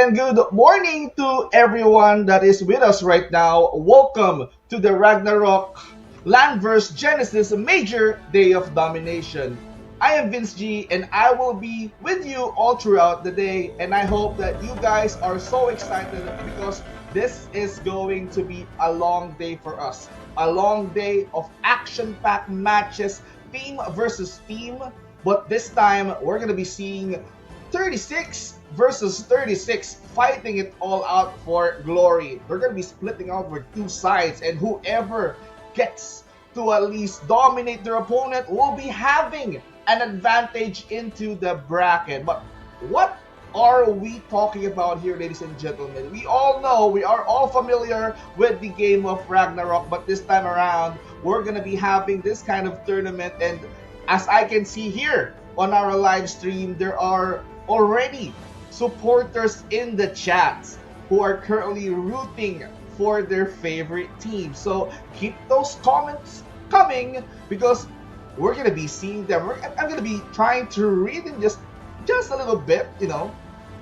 and good morning to everyone that is with us right now. Welcome to the Ragnarok LANDVERSE Genesis Major Day of Domination. I am VeenzG and I will be with you all throughout the day, and I hope that you guys are so excited because this is going to be a long day for us. A long day of action-packed matches, team versus team, but this time we're going to be seeing 36 versus 36 fighting it all out for glory. They're going to be splitting out with two sides, and whoever gets to at least dominate their opponent will be having an advantage into the bracket. But what are we talking about here, ladies and gentlemen? We all know, we are all familiar with the game of Ragnarok, but this time around we're going to be having this kind of tournament, and as I can see here on our live stream, there are already supporters in the chats who are currently rooting for their favorite team. So keep those comments coming because we're gonna be seeing them. I'm gonna be trying to read them just a little bit,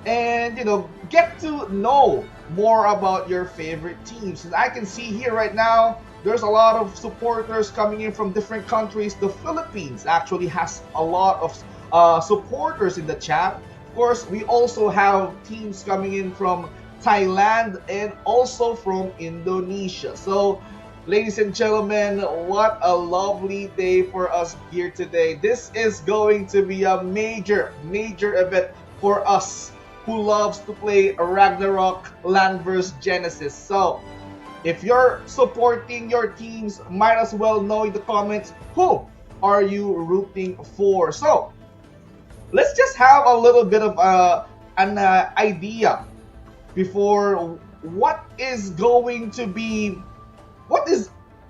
and get to know more about your favorite teams. And I can see here right now there's a lot of supporters coming in from different countries. The Philippines actually has a lot of supporters in the chat. Of course, we also have teams coming in from Thailand and also from Indonesia. So, ladies and gentlemen, what a lovely day for us here today. This is going to be a major event for us who loves to play Ragnarok LANDVERSE Genesis. So, if you're supporting your teams, might as well know in the comments who are you rooting for. So, let's just have a little bit of an idea before what is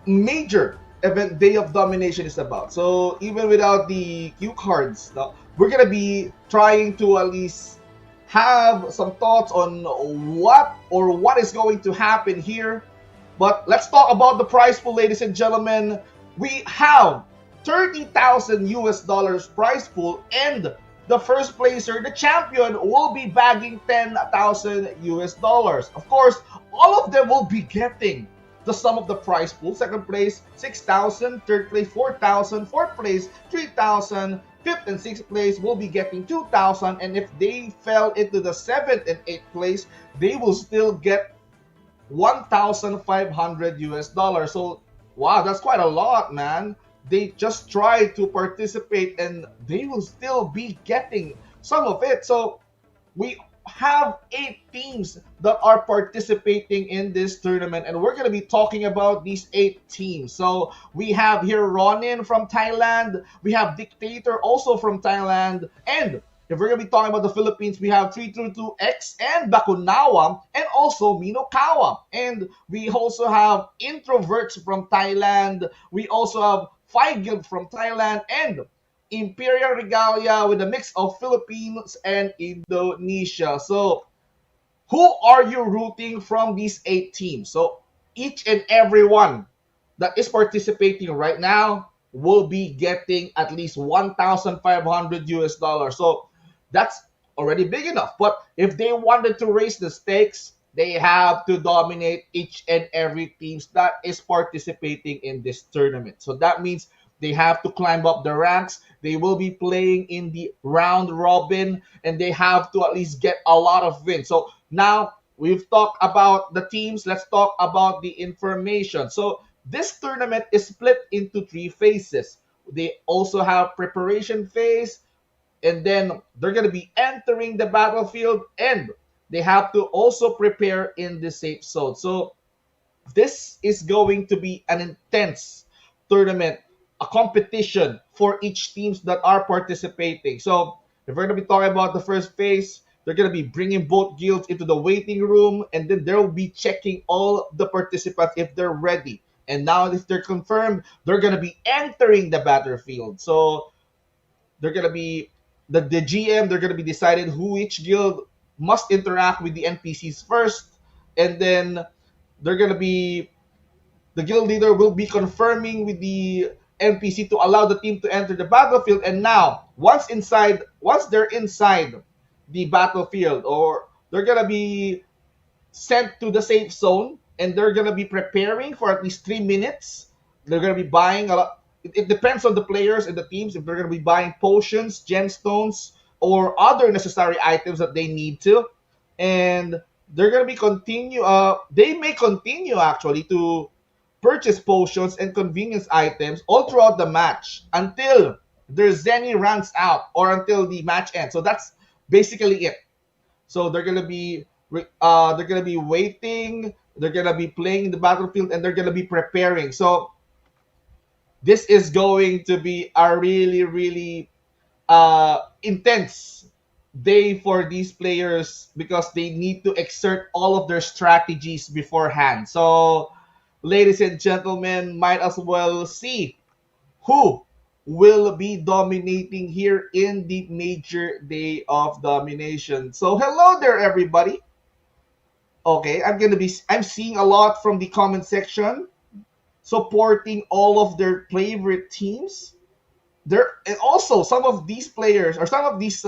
major event Day of Domination is about. So even without the cue cards, we're gonna be trying to at least have some thoughts on what is going to happen here. But let's talk about the prize pool, ladies and gentlemen. We have 30,000 US dollars prize pool, and the first placer, the champion, will be bagging 10,000 US dollars. Of course, all of them will be getting the sum of the prize pool. Second place, 6,000. Third place, 4,000. Fourth place, 3,000. Fifth and sixth place will be getting 2,000. And if they fell into the seventh and eighth place, they will still get 1,500 US dollars. So, wow, that's quite a lot, man. They just try to participate and they will still be getting some of it. So we have 8 teams that are participating in this tournament, and we're going to be talking about these 8 teams. So we have here Ronin from Thailand, we have Dictator also from Thailand, and if we're going to be talking about the Philippines, we have 322X and Bakonawa, and also Minokawa. And we also have Introverts from Thailand. We also have Five Guild from Thailand, and Imperial Regalia with a mix of Philippines and Indonesia. So, who are you rooting from these 8 teams? So, each and every one that is participating right now will be getting at least 1,500 US dollars. So, that's already big enough. But if they wanted to raise the stakes, they have to dominate each and every team that is participating in this tournament. So that means they have to climb up the ranks. They will be playing in the round robin, and they have to at least get a lot of wins. So now we've talked about the teams. Let's talk about the information. So this tournament is split into 3 phases. They also have preparation phase, and then they're going to be entering the battlefield, and they have to also prepare in the safe zone. So this is going to be an intense tournament, a competition for each teams that are participating. So if we're going to be talking about the first phase, they're going to be bringing both guilds into the waiting room, and then they'll be checking all the participants if they're ready. And now if they're confirmed, they're going to be entering the battlefield. So they're going to be the GM, they're going to be deciding who each guild must interact with the NPCs first, and then they're going to be, the guild leader will be confirming with the NPC to allow the team to enter the battlefield. And now, once they're inside the battlefield, or they're gonna be sent to the safe zone, and they're gonna be preparing for at least 3 minutes. They're gonna be buying a lot. It depends on the players and the teams if they're gonna be buying potions, gemstones, or other necessary items that they need to, and they're gonna be continue. They may continue actually to purchase potions and convenience items all throughout the match until their Zenny runs out or until the match ends. So that's basically it. So they're gonna be waiting. They're gonna be playing in the battlefield, and they're gonna be preparing. So this is going to be a really really intense day for these players because they need to exert all of their strategies beforehand. So, ladies and gentlemen, might as well see who will be dominating here in the major day of domination. So, hello there, everybody. Okay, I'm seeing a lot from the comment section supporting all of their favorite teams. There and also some of these players or some of these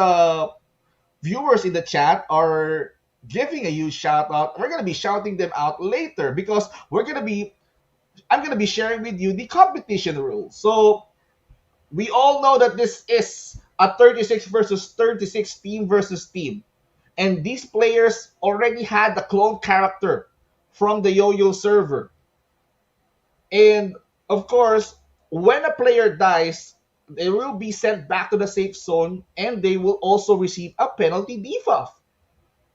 viewers in the chat are giving a huge shout out. We're gonna be shouting them out later because I'm gonna be sharing with you the competition rules. So we all know that this is a 36 versus 36 team versus team. And these players already had the clone character from the Yo-Yo server. And of course, when a player dies, they will be sent back to the safe zone and they will also receive a penalty debuff.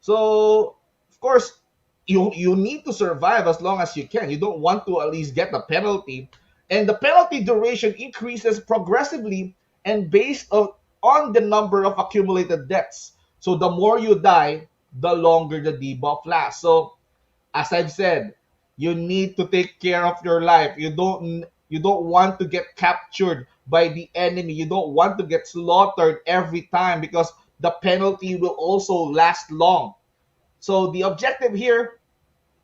So, of course, you need to survive as long as you can. You don't want to at least get the penalty. And the penalty duration increases progressively and based on the number of accumulated deaths. So the more you die, the longer the debuff lasts. So as I've said, you need to take care of your life. You don't want to get captured by the enemy. You don't want to get slaughtered every time because the penalty will also last long. So the objective here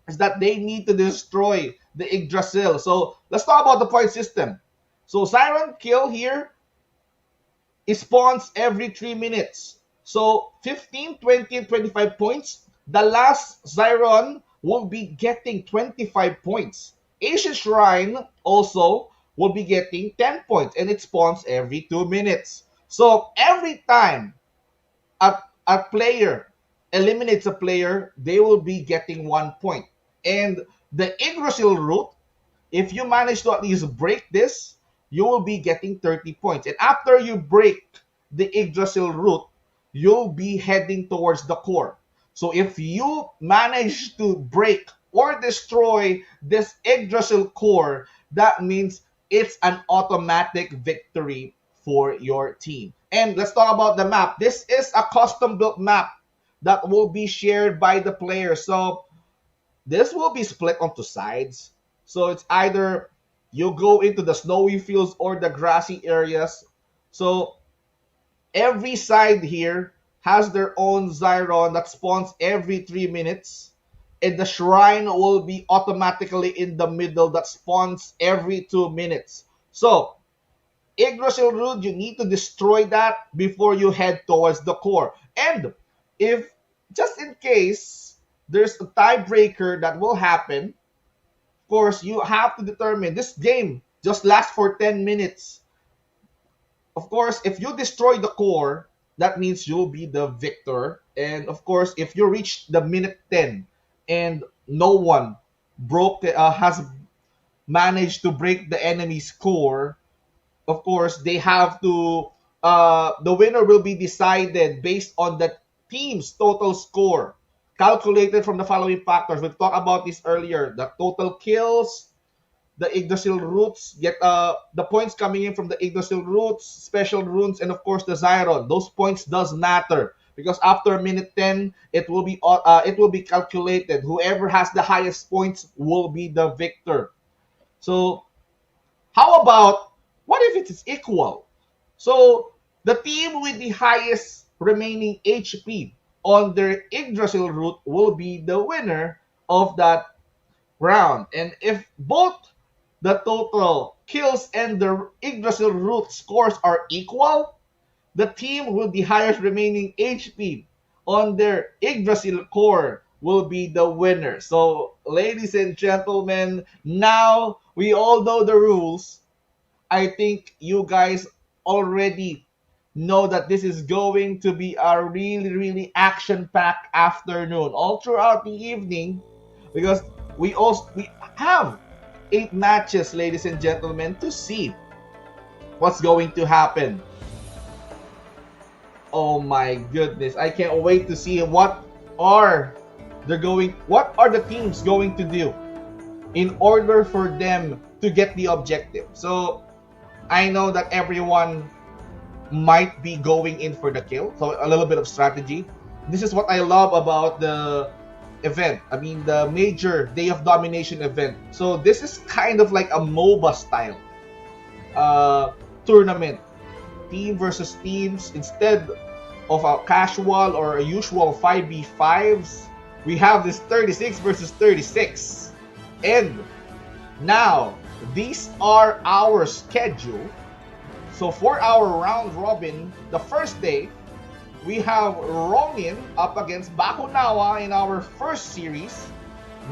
is that they need to destroy the Yggdrasil. So let's talk about the point system. So Siren kill here, it spawns every 3 minutes. So 15, 20, and 25 points. The last Zyron will be getting 25 points. Ancient Shrine also will be getting 10 points and it spawns every 2 minutes. So every time a player eliminates a player, they will be getting 1 point. And the Yggdrasil route, if you manage to at least break this, you will be getting 30 points. And after you break the Yggdrasil route, you'll be heading towards the core. So if you manage to break or destroy this Yggdrasil core, that means it's an automatic victory for your team. And let's talk about the map. This is a custom built map that will be shared by the players. So this will be split onto sides. So it's either you go into the snowy fields or the grassy areas. So every side here has their own Zyron that spawns every 3 minutes. And the shrine will be automatically in the middle that spawns every 2 minutes. So Yggdrasil root, you need to destroy that before you head towards the core. And if, just in case, there's a tiebreaker that will happen, of course, you have to determine, this game just lasts for 10 minutes. Of course, if you destroy the core, that means you'll be the victor. And of course, if you reach the minute 10 and no one has managed to break the enemy's core, of course, they have to, the winner will be decided based on the team's total score, calculated from the following factors. We've talked about this earlier. The total kills, the Yggdrasil roots, get the points coming in from the Yggdrasil roots, special runes, and of course the Zyron. Those points does matter because after minute 10, it will be calculated. Whoever has the highest points will be the victor. So how about, what if it is equal? So the team with the highest remaining HP on their Yggdrasil route will be the winner of that round. And if both the total kills and the Yggdrasil route scores are equal, the team with the highest remaining HP on their Yggdrasil core will be the winner. So, ladies and gentlemen, now we all know the rules. I think you guys already know that this is going to be a really, really action-packed afternoon all throughout the evening, because we have 8 matches, ladies and gentlemen, to see what's going to happen. Oh my goodness, I can't wait to see what are the teams going to do in order for them to get the objective. So I know that everyone might be going in for the kill, so a little bit of strategy. This is what I love about the event. I mean, the major Day of Domination event. So this is kind of like a MOBA style tournament. Team versus teams. Instead of a casual or a usual 5v5s, we have this 36 versus 36. And now, these are our schedule. So for our round robin, the first day, we have Ronin up against Bakonawa in our first series.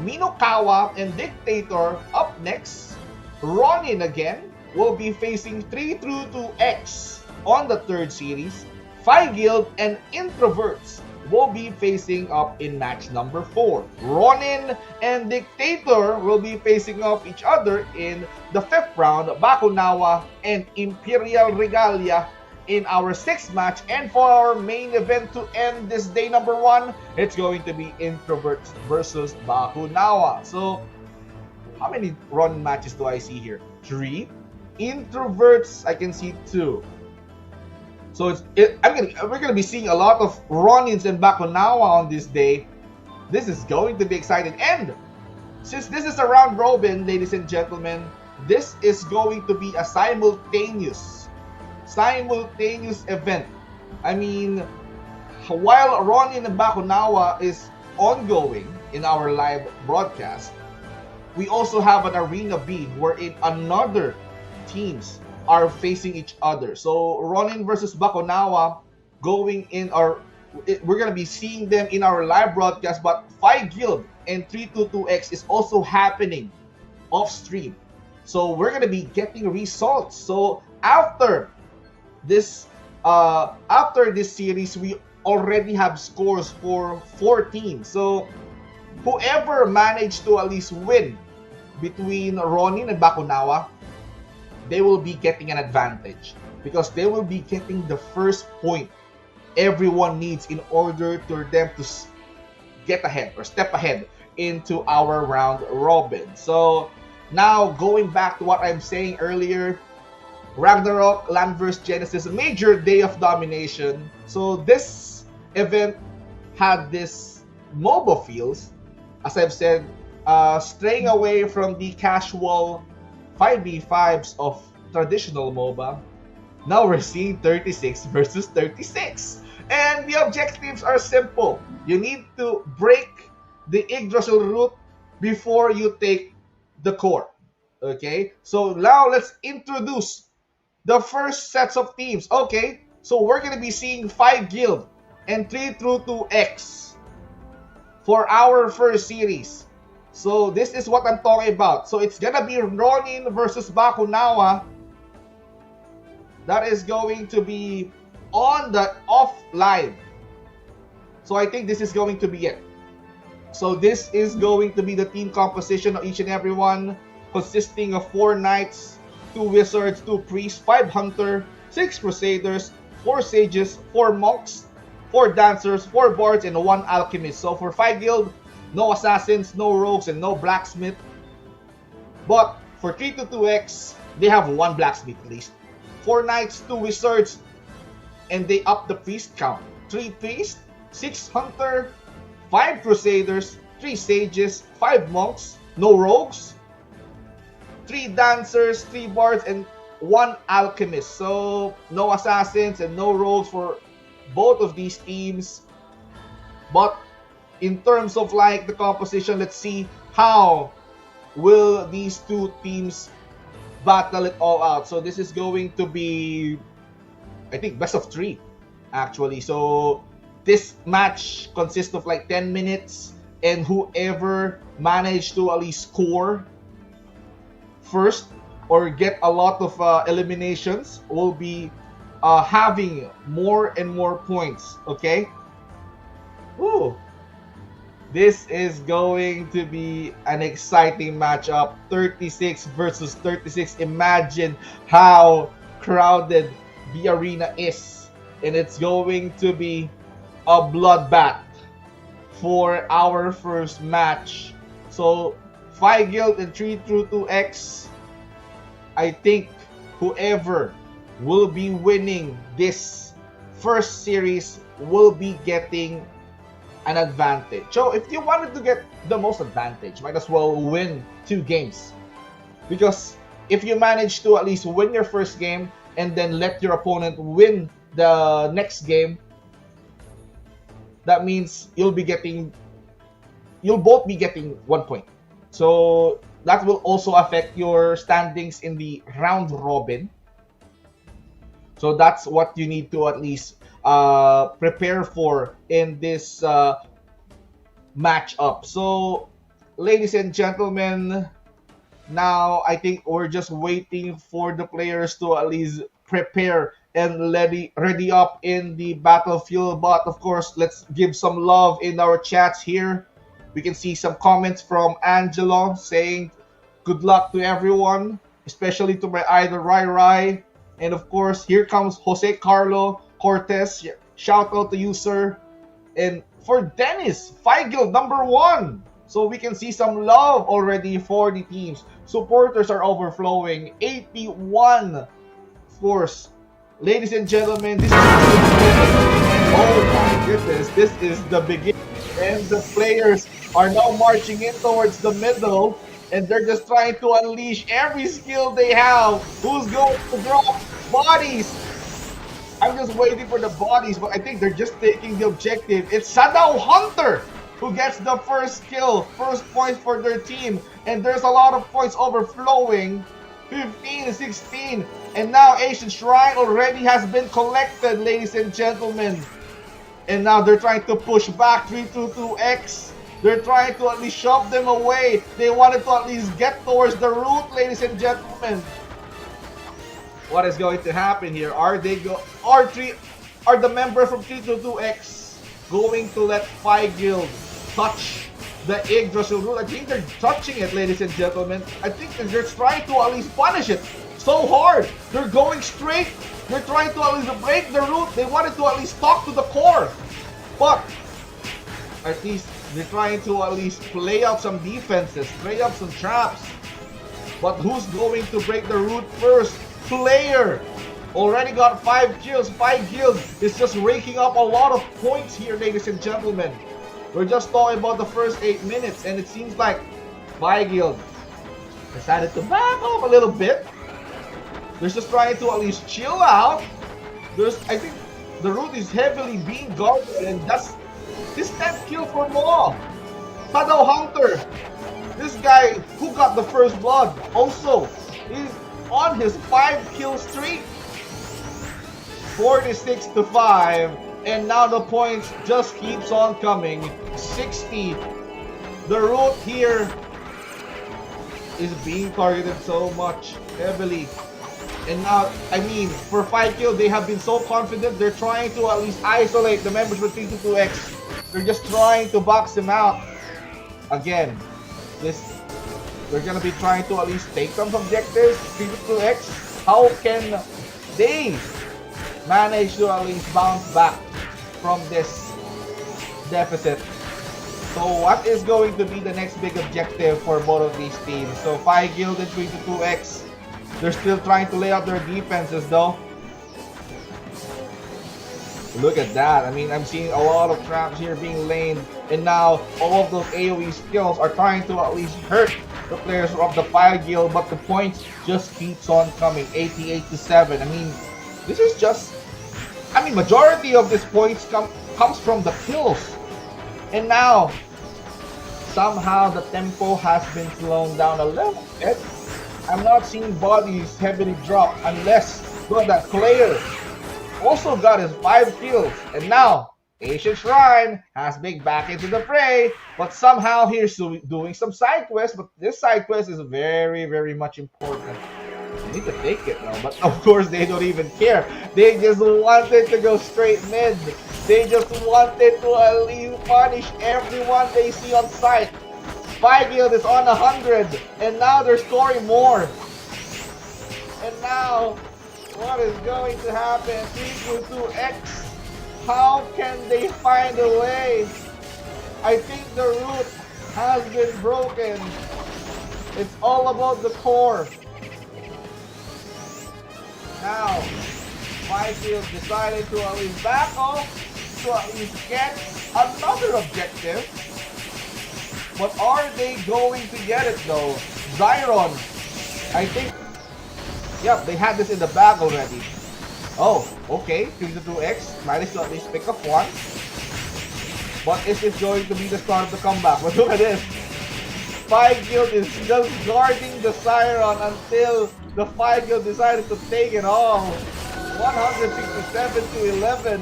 Minokawa and Dictator up next. Ronin again will be facing 3-2-X on the third series. 5 Guild and Introverts will be facing up in match number 4. Ronin and Dictator will be facing off each other in the 5th round. Bakonawa and Imperial Regalia in our 6th match. And for our main event to end this day number 1, it's going to be Introverts versus Bakonawa. So, how many Ronin matches do I see here? 3. Introverts, I can see 2. So we're gonna be seeing a lot of Ronins and Bakonawa on this day. This is going to be exciting. And since this is a round robin, ladies and gentlemen, this is going to be a simultaneous event. I mean, while Ronin and Bakonawa is ongoing in our live broadcast, we also have an Arena B wherein another teams are facing each other. So Ronin versus Bakonawa going in, or we're gonna be seeing them in our live broadcast, but 5 Guild and 3-2-X is also happening off stream. So we're gonna be getting results. So after this series, we already have scores for 4 teams. So whoever managed to at least win between Ronin and Bakonawa, they will be getting an advantage because they will be getting the first point everyone needs in order for them to get ahead or step ahead into our round robin. So now going back to what I'm saying earlier, Ragnarok, LANDVERSE, Genesis, major Day of Domination. So this event had this MOBA feels, as I've said, straying away from the casual 5v5s of traditional MOBA. Now we're seeing 36 versus 36. And the objectives are simple. You need to break the Yggdrasil root before you take the core. Okay? So now let's introduce the first sets of teams. Okay? So we're going to be seeing 5 Guild and 3-2-X for our first series. So this is what I'm talking about. So it's gonna be Ronin versus Bakonawa. That is going to be on the off live. So I think this is going to be it. So this is going to be the team composition of each and every one, consisting of 4 knights, 2 wizards, 2 priests, 5 hunter, 6 crusaders, 4 sages, 4 monks, 4 dancers, 4 bards, and 1 alchemist. So for 5 guild, no assassins, no rogues, and no blacksmith. But for 3-2-X, they have 1 blacksmith at least. 4 knights, 2 wizards, and they up the priest count. 3 priests, 6 hunter, 5 crusaders, 3 sages, 5 monks, no rogues, 3 dancers, 3 bards, and 1 alchemist. So no assassins and no rogues for both of these teams. But in terms of like the composition, let's see how will these 2 teams battle it all out. So this is going to be, I think, best of 3 actually. So this match consists of like 10 minutes, and whoever managed to at least score first or get a lot of eliminations will be having more and more points. Okay. Ooh. This is going to be an exciting matchup. 36 versus 36. Imagine how crowded the arena is. And it's going to be a bloodbath for our first match. So, 5 Guild and 322X. I think whoever will be winning this first series will be getting an advantage. So if you wanted to get the most advantage, might as well win 2 games. Because if you manage to at least win your first game and then let your opponent win the next game, that means you'll both be getting 1 point. So that will also affect your standings in the round robin. So that's what you need to at least prepare for in this matchup. So, ladies and gentlemen, now I think we're just waiting for the players to at least prepare and ready up in the battlefield. But of course, let's give some love in our chats here. We can see some comments from Angelo saying good luck to everyone, especially to my idol Rai Rai. And of course, here comes Jose Carlo Cortez. Shout out to you, sir. And for Dennis, 5 Guild #1. So we can see some love already for the teams. Supporters are overflowing. 81. Of course, ladies and gentlemen, this is oh my goodness, this is the beginning. And the players are now marching in towards the middle. And they're just trying to unleash every skill they have. Who's going to drop bodies? I'm just waiting for the bodies, but I think they're just taking the objective. It's Shadow Hunter who gets the first kill, first points for their team. And there's a lot of points overflowing. 15, 16. And now Ancient Shrine already has been collected, ladies and gentlemen. And now they're trying to push back 322X. They're trying to at least shove them away. They wanted to at least get towards the root, ladies and gentlemen. What is going to happen here? Are the members from 322X going to let 5 Guild touch the Yggdrasil root? I think they're touching it, ladies and gentlemen. I think they're trying to at least punish it so hard. They're going straight. They're trying to at least break the root. They wanted to at least talk to the core. But at least they're trying to at least play out some defenses, play out some traps. But who's going to break the root first? Player already got 5 kills. 5 Guild is just raking up a lot of points here, ladies and gentlemen. We're just talking about the first 8 minutes, and it seems like 5 Guild decided to back off a little bit. They're just trying to at least chill out. I think the root is heavily being guarded, and that's his 10th kill for Moa. Shadow Hunter, this guy who got the first blood, also is on his 5 kill streak. 46 to 5, and now the points just keeps on coming. 60. The root here is being targeted so much heavily. And now, I mean, for 5 kill, they have been so confident. They're trying to at least isolate the members with 322X. They're just trying to box them out. Again, they're gonna be trying to at least take some objectives. 322X, how can they manage to at least bounce back from this deficit? So what is going to be the next big objective for both of these teams? So 5 Guild and 322X, they're still trying to lay out their defenses though. Look at that. I mean, I'm seeing a lot of traps here being laid. And now, all of those AoE skills are trying to at least hurt the players of the 5 Guild. But the points just keeps on coming. 88 to 7. I mean, this is just... I mean, majority of these points comes from the kills. And now, somehow the tempo has been slowed down a little bit. I'm not seeing bodies heavily drop unless that player also got his 5 kills. And now Ancient Shrine has Big back into the fray, but somehow he's doing some side quests, but this side quest is very, very much important. They need to take it now, but of course they don't even care. They just wanted to go straight mid. They just wanted to at least punish everyone they see on sight. Guild is on 100, and now they're scoring more. And now, what is going to happen? 322X. How can they find a way? I think the root has been broken. It's all about the core. Now, Field decided to at least back off to at least get another objective. But are they going to get it though? Zyron, I think, yep, they had this in the bag already. Oh, okay, 322X managed to at least pick up one. But is this going to be the start of the comeback? But look at this. Guild is just guarding the Siron until the Guild decided to take it all. 167 to 11.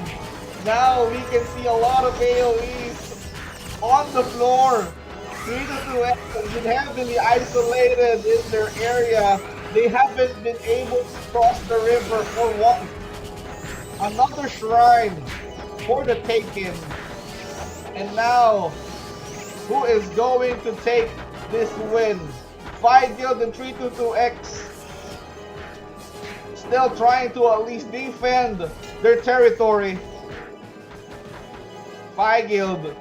Now we can see a lot of AoEs on the floor. 322X has been heavily isolated in their area. They haven't been able to cross the river for one. Another shrine for the taking. And now, who is going to take this win? Guild and 322X still trying to at least defend their territory. Guild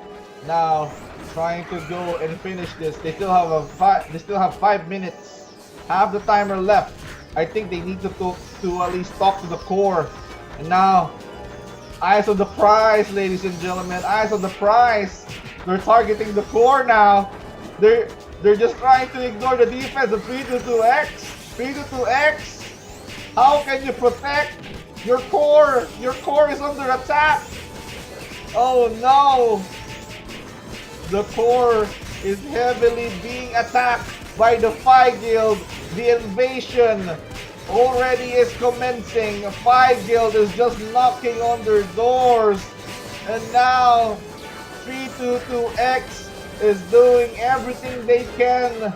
now trying to go and finish this. They still have 5 minutes. Half the timer left. I think they need to at least talk to the core. And now, eyes on the prize, ladies and gentlemen. Eyes on the prize. They're targeting the core now. They're just trying to ignore the defense of 322X. 322X. How can you protect your core? Your core is under attack. Oh no. The core is heavily being attacked by the Guild. The invasion already is commencing. Guild is just knocking on their doors. And now 322X is doing everything they can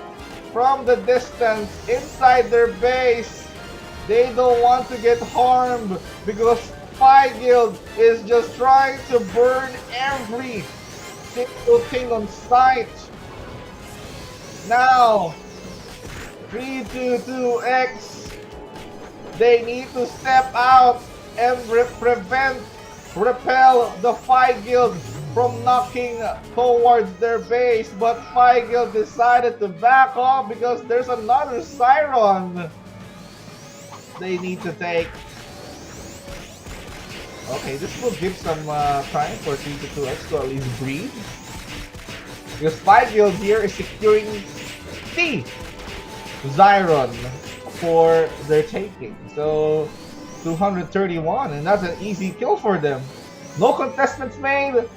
from the distance inside their base. They don't want to get harmed because Guild is just trying to burn every single thing on sight. Now 322X, they need to step out and repel the Guild from knocking towards their base, but Guild decided to back off because there's another Siron they need to take. Okay, this will give some time for 322X to at least breathe. Because Guild here is securing the Zyron for their taking. So 231, and that's an easy kill for them. No contestants made.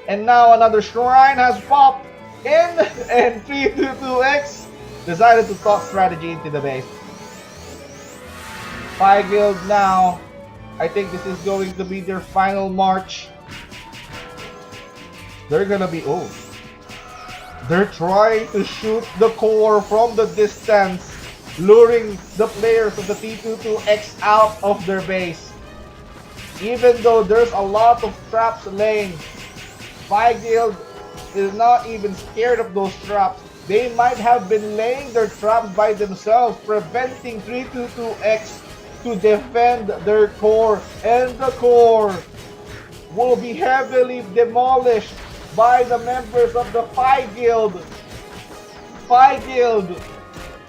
And now another shrine has popped in, and 322X decided to talk strategy into the base. Guild now, I think this is going to be their final march. They're gonna be, oh, they're trying to shoot the core from the distance, luring the players of the 322X out of their base. Even though there's a lot of traps laying, Guild is not even scared of those traps. They might have been laying their traps by themselves, preventing 322X to defend their core, and the core will be heavily demolished by the members of the Guild. Guild,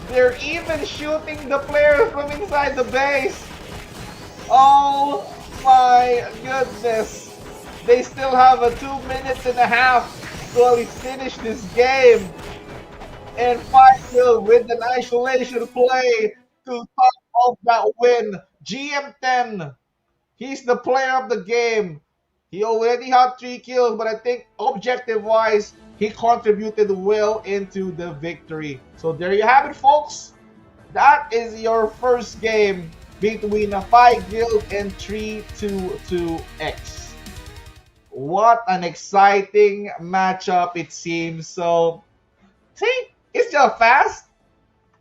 they're even shooting the players from inside the base. Oh my goodness. They still have a 2 minutes and a half to at least finish this game. And Guild with an isolation play to top of that win. GM10, he's the player of the game. He already had 3 kills, but I think objective-wise, he contributed well into the victory. So there you have it, folks. That is your first game between a Guild and 322X. What an exciting matchup it seems. So, see, it's just fast.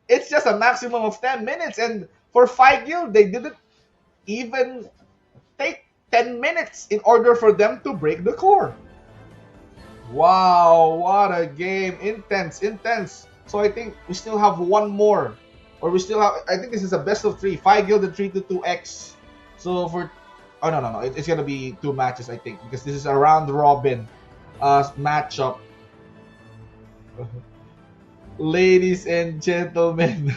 It's just a maximum of 10 minutes. And for Fight Guild, they didn't even take 10 minutes in order for them to break the core. Wow, what a game. Intense, intense. So I think we still have one more. Or we still have, I think this is a best of three. Fight Guild and 3-2-2X. So for, oh no. It's going to be two matches, I think. Because this is a round robin matchup. Ladies and gentlemen.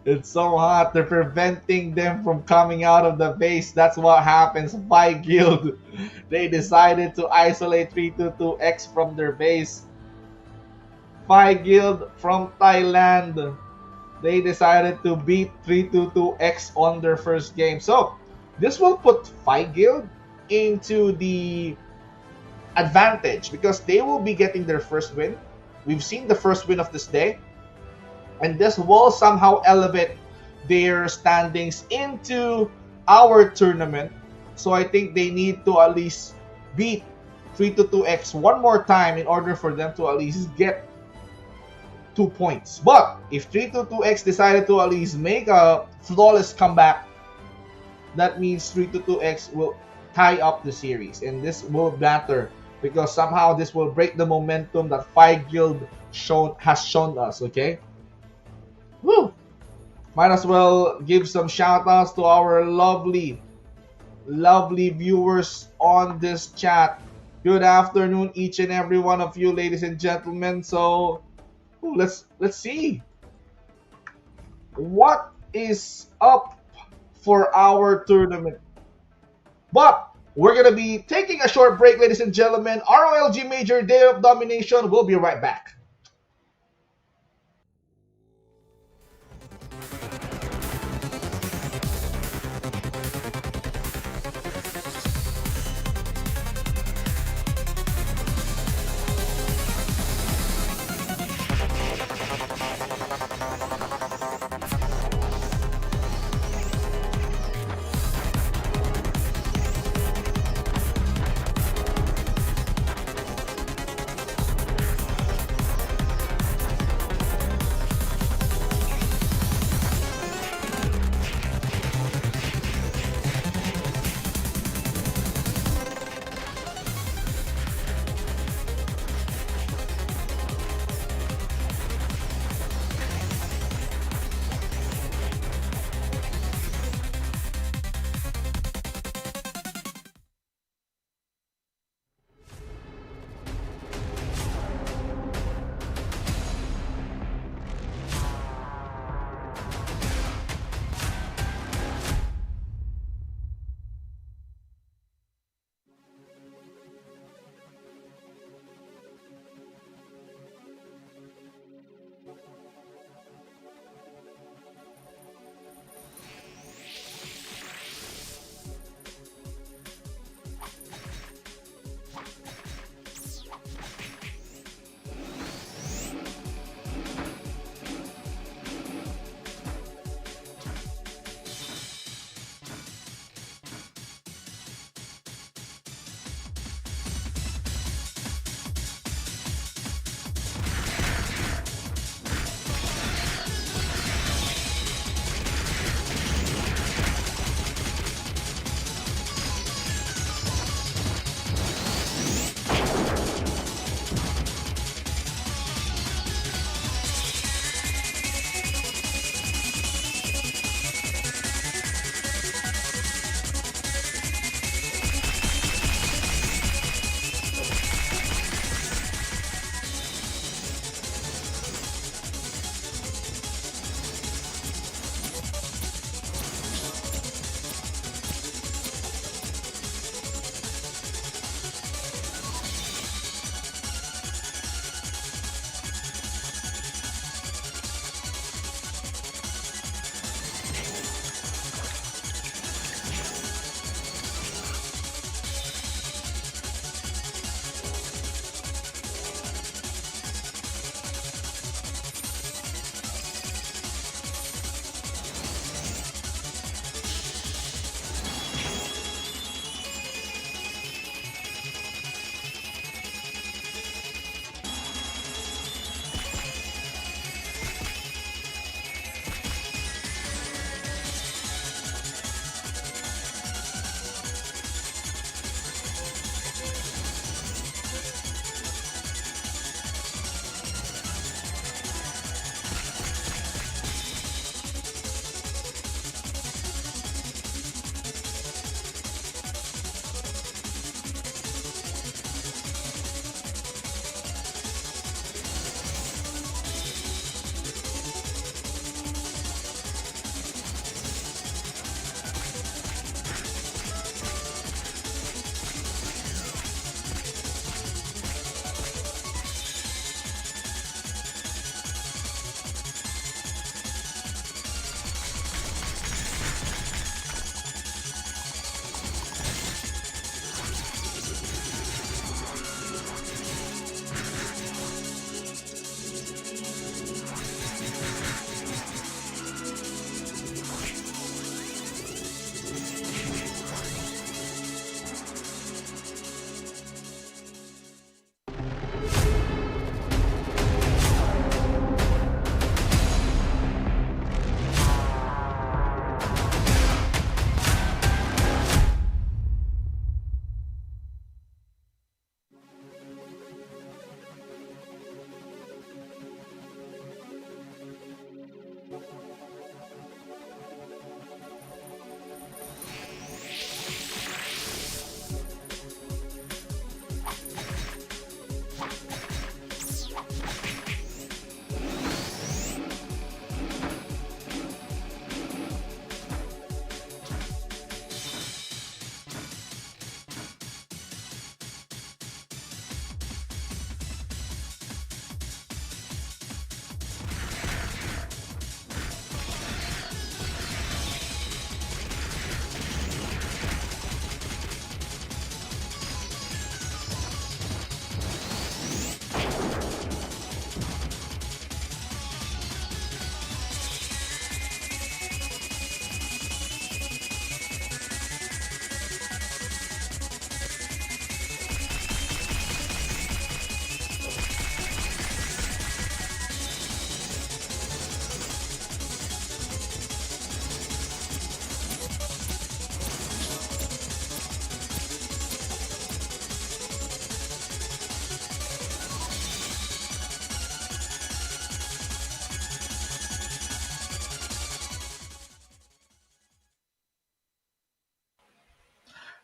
It's so hot. They're preventing them from coming out of the base. That's what happens. Fight Guild. They decided to isolate 322X from their base. Fight Guild from Thailand. They decided to beat 322X on their first game. So, this will put Fight Guild into the advantage because they will be getting their first win. We've seen the first win of this day. And this will somehow elevate their standings into our tournament. So I think they need to at least beat 322X one more time in order for them to at least get 2 points. But if 322X decided to at least make a flawless comeback, that means 322X will tie up the series. And this will matter because somehow this will break the momentum that Fight Guild has shown us, okay? Woo! Might as well give some shout outs to our lovely viewers on this chat. Good afternoon, each and every one of you, ladies and gentlemen. So, let's see what is up for our tournament. But we're gonna be taking a short break, ladies and gentlemen. ROLG Major Day of Domination. We'll be right back.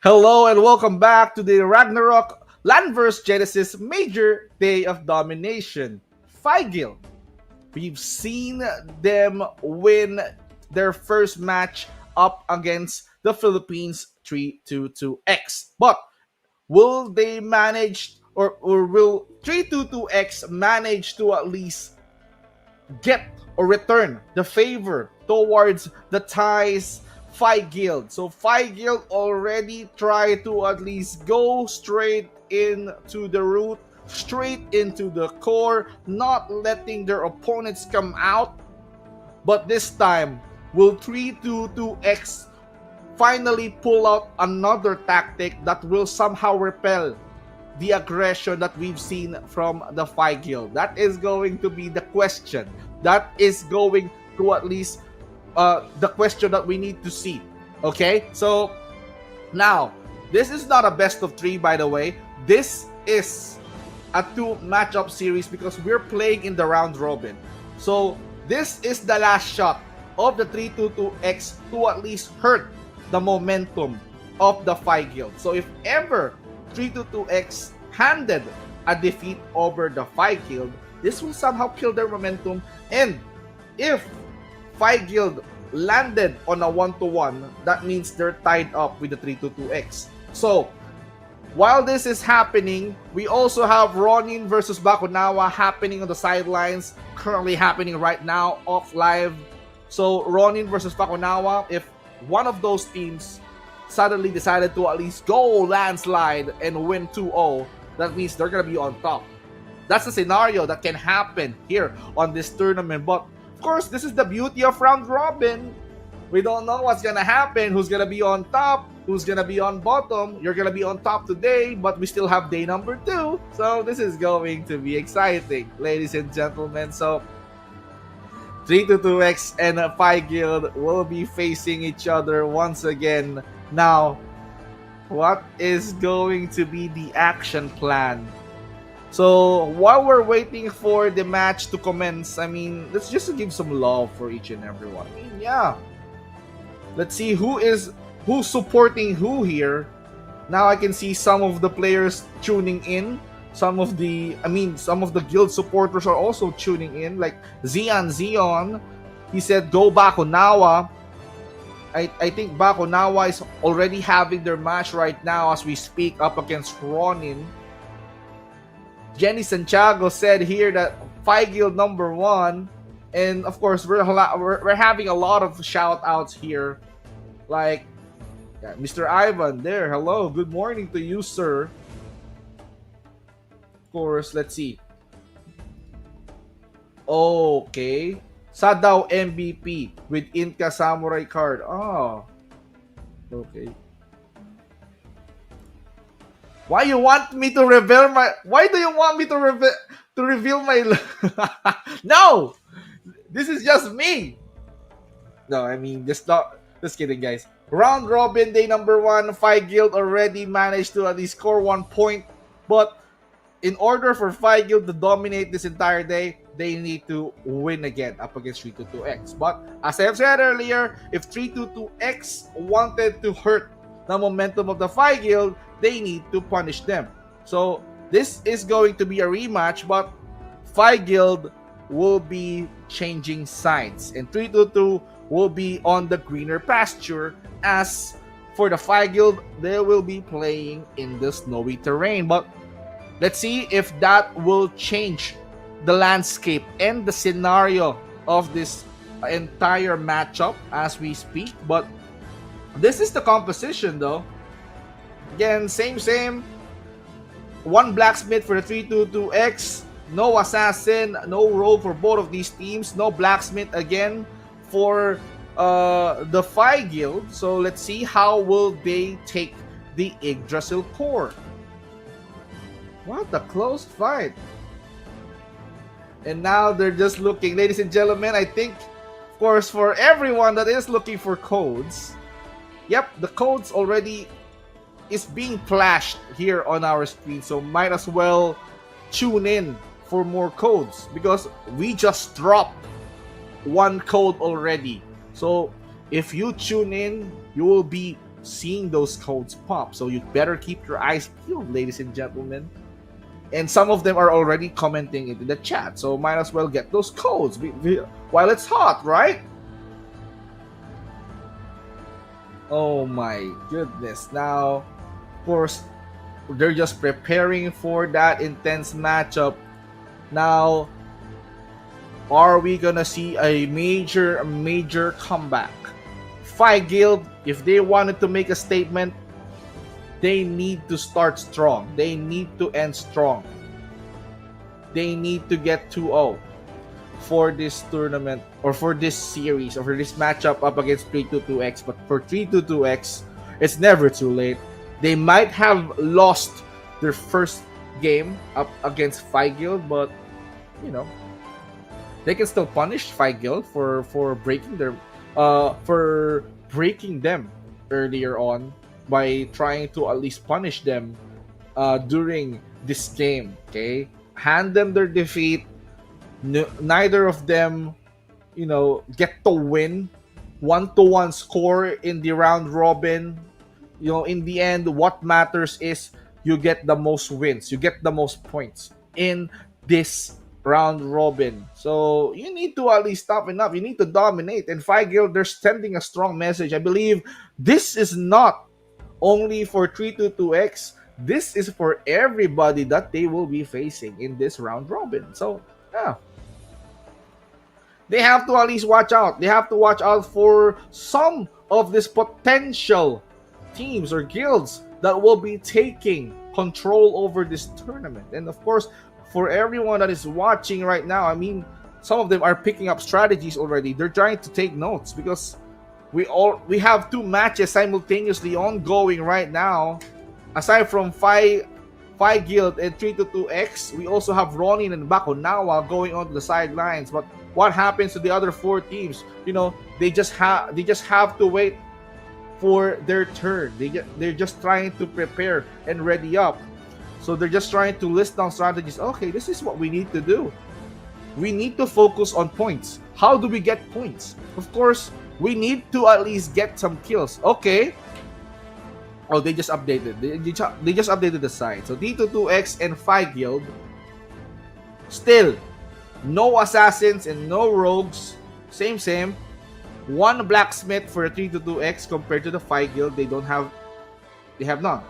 Hello and welcome back to the Ragnarok LANDVERSE Genesis Major Day of Domination. Figil. We've seen them win their first match up against the Philippines 322X. But will they manage, or will 322X manage to at least get or return the favor towards the Thai's Phi Guild? So Phi Guild already tried to at least go straight into the root, straight into the core, not letting their opponents come out. But this time, will 322X finally pull out another tactic that will somehow repel the aggression that we've seen from the Phi Guild? That is going to be the question. That is going to at least the question that we need to see. Okay, so now this is not a best of 3, by the way. This is a 2 matchup series because we're playing in the round robin. So this is the last shot of the 322X to at least hurt the momentum of the Phi Guild. So if ever 322X handed a defeat over the Phi Guild, this will somehow kill their momentum. And if Phi Guild landed on a 1-to-1, that means they're tied up with the 322X. So while this is happening, we also have Ronin versus Bakonawa happening on the sidelines, currently happening right now off live. So Ronin versus Bakonawa, if one of those teams suddenly decided to at least go landslide and win 2-0, that means they're gonna be on top. That's the scenario that can happen here on this tournament. But of course, this is the beauty of round robin. We don't know what's gonna happen, who's gonna be on top, who's gonna be on bottom. You're gonna be on top today, but we still have day number 2. So this is going to be exciting, ladies and gentlemen. So 322X and Phi Guild will be facing each other once again. Now, what is going to be the action plan? So while we're waiting for the match to commence, I mean, let's just give some love for each and everyone. I mean, yeah. Let's see who's supporting who here. Now I can see some of the players tuning in. Some of the guild supporters are also tuning in, like Zion. He said, go Bakonawa. I think Bakonawa is already having their match right now as we speak up against Ronin. Jenny Santiago said here that Phi Guild number 1. And of course, we're having a lot of shout outs here. Like, yeah, Mr. Ivan there. Hello, good morning to you, sir. Of course, let's see. Okay. Sadaw MVP with Inca Samurai card. Oh. Okay. Why you want me to reveal my... Why do you want me to reveal my... No! This is just me! No, I mean, just kidding, guys. Round Robin, day number 1. Phi Guild already managed to at least score 1 point. But in order for Phi Guild to dominate this entire day, they need to win again up against 322X. But as I have said earlier, if 322X wanted to hurt the momentum of the Phi Guild, they need to punish them. So this is going to be a rematch, but Phi Guild will be changing sides, and 322 will be on the greener pasture. As for the Phi Guild, they will be playing in the snowy terrain. But let's see if that will change the landscape and the scenario of this entire matchup as we speak. But this is the composition though. Again, same. One blacksmith for the 322X, no assassin, no rogue for both of these teams, no blacksmith again for the Phi Guild. So let's see how will they take the Yggdrasil core. What a close fight. And now they're just looking, ladies and gentlemen, I think, of course, for everyone that is looking for codes, yep, the codes already is being flashed here on our screen, so might as well tune in for more codes because we just dropped one code already. So if you tune in, you will be seeing those codes pop. So you better keep your eyes peeled, ladies and gentlemen. And some of them are already commenting into the chat, so might as well get those codes while it's hot, right? Oh my goodness. Now, of course, they're just preparing for that intense matchup. Now, are we gonna see a major comeback? Phi Guild, if they wanted to make a statement, they need to start strong. They need to end strong. They need to get 2-0 for this tournament or for this series or for this matchup up against 322X. But for 322X, it's never too late. They might have lost their first game up against Phi Guild, but you know, they can still punish Phi Guild for breaking their for breaking them earlier on by trying to at least punish them during this game. Okay, hand them their defeat. Neither of them, you know, get to win 1-1 score in the round robin. You know, in the end, what matters is you get the most wins, you get the most points in this round robin. So you need to at least toughen up. You need to dominate. And Phi Guild, they're sending a strong message. I believe this is not only for 322X. This is for everybody that they will be facing in this round robin. So yeah, they have to at least watch out. They have to watch out for some of these potential teams or guilds that will be taking control over this tournament. And of course, for everyone that is watching right now, I mean, some of them are picking up strategies already. They're trying to take notes because we have two matches simultaneously ongoing right now. Aside from Phi Guild and 322X, we also have Ronin and Bakonawa going on the sidelines. But what happens to the other four teams? You know, they just have to wait for their turn. They're just trying to prepare and ready up. So they're just trying to list down strategies. Okay, this is what we need to do. We need to focus on points. How do we get points? Of course, we need to at least get some kills. Okay. Oh, they just updated. They just updated the site. So D22X and Phi Guild, still no assassins and no rogues. Same. One blacksmith for the 322X compared to the Phi Guild. They have none.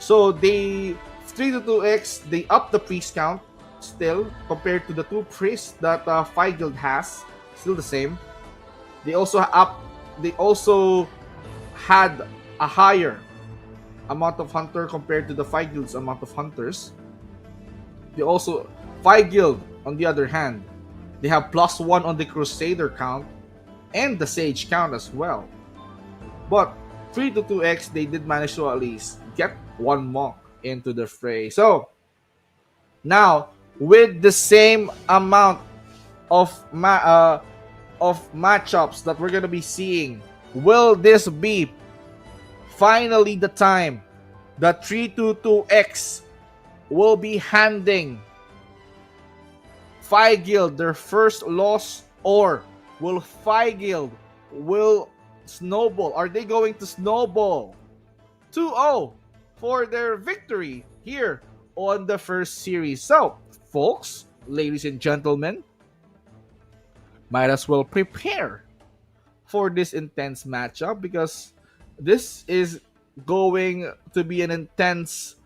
So they 322X, they up the priest count still compared to the two priests that Phi Guild has. Still the same. They also had a higher amount of hunter compared to the Phi Guild's amount of hunters. Phi Guild, on the other hand, they have +1 on the Crusader count and the Sage count as well. But 322X, they did manage to at least get one monk into the fray. So now, with the same amount of matchups that we're gonna be seeing, will this be finally the time that 322X will be handing Phi Guild their first loss, or will Phi Guild will snowball? Are they going to snowball 2-0 for their victory here on the first series? So, folks, ladies and gentlemen, might as well prepare for this intense matchup because this is going to be an intense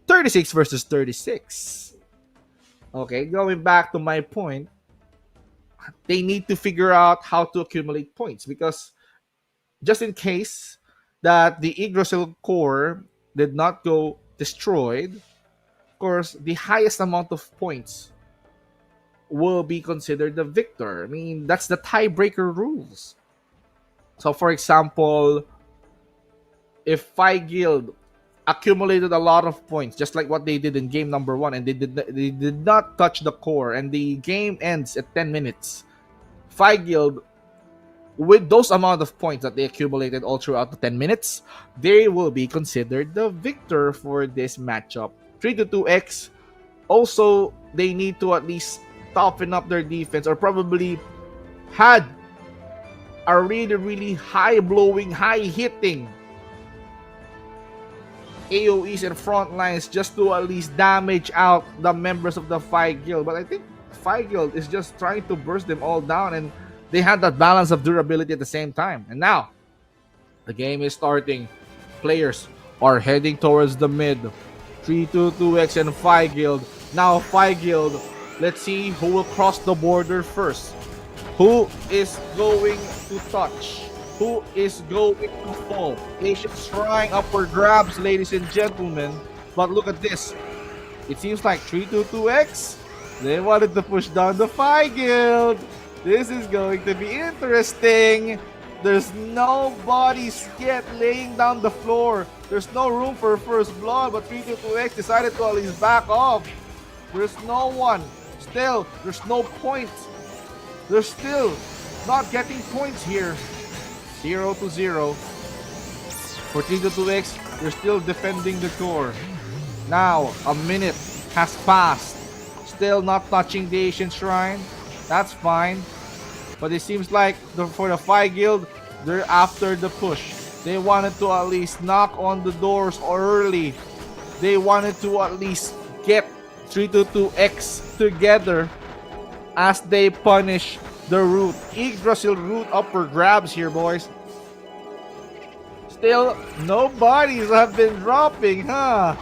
36 versus 36. Okay, going back to my point, they need to figure out how to accumulate points because just in case that the Yggdrasil core did not go destroyed, of course, the highest amount of points will be considered the victor. I mean, that's the tiebreaker rules. So, for example, if Phi Guild accumulated a lot of points, just like what they did in game number one, and they did not touch the core, and the game ends at 10 minutes, Phi Guild, with those amount of points that they accumulated all throughout the 10 minutes, they will be considered the victor for this matchup. 3-2X, also, they need to at least toughen up their defense, or probably had a really, really high-blowing, high-hitting AoEs and front lines just to at least damage out the members of the Phi Guild. But I think Phi Guild is just trying to burst them all down, and they had that balance of durability at the same time. And now, the game is starting. Players are heading towards the mid. 3-2-2X and Phi Guild. Now Phi Guild, let's see who will cross the border first. Who is going to touch? Who is going to fall? Ancient Shrine upward grabs, ladies and gentlemen. But look at this. It seems like 3-2-2X, they wanted to push down the Phi Guild. This is going to be interesting. There's no bodies yet laying down the floor. There's no room for first blood, but 3-2-2X decided to at least back off. There's no one. Still, there's no points. They're still not getting points here. 0-0. For 3-2X, they're still defending the core. Now, a minute has passed. Still not touching the Ancient Shrine. That's fine. But it seems like for the Phi Guild, they're after the push. They wanted to at least knock on the doors early. They wanted to at least get 3-2-2X together as they punish the root. Yggdrasil root upper grabs here, boys. Still, no bodies have been dropping, huh?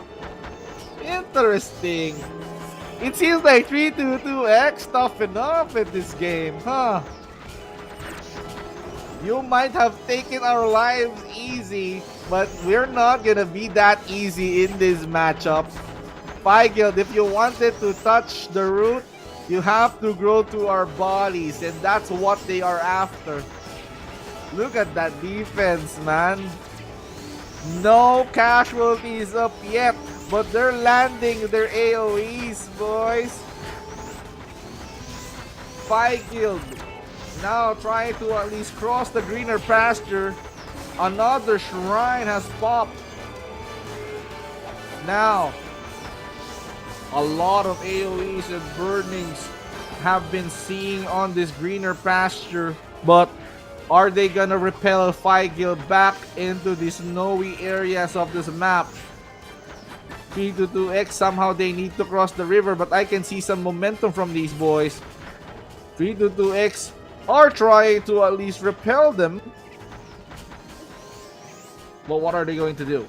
Interesting. It seems like 3-2-2X toughen up in this game, huh? You might have taken our lives easy, but we're not gonna be that easy in this matchup. Phi Guild, if you wanted to touch the root, you have to grow to our bodies, and that's what they are after. Look at that defense, man. No casualties up yet, but they're landing their AoEs, boys. Phi Guild now trying to at least cross the greener pasture. Another shrine has popped. Now, a lot of AoEs and burnings have been seen on this greener pasture, but are they gonna repel Phi Guild back into the snowy areas of this map? 3-2-2X, somehow they need to cross the river, but I can see some momentum from these boys. 3-2-2X are trying to at least repel them. But what are they going to do?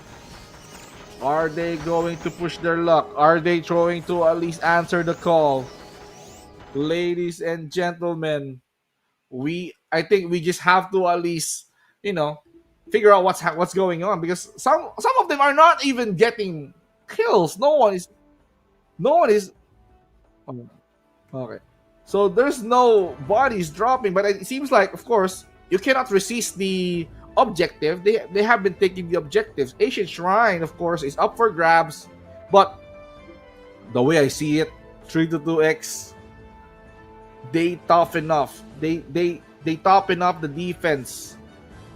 Are they going to push their luck? Are they trying to at least answer the call? Ladies and gentlemen, I think we just have to at least, figure out what's going on, because some of them are not even getting kills. No one is. Oh, okay. So there's no bodies dropping, but it seems like, of course, you cannot resist the objective. They have been taking the objectives. Ancient Shrine, of course, is up for grabs, but the way I see it, 3-2-2X, they toughen enough. They toughen up the defense.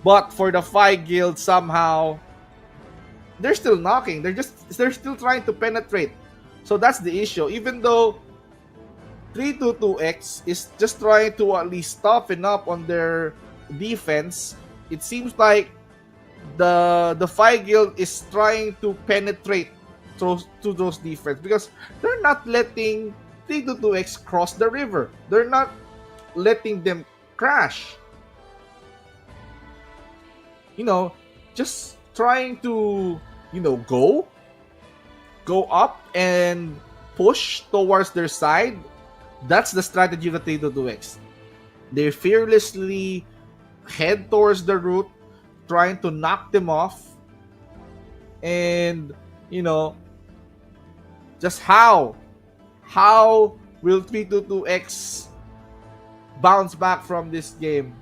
But for the Phi Guild, somehow they're still knocking. They're still trying to penetrate. So that's the issue. Even though 322X is just trying to at least toughen up on their defense, it seems like the Phi Guild is trying to penetrate to those defense because they're not letting 322X cross the river. They're not letting them crash. You know, just trying to, go up and push towards their side. That's the strategy of the 322X. They fearlessly head towards the route, trying to knock them off. And, just how will 322X bounce back from this game?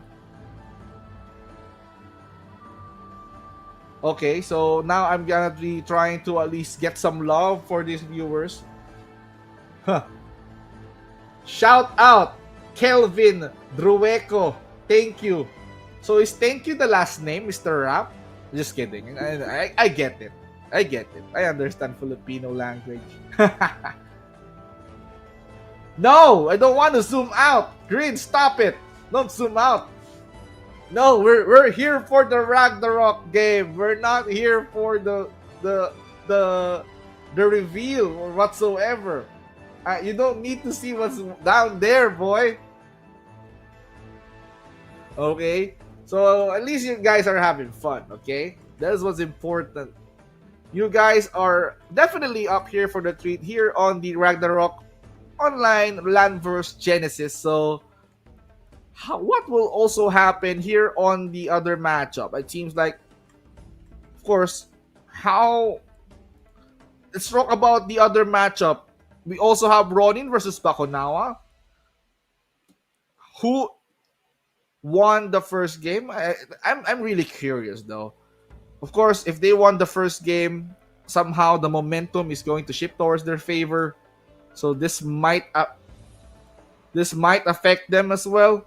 Okay, so now I'm gonna be trying to at least get some love for these viewers. Huh. Shout out Kelvin Drueco. Thank you. So is thank you the last name, Mr. Rap? Just kidding. I get it. I get it. I understand Filipino language. No, I don't want to zoom out. Green, stop it. Don't zoom out. No, we're here for the RAGNAROK game. We're not here for the reveal or whatsoever. You don't need to see what's down there, boy. Okay? So at least you guys are having fun, okay? That's what's important. You guys are definitely up here for the treat here on the RAGNAROK online LANDVERSE Genesis. So what will also happen here on the other matchup? It seems like, of course, let's talk about the other matchup. We also have Ronin versus Bakonawa. Who won the first game? I'm really curious though. Of course, if they won the first game, somehow the momentum is going to shift towards their favor. So this might affect them as well.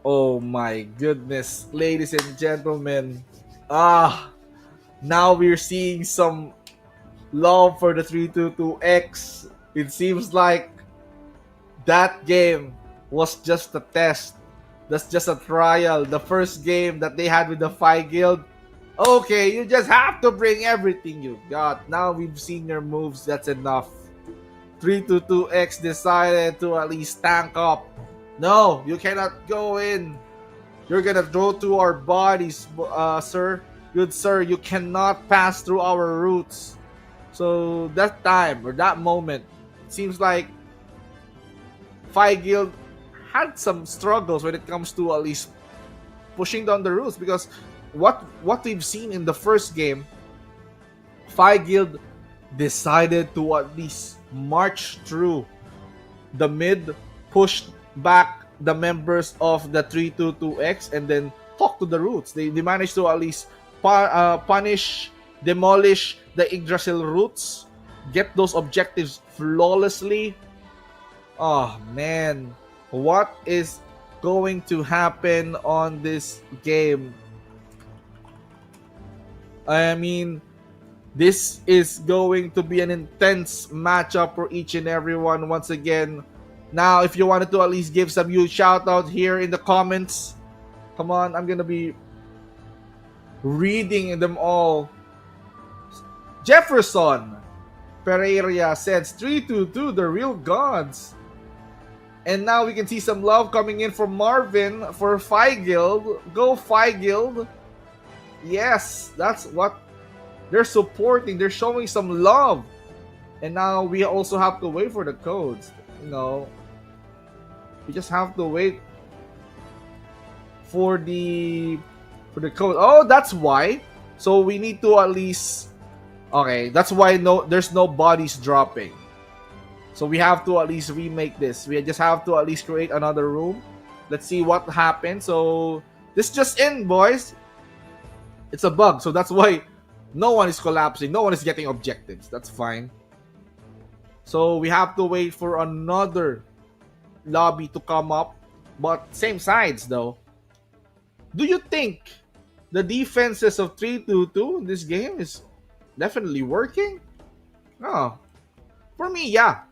Oh my goodness, ladies and gentlemen. Now we're seeing some love for the 322X. It seems like that game was just a test. That's just a trial. The first game that they had with the Phi Guild. Okay, you just have to bring everything you got. Now we've seen your moves. That's enough. 322X decided to at least tank up. No, you cannot go in. You're gonna go to our bodies, sir. Good sir, you cannot pass through our routes. So that time or that moment, it seems like Phi Guild had some struggles when it comes to at least pushing down the routes, because what we've seen in the first game, Phi Guild decided to at least march through the mid, push back the members of the 322X, and then talk to the routes. They managed to at least punish, demolish the Yggdrasil routes, get those objectives flawlessly. Oh man, what is going to happen on this game? I mean, this is going to be an intense matchup for each and every one once again. Now, if you wanted to at least give some huge shout out here in the comments, come on, I'm gonna be reading them all. Jefferson Pereira says 322, the real gods. And now we can see some love coming in from Marvin for Phi Guild. Go Phi Guild. Yes, that's what they're supporting. They're showing some love. And now we also have to wait for the codes. We just have to wait for the code. Oh, that's why. So we need to at least, okay, that's why there's no bodies dropping. So we have to at least remake this. We just have to at least create another room. Let's see what happens. So this just in, boys. It's a bug. So that's why no one is collapsing. No one is getting objectives. That's fine. So we have to wait for another lobby to come up. But same sides though. Do you think the defenses of 3-2-2 in this game is definitely working? No. For me, yeah.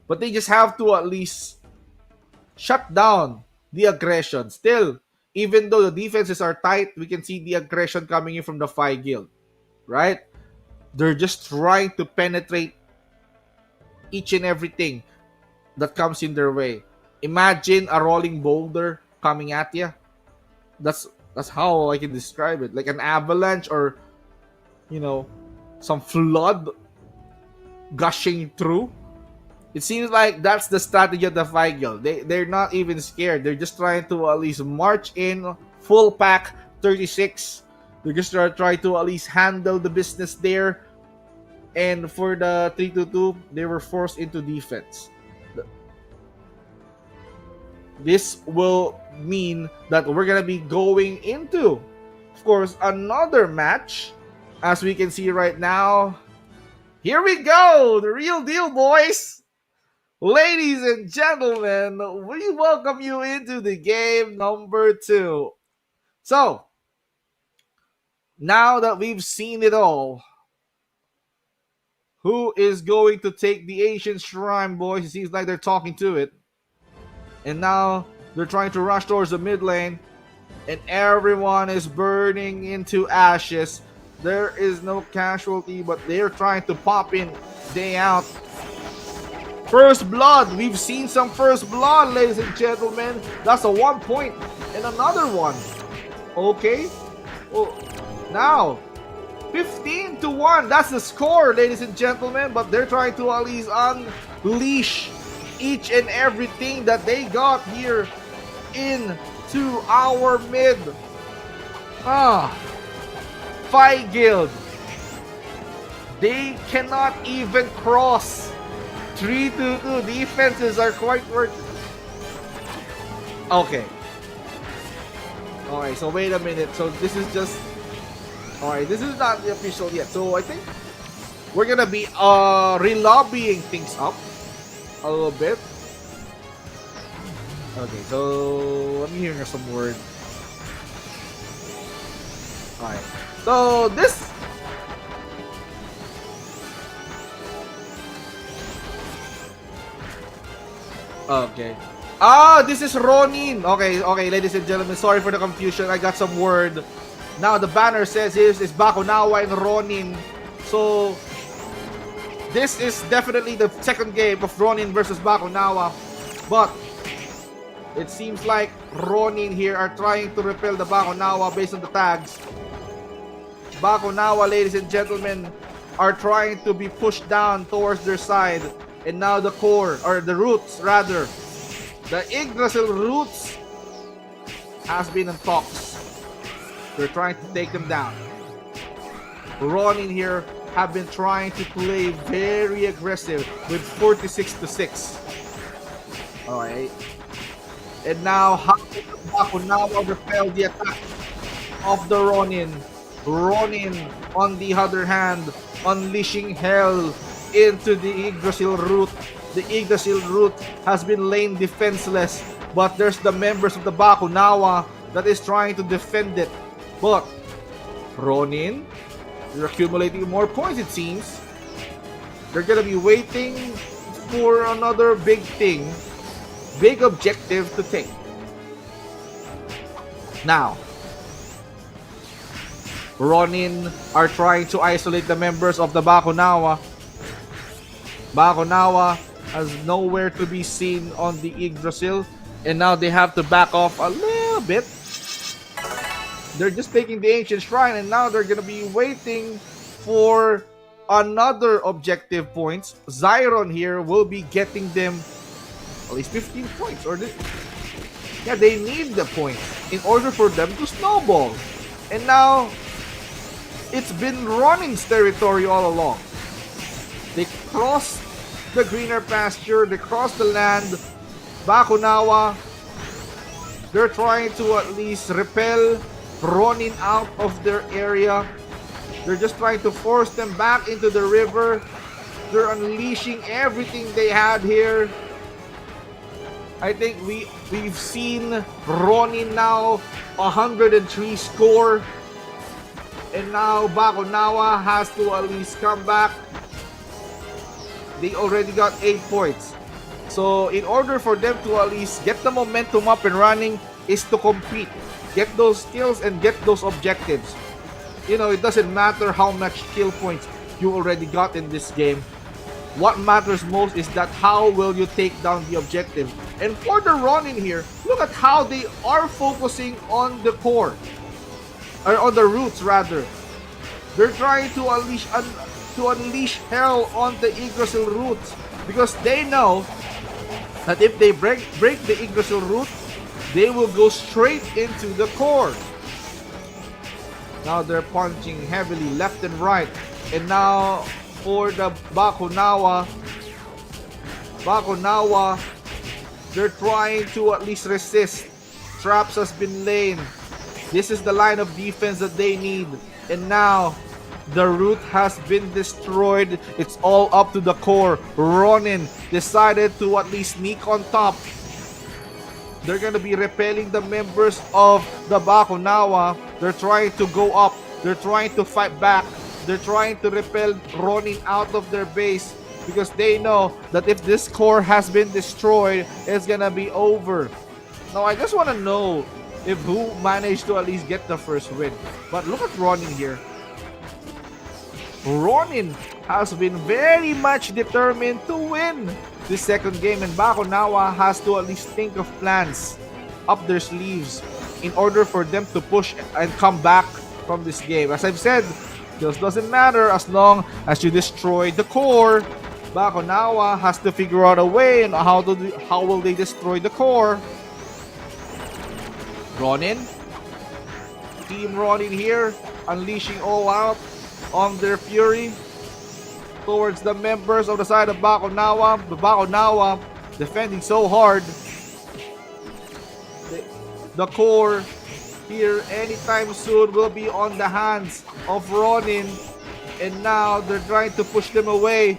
But they just have to at least shut down the aggression. Still, even though the defenses are tight, we can see the aggression coming in from the Phi Guild. Right? They're just trying to penetrate each and everything that comes in their way. Imagine a rolling boulder coming at you. That's how I can describe it. Like an avalanche, or you know, some flood gushing through. It seems like that's the strategy of the Phi Guild. They're not even scared. They're just trying to at least march in full pack 36. They're just trying to at least handle the business there. And for the 3-2-2, they were forced into defense. This will mean that we're gonna be going into, of course, another match. As we can see right now, here we go, the real deal, boys. Ladies and gentlemen, we welcome you into the game number 2. So, now that we've seen it all, who is going to take the ancient shrine, boys? It seems like they're talking to it. And now they're trying to rush towards the mid lane, and everyone is burning into ashes. There is no casualty, but they're trying to pop in day out. First blood. We've seen some first blood, ladies and gentlemen. That's a 1 point and another one. Okay. Well, now 15-1. That's the score, ladies and gentlemen. But they're trying to at least unleash each and everything that they got here into our mid. Phi Guild. They cannot even cross. 3-2-2 defenses are quite working. Okay. Alright, so wait a minute. So this is just... Alright, this is not the official yet. So I think we're gonna be re-lobbying things up a little bit. Okay, so let me hear some word. Alright. So this... Okay. This is Ronin. Okay, ladies and gentlemen, sorry for the confusion. I got some word. Now the banner says this is Bakonawa and Ronin. So this is definitely the second game of Ronin versus Bakonawa. But it seems like Ronin here are trying to repel the Bakonawa based on the tags. Bakonawa, ladies and gentlemen, are trying to be pushed down towards their side. And now the core, or the roots rather, the Yggdrasil roots has been in talks. They're trying to take them down. Ronin here have been trying to play very aggressive with 46-6. Alright. And now how did Bakonawa repel the attack of the Ronin? Ronin, on the other hand, unleashing hell into the Yggdrasil root. The Yggdrasil root has been laid defenseless, but there's the members of the Bakonawa that is trying to defend it. But Ronin, they're accumulating more points, it seems. They're gonna be waiting for another big thing, big objective to take. Now, Ronin are trying to isolate the members of the Bakonawa. Bakonawa has nowhere to be seen on the Yggdrasil, and now they have to back off a little bit. They're just taking the ancient shrine, and now they're gonna be waiting for another objective points. Zyron here will be getting them at least 15 points, or yeah, they need the points in order for them to snowball. And now it's been Ronin's territory all along. They crossed the greener pasture, they crossed the land. Bakonawa, they're trying to at least repel Ronin out of their area. They're just trying to force them back into the river. They're unleashing everything they had here. I think we've seen Ronin now 103 score. And now Bakonawa has to at least come back. They already got 8 points. So in order for them to at least get the momentum up and running is to compete. Get those skills and get those objectives. You know, it doesn't matter how much skill points you already got in this game. What matters most is that how will you take down the objective. And for the Ronin here, look at how they are focusing on the core. Or on the roots rather. They're trying to unleash hell on the Yggdrasil roots. Because they know that if they break the Yggdrasil root, they will go straight into the core. Now they're punching heavily left and right. And now for the Bakonawa, they're trying to at least resist. Traps has been laid. This is the line of defense that they need. And now the root has been destroyed. It's all up to the core. Ronin decided to at least sneak on top. They're gonna be repelling the members of the Bakonawa. They're trying to go up. They're trying to fight back. They're trying to repel Ronin out of their base because they know that if this core has been destroyed, it's gonna be over. Now I just want to know if who managed to at least get the first win. But look at Ronin here. Ronin has been very much determined to win this second game, and Bakonawa has to at least think of plans up their sleeves in order for them to push and come back from this game. As I've said, this doesn't matter as long as you destroy the core. Bakonawa has to figure out a way and how will they destroy the core. Ronin, Team Ronin here, unleashing all out on their fury towards the members of the side of Bakonawa. The Bakonawa defending so hard. The core here anytime soon will be on the hands of Ronin. And now they're trying to push them away.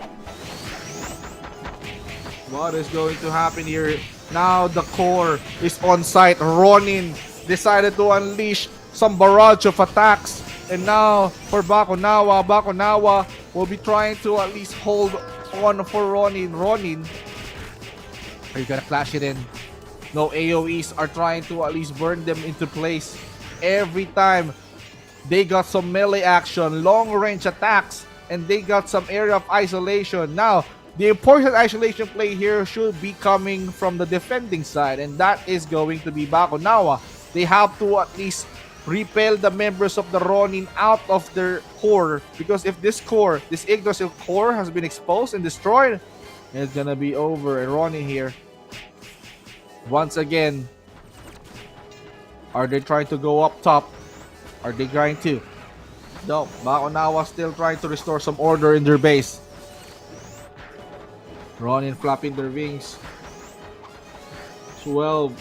What is going to happen here? Now the core is on site. Ronin decided to unleash some barrage of attacks. And now for Bakonawa, Bakonawa will be trying to at least hold on for Ronin. Ronin, are you gonna flash it in? No, AoEs are trying to at least burn them into place. Every time they got some melee action, long range attacks, and they got some area of isolation. Now, the important isolation play here should be coming from the defending side, and that is going to be Bakonawa. They have to at least repel the members of the Ronin out of their core, because if this core, this Yggdrasil core has been exposed and destroyed, it's gonna be over. And Ronin here, once again, are they trying to go up top? Are they trying to? No, Bakonawa still trying to restore some order in their base. Ronin flapping their wings. 12,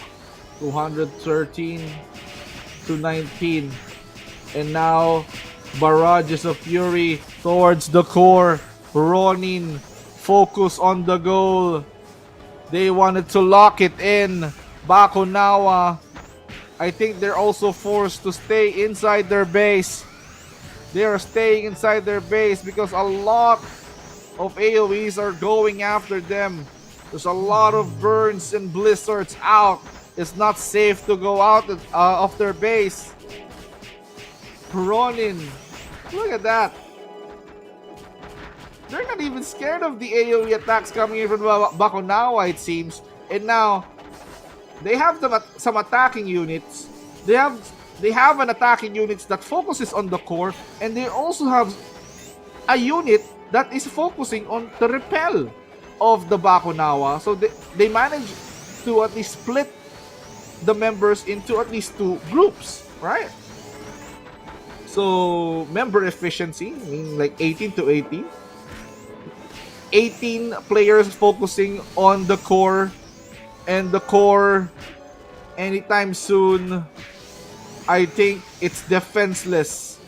213 to 19. And now barrages of fury towards the core. Ronin focus on the goal. They wanted to lock it in. Bakonawa, I think they're also forced to stay inside their base. They are staying inside their base because a lot of AoEs are going after them. There's a lot of burns and blizzards out. It's not safe to go out of their base. Ronin, look at that. They're not even scared of the AoE attacks coming in from Bakonawa, it seems. And now, they have some attacking units. They have an attacking unit that focuses on the core, and they also have a unit that is focusing on the repel of the Bakonawa. So they managed to at least split the members into at least 2 groups, right? So member efficiency, I mean like 18 to 18. 18 players focusing on the core, and the core anytime soon, I think it's defenseless.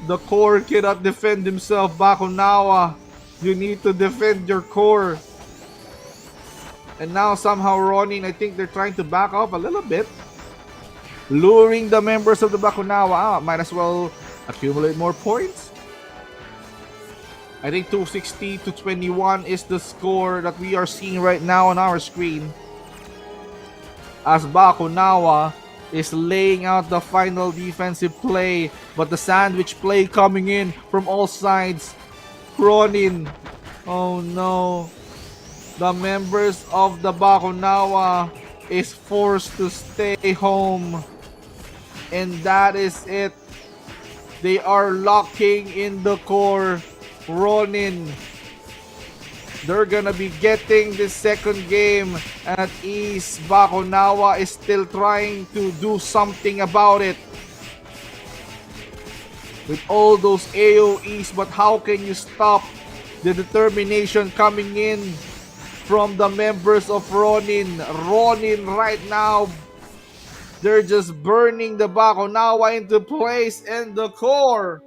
The core cannot defend himself. Bakonawa, you need to defend your core. And now somehow Ronin, I think they're trying to back off a little bit. Luring the members of the Bakonawa out. Might as well accumulate more points. I think 260 to 21 is the score that we are seeing right now on our screen. As Bakonawa is laying out the final defensive play. But the sandwich play coming in from all sides. Ronin. Oh no. The members of the Bakonawa is forced to stay home. And that is it. They are locking in the core. Ronin. They're gonna be getting this second game at ease. Bakonawa is still trying to do something about it. With all those AoEs, but how can you stop the determination coming in from the members of Ronin? Ronin right now, they're just burning the Bakonawa into place, and the core,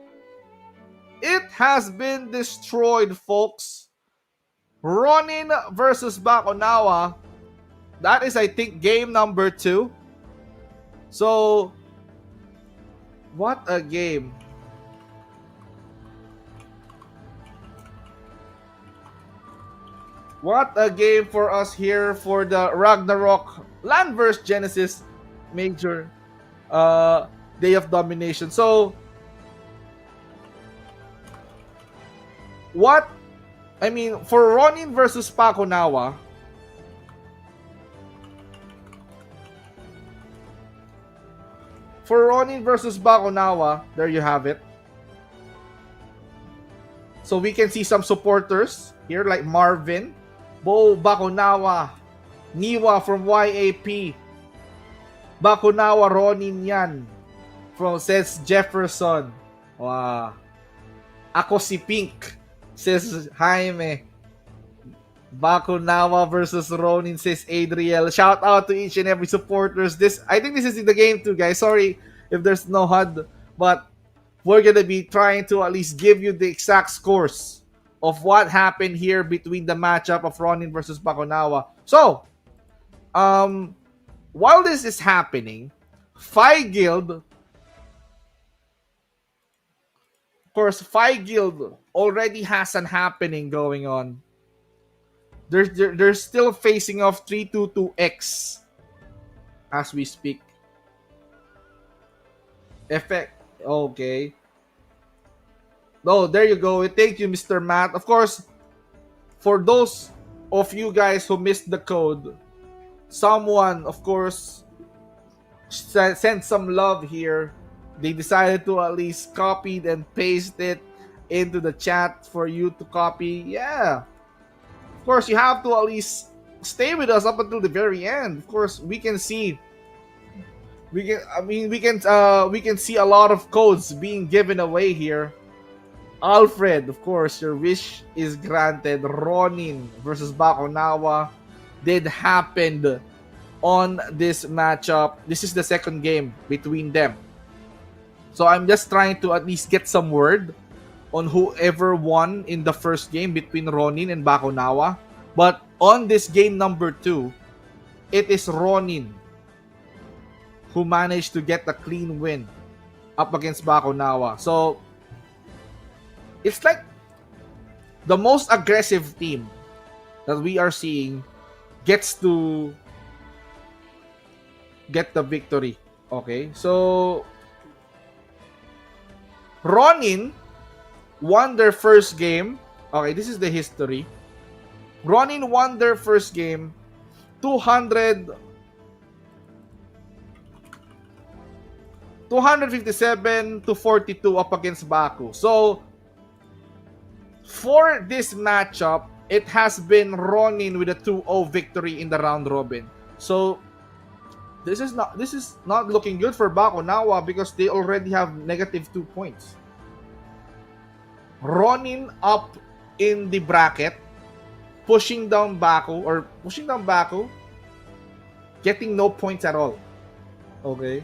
it has been destroyed, folks. Ronin versus Bakonawa. That is, I think, game number 2. So, what a game. What a game for us here for the Ragnarok LANDVERSE Genesis Major Day of Domination. So, what? I mean, for Ronin versus Bakonawa, there you have it. So we can see some supporters here like Marvin, Bo Bakonawa, Niwa from YAP, Bakonawa Ronin yan, from says Jefferson. Wow. Ako si Pink, says Jaime. Bakonawa versus Ronin, says Adriel. Shout out to each and every supporters. I think this is in the game too, guys. Sorry if there's no HUD, but we're gonna be trying to at least give you the exact scores of what happened here between the matchup of Ronin versus Bakonawa. So, while this is happening, Phi Guild, of course, Phi Guild already has an happening going on. They're still facing off 322X as we speak. Effect. Okay. Oh, there you go. Thank you, Mr. Matt. Of course, for those of you guys who missed the code, someone, of course, sent some love here. They decided to at least copy and paste it into the chat for you to copy. Yeah. Of course, you have to at least stay with us up until the very end. Of course, we can see we can see a lot of codes being given away here. Alfred, of course, your wish is granted. Ronin versus Bakonawa did happen on this matchup. This is the second game between them. So I'm just trying to at least get some word on whoever won in the first game between Ronin and Bakonawa. But on this game number 2, it is Ronin who managed to get a clean win up against Bakonawa. So, it's like the most aggressive team that we are seeing gets to get the victory. Okay, so Ronin won their first game. Okay, this is the history. Ronin won their first game 257 to 42 up against Baku. So, for this matchup, it has been Ronin with a 2-0 victory in the round robin. So, this is not looking good for Bakonawa because they already have negative 2 points. Ronin up in the bracket, pushing down Baku, getting no points at all. Okay.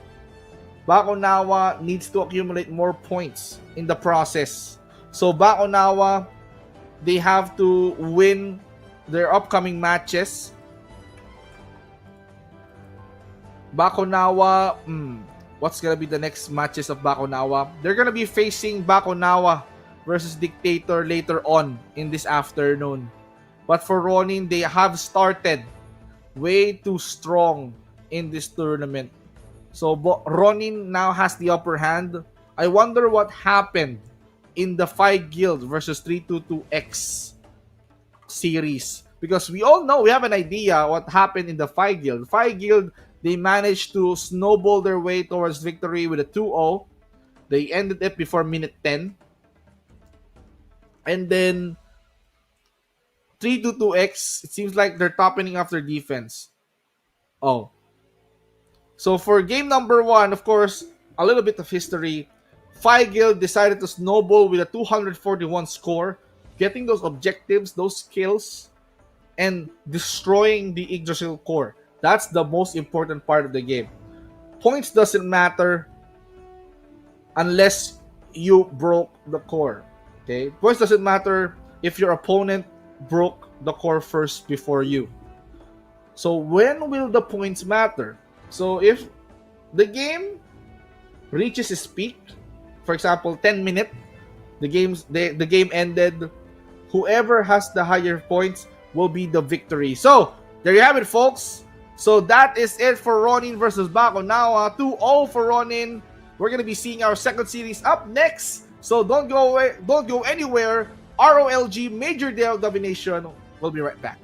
Bakonawa needs to accumulate more points in the process. So Bakonawa, they have to win their upcoming matches Bakonawa, what's gonna be the next matches of Bakonawa? They're gonna be facing Bakonawa versus Dictator later on in this afternoon. But for Ronin, they have started way too strong in this tournament. So Ronin now has the upper hand. I wonder what happened in the 5 Guild versus 322X series. Because we all know, we have an idea what happened in the 5 Guild. 5 Guild, they managed to snowball their way towards victory with a 2-0. They ended it before minute 10. And then 322X, it seems like they're topping off their defense. Oh. So for game number 1, of course, a little bit of history. 5 Guild decided to snowball with a 241 score, getting those objectives, those kills, and destroying the Yggdrasil core. That's the most important part of the game. Points doesn't matter unless you broke the core. Okay? Points doesn't matter if your opponent broke the core first before you. So when will the points matter? So if the game reaches its peak, for example, 10 minutes, the game ended, whoever has the higher points will be the victory. So there you have it, folks. So that is it for Ronin versus Bakonawa. 2-0 for Ronin. We're gonna be seeing our second series up next. So don't go away, don't go anywhere. ROLG Major Day of Domination. We'll be right back.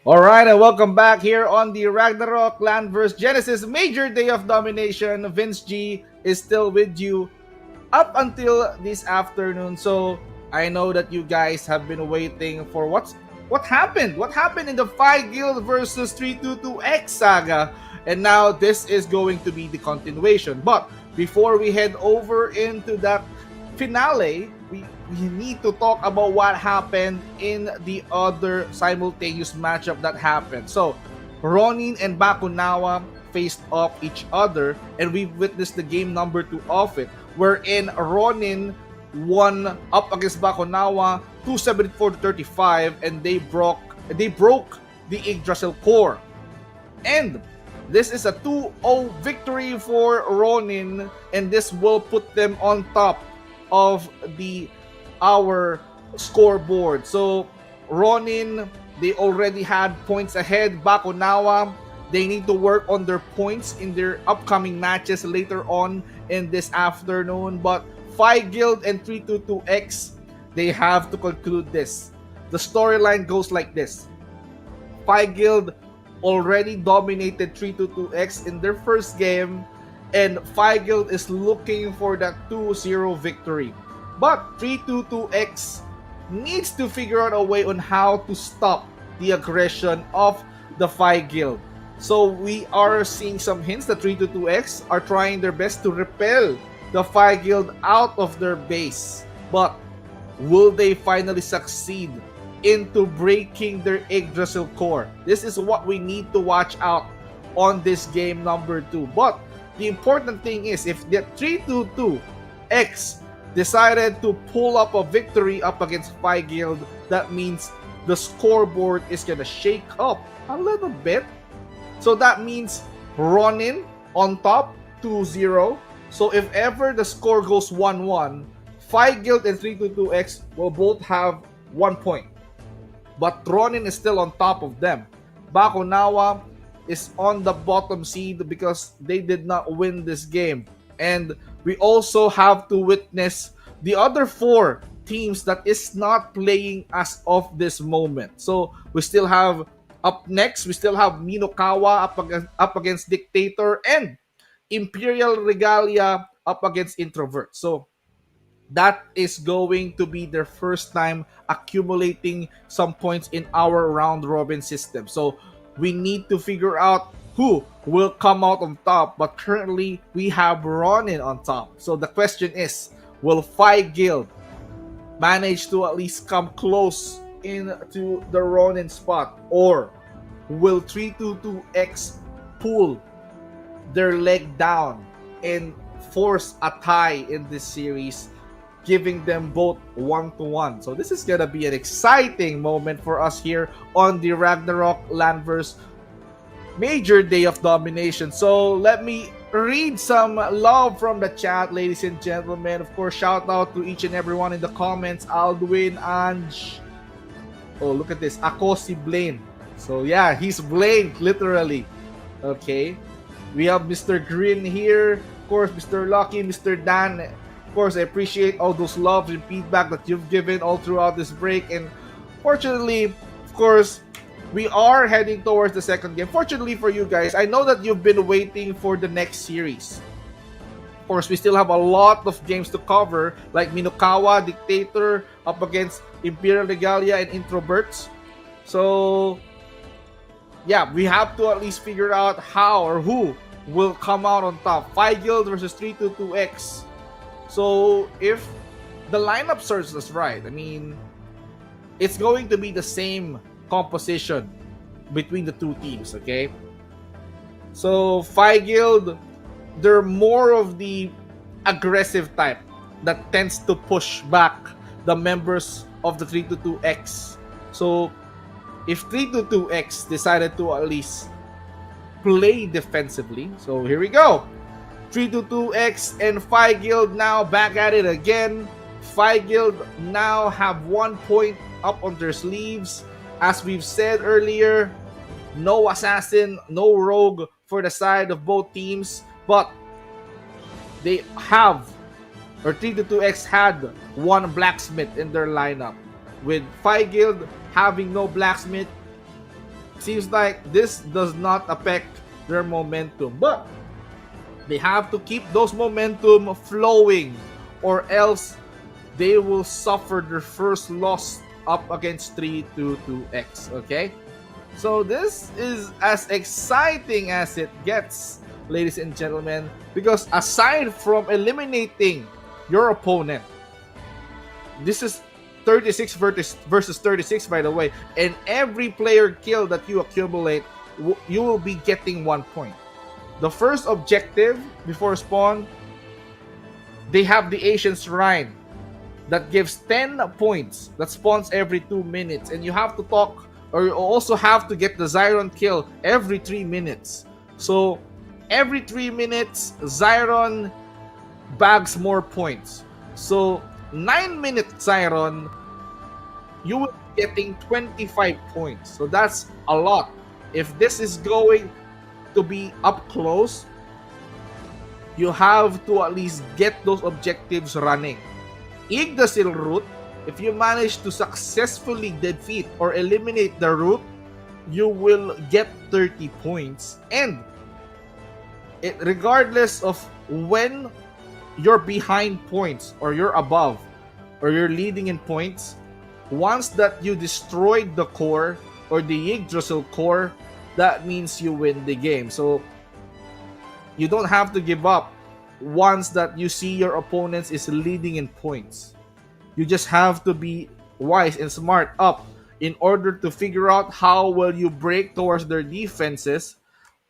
Alright, and welcome back here on the Ragnarok LANDVERSE Genesis Major Day of Domination. VeenzG is still with you up until this afternoon. So I know that you guys have been waiting for what happened? What happened in the 5 Guild versus 322X saga? And now this is going to be the continuation. But before we head over into that finale, we need to talk about what happened in the other simultaneous matchup that happened. So Ronin and Bakonawa faced off each other, and we witnessed the game number 2 of it, wherein Ronin won up against Bakonawa 274-35, and they broke the Yggdrasil core. And this is a 2-0 victory for Ronin, and this will put them on top of our scoreboard. So Ronin, they already had points ahead. Bakonawa, they need to work on their points in their upcoming matches later on in this afternoon. But 5 Guild and 322X, they have to conclude this. The storyline goes like this. 5 Guild already dominated 322X in their first game, and 5 Guild is looking for that 2-0 victory. But 322X needs to figure out a way on how to stop the aggression of the 5 Guild. So we are seeing some hints that 322X are trying their best to repel the 5 Guild out of their base. But will they finally succeed into breaking their Yggdrasil core? This is what we need to watch out on this game number 2. But the important thing is, if the 322X decided to pull up a victory up against 5 Guild, that means the scoreboard is gonna shake up a little bit. So that means Ronin on top 2-0. So if ever the score goes 1-1, Phi Guild and 322X will both have 1 point. But Ronin is still on top of them. Bakonawa is on the bottom seed because they did not win this game. And we also have to witness the other 4 teams that is not playing as of this moment. So we still have up next, we still have Minokawa up against Dictator and Imperial Regalia up against Introverts. So that is going to be their first time accumulating some points in our round robin system. So we need to figure out who will come out on top. But currently, we have Ronin on top. So the question is, will Phi Guild manage to at least come close into the Ronin spot? Or will 322X pull their leg down and force a tie in this series, giving them both 1-1. So this is gonna be an exciting moment for us here on the Ragnarok LANDVERSE major day of domination. So let me read some love from the chat, ladies and gentlemen. Of course, shout out to each and everyone in the comments. Aldwin, Anj. Oh, look at this. Ako si Blaine. So yeah, he's Blaine, literally. Okay. We have Mr. Green here. Of course, Mr. Lucky, Mr. Dan. Of course, I appreciate all those loves and feedback that you've given all throughout this break. And fortunately, of course, we are heading towards the second game. Fortunately for you guys, I know that you've been waiting for the next series. Of course, we still have a lot of games to cover, like Minokawa, Dictator, up against Imperial Regalia and Introverts. So, yeah, we have to at least figure out how or who will come out on top. Phi Guild versus 322X. So, if the lineup serves us right, I mean, it's going to be the same composition between the two teams, okay? So, Phi Guild, they're more of the aggressive type that tends to push back the members of the 322X. So, if 322X decided to at least play defensively, so here we go. 322X and Phi Guild now back at it again. Phi Guild now have 1 point up on their sleeves. As we've said earlier, no assassin, no rogue for the side of both teams, but they have, or 322X had, 1 blacksmith in their lineup. With Phi Guild having no blacksmith, seems like this does not affect their momentum, but they have to keep those momentum flowing, or else they will suffer their first loss up against 322X, okay? So this is as exciting as it gets, ladies and gentlemen, because aside from eliminating your opponent, this is 36 versus 36, by the way, and every player kill that you accumulate, you will be getting 1 point. The first objective before spawn, they have the Asian Shrine that gives 10 points that spawns every 2 minutes, and you have to talk, or you also have to get the Zyron kill every 3 minutes. So every 3 minutes, Zyron bags more points. So 9-minute Zyron, you will be getting 25 points. So that's a lot. If this is going to be up close, you have to at least get those objectives running. Yggdrasil route, if you manage to successfully defeat or eliminate the route, you will get 30 points. And regardless of when you're behind points or you're above or you're leading in points, once that you destroyed the core or the Yggdrasil core, that means you win the game. So you don't have to give up once that you see your opponents is leading in points. You just have to be wise and smart up in order to figure out how will you break towards their defenses,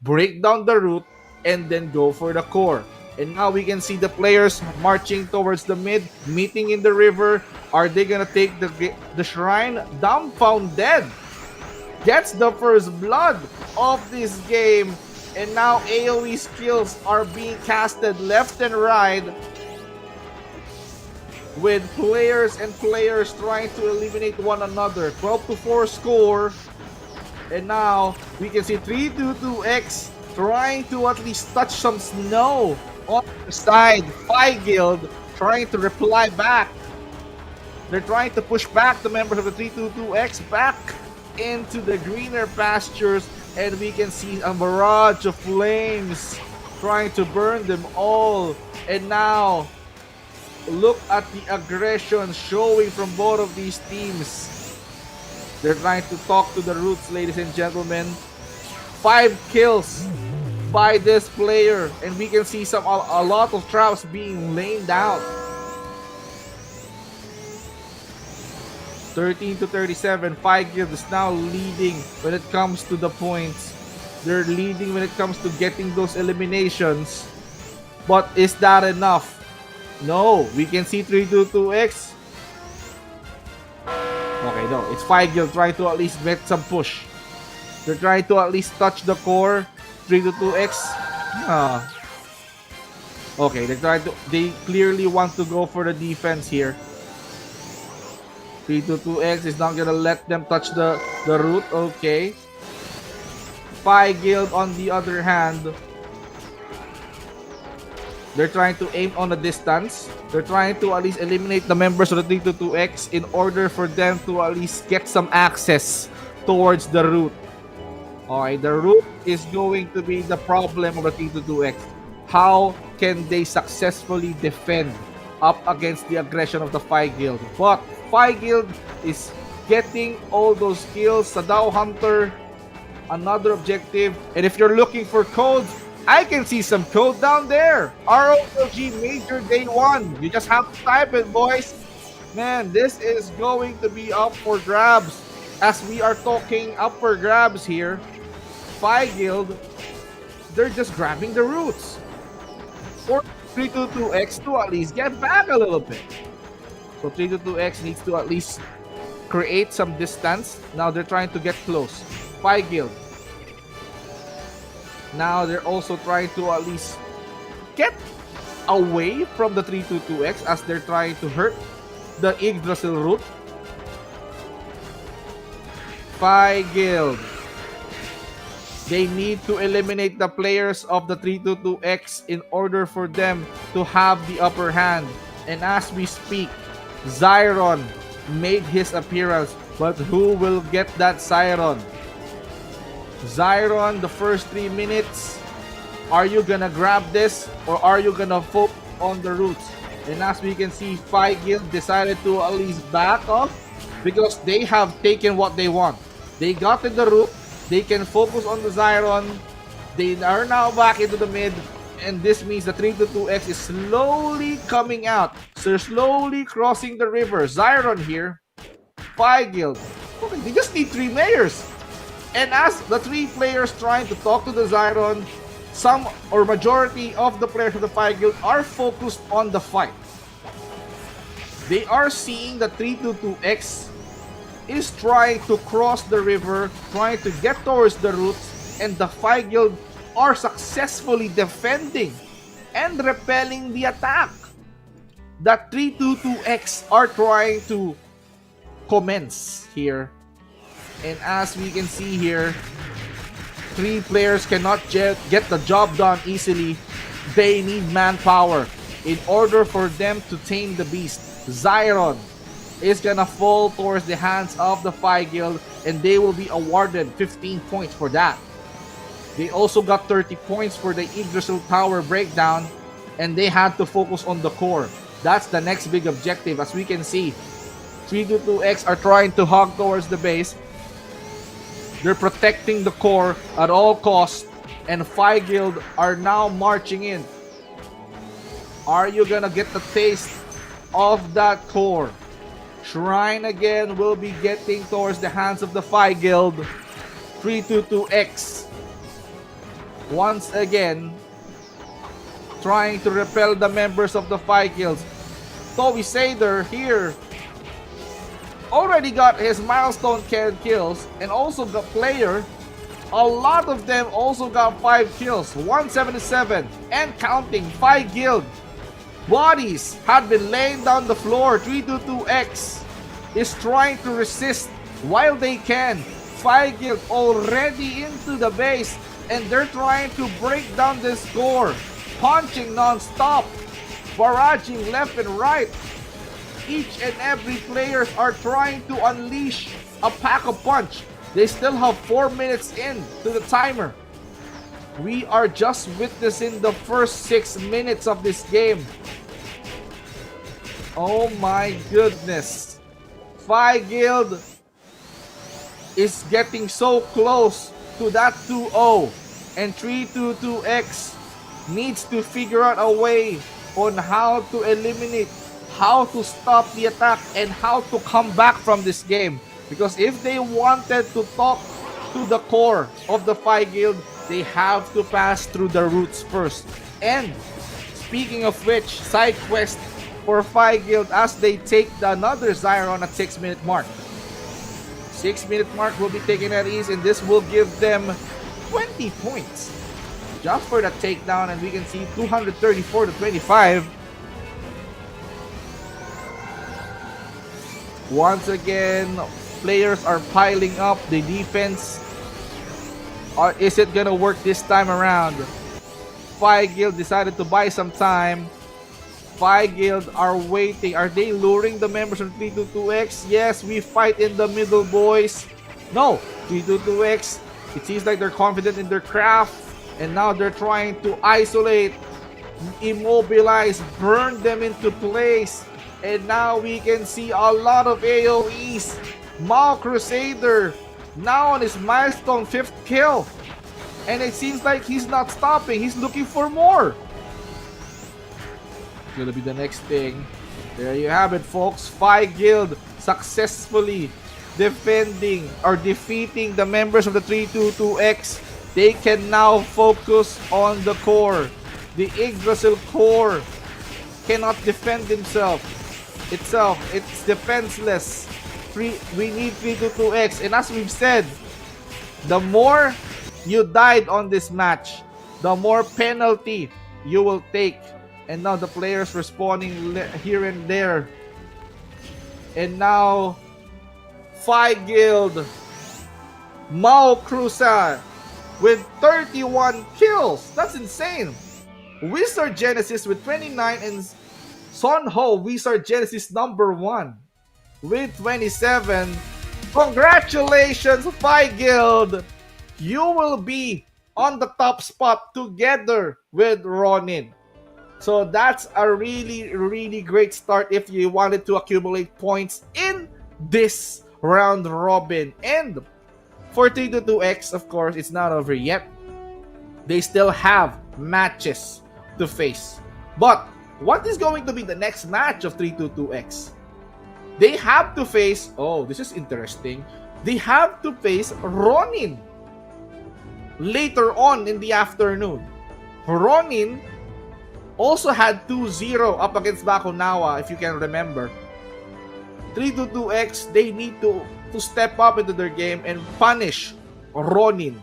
break down the route, and then go for the core. And now we can see the players marching towards the mid, meeting in the river. Are they gonna take the shrine? Dumbfounded gets the first blood of this game, and now AoE skills are being casted left and right, with players and players trying to eliminate one another. 12-4 score, and now we can see 322X trying to at least touch some snow on the side. Phi Guild trying to reply back. They're trying to push back the members of the 322X back into the greener pastures, and we can see a barrage of flames trying to burn them all. And now look at the aggression showing from both of these teams. They're trying to talk to the roots, ladies and gentlemen. 5 kills by this player, and we can see a lot of traps being laid out. 13-37, Phi Guild is now leading when it comes to the points. They're leading when it comes to getting those eliminations. But is that enough? No, we can see 322X. Okay, no, it's Phi Guild trying to at least get some push. They're trying to at least touch the core. 322X. Okay, they clearly want to go for the defense here. 322X is not gonna let them touch the root. Okay. Phi Guild on the other hand, they're trying to aim on a distance. They're trying to at least eliminate the members of the 322X in order for them to at least get some access towards the root. Alright, the root is going to be the problem of the 322X. How can they successfully defend up against the aggression of the Phi Guild? But Phi Guild is getting all those kills. Sadao Hunter, another objective. And if you're looking for codes, I can see some code down there. ROLG Major Day 1. You just have to type it, boys. Man, this is going to be up for grabs. As we are talking up for grabs here, Phi Guild, they're just grabbing the roots. For 322X to at least get back a little bit. So 322X needs to at least create some distance. Now they're trying to get close. Phi Guild. Now they're also trying to at least get away from the 322X as they're trying to hurt the Yggdrasil root. Phi Guild. They need to eliminate the players of the 322X in order for them to have the upper hand. And as we speak, Zyron made his appearance, but who will get that Zyron? Zyron, the first 3 minutes, are you gonna grab this or are you gonna focus on the roots? And as we can see, Phi Guild decided to at least back off because they have taken what they want. They got in the root, they can focus on the Zyron, they are now back into the mid, and this means the 322X is slowly coming out. So they're slowly crossing the river. Zyron here, Phi Guild. Okay, they just need 3 players. And as the 3 players trying to talk to the Zyron, some or majority of the players of the Phi Guild are focused on the fight. They are seeing the 322X is trying to cross the river, trying to get towards the roots, and the Phi Guild are successfully defending and repelling the attack that 322X are trying to commence here. And as we can see here, 3 players cannot get the job done easily. They need manpower in order for them to tame the beast. Zyron is gonna fall towards the hands of the Phi Guild, and they will be awarded 15 points for that. They also got 30 points for the Yggdrasil Tower breakdown, and they had to focus on the core. That's the next big objective. As we can see, 322X are trying to hog towards the base. They're protecting the core at all costs, and Phi Guild are now marching in. Are you gonna get the taste of that core? Shrine again will be getting towards the hands of the Phi Guild. 322X once again trying to repel the members of the Phi Guilds. Toby Sader here already got his milestone kills, and also the player, a lot of them also got 5 kills, 177 and counting. 5 guild bodies had been laying down the floor. 322X is trying to resist while they can. 5 guild already into the base, and they're trying to break down the score, punching non-stop, barraging left and right. Each and every players are trying to unleash a pack of punch. They still have 4 minutes in to the timer. We are just witnessing the first 6 minutes of this game. Oh my goodness. 5 guild is getting so close to that 2-0, and 322X needs to figure out a way on how to eliminate, how to stop the attack, and how to come back from this game. Because if they wanted to talk to the core of the 5 guild, they have to pass through the roots first. And speaking of which, side quest for 5 guild as they take another Zyron at 6-minute mark. 6-minute mark will be taken at ease, and this will give them 20 points just for the takedown, and we can see 234 to 25. Once again, players are piling up. The defense, is it gonna work this time around? 5 guild decided to buy some time. 5 guild are waiting. Are they luring the members of 322X? Yes, we fight in the middle, boys. No, 322X, it seems like they're confident in their craft, and now they're trying to isolate, immobilize, burn them into place. And now we can see a lot of AoEs. Mao Crusader now on his milestone 5th kill, and it seems like he's not stopping. He's looking for more. Gonna be the next thing. There you have it, folks. 5 guild successfully defending or defeating the members of the 322X. They can now focus on the core. The Yggdrasil core cannot defend itself. It's defenseless. We need 322X, and as we've said, the more you died on this match, the more penalty you will take. And now the players responding here and there. And now 5 guild, Mao Crusader with 31 kills. That's insane. Wizard Genesis with 29, and Son Ho, Wizard Genesis number 1 with 27. Congratulations, 5 guild. You will be on the top spot together with Ronin. So that's a really, really great start if you wanted to accumulate points in this round robin. And for 322X, of course, it's not over yet. They still have matches to face. But what is going to be the next match of 322X? They have to face, oh, this is interesting. They have to face Ronin later on in the afternoon. Ronin also had 2-0 up against Bakonawa, if you can remember. 322X, they need to step up into their game and punish Ronin.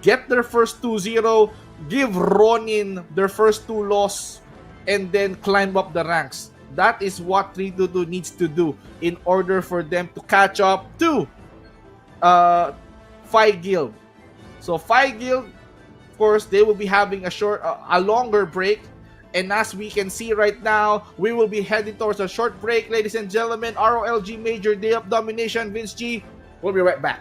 Get their first 2-0, give Ronin their first 2 loss, and then climb up the ranks. That is what 322 needs to do in order for them to catch up to 5 guild. So 5 guild, of course, they will be having a longer break. And as we can see right now, we will be heading towards a short break, ladies and gentlemen. ROLG Major Day of Domination, VeenzG. We'll be right back.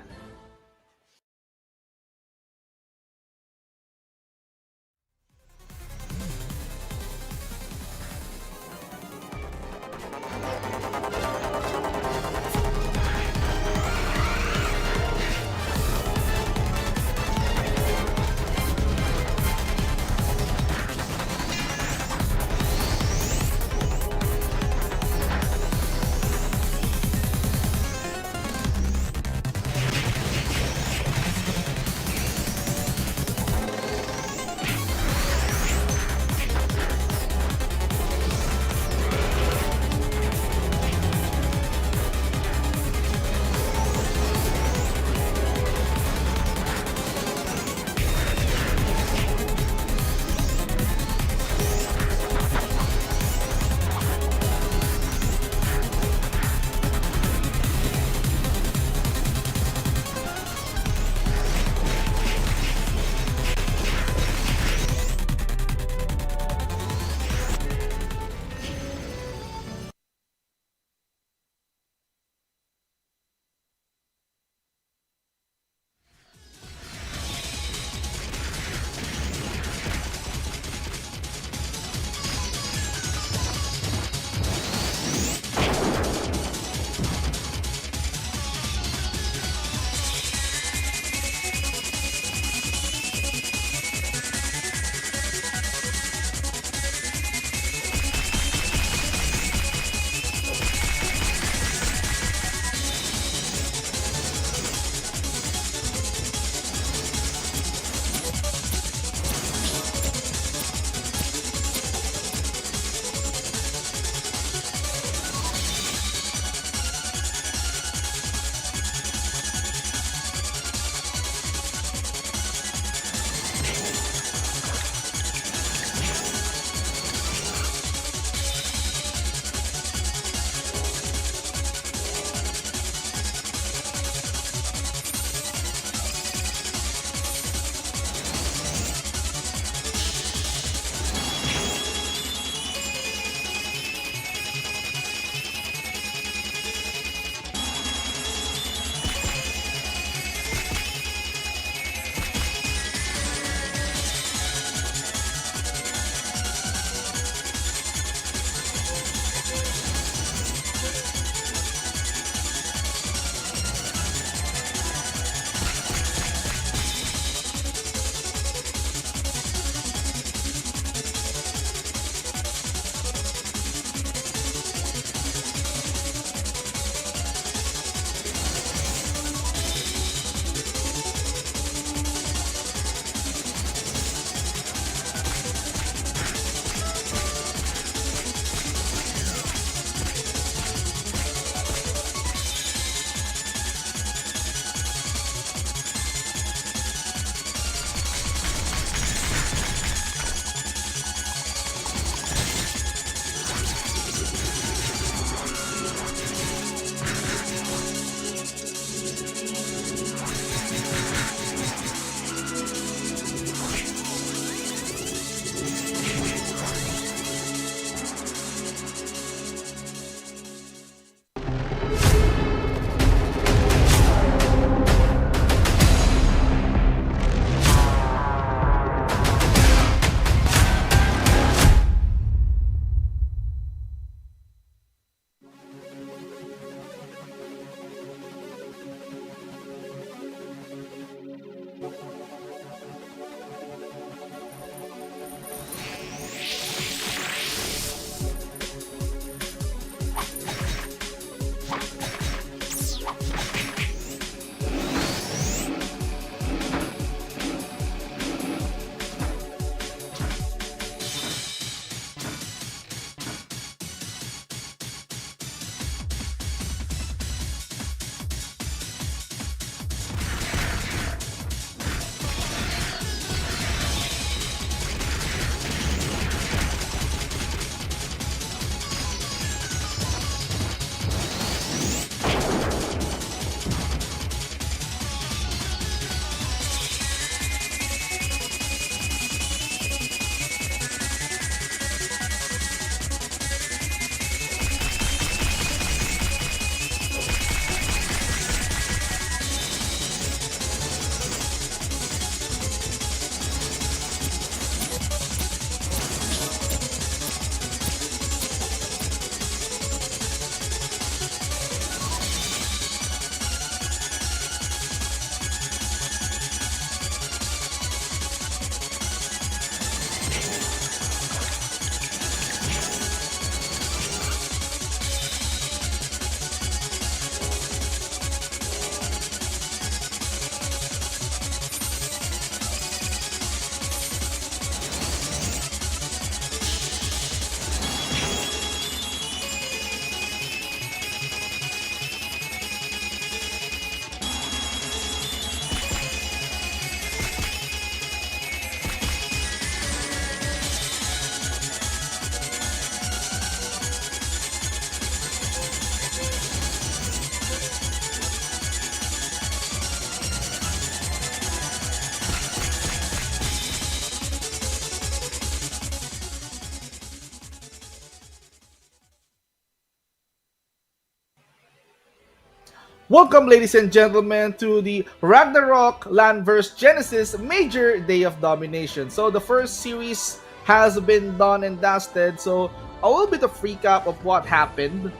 Welcome, ladies and gentlemen, to the RAGNAROK LANDVERSE Genesis Major Day of Domination. So the first series has been done and dusted. So a little bit of recap of what happened.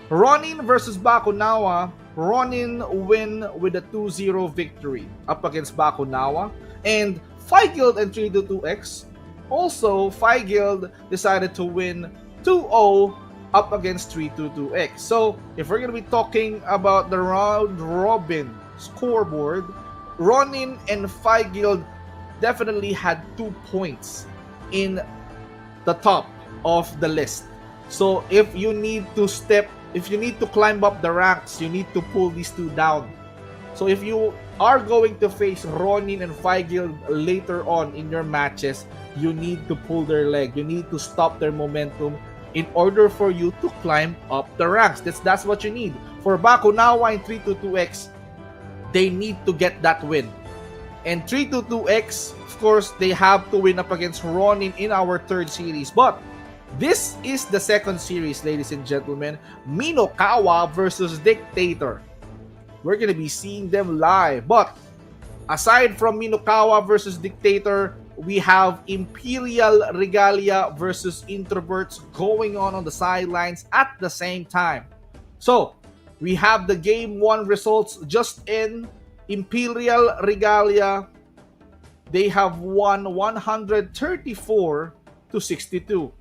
Ronin versus Bakonawa. Ronin win with a 2-0 victory up against Bakonawa. And Guild and 322X. Also, Guild decided to win 2-0 up against 322X. So, if we're going to be talking about the round robin scoreboard, Ronin and Guild definitely had 2 points in the top of the list. So, if you need to climb up the ranks, you need to pull these two down. So, if you are going to face Ronin and Guild later on in your matches, you need to pull their leg. You need to stop their momentum in order for you to climb up the ranks. That's what you need. For Bakonawa and 322X, they need to get that win. And 322X, of course, they have to win up against Ronin in our third series. But this is the second series, ladies and gentlemen. Minokawa versus Dictator. We're going to be seeing them live. But aside from Minokawa versus Dictator, we have Imperial Regalia versus Introverts going on the sidelines at the same time. So, we have the game 1 results just in. Imperial Regalia, they have won 134 to 62.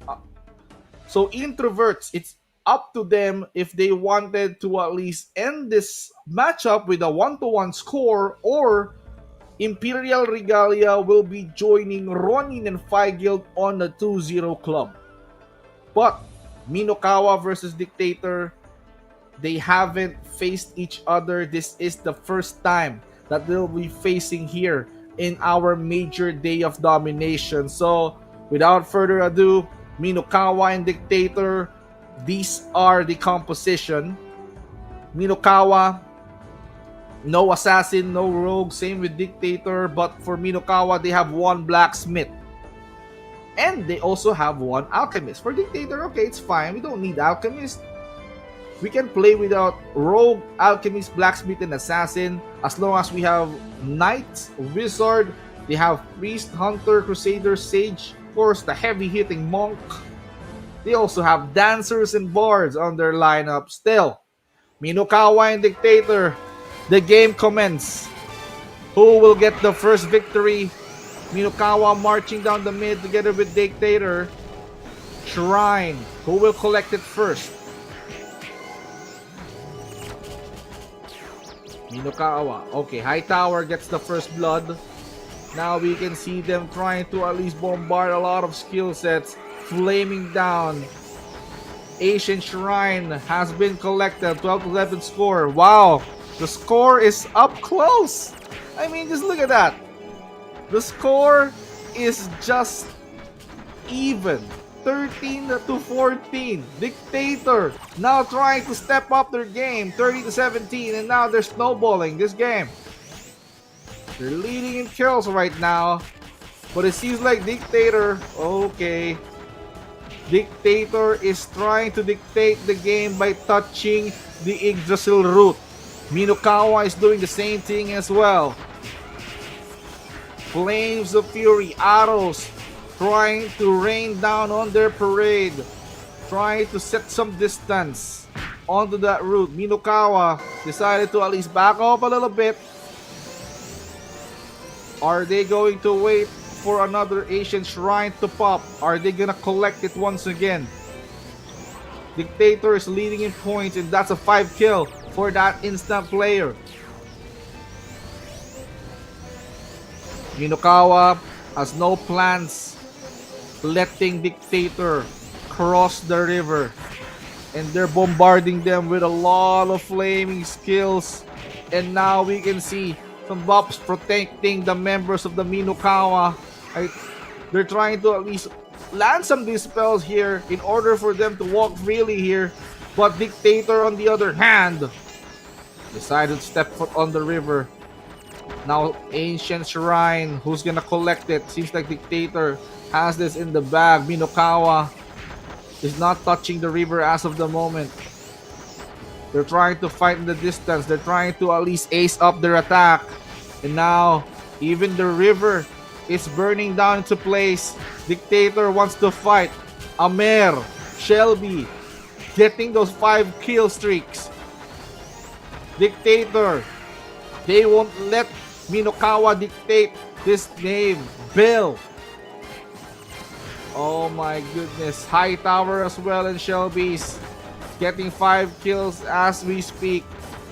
So, Introverts, it's up to them if they wanted to at least end this matchup with a 1-1 score, or Imperial Regalia will be joining Ronin and Guild on the 2-0 club. But Minokawa versus Dictator, they haven't faced each other. This is the first time that they'll be facing here in our major day of domination. So without further ado, Minokawa and Dictator, these are the composition. Minokawa, no assassin, no rogue, same with Dictator, but for Minokawa, they have 1 blacksmith. And they also have 1 alchemist. For Dictator, okay, it's fine. We don't need alchemist. We can play without rogue, alchemist, blacksmith, and assassin, as long as we have knight, wizard, they have priest, hunter, crusader, sage, of course, the heavy-hitting monk. They also have dancers and bards on their lineup. Still, Minokawa and Dictator, the game commences. Who will get the first victory? Minokawa marching down the mid together with Dictator. Shrine. Who will collect it first? Minokawa. Okay, High Tower gets the first blood. Now we can see them trying to at least bombard a lot of skill sets. Flaming down. Ancient Shrine has been collected. 12-11 score. Wow. The score is up close. I mean, just look at that. The score is just even. 13 to 14. Dictator now trying to step up their game. 30 to 17. And now they're snowballing this game. They're leading in kills right now. But it seems like Dictator. Okay. Dictator is trying to dictate the game by touching the Yggdrasil root. Minokawa is doing the same thing as well. Flames of Fury, arrows, trying to rain down on their parade. Trying to set some distance onto that route. Minokawa decided to at least back up a little bit. Are they going to wait for another Ancient Shrine to pop? Are they gonna collect it once again? Dictator is leading in points, and that's a 5 kill for that instant player. Minokawa has no plans letting Dictator cross the river, and they're bombarding them with a lot of flaming skills. And now we can see some buffs protecting the members of the Minokawa. They're trying to at least land some dispels here in order for them to walk freely here. But Dictator, on the other hand, decided to step foot on the river. Now Ancient Shrine, who's gonna collect it? Seems like Dictator has this in the bag. Minokawa is not touching the river as of the moment. They're trying to fight in the distance. They're trying to at least ace up their attack. And now, even the river is burning down into place. Dictator wants to fight. Amer, Shelby, getting those 5 kill streaks. Dictator, they won't let Minokawa dictate this game. Bill. Oh my goodness. High Tower as well, and Shelby's getting 5 kills as we speak.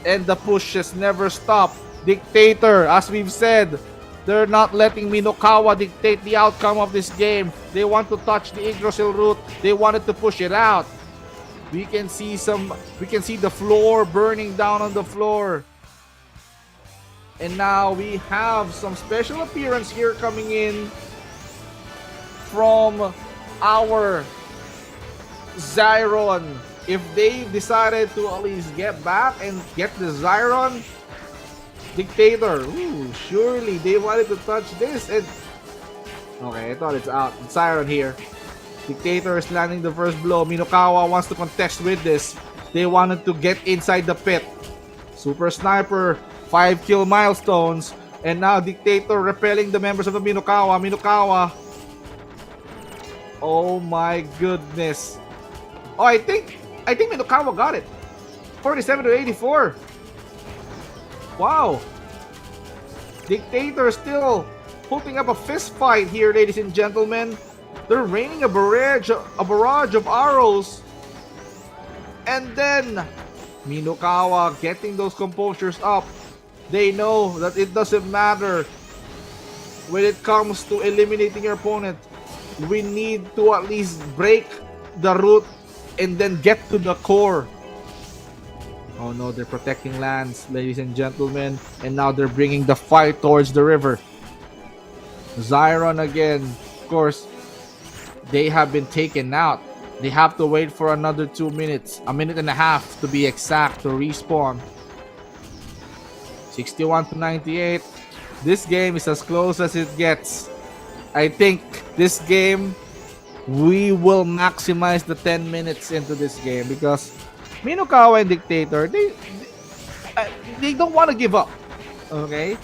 And the pushes never stop. Dictator, as we've said, they're not letting Minokawa dictate the outcome of this game. They want to touch the Yggdrasil root. They wanted to push it out. We can see the floor burning down on the floor. And now we have some special appearance here coming in from our Zyron. If they decided to at least get back and get the Zyron, Dictator, ooh, surely they wanted to touch this. And okay, I thought it's out. It's Zyron here. Dictator is landing the first blow. Minokawa wants to contest with this. They wanted to get inside the pit. Super Sniper, 5 kill milestones. And now Dictator repelling the members of the Minokawa. Minokawa. Oh my goodness. Oh, I think Minokawa got it. 47 to 84. Wow. Dictator still putting up a fist fight here, ladies and gentlemen. They're raining a barrage of arrows. And then Minokawa getting those composures up. They know that it doesn't matter when it comes to eliminating your opponent. We need to at least break the root and then get to the core. Oh no, they're protecting lands, ladies and gentlemen. And now they're bringing the fight towards the river. Zyron again. Of course, they have been taken out. They have to wait for another 2 minutes. A minute and a half to be exact to respawn. 61 to 98. This game is as close as it gets. I think this game, we will maximize the 10 minutes into this game because Minokawa and Dictator, they don't want to give up. Okay?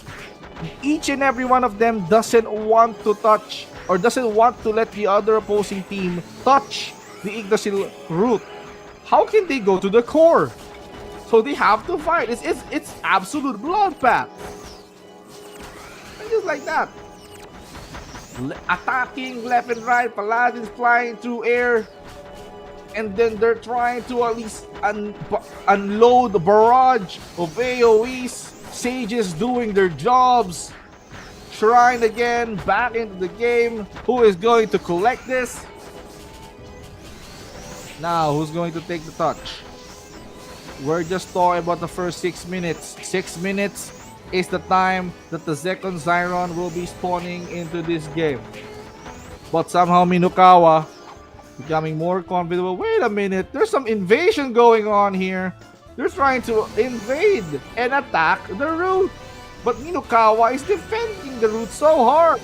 Each and every one of them doesn't want to touch or doesn't want to let the other opposing team touch the Yggdrasil root. How can they go to the core? So they have to fight. It's absolute bloodbath. And just like that. Attacking left and right, paladins flying through air. And then they're trying to at least unload the barrage of AoEs. Sages doing their jobs. Shrine again, back into the game. Who is going to collect this? Now, who's going to take the touch? We're just talking about the first 6 minutes. 6 minutes is the time that the second Zyron will be spawning into this game. But somehow Minokawa becoming more confident. Well, wait a minute, there's some invasion going on here. They're trying to invade and attack the root. But Minokawa is defending the root so hard.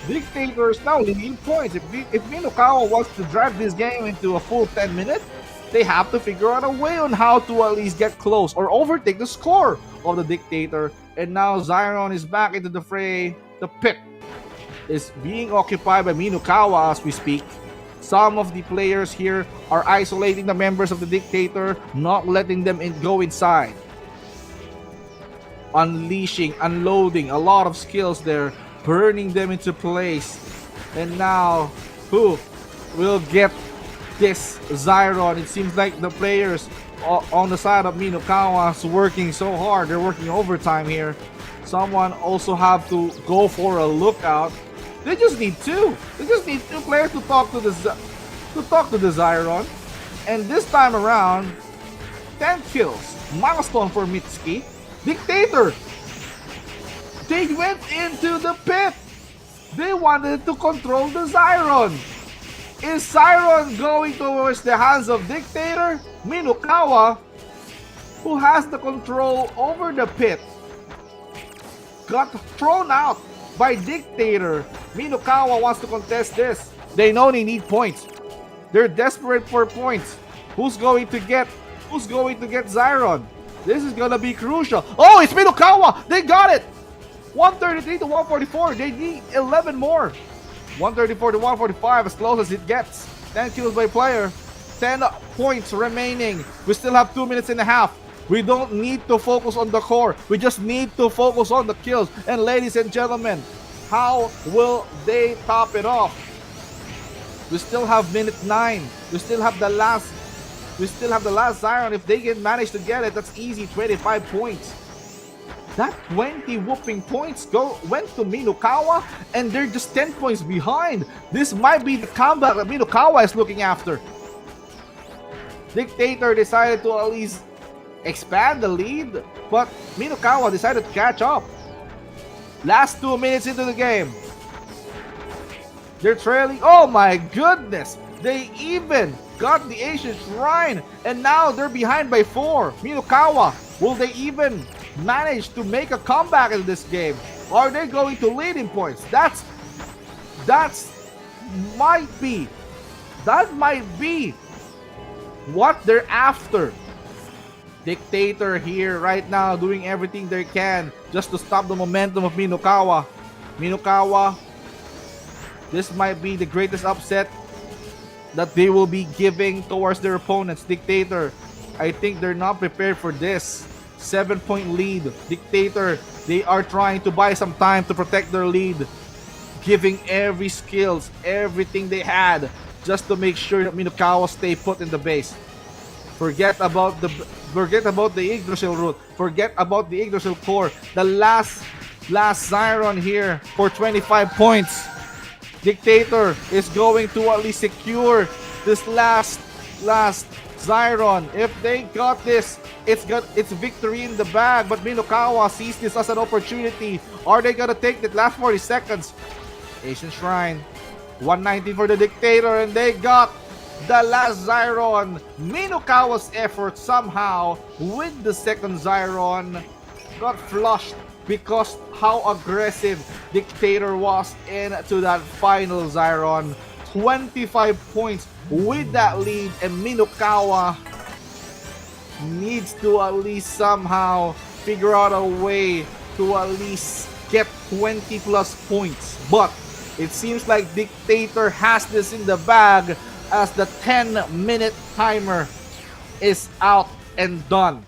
Dictator is now leading points. If Minokawa wants to drive this game into a full 10 minutes, they have to figure out a way on how to at least get close or overtake the score of the Dictator. And now Zyron is back into the fray. The pit is being occupied by Minokawa as we speak. Some of the players here are isolating the members of the Dictator, not letting them go inside. Unleashing, unloading, a lot of skills there, burning them into place. And now, who will get this Zyron? It seems like the players on the side of Minokawa is working so hard. They're working overtime here. Someone also have to go for a lookout. They just need two. They just need two players to talk to the Zyron. And this time around, 10 kills. Milestone for Mitsuki. Dictator. They went into the pit. They wanted to control the Zyron. Is Zyron going towards the hands of Dictator? Minokawa, who has the control over the pit, got thrown out by Dictator. Minokawa wants to contest this. They know they need points. They're desperate for points. Who's going to get Who's going to get Zyron? This is gonna be crucial. Oh, it's Minokawa! They got it! 133 to 144. They need 11 more. 134 to 145, as close as it gets. 10 kills by player. 10 points remaining. We still have 2 minutes and a half. We don't need to focus on the core. We just need to focus on the kills. And ladies and gentlemen, how will they top it off? We still have minute 9. We still have the last Zyron. If they can manage to get it, that's easy. 25 points. That 20 whooping points went to Minokawa, and they're just 10 points behind. This might be the comeback that Minokawa is looking after. Dictator decided to at least expand the lead, but Minokawa decided to catch up. Last 2 minutes into the game. They're trailing. Oh my goodness! They even got the Ancient Shrine, and now they're behind by 4. Minokawa, will they even manage to make a comeback in this game? Are they going to lead in points? That might be what they're after. Dictator here right now doing everything they can just to stop the momentum of Minokawa. Minokawa, this might be the greatest upset that they will be giving towards their opponents. Dictator, I think they're not prepared for this. 7-point lead. Dictator, they are trying to buy some time to protect their lead, giving every skills, everything they had, just to make sure that Minokawa stay put in the base. Forget about the Yggdrasil route. Forget about the Yggdrasil core. The last Zyron here for 25 points. Dictator is going to at least secure this last Zyron. If they got this, it's victory in the bag. But Minokawa sees this as an opportunity. Are they gonna take the last 40 seconds? Ancient Shrine, 190 for the Dictator, and they got the last Zyron. Minokawa's effort somehow with the second Zyron got flushed because how aggressive Dictator was into that final Zyron. 25 points with that lead, and Minokawa needs to at least somehow figure out a way to at least get 20 plus points. But it seems like Dictator has this in the bag as the 10-minute timer is out and done.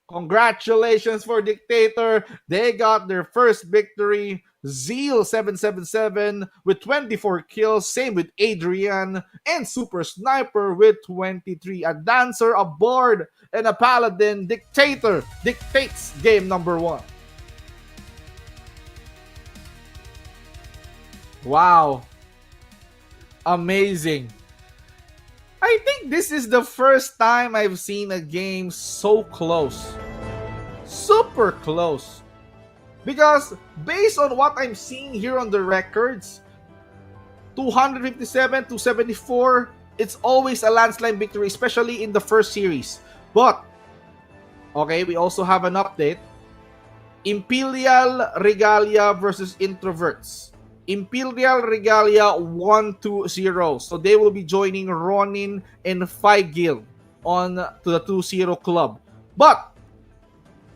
Congratulations for Dictator. They got their first victory. Zeal 777 with 24 kills. Same with Adrian. And Super Sniper with 23. A Dancer, a Bard, and a Paladin. Dictator dictates game number 1. Wow. Amazing. I think this is the first time I've seen a game so close. Super close. Because based on what I'm seeing here on the records, 257 to 74, it's always a landslide victory, especially in the first series. But, okay, we also have an update. Imperial Regalia versus Introverts. Imperial Regalia 1-2-0. So they will be joining Ronin and Guild on to the 2-0 club. But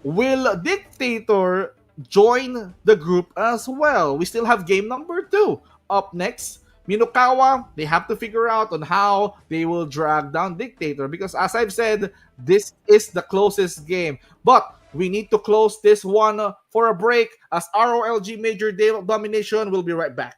will Dictator join the group as well? We still have game number 2 up next. Minokawa, they have to figure out on how they will drag down Dictator, because as I've said, this is the closest game. But we need to close this one for a break, as ROLG Major Domination will be right back.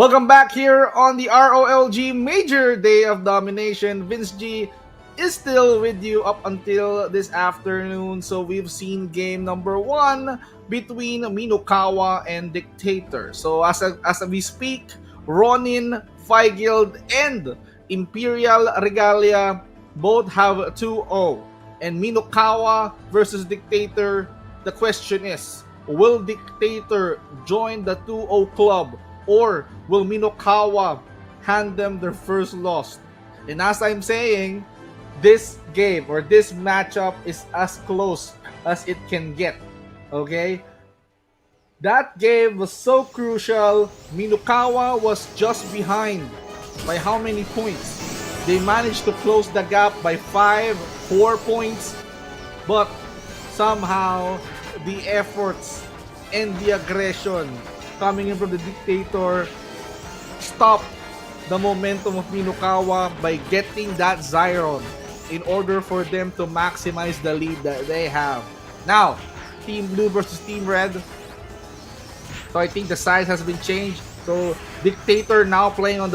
Welcome back here on the ROLG Major Day of Domination. VeenzG is still with you up until this afternoon. So we've seen game number 1 between Minokawa and Dictator. So as we speak, Ronin, Guild, and Imperial Regalia both have 2-0. And Minokawa versus Dictator, the question is, will Dictator join the 2-0 club? Or will Minokawa hand them their first loss? And as I'm saying, this game or this matchup is as close as it can get. Okay? That game was so crucial. Minokawa was just behind by how many points? They managed to close the gap by 4 points. But somehow, the efforts and the aggression coming in from the Dictator stopped the momentum of Minokawa by getting that Zyron in order for them to maximize the lead that they have. Now, Team Blue versus Team Red. So I think the size has been changed. So Dictator now playing on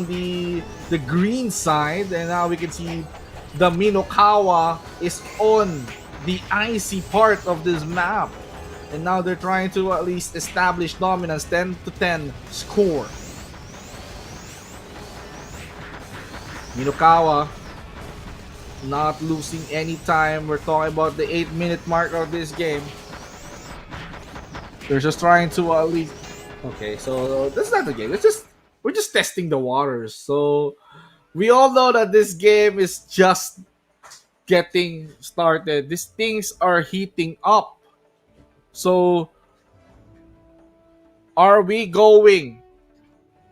the green side, and now we can see the Minokawa is on the icy part of this map. And now they're trying to at least establish dominance, 10-10 score. Minokawa not losing any time. We're talking about the 8-minute mark of this game. They're just trying to at least... Okay, so this is not the game. We're just testing the waters. So we all know that this game is just getting started. These things are heating up. So are we going?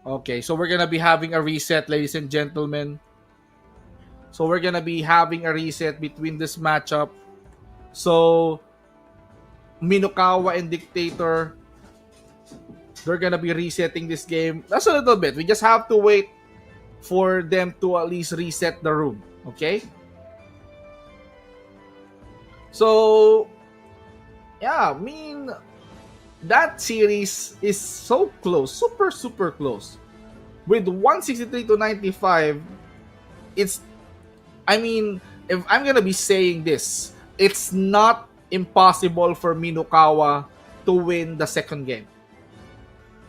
Okay, so we're gonna be having a reset, ladies and gentlemen. So we're gonna be having a reset between this matchup. So Minokawa and Dictator, they're gonna be resetting this game. That's a little bit. We just have to wait for them to at least reset the room. Okay? So yeah, I mean, that series is so close, super close. With 163-95, it's, I mean, if I'm gonna be saying this, it's not impossible for Minokawa to win the second game.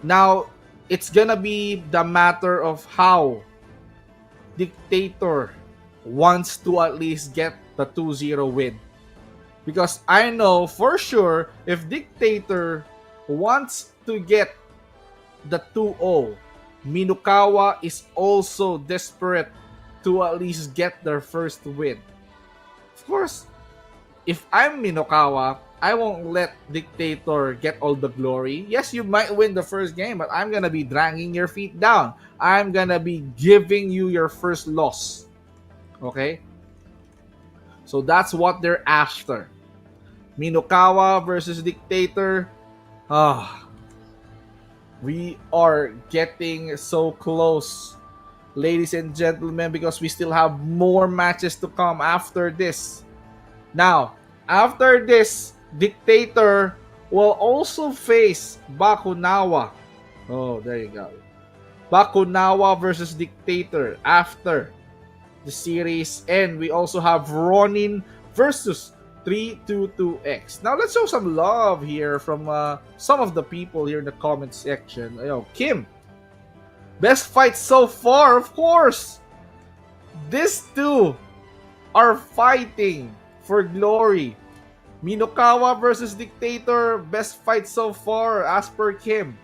Now, it's gonna be the matter of how Dictator wants to at least get the 2-0 win. Because I know for sure if Dictator wants to get the 2-0, Minokawa is also desperate to at least get their first win. Of course, if I'm Minokawa, I won't let Dictator get all the glory. Yes, you might win the first game, but I'm gonna be dragging your feet down. I'm gonna be giving you your first loss. Okay? So that's what they're after. Minokawa versus Dictator. We are getting so close, ladies and gentlemen, because we still have more matches to come after this. Now, after this, Dictator will also face Bakonawa. Oh, there you go. Bakonawa versus Dictator after the series. And we also have Ronin versus 322X. Now, let's show some love here from some of the people here in the comment section. Kim, best fight so far, of course. These two are fighting for glory. Minokawa versus Dictator, best fight so far as per Kim.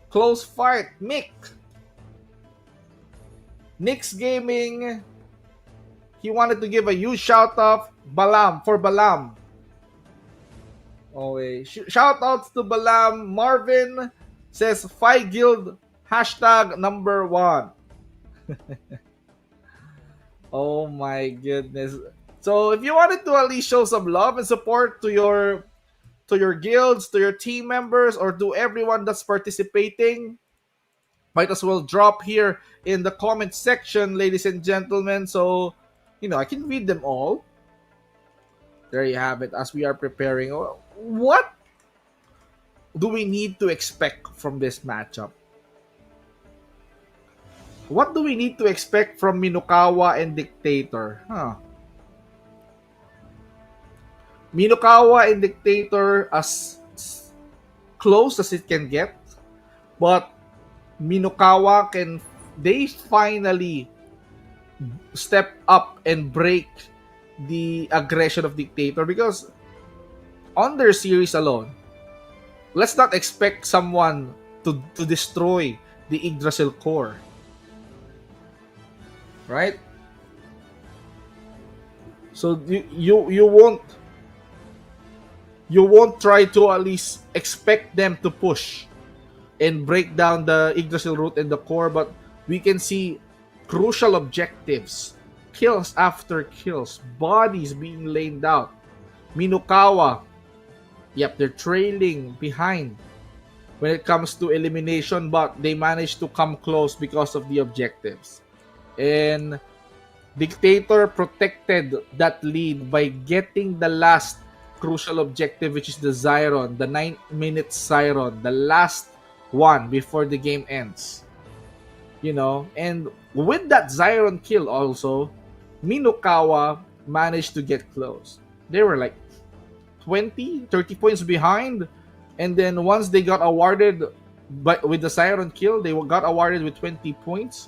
Close fight, Nick's Gaming, he wanted to give a huge shout out for Balam. Okay, shout outs to Balam. Marvin says Fight Guild #1. Oh my goodness. So if you wanted to at least show some love and support to your guilds, to your team members, or to everyone that's participating, might as well drop here in the comment section, ladies and gentlemen. So, I can read them all. There you have it as we are preparing. What do we need to expect from this matchup? What do we need to expect from Minokawa and Dictator? Minokawa and Dictator as close as it can get. But Minokawa they finally step up and break the aggression of Dictator, because on their series alone, let's not expect someone to destroy the Yggdrasil core. Right? So you won't try to at least expect them to push and break down the Yggdrasil root and the core, but we can see crucial objectives, kills after kills, bodies being laid out. Minokawa, they're trailing behind when it comes to elimination, but they managed to come close because of the objectives. And Dictator protected that lead by getting the last crucial objective, which is the Zyron, the 9-minute Zyron, the last one before the game ends. And with that Zyron kill also, Minokawa managed to get close. They were like 20, 30 points behind. And then once they got awarded, but with the Zyron kill, they got awarded with 20 points.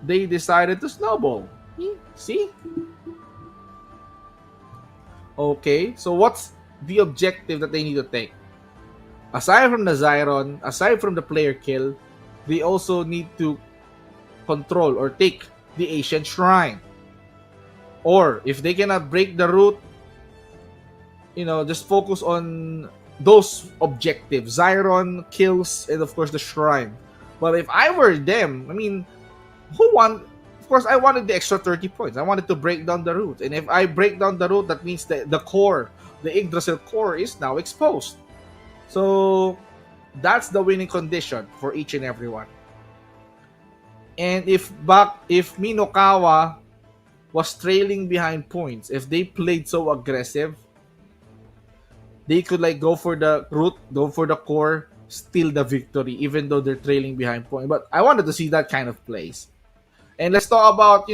They decided to snowball. See? Okay, so what's the objective that they need to take? Aside from the Zyron, aside from the player kill, they also need to control or take the ancient shrine. Or if they cannot break the root, just focus on those objectives: Zyron, kills, and of course the shrine. But if I were them, who want? Of course, I wanted the extra 30 points. I wanted to break down the root, and if I break down the root, that means that the core, the Yggdrasil core, is now exposed. So that's the winning condition for each and every one. And if Minokawa was trailing behind points, if they played so aggressive, they could go for the root, go for the core, steal the victory, even though they're trailing behind points. But I wanted to see that kind of plays. And let's talk about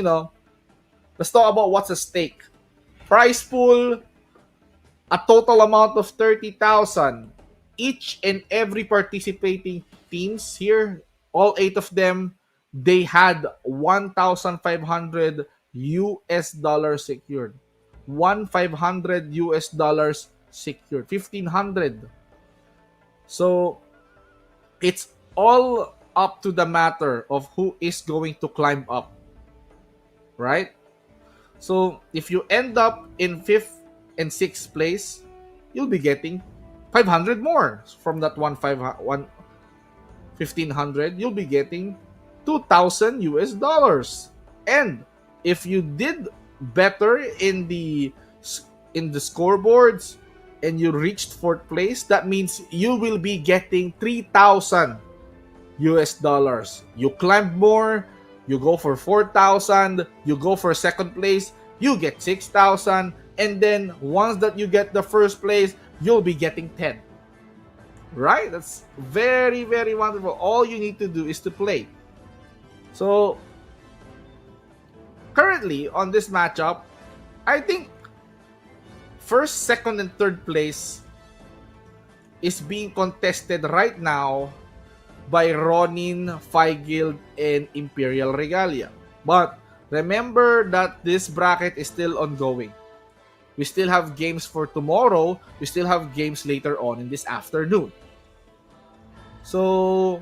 what's at stake. Prize pool, a total amount of 30,000. Each and every participating teams here, all 8 of them, they had 1,500 US dollars secured. 1,500 US dollars secured. 1,500. So it's all up to the matter of who is going to climb up, right? So if you end up in 5th and 6th place, you'll be getting 500 more from that 1,500. You'll be getting 2,000 US dollars. And if you did better in the scoreboards and you reached 4th place, that means you will be getting 3,000 US dollars. You climb more, you go for 4,000, you go for 2nd place, you get 6,000, and then once that you get the 1st place, you'll be getting 10. Right? That's very, very wonderful. All you need to do is to play. So currently on this matchup, I think 1st, 2nd, and 3rd place is being contested right now by Ronin, Guild, and Imperial Regalia. But remember that this bracket is still ongoing. We still have games for tomorrow. We still have games later on in this afternoon. So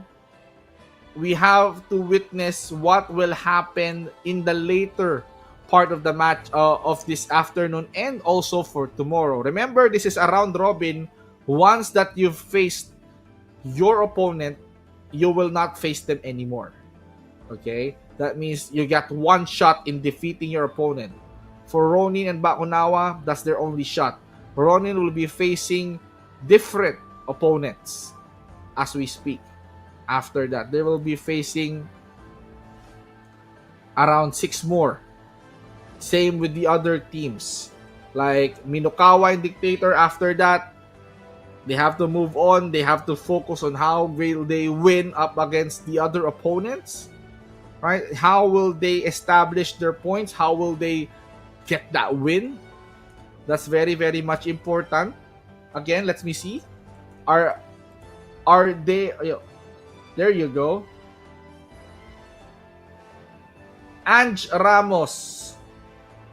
we have to witness what will happen in the later part of the match of this afternoon and also for tomorrow. Remember, this is a round robin. Once that you've faced your opponent, you will not face them anymore. Okay? That means you got one shot in defeating your opponent. For Ronin and Bakonawa, that's their only shot. Ronin will be facing different opponents as we speak. After that, they will be facing around 6 more. Same with the other teams. Like Minokawa and Dictator, after that, they have to move on. They have to focus on how will they win up against the other opponents. Right? How will they establish their points? How will they get that win? That's very, very much important. Again, let me see. Are they... There you go. Ange Ramos.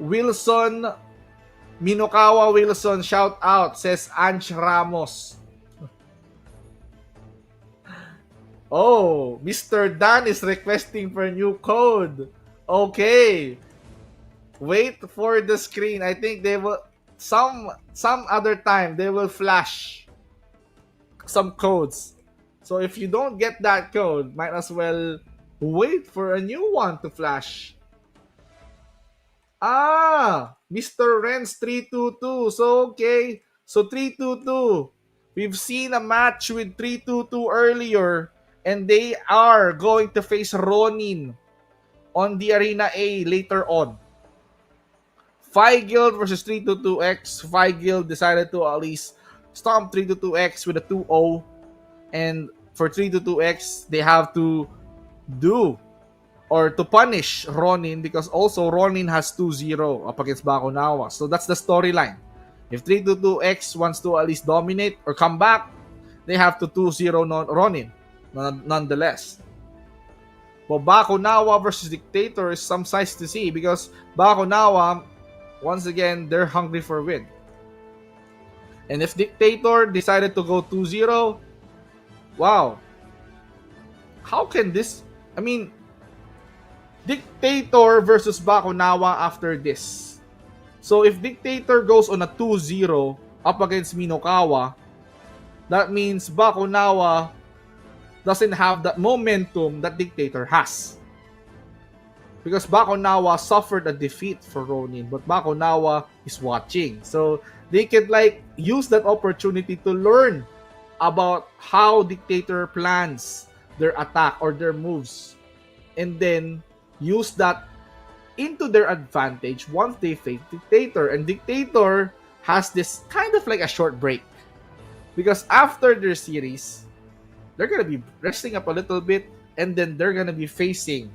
Wilson. Minokawa Wilson. Shout out. Says Ange Ramos. Oh, Mr. Dan is requesting for a new code. Okay. Wait for the screen. I think they will... Some other time, they will flash some codes. So if you don't get that code, might as well wait for a new one to flash. Mr. Renz 322. So okay. So 322. We've seen a match with 322 earlier, and they are going to face Ronin on the Arena A later on. Phi Guild versus 322X. Phi Guild decided to at least stomp 322X with a 2-0. And for 322X, they have to do or to punish Ronin because also Ronin has 2-0 up against Bakonawa. So that's the storyline. If 322X wants to at least dominate or come back, they have to 2-0 Ronin nonetheless. But Bakonawa versus Dictator is some sights to see because Bakonawa, once again, they're hungry for win. And if Dictator decided to go 2-0, wow. How can this... I mean, Dictator versus Bakonawa after this. So if Dictator goes on a 2-0 up against Minokawa, that means Bakonawa doesn't have that momentum that Dictator has. Because Bakonawa suffered a defeat for Ronin, but Bakonawa is watching. So they can like use that opportunity to learn about how Dictator plans their attack or their moves. And then use that into their advantage once they face Dictator. And Dictator has this kind of like a short break. Because after their series, they're going to be resting up a little bit and then they're going to be facing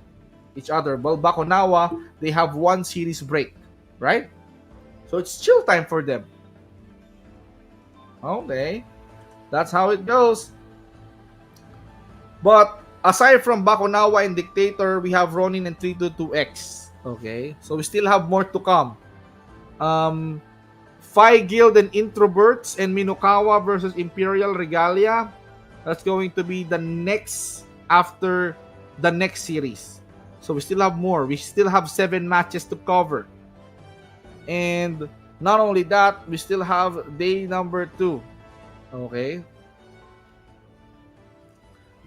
each other. Well, Bakonawa, they have one series break, right? So it's chill time for them. Okay. That's how it goes. But aside from Bakonawa and Dictator, we have Ronin and 322X. Okay. So we still have more to come. Phi Guild and Introverts and Minokawa versus Imperial Regalia. That's going to be the next after the next series. So we still have more. We still have 7 matches to cover. And not only that, we still have day number 2. Okay.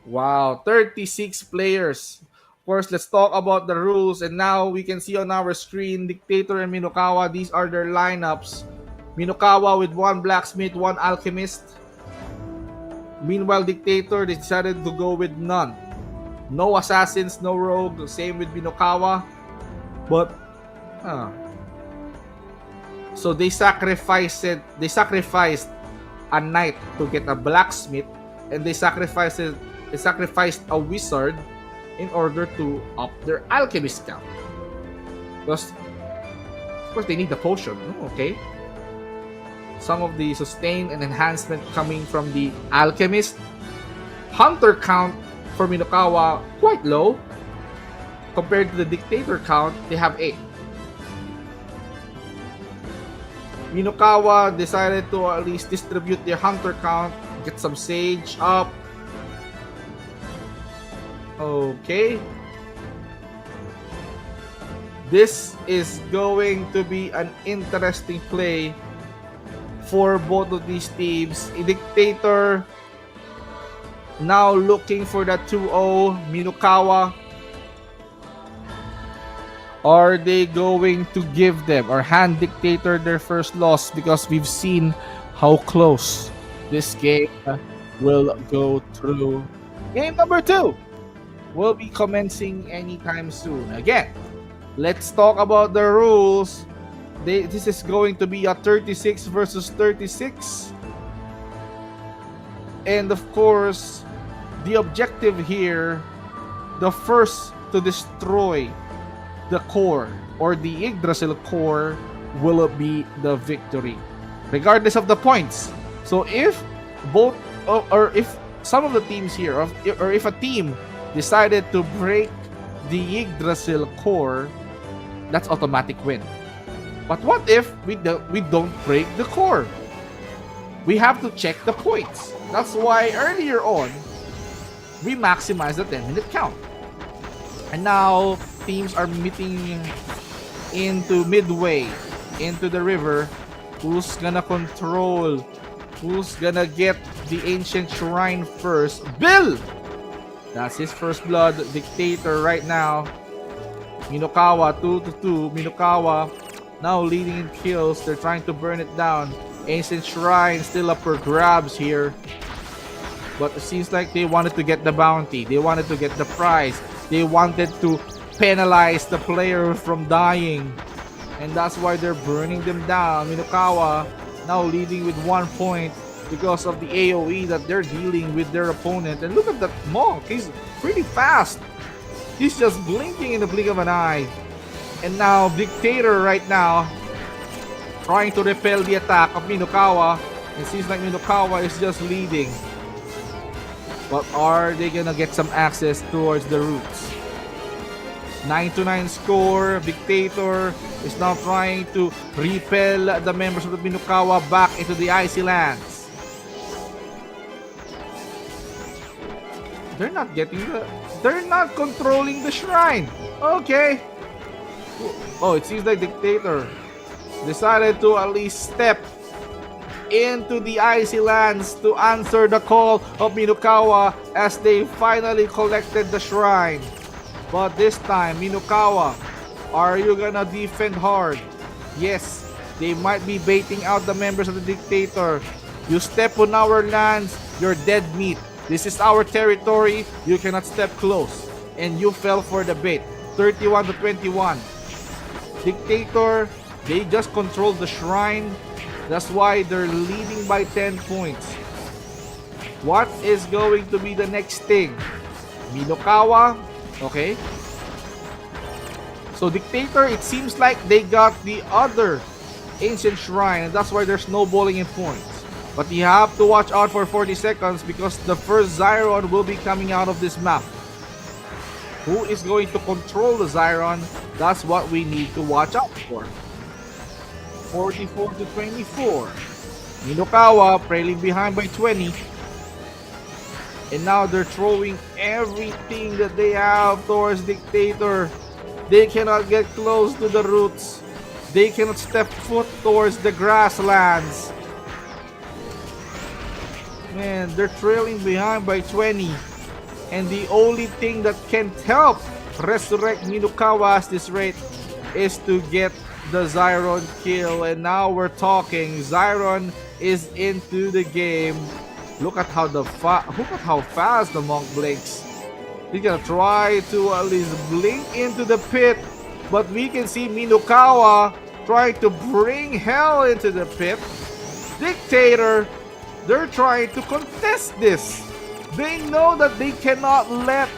Wow, 36 players. Of course, let's talk about the rules. And now we can see on our screen, Dictator and Minokawa. These are their lineups. Minokawa with 1 blacksmith, 1 alchemist. Meanwhile, Dictator, they decided to go with none. No assassins, no rogue. Same with Minokawa. But, so they sacrificed a knight to get a blacksmith, and they sacrificed a wizard in order to up their alchemist count. Because, of course, they need the potion. Okay. Some of the sustain and enhancement coming from the alchemist. Hunter count for Minokawa quite low compared to the Dictator count. They have 8. Minokawa decided to at least distribute their hunter count, get some sage up. Okay. This is going to be an interesting play for both of these teams. Dictator now looking for that 2-0. Minokawa, are they going to give them or hand Dictator their first loss? Because we've seen how close this game will go through. Game number 2 will be commencing anytime soon. Again, let's talk about the rules. This is going to be a 36 versus 36. And of course, the objective here, the first to destroy the core or the Yggdrasil core will be the victory, regardless of the points. So if both or if some of the teams here or if a team decided to break the Yggdrasil core, that's automatic win. But what if we don't break the core? We have to check the points. That's why earlier on we maximize the 10-minute count. And now teams are meeting into midway into the river. Who's gonna control? Who's gonna get the ancient shrine first? Bill! That's his first blood. Dictator right now. Minokawa 2-2. Minokawa now leading in kills. They're trying to burn it down. Ancient shrine still up for grabs here. But it seems like they wanted to get the bounty. They wanted to get the prize. They wanted to penalize the player from dying. And that's why they're burning them down. Minokawa now leading with 1 point because of the AoE that they're dealing with their opponent. And look at that monk, he's pretty fast. He's just blinking in the blink of an eye. And now Dictator right now trying to repel the attack of Minokawa. It seems like Minokawa is just leading. But are they gonna get some access towards the roots? 9-9 score. Dictator is now trying to repel the members of the Minokawa back into the icy lands. They're not controlling the shrine. Okay. Oh, it seems like Dictator decided to at least step into the icy lands to answer the call of Minokawa as they finally collected the shrine. But this time, Minokawa, are you gonna defend hard? Yes, they might be baiting out the members of the Dictator. You step on our lands, you're dead meat. This is our territory, you cannot step close. And you fell for the bait. 31-21. Dictator, they just controlled the shrine. That's why they're leading by 10 points. What is going to be the next thing? Minokawa, okay. So Dictator, it seems like they got the other ancient shrine, and that's why they're snowballing in points. But you have to watch out for 40 seconds because the first Zyron will be coming out of this map. Who is going to control the Zyron? That's what we need to watch out for. 44-24. Minokawa trailing behind by 20. And now they're throwing everything that they have towards Dictator. They cannot get close to the roots. They cannot step foot towards the grasslands. Man, they're trailing behind by 20. And the only thing that can help resurrect Minokawa at this rate is to get the Zyron kill. And now we're talking. Zyron is into the game. Look at how fast the monk blinks. He's gonna try to at least blink into the pit, but we can see Minokawa trying to bring hell into the pit. Dictator, they're trying to contest this. They know that they cannot let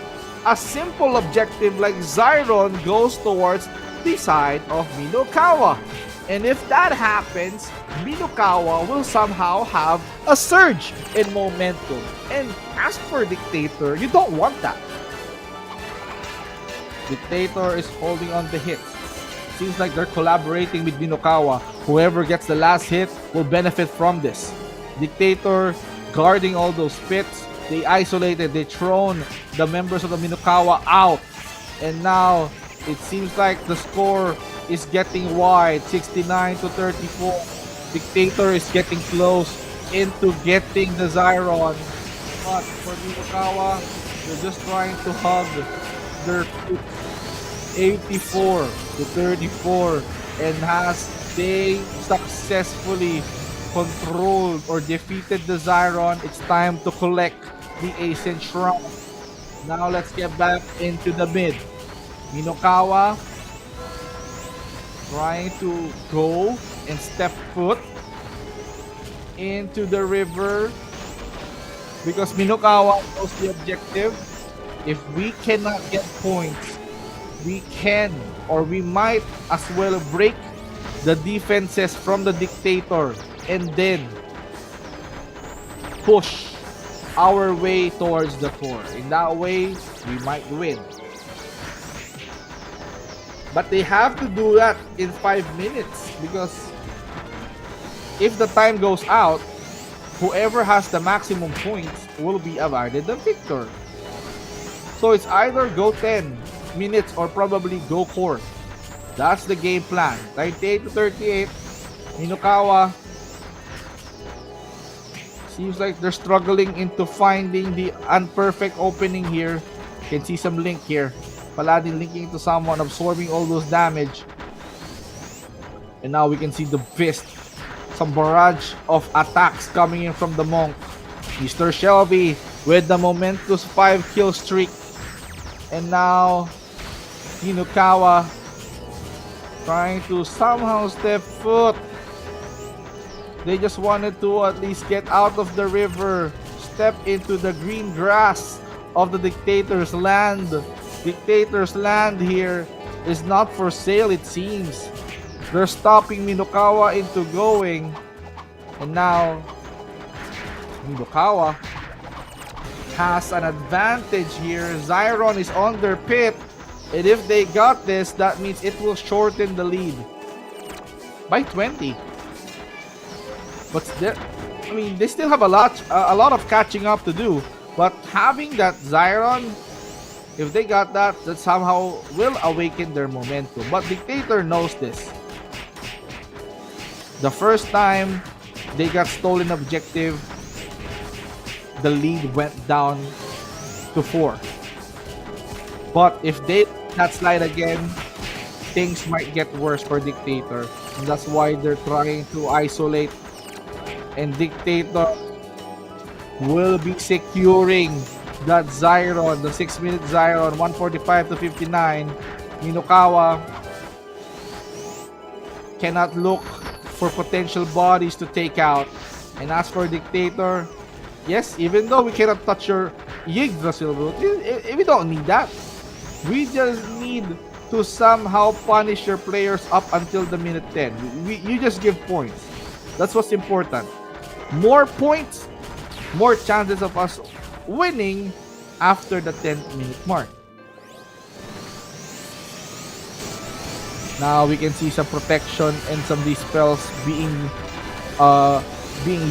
a simple objective like Zyron goes towards the side of Minokawa. And if that happens, Minokawa will somehow have a surge in momentum. And as for Dictator, you don't want that. Dictator is holding on the hits. Seems like they're collaborating with Minokawa. Whoever gets the last hit will benefit from this. Dictator guarding all those pits. They isolated, they thrown the members of the Minokawa out. And now it seems like the score is getting wide, 69-34. Dictator is getting close into getting the Zyron. But for Minokawa, they're just trying to hug their 84-34. And as they successfully controlled or defeated the Zyron, it's time to collect the Ancient Shrine. Now let's get back into the mid. Minokawa trying to go and step foot into the river because Minokawa knows the objective. If we cannot get points, we can or we might as well break the defenses from the Dictator and then push our way towards the core. In that way, we might win. But they have to do that in 5 minutes because if the time goes out, whoever has the maximum points will be awarded the victor. So it's either go 10 minutes or probably go core. That's the game plan. 98-38. Minokawa seems like they're struggling into finding the unperfect opening here. You can see some link here. Paladin linking to someone, absorbing all those damage. And now we can see the fist. Some barrage of attacks coming in from the monk. Mr. Shelby with the momentous 5-kill streak. And now Minokawa trying to somehow step foot. They just wanted to at least get out of the river, step into the green grass of the Dictator's land. Dictator's land here is not for sale, it seems. They're stopping Minokawa into going. And now, Minokawa has an advantage here. Zyron is on their pit. And if they got this, that means it will shorten the lead by 20. But I mean, they still have a lot of catching up to do. But having that Zyron, if they got that, that somehow will awaken their momentum. But Dictator knows this. The first time they got stolen objective, the lead went down to 4. But if they let that slide again, things might get worse for Dictator. And that's why they're trying to isolate. And Dictator will be securing that Zyron, the 6-minute Zyron, 145 to 59. Minokawa cannot look for potential bodies to take out. And as for Dictator, yes, even though we cannot touch your Yggdrasil root, we don't need that. We just need to somehow punish your players up until the minute 10. You just give points. That's what's important. More points, more chances of us winning after the 10th-minute mark. Now we can see some protection and some of these spells being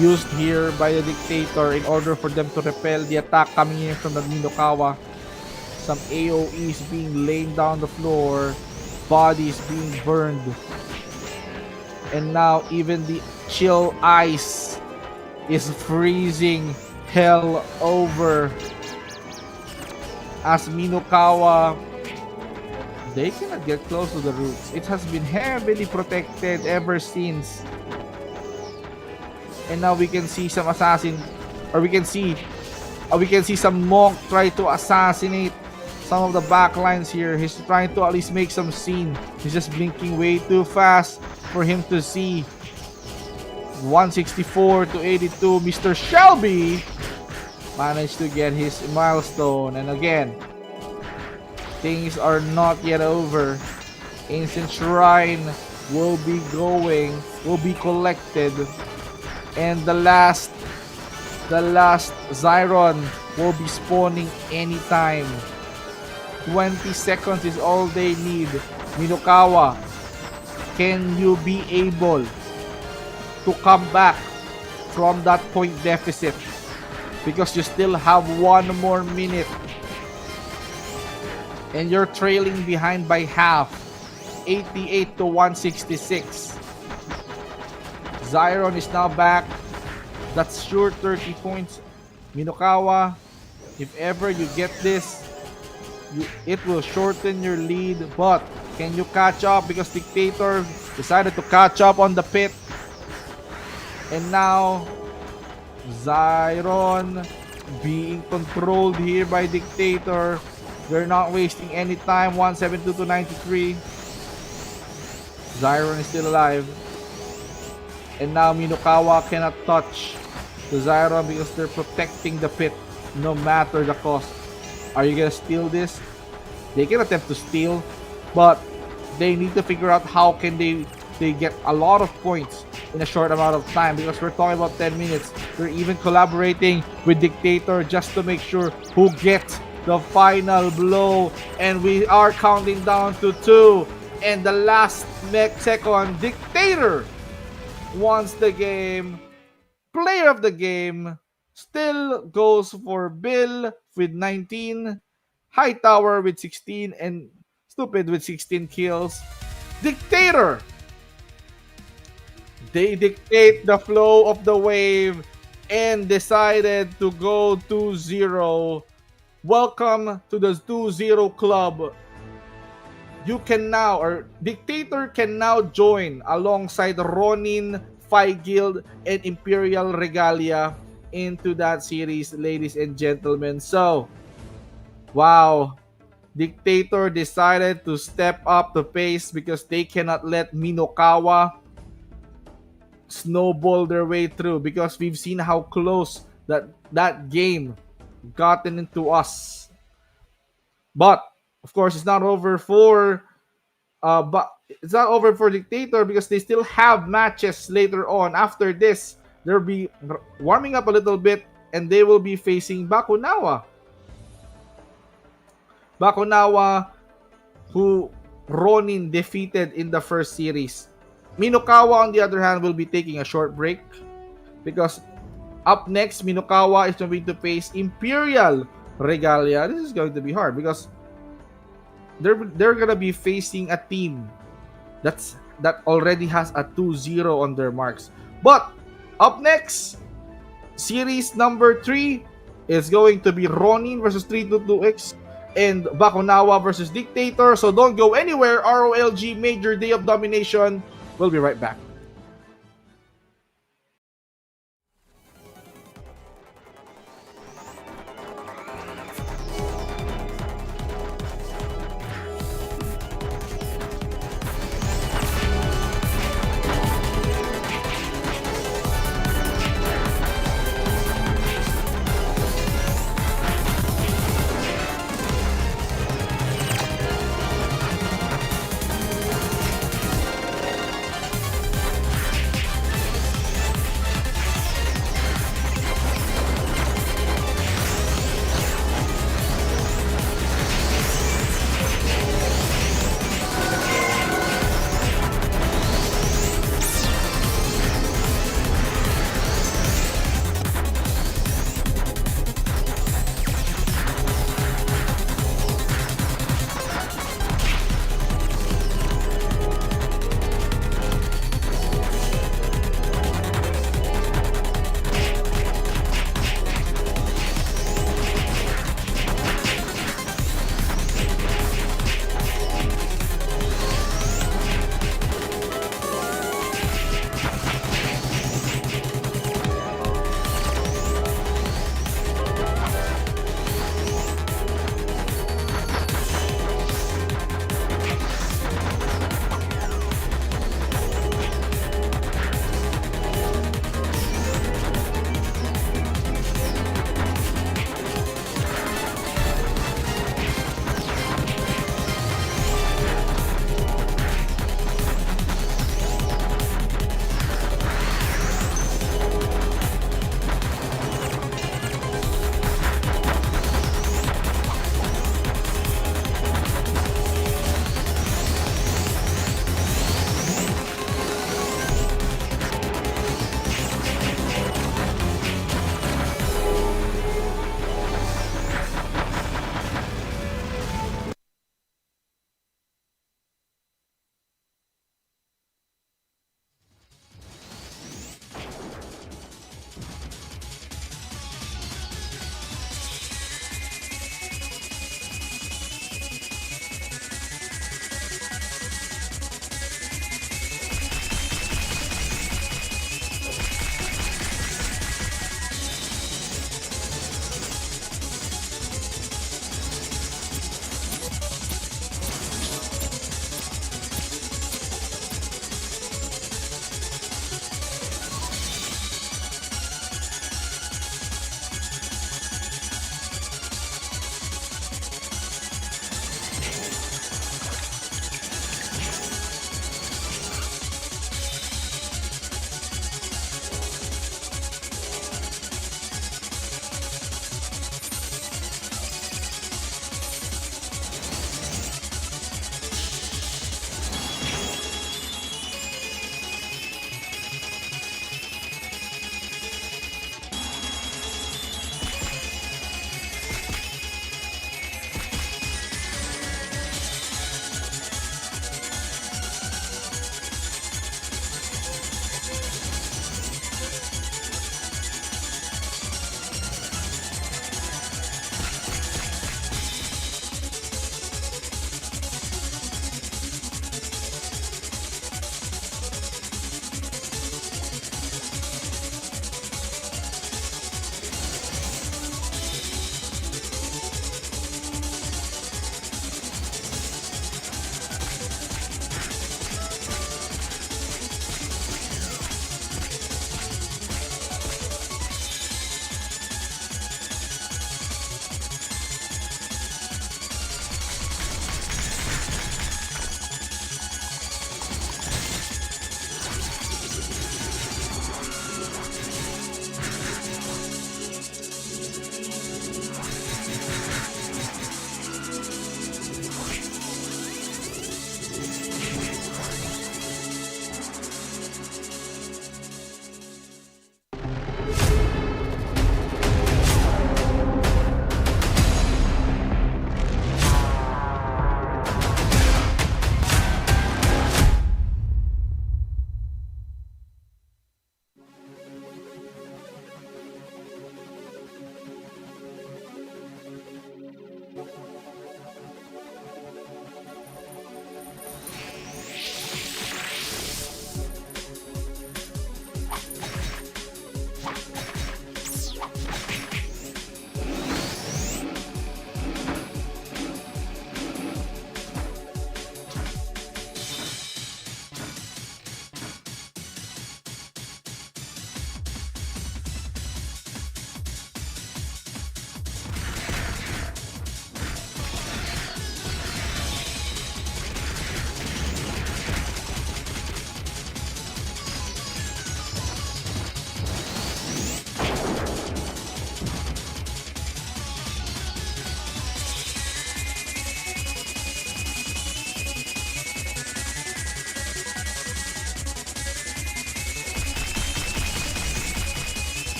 used here by the Dictator in order for them to repel the attack coming in from the Minokawa. Some AoEs being laid down the floor, bodies being burned, and now even the chill ice is freezing hell over as Minokawa, they cannot get close to the roots. It has been heavily protected ever since. And now we can see some assassin, or we can see some monk try to assassinate some of the backlines here. He's trying to at least make some scene. He's just blinking way too fast for him to see. 164 to 82. Mr. Shelby managed to get his milestone. And again, things are not yet over. Ancient Shrine will be collected. And the last Zyron will be spawning anytime. 20 seconds is all they need. Minokawa, can you be able to come back from that point deficit? Because you still have 1 more minute. And you're trailing behind by half. 88 to 166. Zyron is now back. That's sure 30 points. Minokawa, if ever you get this, it will shorten your lead. But can you catch up? Because Dictator decided to catch up on the pit. And now Zyron being controlled here by Dictator. We're not wasting any time. 172 to 93. Zyron is still alive. And now Minokawa cannot touch the Zyron because they're protecting the pit no matter the cost. Are you gonna steal this? They can attempt to steal, but they need to figure out how can they get a lot of points in a short amount of time, because we're talking about 10 minutes. They're even collaborating with Dictator just to make sure who gets the final blow. And we are counting down to 2. And the last second, Dictator wants the game. Player of the game still goes for Bill with 19, Hightower with 16, and Stupid with 16 kills. Dictator, they dictate the flow of the wave and decided to go 2-0. Welcome to the 2-0 club. You can now, or Dictator can now join alongside Ronin, Phi Guild, and Imperial Regalia into that series, ladies and gentlemen. So, wow, Dictator decided to step up the pace because they cannot let Minokawa snowball their way through, because we've seen how close that game gotten into us. But of course, it's not over for Dictator, because they still have matches later on. After this, they'll be warming up a little bit, and they will be facing Bakonawa. Bakonawa, who Ronin defeated in the first series. Minokawa, on the other hand, will be taking a short break, because up next, Minokawa is going to face Imperial Regalia. This is going to be hard because they're gonna be facing a team that already has a 2-0 on their marks. But up next, series number 3 is going to be Ronin versus 322X and Bakonawa versus Dictator. So don't go anywhere. ROLG Major Day of Domination. We'll be right back.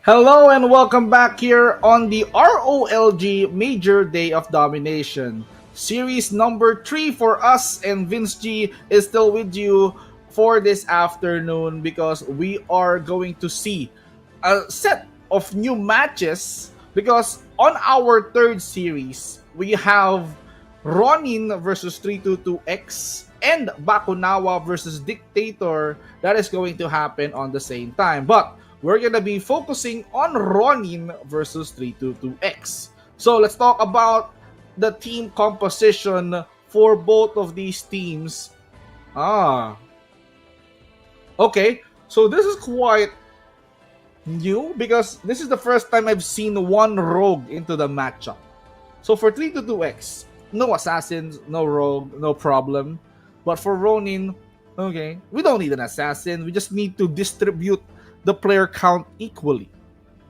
Hello and welcome back here on the ROLG Major Day of Domination. Series number 3 for us, and VeenzG is still with you for this afternoon because we are going to see a set of new matches because on our third series, we have Ronin versus 322X and Bakonawa versus Dictator that is going to happen on the same time. But we're gonna be focusing on Ronin versus 322X. So let's talk about the team composition for both of these teams. Okay, so this is quite new because this is the first time I've seen one rogue into the matchup. So for 322X, no assassins, no rogue, no problem. But for Ronin, okay, we don't need an assassin. We just need to distribute the player count equally.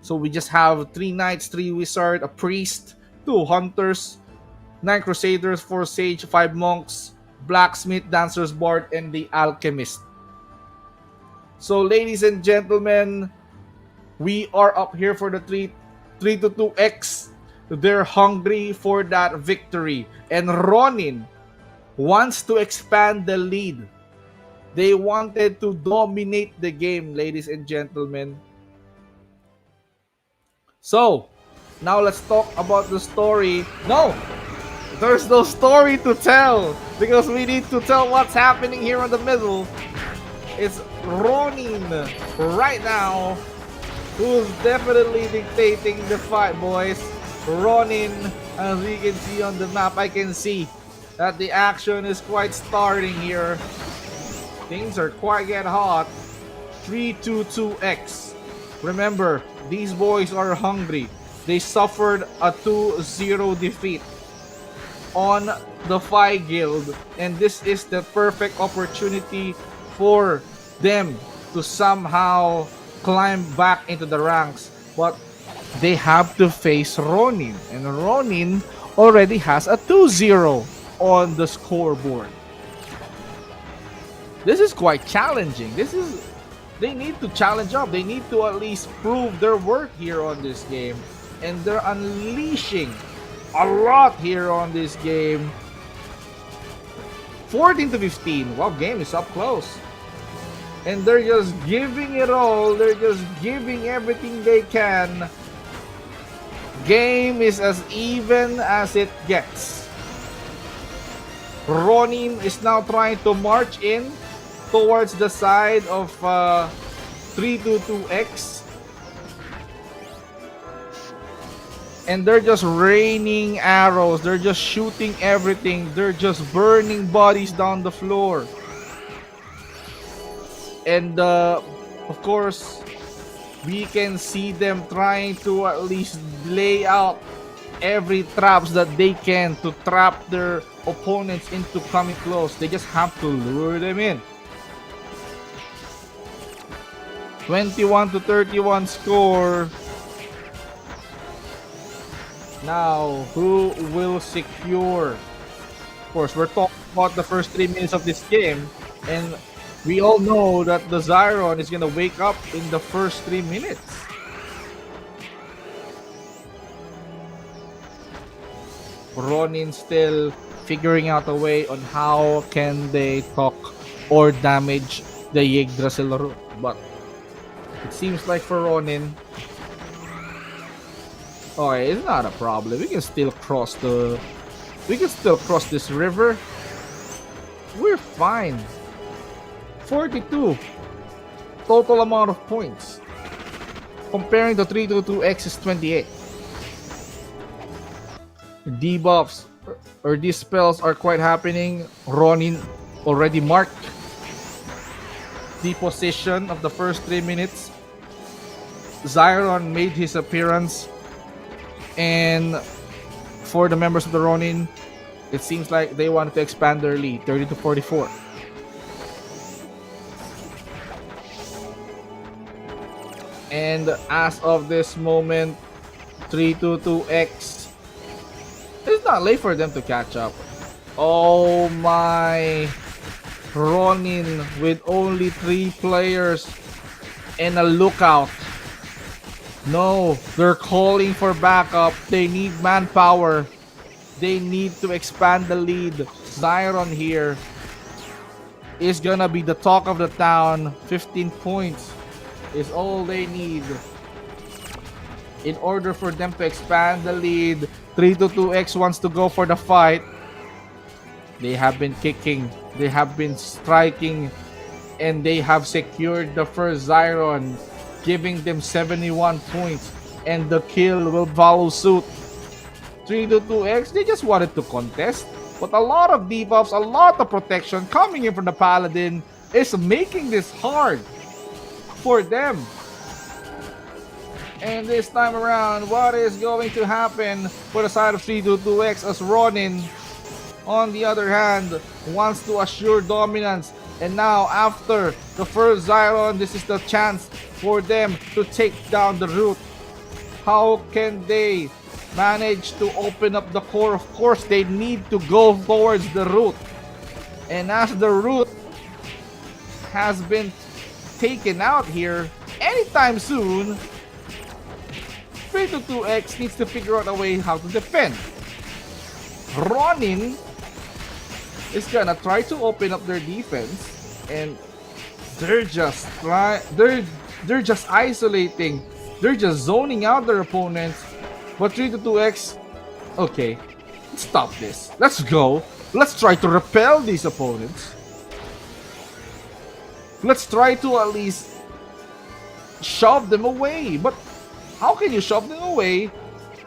So we just have 3 knights, 3 wizard, a priest, 2 hunters, 9 crusaders, 4 sage, 5 monks, blacksmith, dancers, bard, and the alchemist. So ladies and gentlemen, we are up here for the 322X. They're hungry for that victory. And Ronin wants to expand the lead. They wanted to dominate the game, ladies and gentlemen. So, now let's talk about the story. No! There's no story to tell because we need to tell what's happening here in the middle. It's Ronin right now who's definitely dictating the fight, boys. Ronin, as you can see on the map, I can see that the action is quite starting here. Things are quite get hot. 322X. Remember, these boys are hungry. They suffered a 2-0 defeat on the Phi Guild, and this is the perfect opportunity for them to somehow climb back into the ranks. But they have to face Ronin, and Ronin already has a 2-0 on the scoreboard. This is quite challenging. They need to challenge up. They need to at least prove their worth here on this game. And they're unleashing a lot here on this game. 14-15. Wow, game is up close. And they're just giving it all. They're just giving everything they can. Game is as even as it gets. Ronin is now trying to march in towards the side of 322X, and they're just raining arrows, they're just shooting everything, they're just burning bodies down the floor. And of course, we can see them trying to at least lay out every traps that they can to trap their opponents into coming close. They just have to lure them in. 21-31 score. Now, who will secure? Of course, we're talking about the first 3 minutes of this game, and we all know that the Zyron is gonna wake up in the first 3 minutes. Ronin still figuring out a way on how can they talk or damage the Yggdrasil, but it seems like for Ronin, okay, it's not a problem. We can still cross this river. We're fine. 42 total amount of points. Comparing to 322X's 28. Debuffs or these spells are quite happening. Ronin already marked the position of the first 3 minutes. Zyron made his appearance, and for the members of the Ronin, it seems like they wanted to expand their lead, 30-44. And as of this moment, 322X, it's not late for them to catch up. Oh my! Ronin with only 3 players and a lookout. No, they're calling for backup. They need manpower. They need to expand the lead. Zyron here is gonna be the talk of the town. 15 points is all they need in order for them to expand the lead. 322X wants to go for the fight. They have been kicking, they have been striking, and they have secured the first Zyron, giving them 71 points, and the kill will follow suit. 322X, they just wanted to contest, but a lot of debuffs, a lot of protection coming in from the Paladin is making this hard for them. And this time around, what is going to happen for the side of 322X as Ronin, on the other hand, wants to assure dominance. And now after the first Zyron, this is the chance for them to take down the root. How can they manage to open up the core? Of course, they need to go towards the root. And as the root has been taken out here anytime soon, 322X needs to figure out a way how to defend. Ronin is gonna try to open up their defense, and they're just isolating. They're just zoning out their opponents. But 322X, okay, let's stop this. Let's go. Let's try to repel these opponents. Let's try to at least shove them away. But how can you shove them away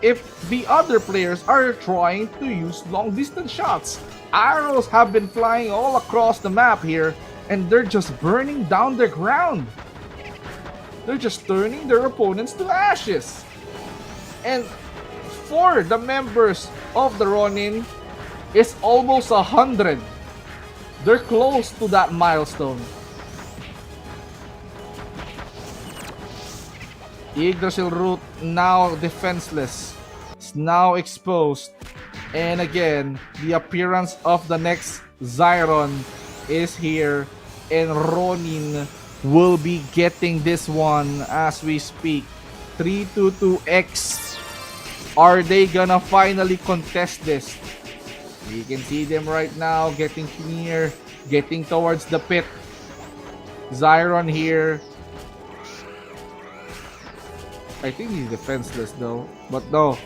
if the other players are trying to use long distance shots? Arrows have been flying all across the map here, and they're just burning down the ground. They're just turning their opponents to ashes. And for the members of the Ronin, it's almost 100. They're close to that milestone. Yggdrasil Root now defenseless. It's now exposed. And again, the appearance of the next Zyron is here. And Ronin will be getting this one as we speak. 322X. Are they gonna finally contest this? You can see them right now getting near, getting towards the pit. Zyron here. I think he's defenseless though. But no.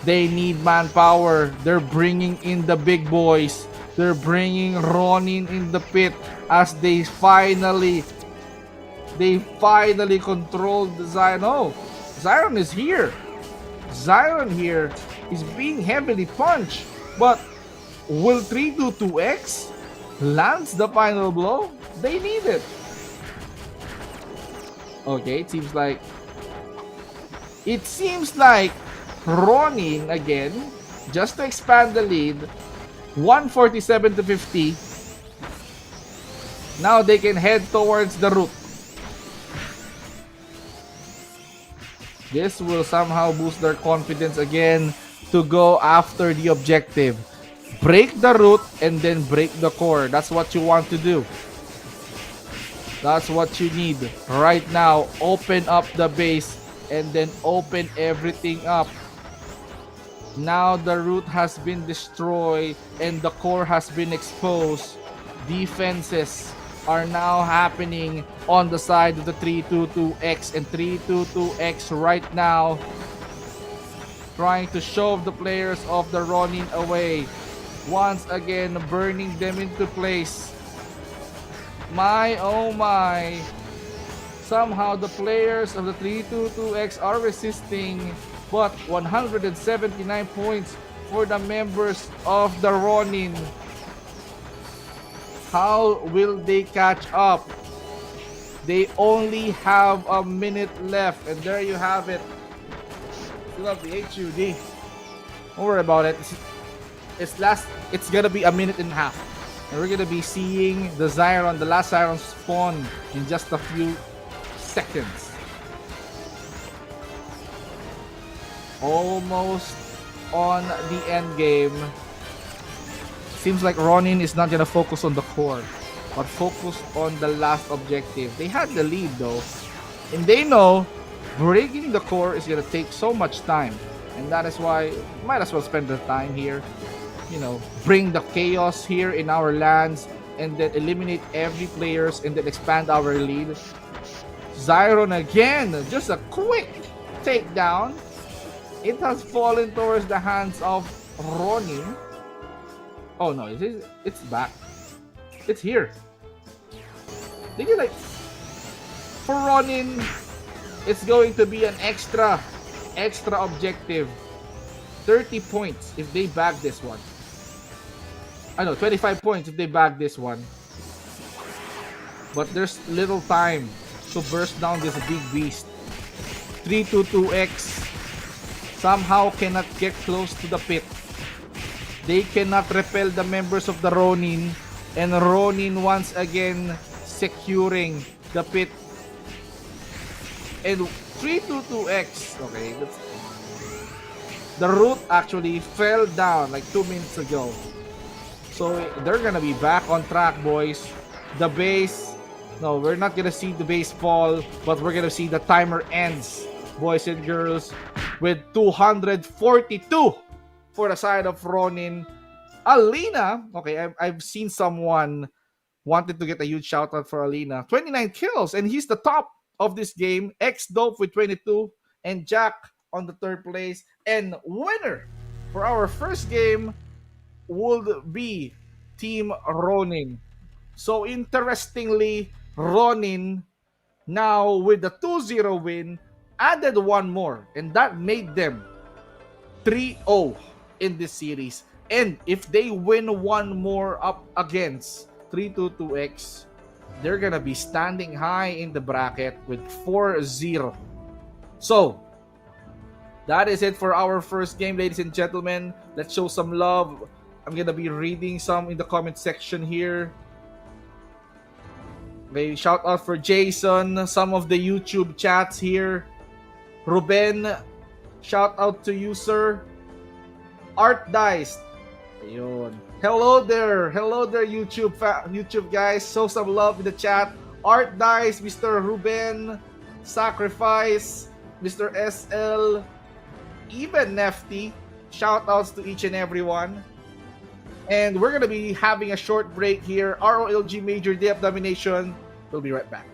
They need manpower. They're bringing in the big boys. They're bringing Ronin in the pit as they finally control the Zyron. Oh, Zyron is here. Zyron here is being heavily punched. But will 322X lands the final blow? They need it. Okay, it seems like Ronin again, just to expand the lead, 147 to 50. Now they can head towards the root. This will somehow boost their confidence again to go after the objective. Break the root and then break the core. That's what you want to do. That's what you need right now. Open up the base and then open everything up. Now the root has been destroyed and the core has been exposed. Defenses are now happening on the side of the 322X, and 322X right now trying to shove the players of the Ronin away. Once again, burning them into place. My oh my. Somehow the players of the 322X are resisting, but 179 points for the members of the Ronin. How will they catch up? They only have a minute left, and there you have it. Still have the HUD. Don't worry about it. It's gonna be a minute and a half, and we're gonna be seeing the Zyron, the last Zyron spawn in just a few seconds. Almost on the end game. Seems like Ronin is not gonna focus on the core, but focus on the last objective. They had the lead though, and they know breaking the core is gonna take so much time, and that is why might as well spend the time here. You know, bring the chaos here in our lands, and then eliminate every players, and then expand our lead. Zyron again, just a quick takedown. It has fallen towards the hands of Ronin. Oh no, it's back. It's here. Did you like for Ronin? It's going to be an extra objective. 30 points if they bag this one. I know, 25 points if they bag this one. But there's little time to burst down this big beast. 322X somehow cannot get close to the pit. They cannot repel the members of the Ronin, and Ronin once again securing the pit. And 322X, okay, the root actually fell down like 2 minutes ago. So they're gonna be back on track, boys. The base, no, we're not gonna see the base fall, but we're gonna see the timer ends, boys and girls, with 242 for the side of Ronin. Alina, okay, I've seen someone wanted to get a huge shout out for Alina. 29 kills, and he's the top of this game. X-Dope with 22, and Jack on the third place. And winner for our first game would be Team Ronin. So interestingly, Ronin now with the 2-0 win added one more, and that made them 3-0 in this series. And if they win one more up against 322X, they're gonna be standing high in the bracket with 4-0. So that is it for our first game, ladies and gentlemen. Let's show some love. I'm gonna be reading some in the comment section here. Okay, shout out for Jason, some of the YouTube chats here. Ruben, shout out to you, sir. Art Dice, ayun. Hello there, YouTube guys. Show some love in the chat. Art Dice, Mr. Ruben, Sacrifice, Mr. SL, even Nefty. Shout outs to each and everyone. And we're gonna be having a short break here. ROLG Major Day of Domination. We'll be right back.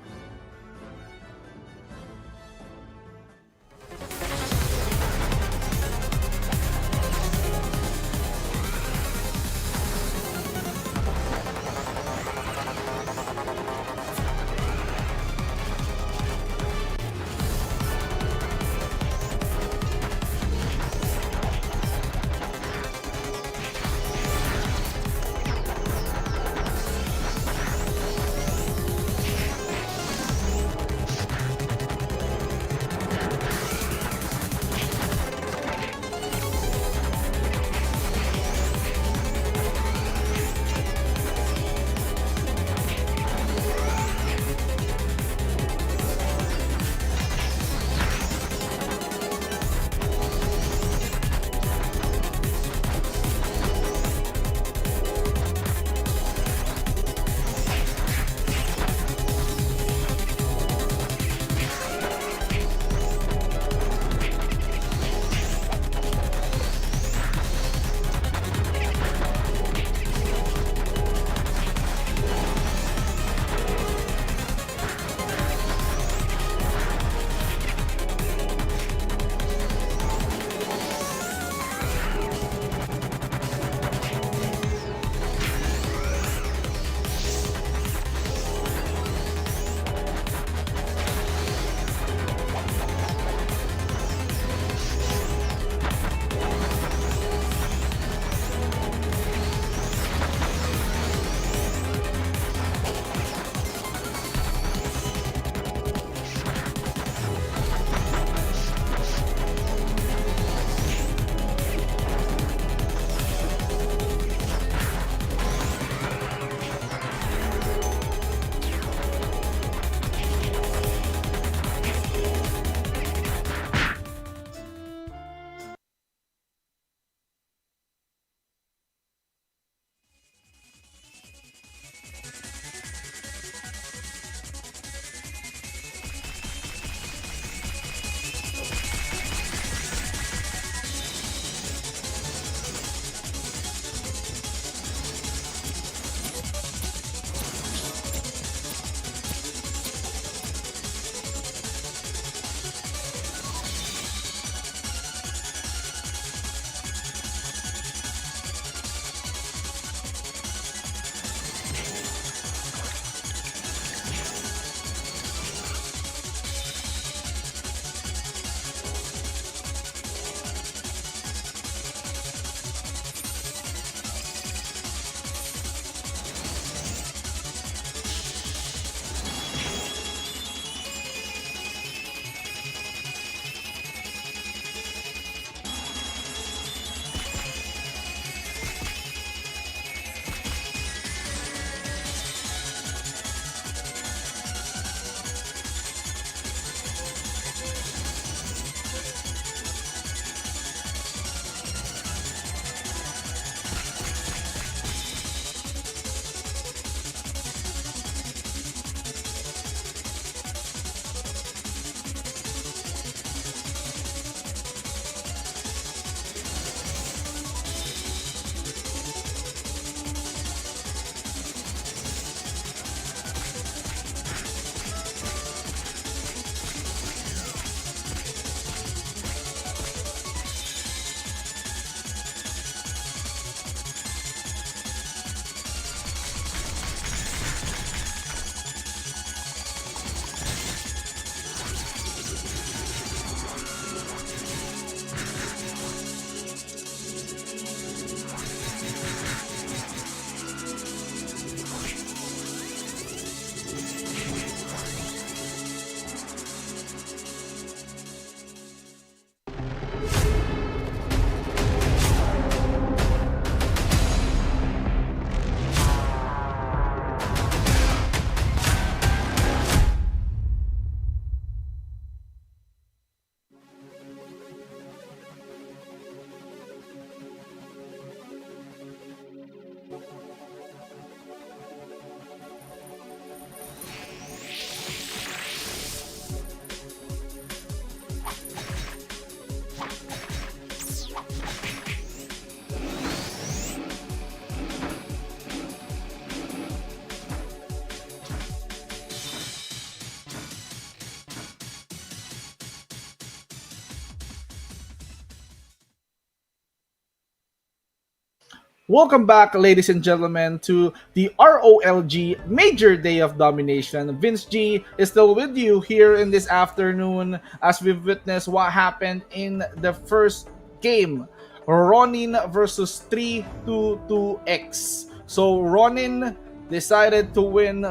Welcome back, ladies and gentlemen, to the ROLG Major Day of Domination. VeenzG is still with you here in this afternoon as we've witnessed what happened in the first game. Ronin versus 322X. So Ronin decided to win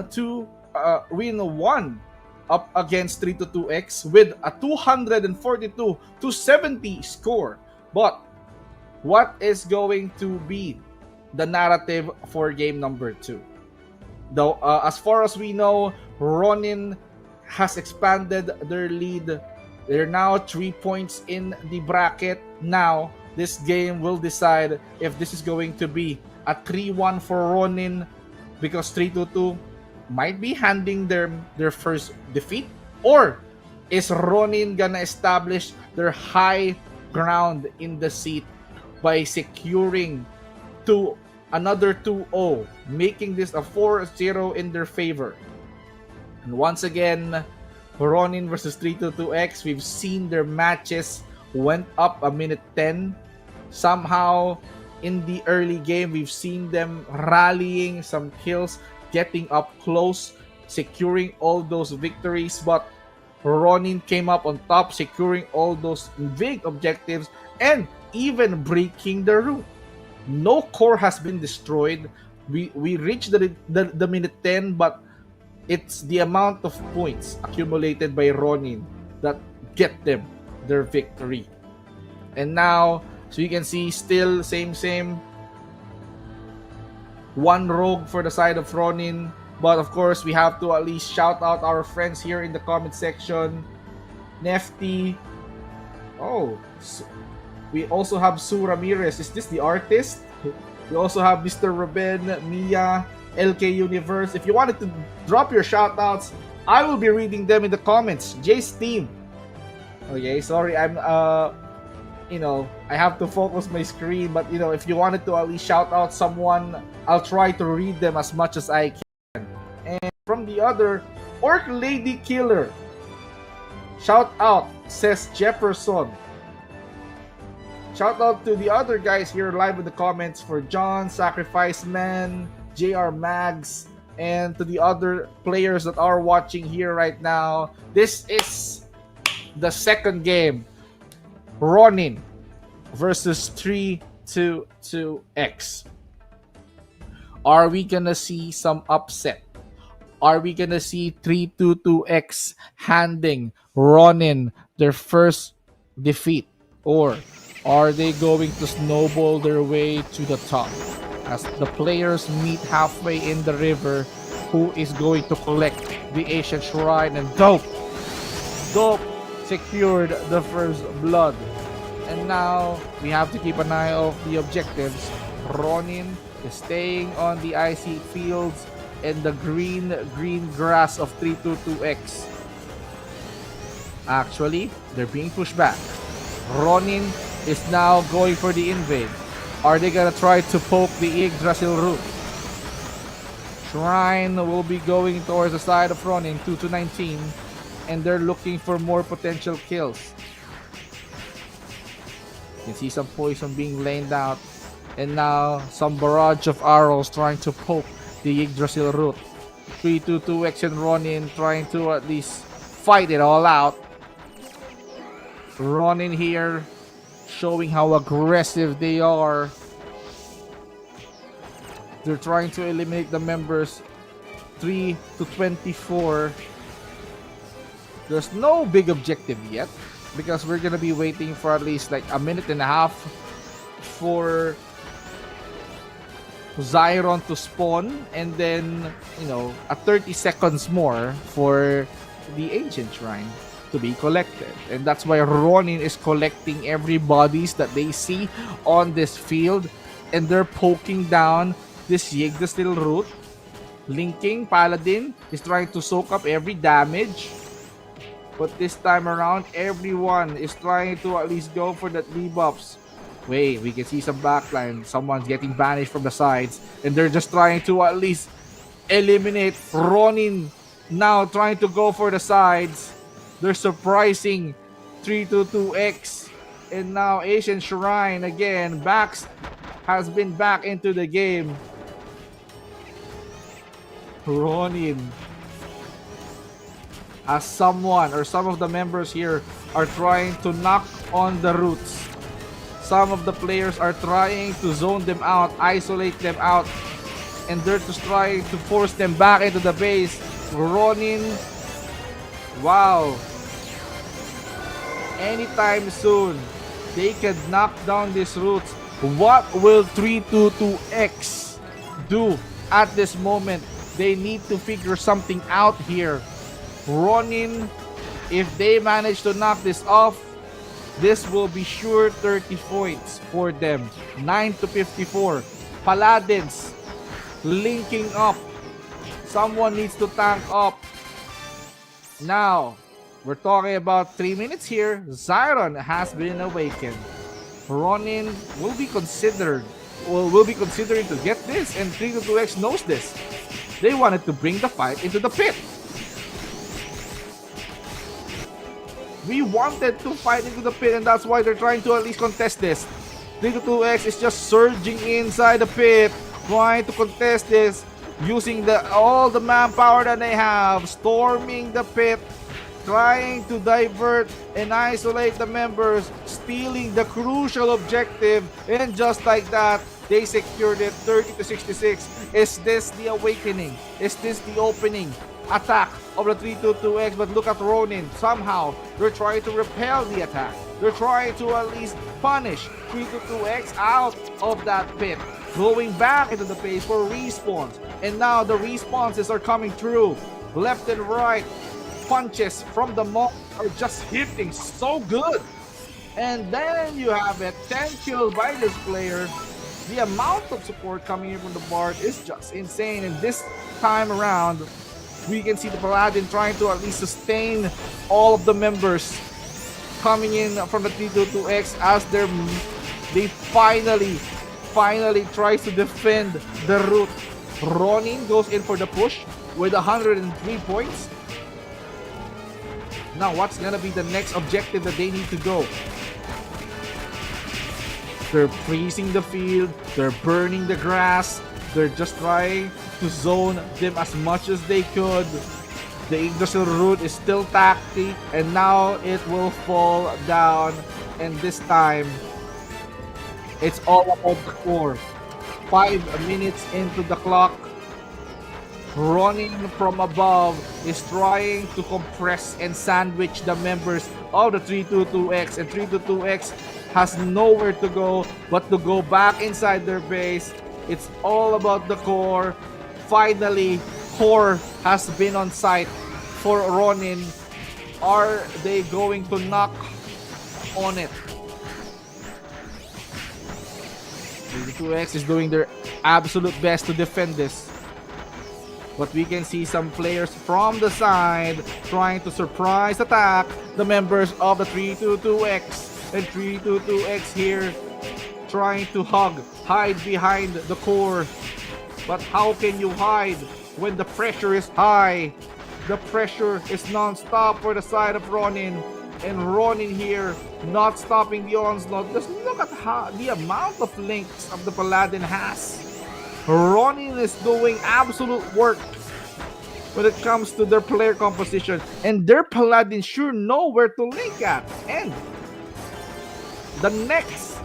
one up against 322X with a 242 to 70 score. But what is going to be the narrative for game number 2? Though, as far as we know, Ronin has expanded their lead. They're now 3 points in the bracket. Now, this game will decide if this is going to be a 3-1 for Ronin, because 322 might be handing them their first defeat, or is Ronin gonna establish their high ground in the seat by securing another 2-0, making this a 4-0 in their favor. And once again, Ronin versus 322X, we've seen their matches went up a minute 10. Somehow, in the early game, we've seen them rallying some kills, getting up close, securing all those victories, but Ronin came up on top, securing all those big objectives, and even breaking the route. No core has been destroyed. We reached the minute 10, but it's the amount of points accumulated by Ronin that get them their victory. And now, so you can see, still same. One rogue for the side of Ronin. But of course, we have to at least shout out our friends here in the comment section. Nefty. Oh, we also have Sue Ramirez. Is this the artist? We also have Mr. Ruben, Mia, LK Universe. If you wanted to drop your shoutouts, I will be reading them in the comments. Jay's team. Okay, sorry, I'm I have to focus my screen, but if you wanted to at least shout out someone, I'll try to read them as much as I can. And from the other, Orc Lady Killer. Shout out, says Jefferson. Shout out to the other guys here live in the comments for John, Sacrifice Man, JR Mags, and to the other players that are watching here right now. This is the second game. Ronin versus 322X. Are we gonna see some upset? Are we gonna see 322X handing Ronin their first defeat? Or are they going to snowball their way to the top? As the players meet halfway in the river, who is going to collect the ancient shrine? And Dope secured the first blood. And now we have to keep an eye on the objectives. Ronin is staying on the icy fields and the green grass of 322X. Actually, they're being pushed back. Ronin is now going for the invade. Are they gonna try to poke the Yggdrasil route? Shrine will be going towards the side of Ronin, 2-19, and they're looking for more potential kills. You can see some poison being laid out, and now some barrage of arrows trying to poke the Yggdrasil route. 322X and Ronin trying to at least fight it all out. Ronin here showing how aggressive they are. They're trying to eliminate the members 3-24. There's no big objective yet because we're gonna be waiting for at least like a minute and a half for Zyron to spawn, and then a 30 seconds more for the ancient shrine to be collected. And that's why Ronin is collecting every bodies that they see on this field, and they're poking down this Yggdrasil route. Linking Paladin is trying to soak up every damage, but this time around everyone is trying to at least go for that debuffs. Wait, we can see some backline. Someone's getting banished from the sides, and they're just trying to at least eliminate Ronin. Now trying to go for the sides. They're surprising 322X, and now Asian Shrine again backs has been back into the game. Ronin, as someone or some of the members here are trying to knock on the roots. Some of the players are trying to zone them out, isolate them out, and they're just trying to force them back into the base. Ronin, wow. Anytime soon, they can knock down these roots. What will 322X do at this moment? They need to figure something out here. Ronin, if they manage to knock this off, this will be sure 30 points for them. 9 to 54. Paladins linking up. Someone needs to tank up. Now, we're talking about 3 minutes here. Zyron has been awakened. Ronin will be considering to get this, and 322X knows this. They wanted to bring the fight into the pit. We wanted to fight into the pit, and that's why they're trying to at least contest this. 322X is just surging inside the pit, trying to contest this, using all the manpower that they have, storming the pit, trying to divert and isolate the members, stealing the crucial objective, and just like that, they secured it. 30 to 66. Is this the awakening? Is this the opening attack of the 322X? But look at Ronin. Somehow, they're trying to repel the attack. They're trying to at least punish 322X out of that pit, going back into the base for respawns. And now the respawns are coming through. Left and right. Punches from the mob are just hitting so good. And then you have it. 10 kills by this player. The amount of support coming in from the Bard is just insane. And this time around, we can see the Paladin trying to at least sustain all of the members coming in from the 322X as they finally tries to defend the route. Ronin goes in for the push with 103 points. Now, what's gonna be the next objective that they need to go? They're freezing the field, they're burning the grass, they're just trying to zone them as much as they could. The Yggdrasil root is still tactic, and now it will fall down. And this time, it's all about the core. 5 minutes into the clock, Ronin from above is trying to compress and sandwich the members of the 322X, and 322X has nowhere to go but to go back inside their base. It's all about the core. Finally, core has been on site for Ronin. Are they going to knock on it? 322X is doing their absolute best to defend this. But we can see some players from the side trying to surprise attack the members of the 322X. And 322X here trying to hide behind the core. But how can you hide when the pressure is high? The pressure is non-stop for the side of Ronin. And Ronin here not stopping the onslaught. Just look at the amount of links of the Paladin has. Ronin is doing absolute work when it comes to their player composition, and their Paladin sure know where to link at. And the next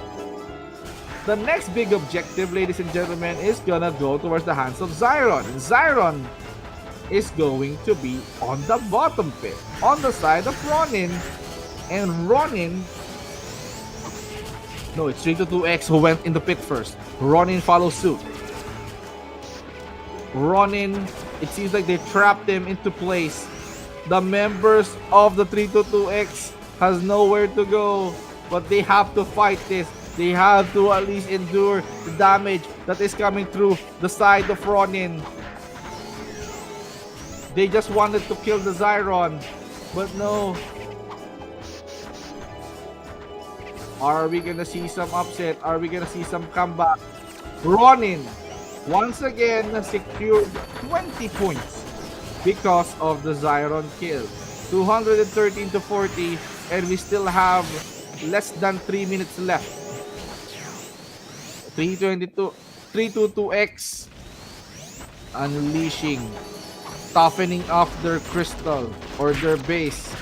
big objective, ladies and gentlemen, is gonna go towards the hands of Zyron. And Zyron is going to be on the bottom pit, on the side of Ronin. And Ronin, no, it's 322X who went in the pit first. Ronin follows suit. Ronin, it seems like they trapped him into place. The members of the 322X has nowhere to go, but they have to fight this. They have to at least endure the damage that is coming through the side of Ronin. They just wanted to kill the Zyron, but no. Are we gonna see some upset? Are we gonna see some comeback? Ronin once again secured 20 points because of the Zyron kill. 213 to 40, and we still have less than 3 minutes left. 322, 322X unleashing, toughening up their crystal or their base.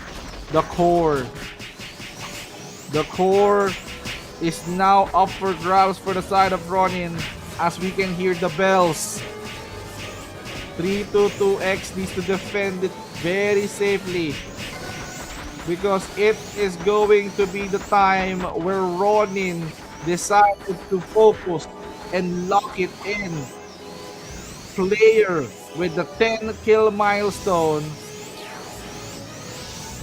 The core. The core is now up for grabs for the side of Ronin as we can hear the bells. 322X needs to defend it very safely because it is going to be the time where Ronin decided to focus and lock it in. Player with the 10 kill milestone,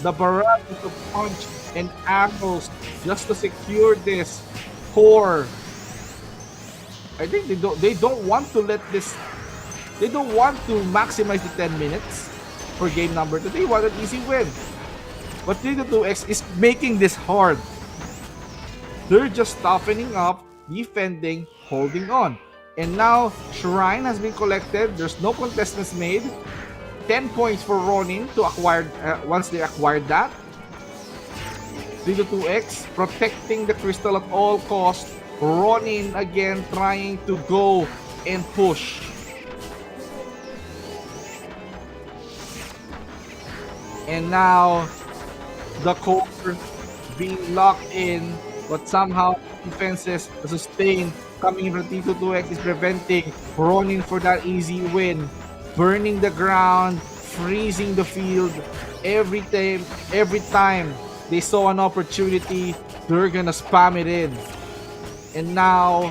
the barrage of punch and arrows just to secure this core. I think they don't want to let this, they don't want to maximize the 10 minutes for game number 2. They want an easy win. But 322X is making this hard. They're just toughening up, defending, holding on. And now Shrine has been collected. There's no contestants made. 10 points for Ronin to acquire once they acquired that. 322X protecting the crystal at all costs. Ronin again trying to go and push. And now the core being locked in, but somehow defenses sustain coming from T22X is preventing Ronin for that easy win. Burning the ground, freezing the field. Every time they saw an opportunity, they're gonna spam it in. And now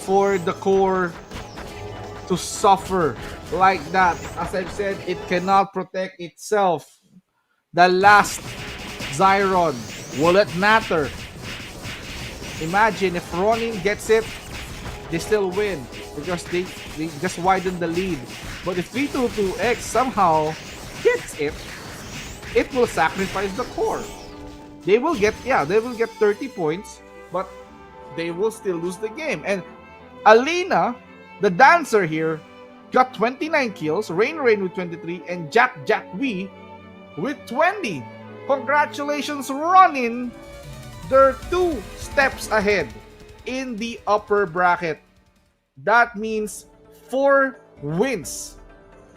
for the core to suffer like that, as I've said, it cannot protect itself. The last Zyron, will it matter? Imagine if Ronin gets it, they still win because they just widen the lead. But if 322X somehow gets it, it will sacrifice the core. They will get 30 points, but they will still lose the game. And Alina, the dancer here, got 29 kills, Rain with 23, and Jack Wee with 20. Congratulations, Ronin. They're 2 steps ahead in the upper bracket. That means 4 wins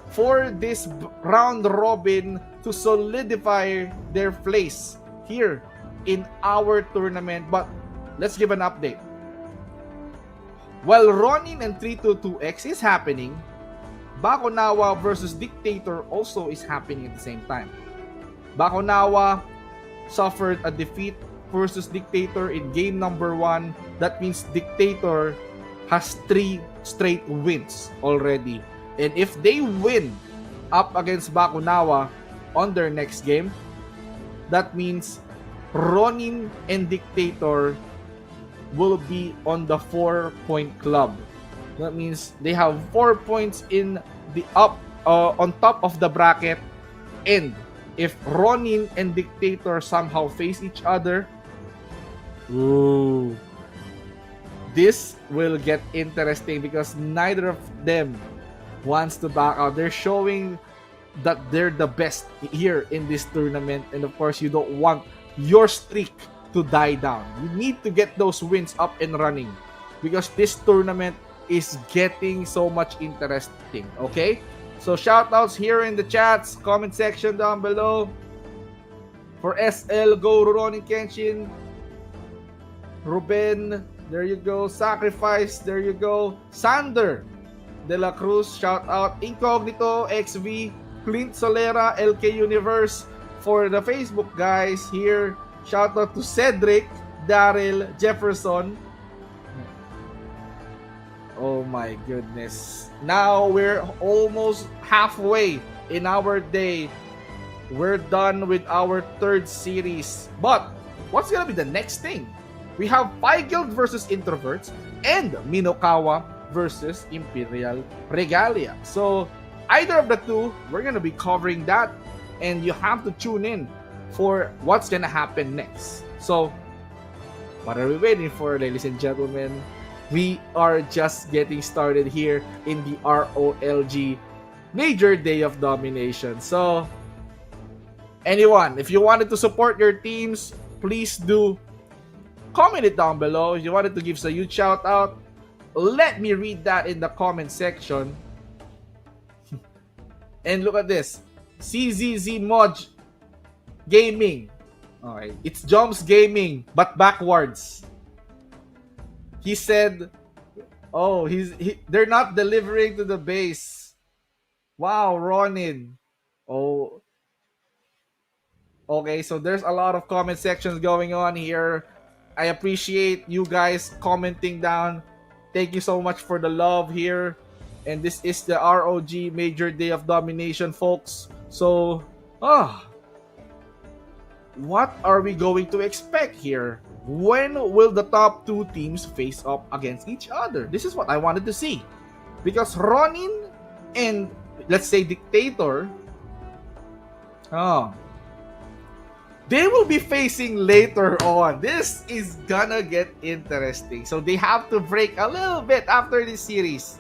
for this round robin to solidify their place here in our tournament. But let's give an update. While Ronin and 322X is happening, Bakonawa versus Dictator also is happening at the same time. Bakonawa suffered a defeat versus Dictator in game number 1. That means Dictator has 3 straight wins already. And if they win up against Bakonawa on their next game, that means Ronin and Dictator will be on the 4-point club. That means they have 4 points in the on top of the bracket. And if Ronin and Dictator somehow face each other, ooh, this will get interesting because neither of them wants to back out. They're showing that they're the best here in this tournament, and of course you don't want your streak to die down. You need to get those wins up and running because this tournament is getting so much interesting. Okay, so shout outs here in the chats, comment section down below. For SL, go Ronin Kenshin. Ruben, there you go. Sacrifice, there you go. Sander De La Cruz, shout out. Incognito, XV, Clint Solera, LK Universe. For the Facebook guys here, shout out to Cedric, Daryl, Jefferson. Oh my goodness. Now we're almost halfway in our day. We're done with our 3rd series. But what's gonna be the next thing? We have Guild versus Introverts and Minokawa versus Imperial Regalia. So either of the two, we're gonna be covering that, and you have to tune in for what's gonna happen next. So what are we waiting for, ladies and gentlemen? We are just getting started here in the ROLG Major Day of Domination. So anyone, if you wanted to support your teams, please do comment it down below. If you wanted to give us a huge shout out, let me read that in the comment section. And look at this. CZZ Mod Gaming. Okay, it's Jom's Gaming, but backwards. He said, oh, they're not delivering to the base. Wow, Ronin. Oh, okay, so there's a lot of comment sections going on here. I appreciate you guys commenting down. Thank you so much for the love here. And this is the ROG Major Day of Domination, folks. So, what are we going to expect here? When will the top two teams face up against each other? This is what I wanted to see. Because Ronin and, let's say, Dictator, they will be facing later on. This is gonna get interesting. So they have to break a little bit after this series.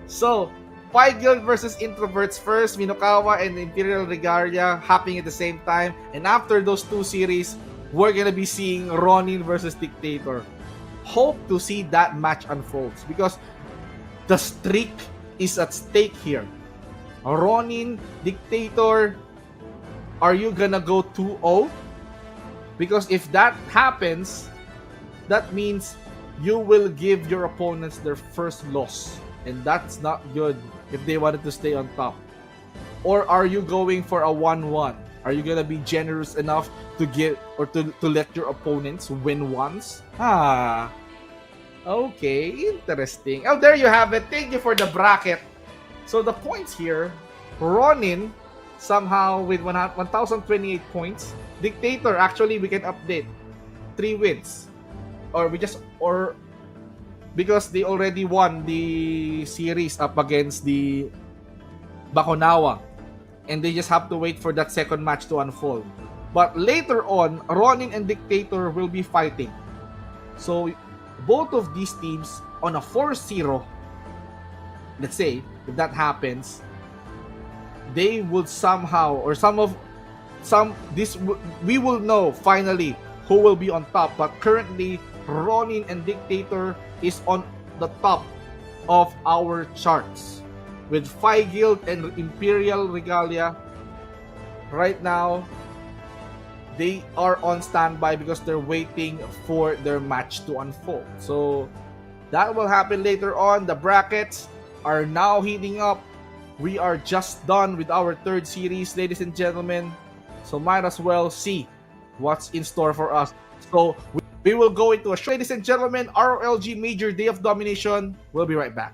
So, Five Guild versus Introverts first, Minokawa and Imperial Regalia happening at the same time. And after those two series, we're gonna be seeing Ronin versus Dictator. Hope to see that match unfolds because the streak is at stake here. Ronin, Dictator, are you gonna go 2-0? Because if that happens, that means you will give your opponents their first loss. And that's not good if they wanted to stay on top. Or are you going for a 1-1? Are you gonna be generous enough to give or to let your opponents win once? Okay, interesting. Oh, there you have it. Thank you for the bracket. So the points here, Ronin somehow with 1,028 points. Dictator, actually we can update 3 wins. Or because they already won the series up against the Bakonawa. And they just have to wait for that second match to unfold. But later on, Ronin and Dictator will be fighting. So, both of these teams on a 4-0, let's say, if that happens, they would somehow, or we will know finally who will be on top. But currently, Ronin and Dictator is on the top of our charts. With Five Guild and Imperial Regalia, right now, they are on standby because they're waiting for their match to unfold. So, that will happen later on. The brackets are now heating up. We are just done with our third series, ladies and gentlemen. So, might as well see what's in store for us. So, we will go into a show. Ladies and gentlemen, ROLG Major Day of Domination. We'll be right back.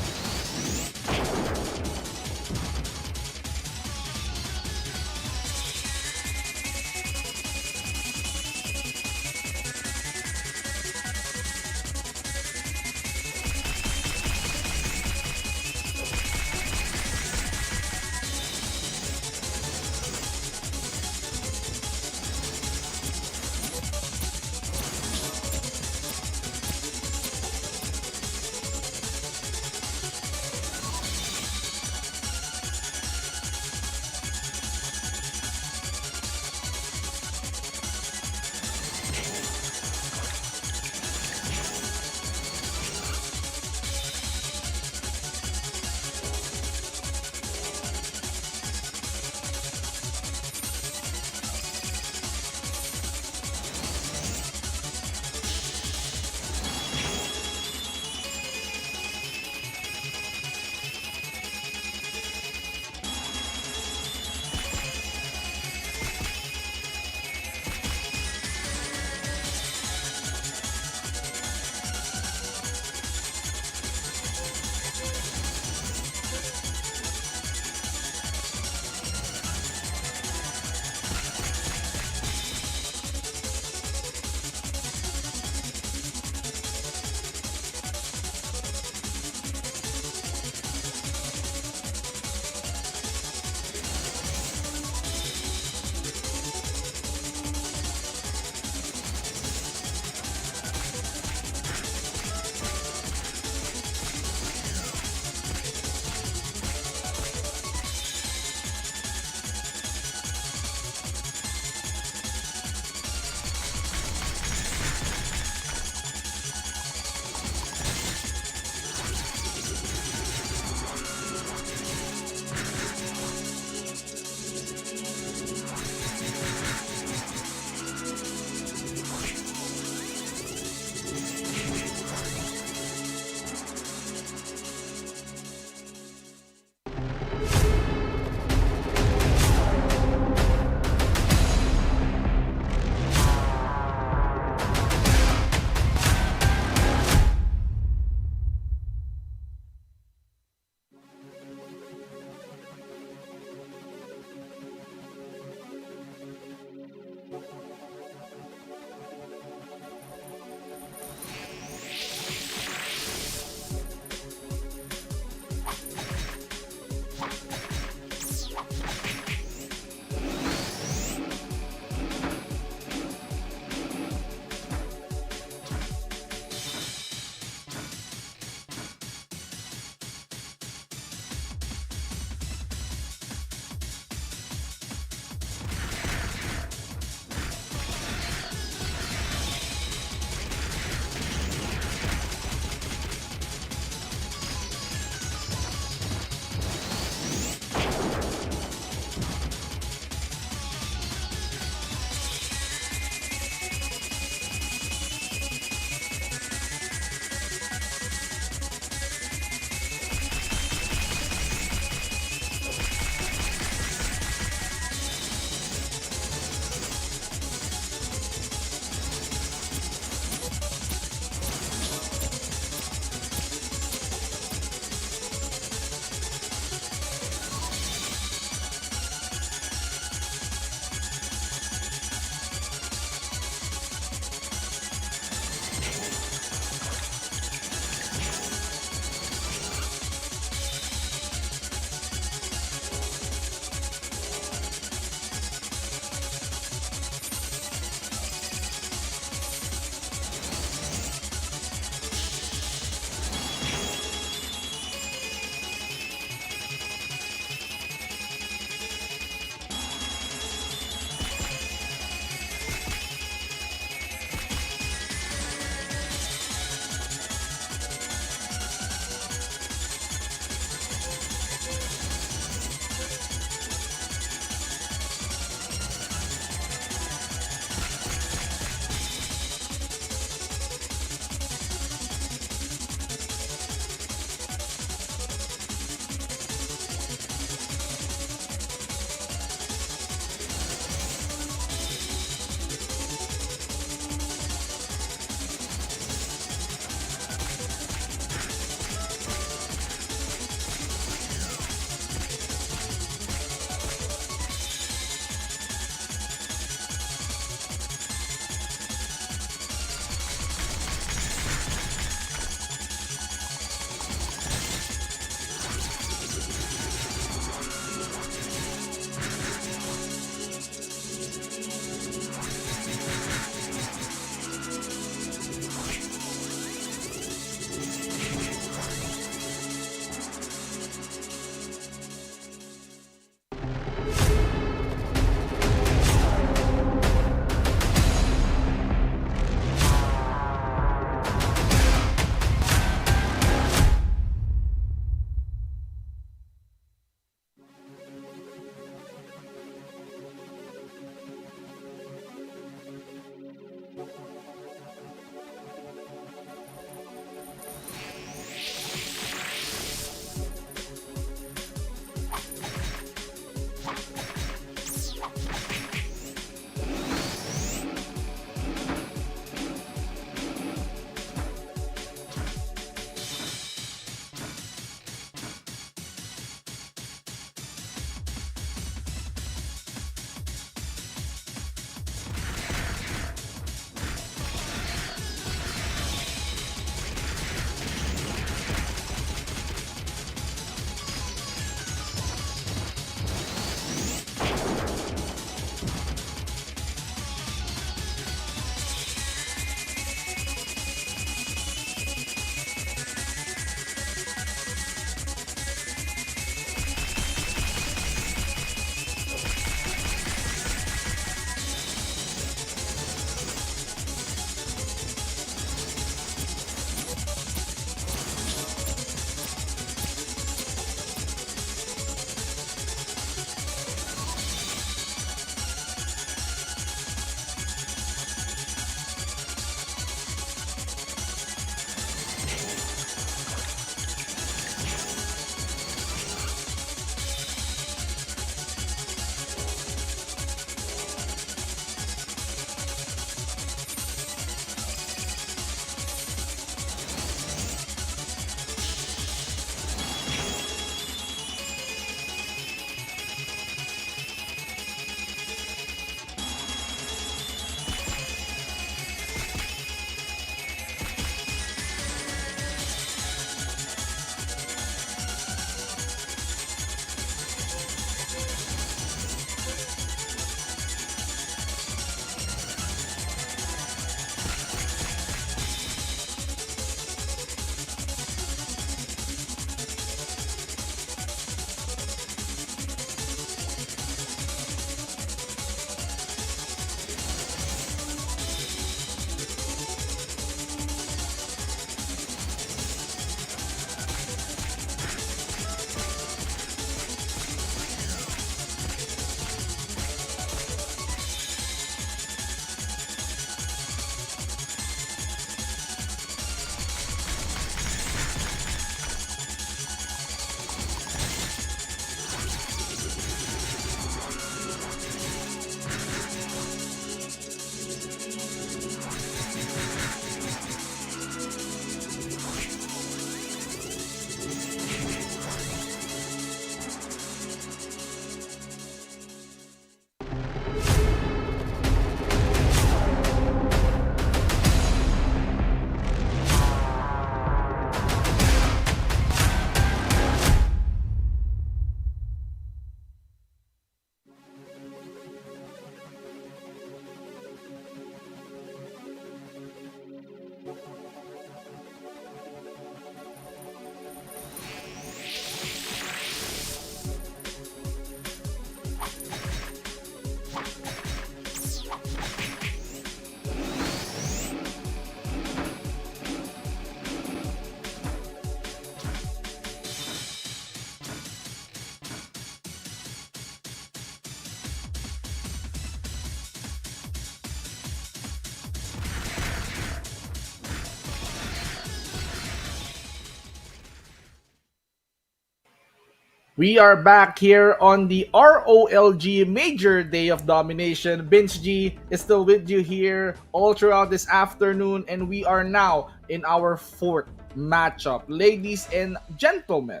We are back here on the ROLG Major Day of Domination. VeenzG is still with you here all throughout this afternoon, and we are now in our fourth matchup. Ladies and gentlemen,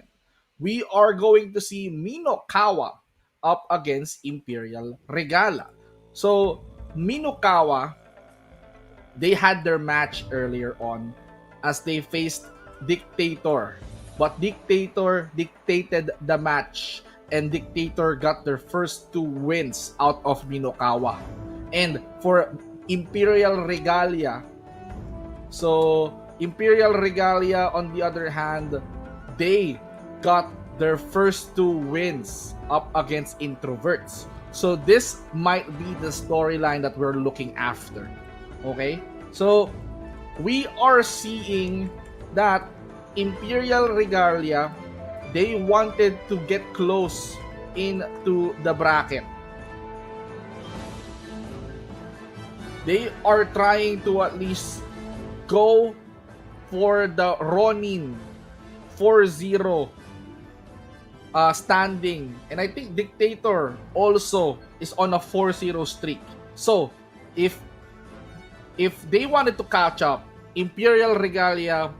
we are going to see Minokawa up against Imperial Regalia. So, Minokawa, they had their match earlier on as they faced Dictator. But Dictator dictated the match, and Dictator got their first 2 wins out of Minokawa. And for Imperial Regalia, so Imperial Regalia on the other hand, they got their first 2 wins up against Introverts. So this might be the storyline that we're looking after. Okay? So we are seeing that Imperial Regalia, they wanted to get close into the bracket. They are trying to at least go for the Ronin 4-0 standing. And I think Dictator also is on a 4-0 streak. So, if they wanted to catch up, Imperial Regalia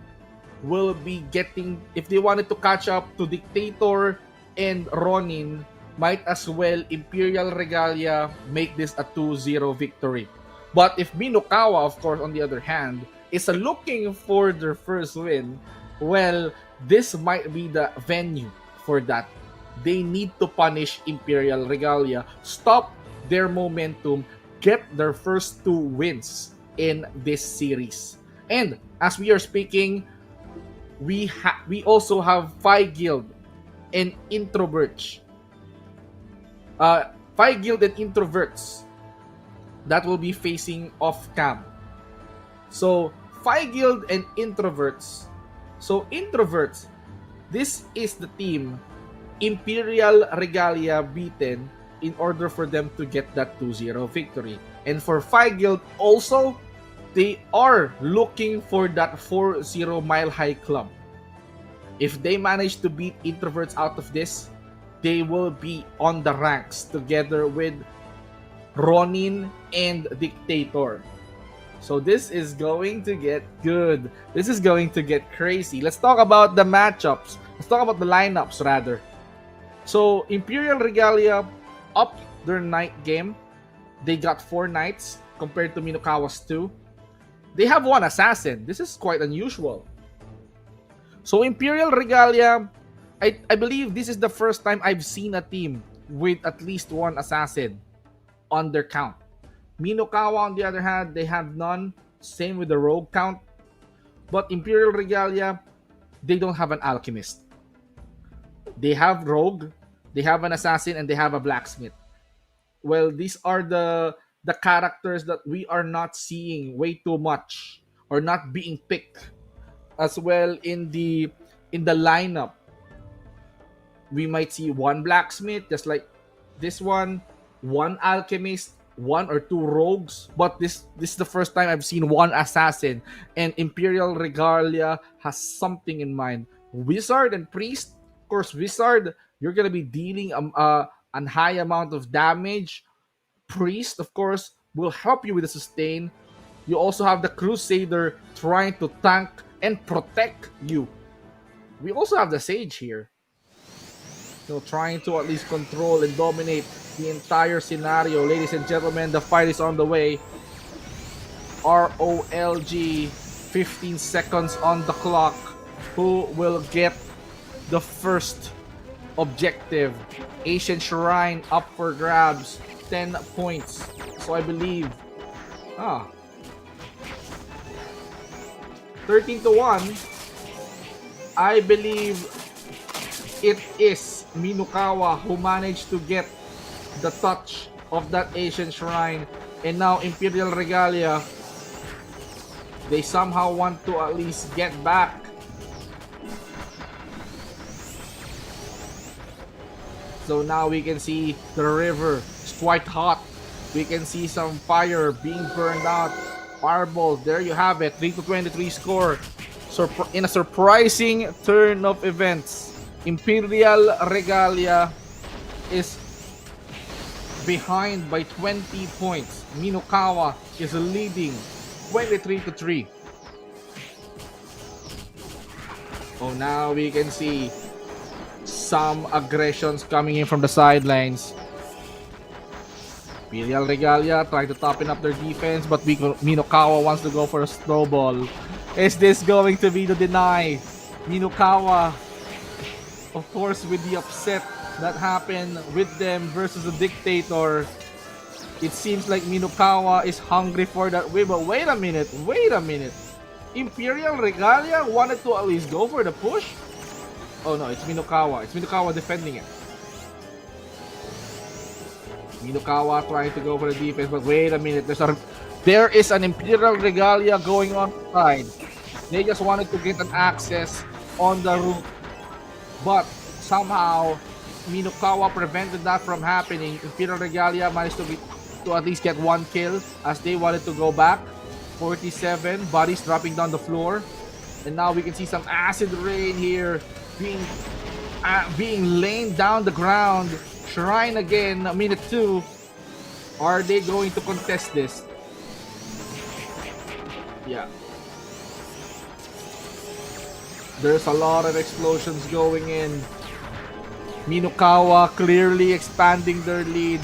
will be getting, if they wanted to catch up to Dictator and Ronin, might as well Imperial Regalia make this a 2-0 victory. But if Minokawa, of course, on the other hand, is looking for their first win, well, this might be the venue for that. They need to punish Imperial Regalia, stop their momentum, get their first 2 wins in this series. And as we are speaking, we also have Phi Guild and Introverts. Phi Guild and Introverts that will be facing off cam. So Phi Guild and Introverts. So Introverts, this is the team Imperial Regalia beaten in order for them to get that 2-0 victory. And for Phi Guild also, they are looking for that 4-0 Mile High Club. If they manage to beat Introverts out of this, they will be on the ranks together with Ronin and Dictator. So this is going to get good. This is going to get crazy. Let's talk about the matchups. Let's talk about the lineups rather. So Imperial Regalia upped their night game. They got 4 knights compared to Minokawa's 2. They have 1 assassin. This is quite unusual. So Imperial Regalia, I believe this is the first time I've seen a team with at least 1 assassin on their count. Minokawa, on the other hand, they have none. Same with the rogue count. But Imperial Regalia, they don't have an alchemist. They have rogue, they have an assassin, and they have a blacksmith. Well, these are the characters that we are not seeing way too much or not being picked as well in the lineup. We might see 1 blacksmith, just like this one, 1 alchemist, 1 or 2 rogues, but this is the first time I've seen 1 assassin, and Imperial Regalia has something in mind. Wizard and priest, of course, wizard, you're gonna be dealing a high amount of damage. Priest, of course, will help you with the sustain. You also have the Crusader trying to tank and protect you. We also have the Sage here, trying to at least control and dominate the entire scenario. Ladies and gentlemen, the fight is on the way. ROLG, 15 seconds on the clock. Who will get the first objective? Ancient Shrine up for grabs, 10 points. So I believe 13-1. I believe it is Minokawa who managed to get the touch of that Ancient Shrine. And now Imperial Regalia, they somehow want to at least get back. So now we can see the river is quite hot. We can see some fire being burned out. Fireballs, there you have it. 3-23 score. In a surprising turn of events, Imperial Regalia is behind by 20 points. Minokawa is leading 23-3. Oh, now we can see some aggressions coming in from the sidelines. Imperial Regalia trying to toppen up their defense, but Minokawa wants to go for a snowball. Is this going to be the deny? Minokawa, of course, with the upset that happened with them versus the Dictator, it seems like Minokawa is hungry for that win. But wait a minute. Imperial Regalia wanted to at least go for the push? Oh no, it's Minokawa. It's Minokawa defending it. Minokawa trying to go for the defense, but wait a minute. There is an Imperial Regalia going on side. They just wanted to get an access on the route, but somehow Minokawa prevented that from happening. Imperial Regalia managed to at least get one kill as they wanted to go back. 47 bodies dropping down the floor, and now we can see some acid rain here being laid down the ground. Shrine again, minute 2. Are they going to contest this? Yeah. There's a lot of explosions going in. Minokawa clearly expanding their lead.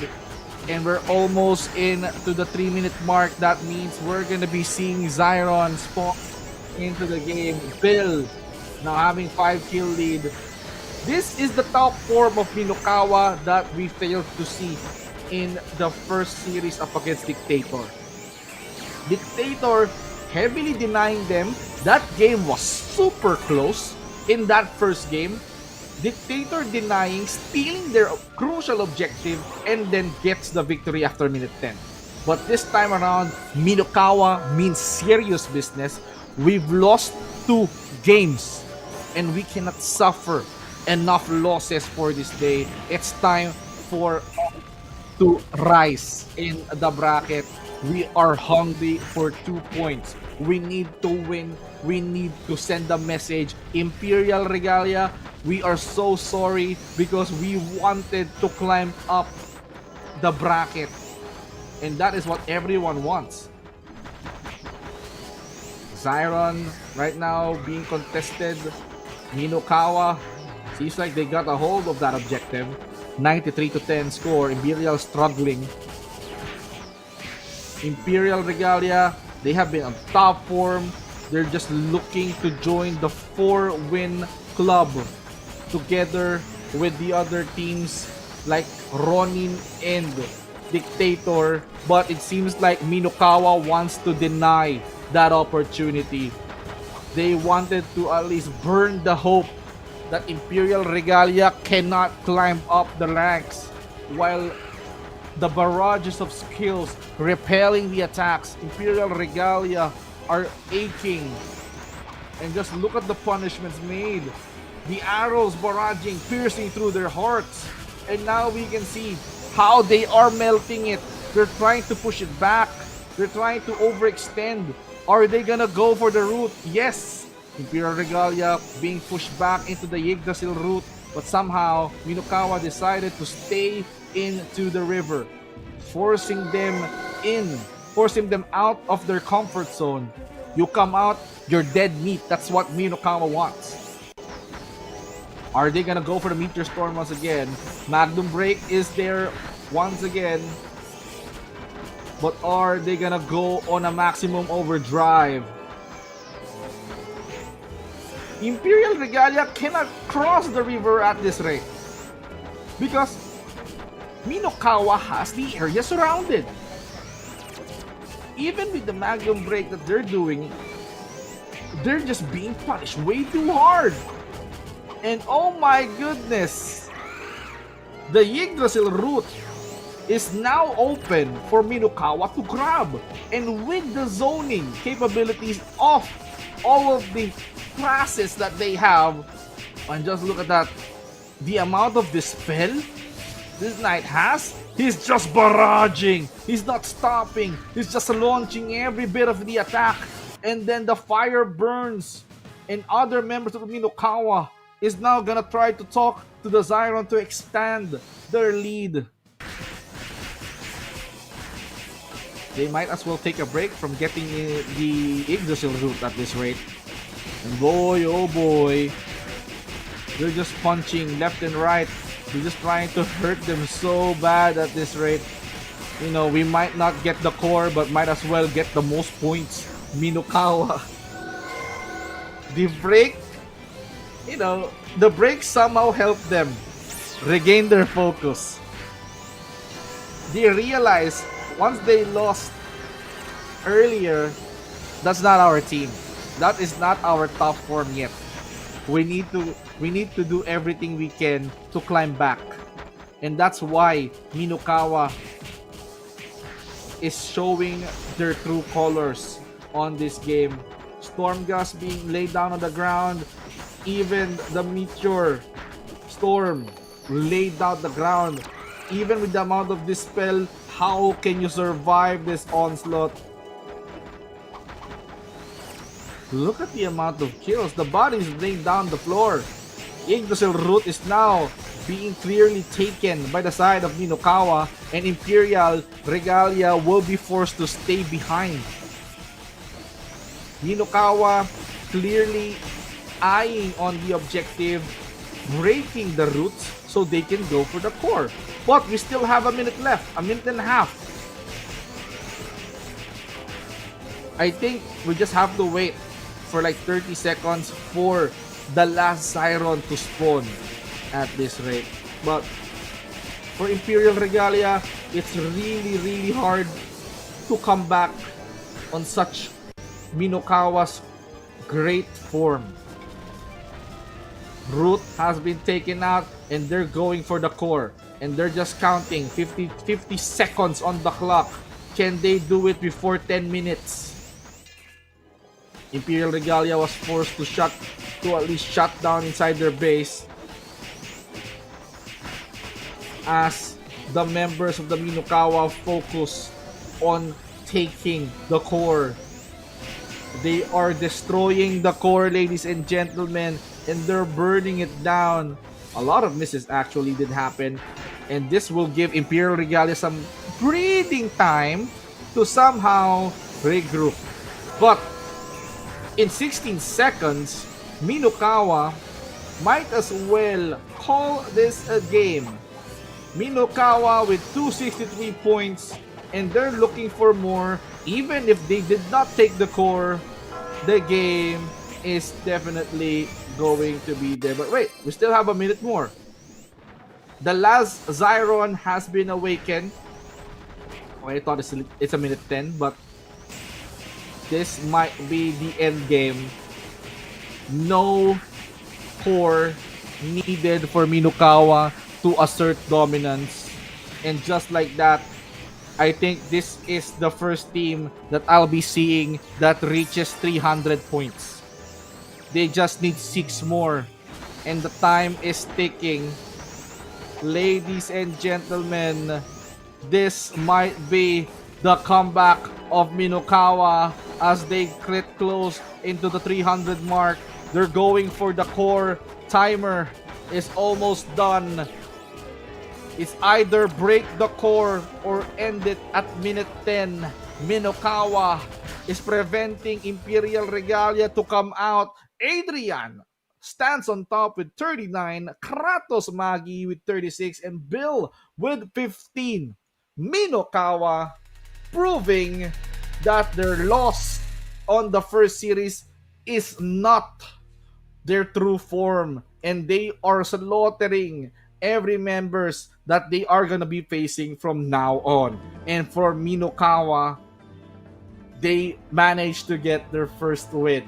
And we're almost in to the 3-minute mark. That means we're gonna be seeing Zyron spawn into the game. Bill now having 5-kill lead. This is the top form of Minokawa that we failed to see in the first series up against Dictator. Dictator heavily denying them. That game was super close in that first game. Dictator denying, stealing their crucial objective, and then gets the victory after minute 10. But this time around, Minokawa means serious business. We've lost 2 games, and we cannot suffer enough losses for this day. It's time for us to rise in the bracket. We are hungry for 2 points. We need to win. We need to send a message. Imperial Regalia, we are so sorry because we wanted to climb up the bracket. And that is what everyone wants. Zyron right now being contested. Minokawa, seems like they got a hold of that objective. 93-10 score. Imperial struggling. Imperial Regalia, they have been on top form. They're just looking to join the 4-win club together with the other teams like Ronin and Dictator. But it seems like Minokawa wants to deny that opportunity. They wanted to at least burn the hope that Imperial Regalia cannot climb up the ranks, while the barrages of skills repelling the attacks. Imperial Regalia are aching. And just look at the punishments made. The arrows barraging, piercing through their hearts. And now we can see how they are melting it. They're trying to push it back. They're trying to overextend. Are they gonna go for the route? Yes! Imperial Regalia being pushed back into the Yggdrasil route. But somehow, Minokawa decided to stay into the river, forcing them out of their comfort zone. You come out, you're dead meat. That's what Minokawa wants. Are they gonna go for the Meteor Storm once again? Magnum Break is there once again. But are they gonna go on a maximum overdrive? Imperial Regalia cannot cross the river at this rate because Minokawa has the area surrounded. Even with the Magnum Break that they're doing, they're just being punished way too hard. And oh my goodness, the Yggdrasil route is now open for Minokawa to grab. And with the zoning capabilities of all of the classes that they have, and just look at that, the amount of dispel this knight has, he's just barraging. He's not stopping. He's just launching every bit of the attack. And then the fire burns. And other members of Minokawa is now gonna try to talk to the Zyron to expand their lead. They might as well take a break from getting the Yggdrasil route at this rate. And boy, oh boy, they're just punching left and right. They're just trying to hurt them so bad at this rate. You know, we might not get the core, but might as well get the most points. Minokawa. The break, you know, the break somehow helped them regain their focus. They realized once they lost earlier, that's not our team. That is not our top form yet. We need to do everything we can to climb back. And that's why Minokawa is showing their true colors on this game. Storm gas being laid down on the ground. Even the meteor storm laid down the ground. Even with the amount of dispel, how can you survive this onslaught? Look at the amount of kills. The bodies laying down the floor. Yggdrasil route is now being clearly taken by the side of Minokawa, and Imperial Regalia will be forced to stay behind. Minokawa clearly eyeing on the objective, breaking the routes so they can go for the core. But we still have a minute left, a minute and a half. I think we just have to wait for like 30 seconds for the last Zyron to spawn at this rate. But for Imperial Regalia, it's really hard to come back on such Minokawa's great form. Root has been taken out and they're going for the core. And they're just counting 50 seconds on the clock. Can they do it before 10 minutes? Imperial Regalia was forced to at least shut down inside their base, as the members of the Minokawa focus on taking the core. They are destroying the core, ladies and gentlemen, and they're burning it down. A lot of misses actually did happen, and this will give Imperial Regalia some breathing time to somehow regroup. But in 16 seconds, Minokawa might as well call this a game. Minokawa with 263 points, and they're looking for more. Even if they did not take the core, the game is definitely going to be there. But wait, we still have a minute more. The last Zyron has been awakened. I thought it's a minute 10, but this might be the end game. No core needed for Minokawa to assert dominance. And just like that, I think this is the first team that I'll be seeing that reaches 300 points. They just need 6 more. And the time is ticking. Ladies and gentlemen, this might be the comeback of Minokawa as they get close into the 300 mark. They're going for the core. Timer is almost done. It's either break the core or end it at minute 10. Minokawa is preventing Imperial Regalia to come out. Adrian stands on top with 39. Kratos Magi with 36. And Bill with 15. Minokawa proving that their loss on the first series is not their true form, and they are slaughtering every members that they are gonna be facing from now on. And for Minokawa, they managed to get their first win.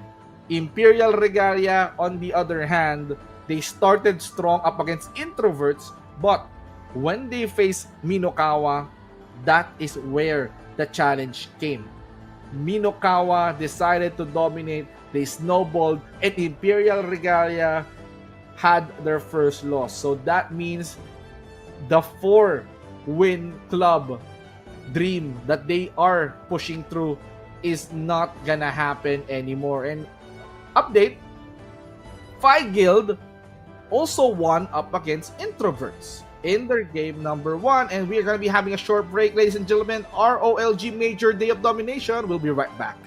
Imperial Regalia, on the other hand, they started strong up against Introverts, but when they faced Minokawa, that is where the challenge came. Minokawa decided to dominate. They snowballed, and Imperial Regalia had their first loss. So that means the 4-win club dream that they are pushing through is not gonna happen anymore. And update, Phi Guild also won up against Introverts in their game number 1. And we are going to be having a short break, ladies and gentlemen. ROLG Major Day of Domination. We'll be right back.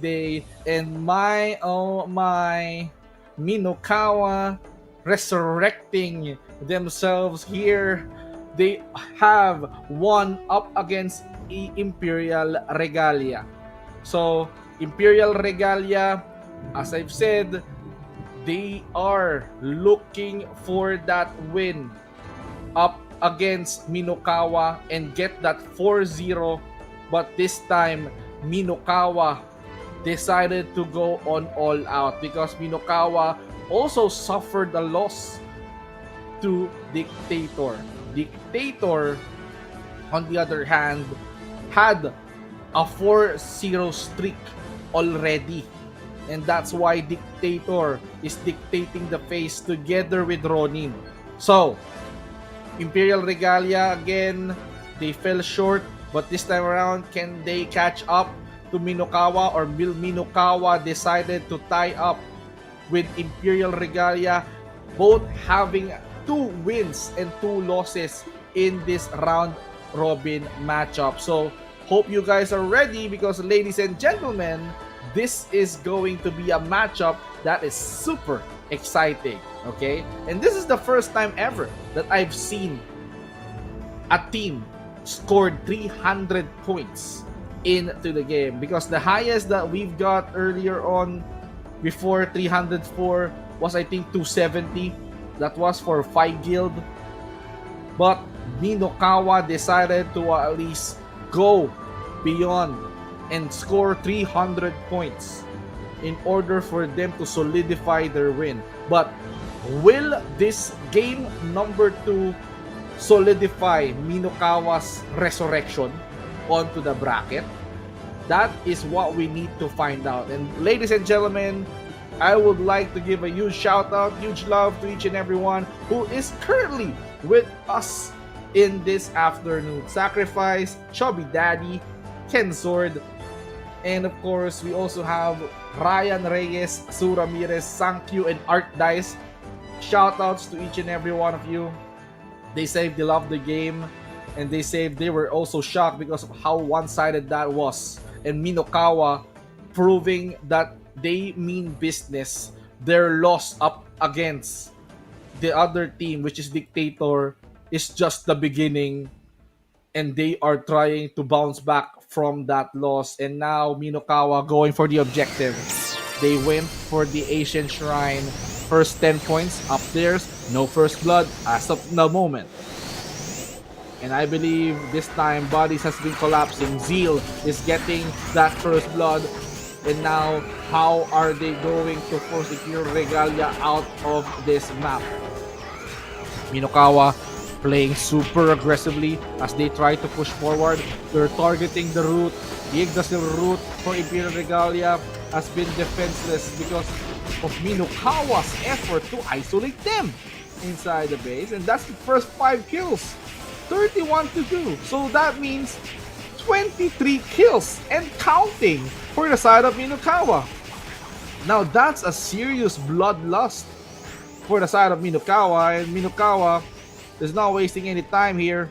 day, and my oh my, Minokawa resurrecting themselves here. They have won up against Imperial Regalia. So, Imperial Regalia, as I've said, they are looking for that win up against Minokawa and get that 4-0. But this time, Minokawa decided to go on all out because Minokawa also suffered a loss to Dictator. Dictator, on the other hand, had a 4-0 streak already. And that's why Dictator is dictating the face together with Ronin. So, Imperial Regalia, again, they fell short. But this time around, can they catch up to Minokawa, or will Minokawa decided to tie up with Imperial Regalia, both having 2 wins and 2 losses in this round robin matchup. So hope you guys are ready, because ladies and gentlemen, this is going to be a matchup that is super exciting, okay? And this is the first time ever that I've seen a team scored 300 points into the game, because the highest that we've got earlier on before 304 was, I think, 270. That was for 5 guild. But Minokawa decided to at least go beyond and score 300 points in order for them to solidify their win. But will this game number 2 solidify Minokawa's resurrection onto the bracket? That is what we need to find out. And ladies and gentlemen, I would like to give a huge shout out, huge love to each and everyone who is currently with us in this afternoon. Sacrifice, Chubby Daddy, Ken Sword, and of course we also have Ryan Reyes, Sue Ramirez, Sankyu, and Art Dice. Shout outs to each and every one of you. They say they love the game, and they say they were also shocked because of how one-sided that was. And Minokawa proving that they mean business. Their loss up against the other team, which is Dictator, is just the beginning, and they are trying to bounce back from that loss. And now Minokawa going for the objective. They went for the Asian Shrine. First 10 points up theirs. No first blood as of the moment. And I believe this time Bodies has been collapsing. Zeal is getting that first blood. And now, how are they going to force Imperial Regalia out of this map? Minokawa playing super aggressively as they try to push forward. They're targeting the route. The Yggdrasil route for Imperial Regalia has been defenseless because of Minokawa's effort to isolate them inside the base. And that's the first 5 kills. 31 to 2. So that means 23 kills and counting for the side of Minokawa. Now that's a serious bloodlust for the side of Minokawa, and Minokawa is not wasting any time here.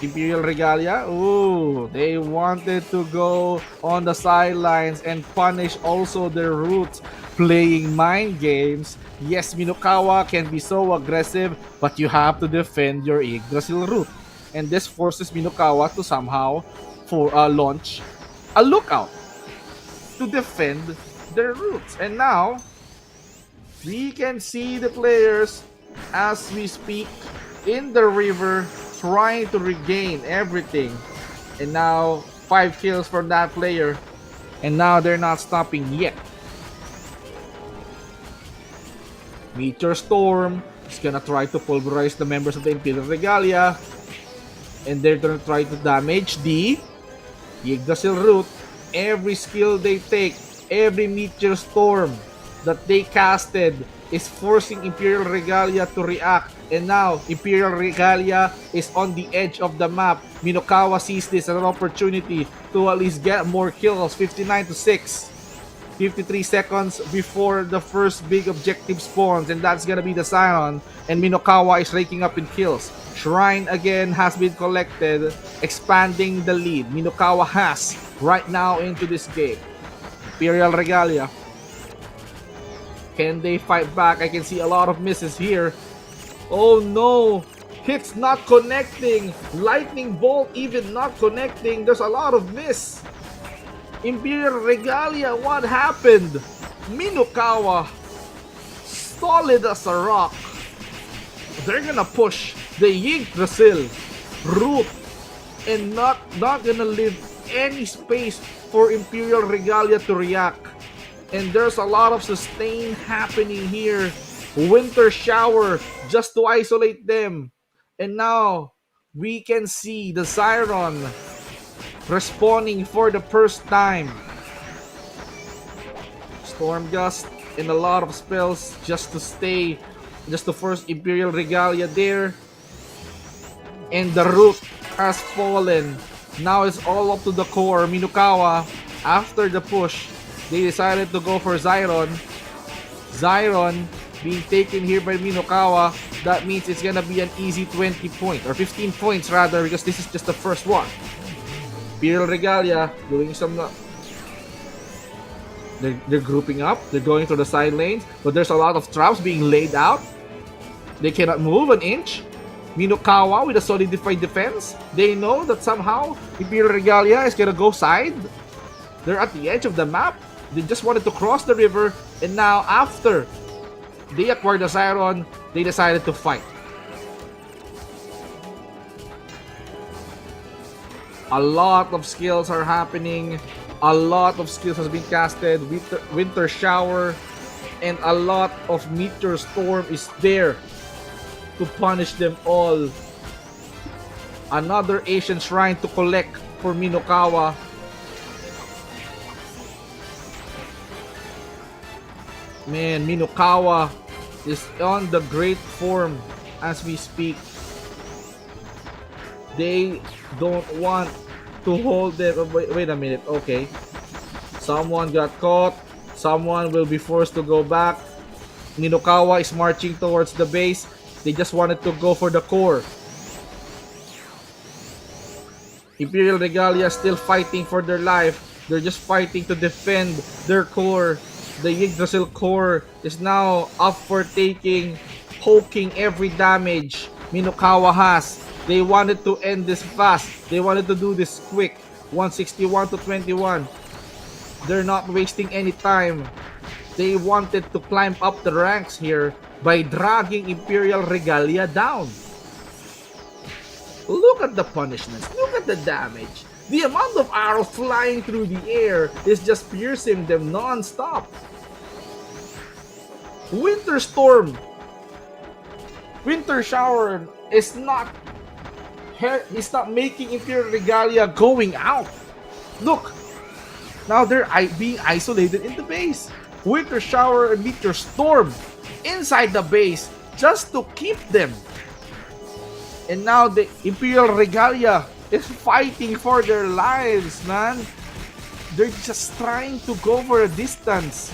Imperial Regalia, ooh, they wanted to go on the sidelines and punish also their roots, playing mind games. Yes, Minokawa can be so aggressive, but you have to defend your Yggdrasil root. And this forces Minokawa to somehow launch a lookout to defend their roots. And now, we can see the players as we speak in the river trying to regain everything. And now 5 kills from that player, and now they're not stopping yet. Meteor Storm is gonna try to pulverize the members of the Imperial Regalia, and they're gonna try to damage the Yggdrasil root. Every skill they take, every Meteor Storm that they casted is forcing Imperial Regalia to react. And now, Imperial Regalia is on the edge of the map. Minokawa sees this as an opportunity to at least get more kills. 59 to 6. 53 seconds before the first big objective spawns. And that's gonna be the Scion. And Minokawa is raking up in kills. Shrine again has been collected, expanding the lead. Minokawa has right now into this game. Imperial Regalia. Can they fight back? I can see a lot of misses here. Oh no! Hits not connecting. Lightning bolt even not connecting. There's a lot of miss. Imperial Regalia, what happened? Minokawa, solid as a rock. They're gonna push the Yggdrasil root and not gonna leave any space for Imperial Regalia to react. And there's a lot of sustain happening here. Winter shower just to isolate them. And now we can see the Zyron respawning for the first time. Storm Gust and a lot of spells just to stay, just to force Imperial Regalia there. And the root has fallen. Now it's all up to the core. Minokawa, after the push, they decided to go for Zyron. Zyron being taken here by Minokawa. That means it's gonna be an easy 20 points, or 15 points rather, because this is just the first one. Imperial Regalia doing some... They're grouping up. They're going to the side lanes, but there's a lot of traps being laid out. They cannot move an inch. Minokawa with a solidified defense. They know that somehow Imperial Regalia is gonna go side. They're at the edge of the map. They just wanted to cross the river, and now after they acquired the Zyron, they decided to fight. A lot of skills are happening. A lot of skills has been casted. Winter shower and a lot of meteor storm is there to punish them all. Another Asian shrine to collect for Minokawa. Man, Minokawa is on the great form as we speak. They don't want to hold it. Wait a minute. Okay. Someone got caught. Someone will be forced to go back. Minokawa is marching towards the base. They just wanted to go for the core. Imperial Regalia still fighting for their life. They're just fighting to defend their core. The Yggdrasil core is now up for taking, poking every damage Minokawa has. They wanted to end this fast. They wanted to do this quick. 161 to 21. They're not wasting any time. They wanted to climb up the ranks here by dragging Imperial Regalia down. Look at the punishments. Look at the damage. The amount of arrows flying through the air is just piercing them non-stop. Winter storm. Winter shower is not making Imperial Regalia going out. Look. Now they're being isolated in the base. Winter shower and meteor storm inside the base just to keep them. And now the Imperial Regalia is fighting for their lives, man. They're just trying to go for a distance.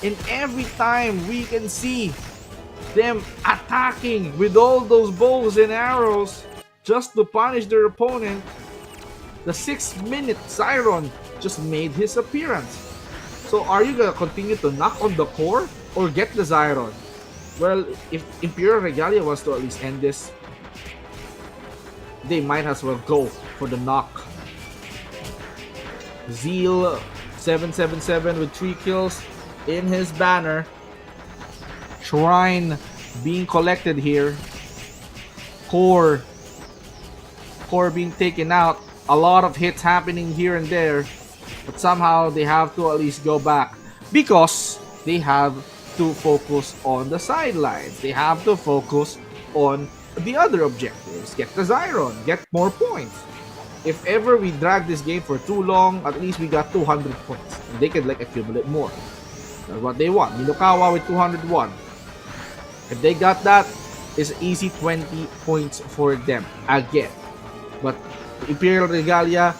And every time we can see them attacking with all those bows and arrows just to punish their opponent. The 6-minute Zyron just made his appearance. So are you gonna continue to knock on the core or get the Zyron? Well, if Imperial Regalia wants to at least end this, they might as well go for the knock. Zeal 777 with 3 kills in his banner. Shrine being collected here. Core being taken out. A lot of hits happening here and there. But somehow they have to at least go back because they have to focus on the sidelines. They have to focus on the other objectives. Get the Zyron, get more points. If ever we drag this game for too long, at least we got 200 points. And they could like accumulate more. That's what they want. Minokawa with 201. If they got that, it's easy 20 points for them again. But Imperial Regalia,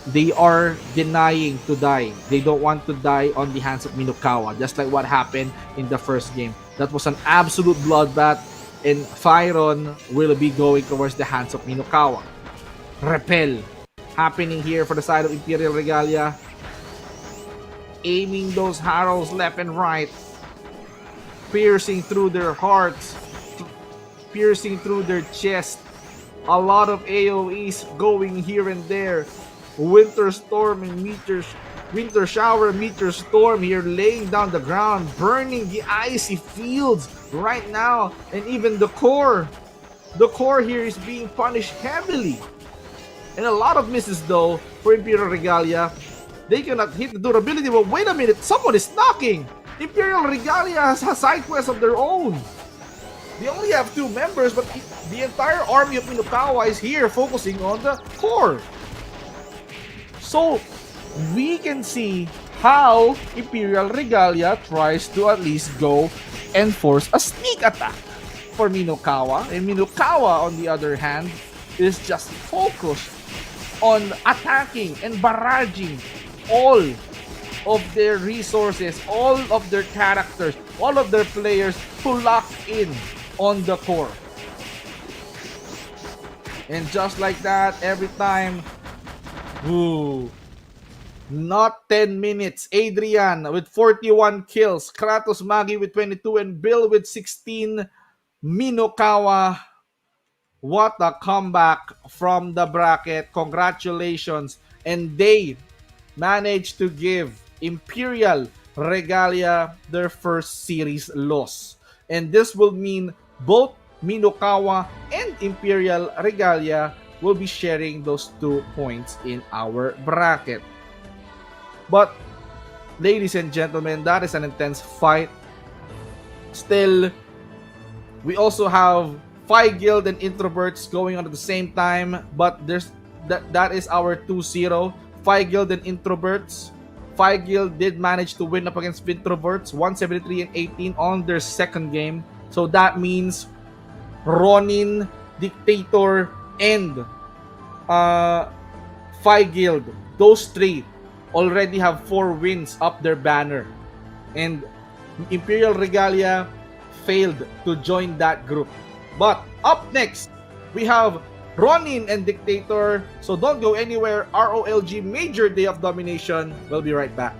they are denying to die. They don't want to die on the hands of Minokawa, just like what happened in the first game. That was an absolute bloodbath, and Fyron will be going towards the hands of Minokawa. Repel happening here for the side of Imperial Regalia. aiming those arrows left and right, piercing through their hearts, piercing through their chest. A lot of AoEs going here and there. Winter storm and meteors, winter shower, meteor storm here, laying down the ground, burning the icy fields right now, and even the core. The core here is being punished heavily. And a lot of misses though for Imperial Regalia. They cannot hit the durability, but wait a minute, someone is knocking! Imperial Regalia has a side quest of their own. They only have 2 members, but the entire army of Minokawa is here focusing on the core. So, we can see how Imperial Regalia tries to at least go and force a sneak attack for Minokawa. And Minokawa, on the other hand, is just focused on attacking and barraging all of their resources, all of their characters, all of their players to lock in on the core. And just like that, every time, not 10 minutes, Adrian with 41 kills, Kratos Magi with 22, and Bill with 16. Minokawa, what a comeback from the bracket. Congratulations. And they managed to give Imperial Regalia their first series loss. And this will mean both Minokawa and Imperial Regalia will be sharing those 2 points in our bracket. But, ladies and gentlemen, that is an intense fight. Still, we also have Phi Guild and Introverts going on at the same time, but that is our 2-0. Phi Guild and Introverts. Phi Guild did manage to win up against Introverts 173 and 18 on their second game. So that means Ronin, Dictator, and Phi Guild, those 3 already have 4 wins up their banner. And Imperial Regalia failed to join that group. But up next, we have Ronin and Dictator. So don't go anywhere. ROLG Major Day of Domination. We'll be right back.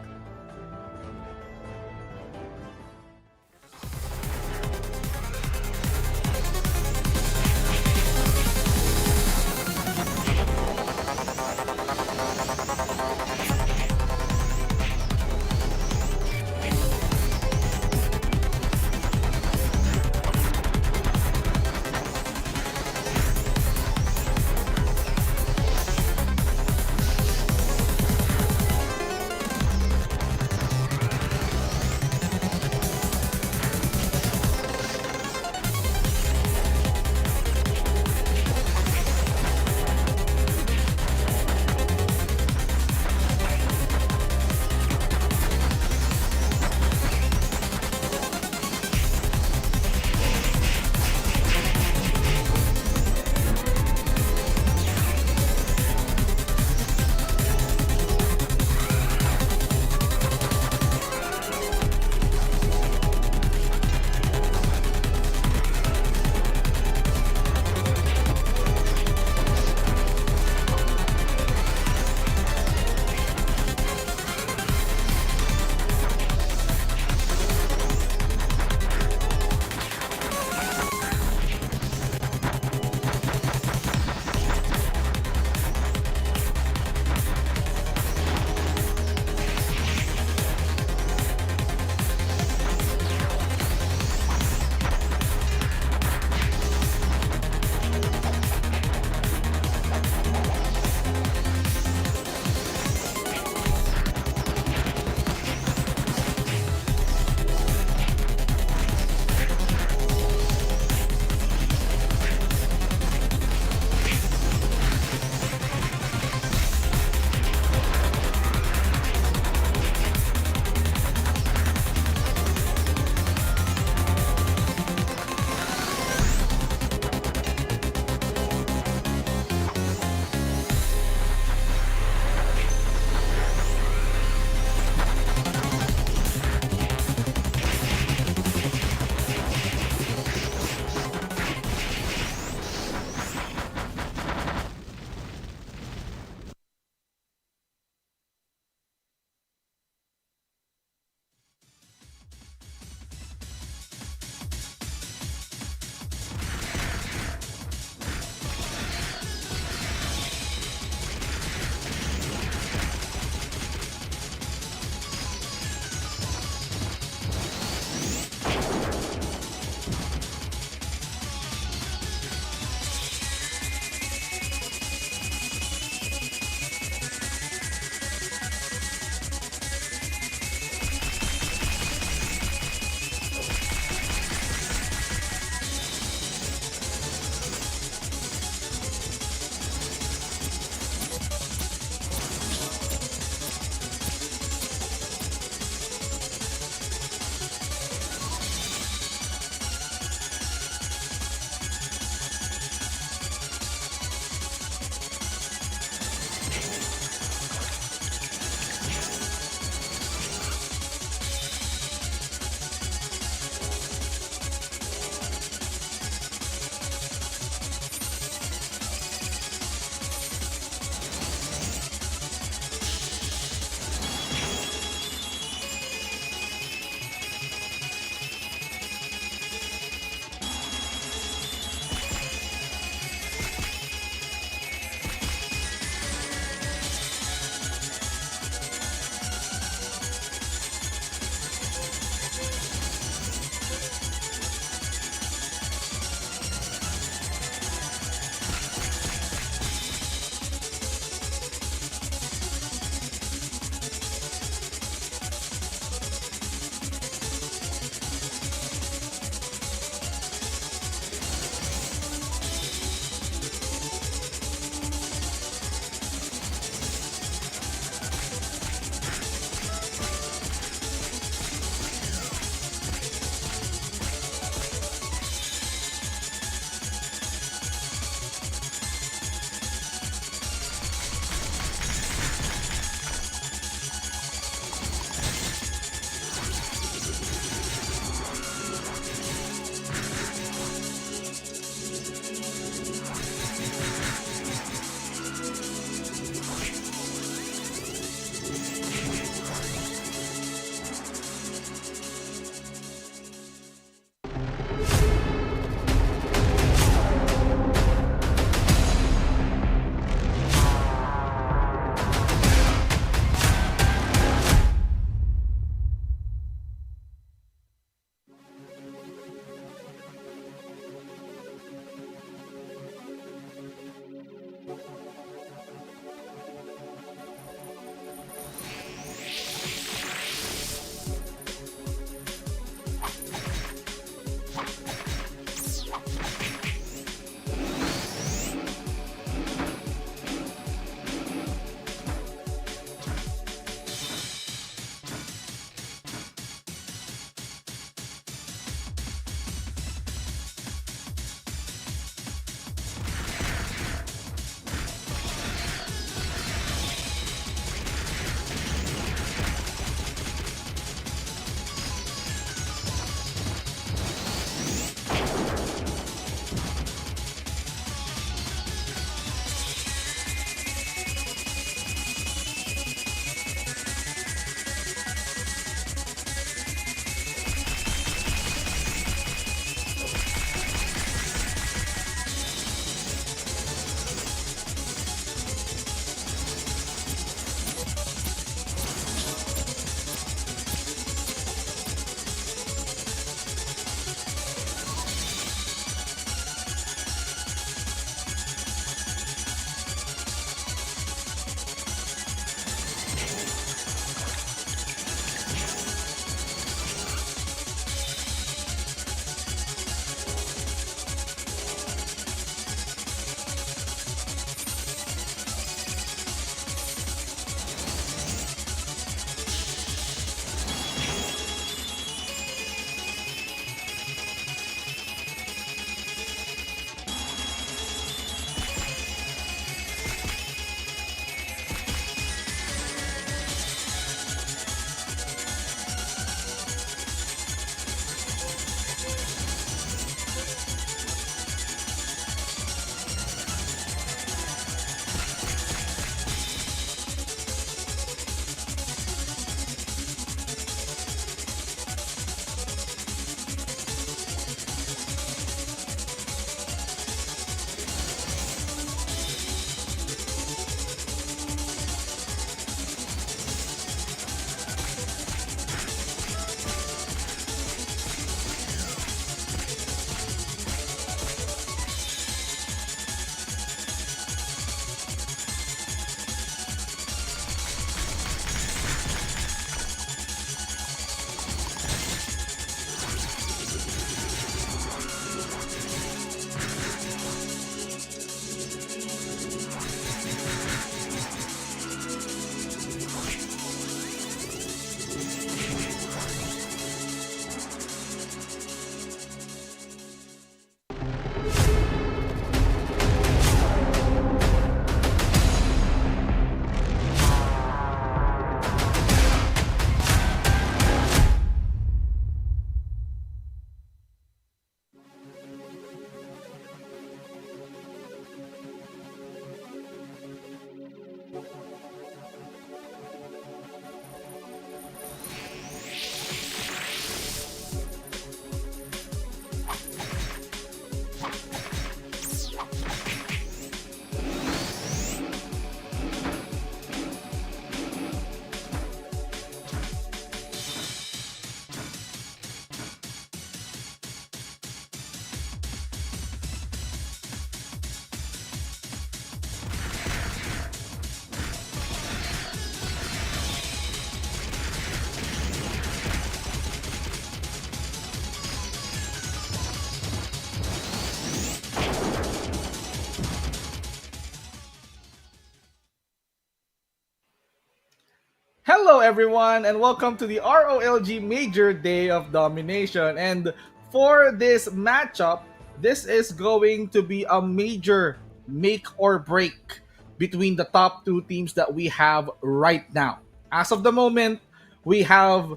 Hello, everyone, and welcome to the ROLG Major Day of Domination. And for this matchup, this is going to be a major make or break between the top two teams that we have right now. As of the moment, we have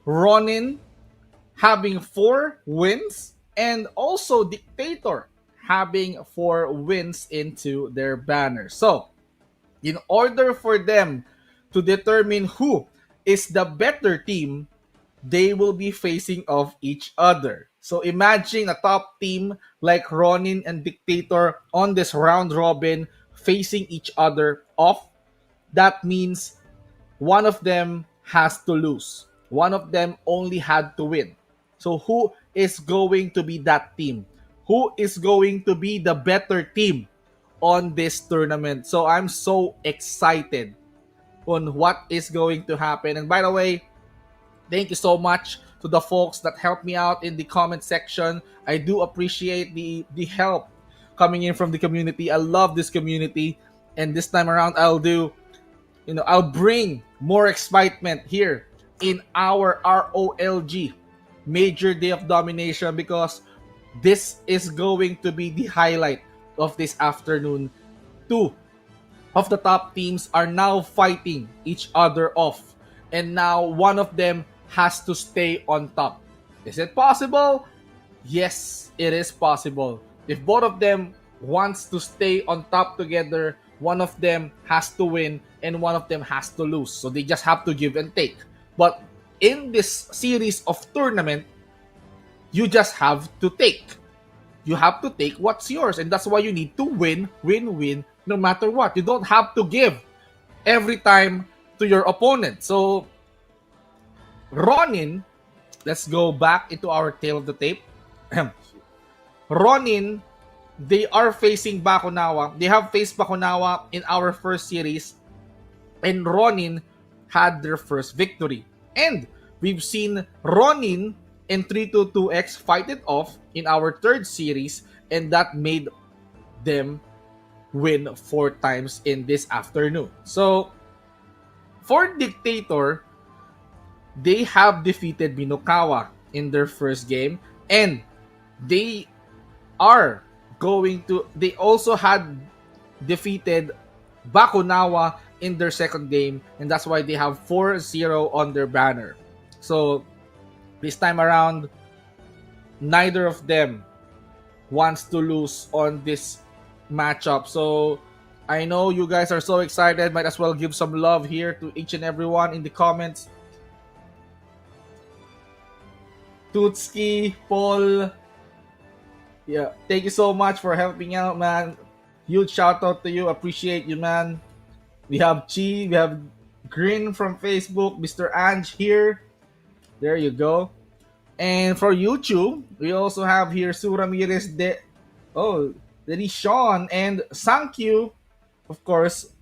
Ronin having 4 wins and also Dictator having 4 wins into their banner. So, in order for them to determine who is the better team, they will be facing off each other. So imagine a top team like Ronin and Dictator on this round robin facing each other off. That means one of them has to lose. One of them only had to win. So who is going to be that team? Who is going to be the better team on this tournament? So I'm so excited on what is going to happen. And by the way, thank you so much to the folks that helped me out in the comment section. I do appreciate the help coming in from the community. I love this community. And this time around, I'll bring more excitement here in our ROLG Major Day of Domination, because this is going to be the highlight of this afternoon. Two of the top teams are now fighting each other off, and now one of them has to stay on top. Is it possible? Yes, it is possible. If both of them wants to stay on top together, one of them has to win and one of them has to lose. So they just have to give and take. But in this series of tournament, you just have to take. You have to take what's yours, and that's why you need to win, win, win, no matter what. You don't have to give every time to your opponent. So Ronin, let's go back into our tail of the tape. Ronin, they are facing Bakonawa. They have faced Bakonawa in our first series, and Ronin had their first victory. And we've seen Ronin and 322X fight it off in our third series, and that made them win 4 times in this afternoon. So, for Dictator, they have defeated Minokawa in their first game, and they also had defeated Bakonawa in their second game, and that's why they have 4-0 on their banner. So, this time around, neither of them wants to lose on this matchup. So I know you guys are so excited. Might as well give some love here to each and everyone in the comments. Tutski, Paul, yeah, thank you so much for helping out, man. Huge shout out to you. Appreciate you, man. We have Chi, we have Grin from Facebook, Mr. Ange here. There you go. And for YouTube, we also have here Sue Ramirez, Denny Sean, and thank you, of course.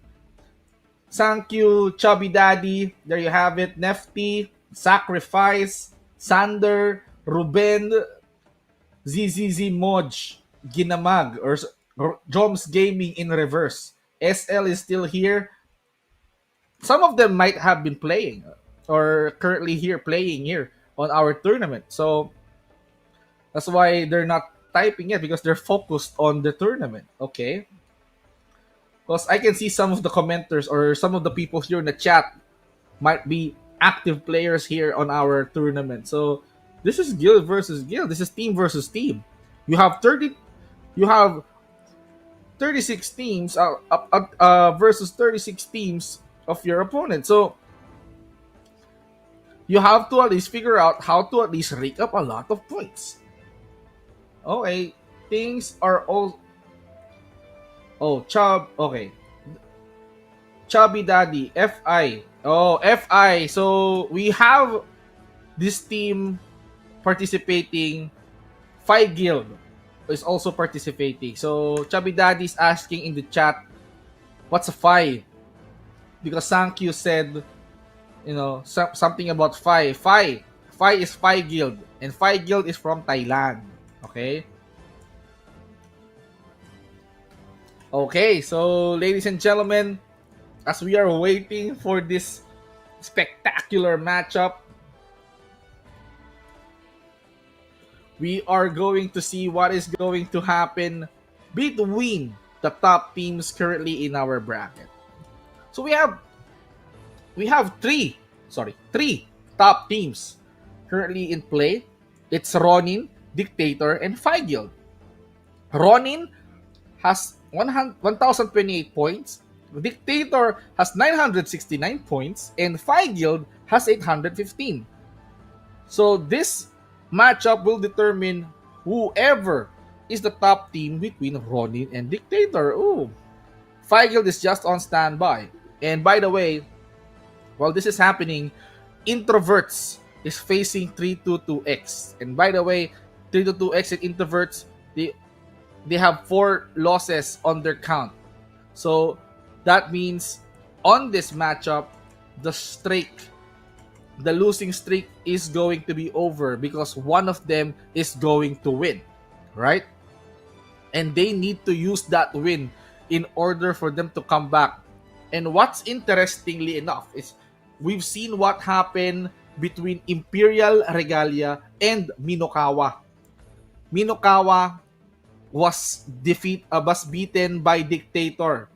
Thank you, Chubby Daddy. There you have it. Nefty, Sacrifice, Sander, Ruben, ZZZ Moj, Ginamag, or Joms Gaming in reverse. SL is still here. Some of them might have been playing or currently playing here on our tournament. So that's why they're not typing yet, because they're focused on the tournament. Okay. Because I can see some of the commenters or some of the people here in the chat might be active players here on our tournament. So this is guild versus guild. This is team versus team. You have 36 teams versus 36 teams of your opponent. So you have to at least figure out how to at least rake up a lot of points. Okay, things are all. Oh, Okay. Chubby Daddy, FI. Oh, FI. So we have this team participating. Fi Guild is also participating. So Chubby Daddy is asking in the chat, what's a Fi? Because Sankyu said, something about Fi. Fi is Fi Guild, and Fi Guild is from Thailand. Okay. Okay, so ladies and gentlemen, as we are waiting for this spectacular matchup. We are going to see what is going to happen between the top teams currently in our bracket. So we have three top teams currently in play. It's Ronin, Dictator, and Guild. Ronin has 1,028 points. Dictator has 969 points, and Guild has 815. So this matchup will determine whoever is the top team between Ronin and Dictator. Ooh, Guild is just on standby. And by the way, while this is happening, Introverts is facing 322X. And by the way, 322X and Introverts, they have 4 losses on their count. So that means on this matchup, the losing streak is going to be over because one of them is going to win, right? And they need to use that win in order for them to come back. And what's interestingly enough is we've seen what happened between Imperial, Regalia, and Minokawa. Minokawa was beaten by Dictator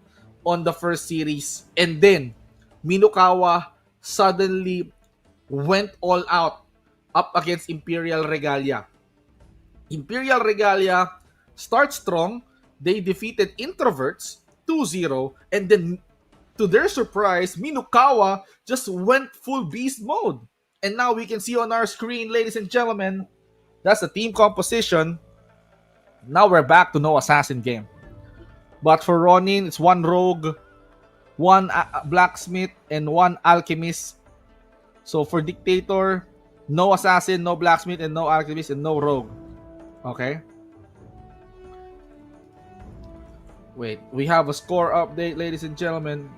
on the first series, and then Minokawa suddenly went all out up against Imperial Regalia. Imperial Regalia starts strong. They defeated Introverts 2-0, and then to their surprise, Minokawa just went full beast mode. And now we can see on our screen, ladies and gentlemen, that's the team composition. Now we're back to no assassin game. But for Ronin, it's 1 rogue, 1 blacksmith, and 1 alchemist. So for Dictator, no assassin, no blacksmith, and no alchemist, and no rogue. Okay. Wait, we have a score update, ladies and gentlemen.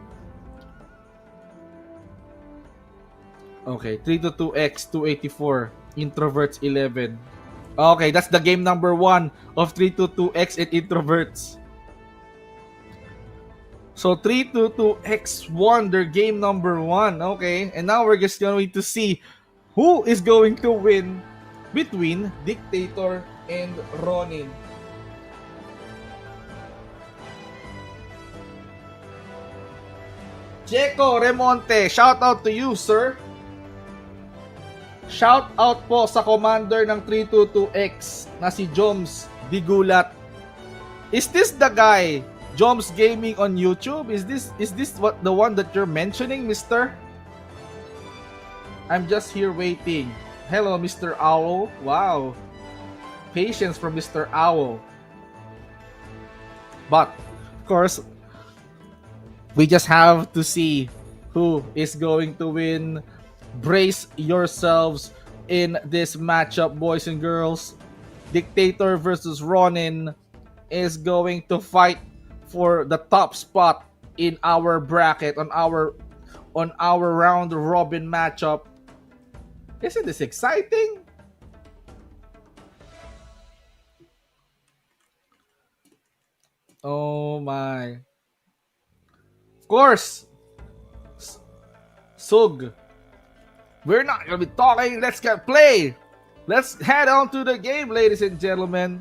Okay, 322X 284, Introverts 11. Okay, that's the game number 1 of 322X and Introverts. So 322X won their game number 1. Okay, and now we're just going to see who is going to win between Dictator and Ronin. Checo Remonte, shout out to you, sir. Shout out po sa commander ng 322X na si Joms Digulat. Is this the guy, Joms Gaming on YouTube? Is this what the one that you're mentioning, mister? I'm just here waiting. Hello, Mr. Owl. Wow. Patience from Mr. Owl. But, of course, we just have to see who is going to win. Brace yourselves in this matchup, boys and girls. Dictator versus Ronin is going to fight for the top spot in our bracket on our round robin matchup. Isn't this exciting? Oh my. Of course, Sug. We're not gonna be talking. Let's get play. Let's head on to the game, ladies and gentlemen.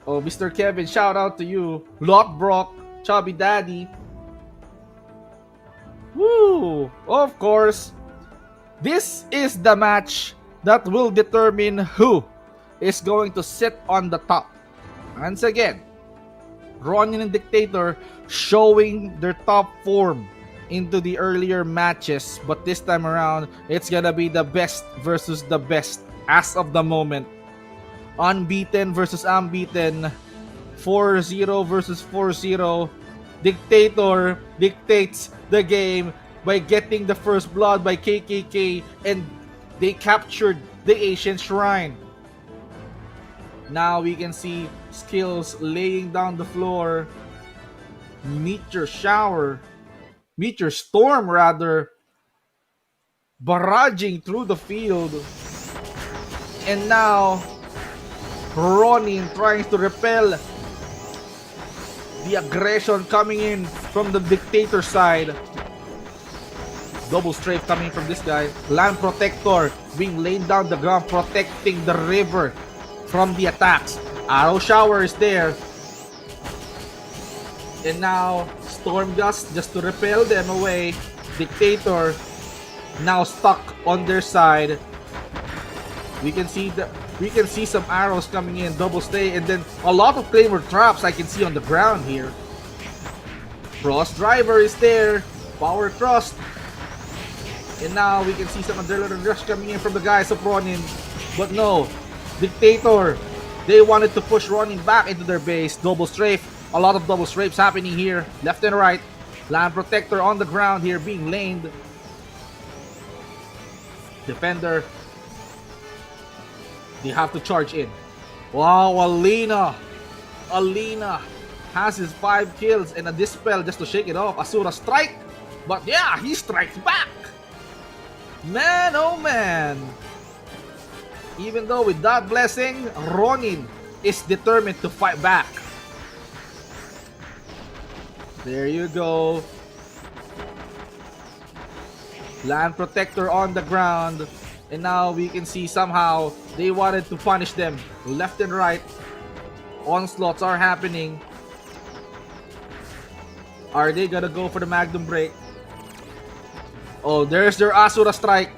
Oh, Mr. Kevin, shout out to you. Lot Brock, Chubby Daddy. Woo! Of course, this is the match that will determine who is going to sit on the top. Once again, Ronin and Dictator showing their top form into the earlier matches, but this time around, it's gonna be the best versus the best as of the moment. Unbeaten versus unbeaten, 4-0 versus 4-0. Dictator dictates the game by getting the first blood by KKK, and they captured the Ancient Shrine. Now we can see skills laying down the floor. Meteor storm rather, barraging through the field. And now Ronin trying to repel The aggression coming in from the Dictator side. Double strafe coming from this guy. Land Protector being laid down the ground, protecting the river from the attacks. Arrow Shower is there. And now, Storm Gust just to repel them away. Dictator now stuck on their side. We can see some arrows coming in, double stay, and then a lot of Claymore traps I can see on the ground here. Frost Driver is there. Power Thrust. And now we can see some adrenaline rush coming in from the guys of Ronin. But no, Dictator, they wanted to push Ronin back into their base. Double strafe. A lot of double strafes happening here. Left and right. Land Protector on the ground here being laned. Defender. They have to charge in. Wow, Alina has his 5 kills and a Dispel just to shake it off. Asura Strike. But yeah, he strikes back. Man, oh man. Even though with that blessing, Ronin is determined to fight back. There you go. Land Protector on the ground. And now we can see somehow they wanted to punish them left and right. Onslaughts are happening. Are they gonna go for the Magnum Break? Oh, there's their Asura Strike.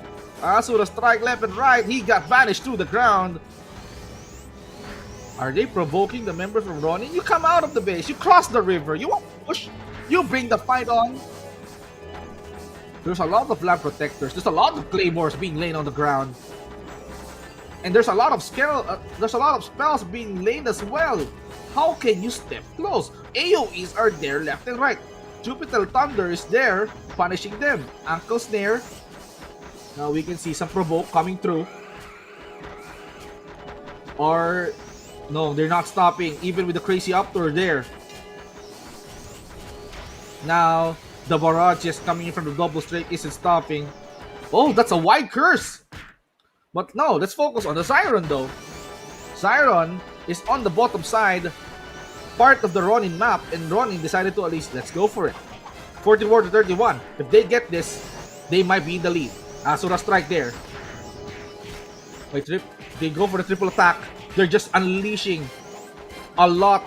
Asura Strike left and right. He got banished to the ground. Are they provoking the members from Ronin? You come out of the base. You cross the river. You won't push. You bring the fight on. There's a lot of Land Protectors. There's a lot of Claymores being laid on the ground. And there's a lot of spells being laid as well. How can you step close? AoEs are there left and right. Jupiter Thunder is there, punishing them. Ankle Snare. Now we can see some provoke coming through. Or no, they're not stopping, even with the Crazy Uptor there. Now the barrages coming in from the double strike isn't stopping. Oh, that's a wide curse. But no, let's focus on the Siren though. Siren is on the bottom side, part of the Ronin map, and Ronin decided to at least, let's go for it. 44 to 31. If they get this, they might be in the lead. Asura Strike there. Wait, they go for the triple attack. They're just unleashing a lot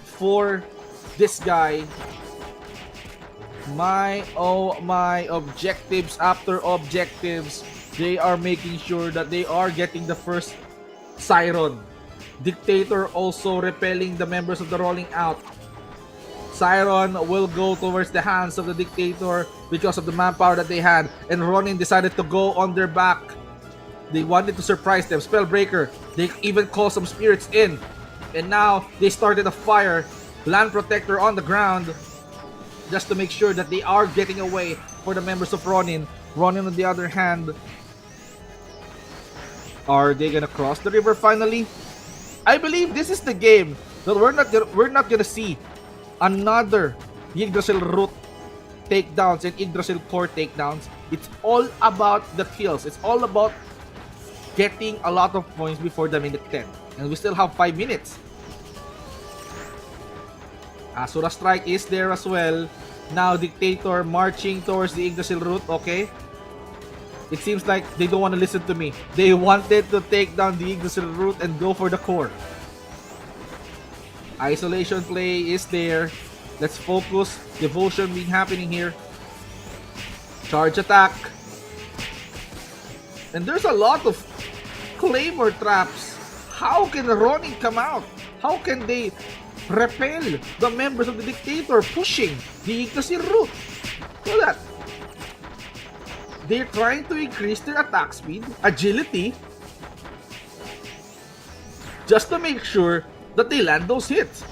for this guy. My, oh my, objectives after objectives. They are making sure that they are getting the first Siren. Dictator also repelling the members of the Rolling Out. Siren will go towards the hands of the Dictator because of the manpower that they had. And Ronin decided to go on their back. They wanted to surprise them. Spellbreaker. They even called some spirits in. And now they started a fire. Land Protector on the ground. Just to make sure that they are getting away for the members of Ronin. Ronin on the other hand. Are they gonna cross the river finally? I believe this is the game that we're not gonna see another Yggdrasil root takedowns and Yggdrasil core takedowns. It's all about the kills. It's all about getting a lot of points before the minute 10. And we still have 5 minutes. Asura Strike is there as well. Now Dictator marching towards the Yggdrasil root. Okay. It seems like they don't want to listen to me. They wanted to take down the Yggdrasil root and go for the core. Isolation play is there. Let's focus. Devotion being happening here. Charge attack. And there's a lot of Claymore traps. How can Ronin come out? How can they repel the members of the Dictator pushing the Yggdrasil root? Look at that. They're trying to increase their attack speed, agility, just to make sure that they land those hits.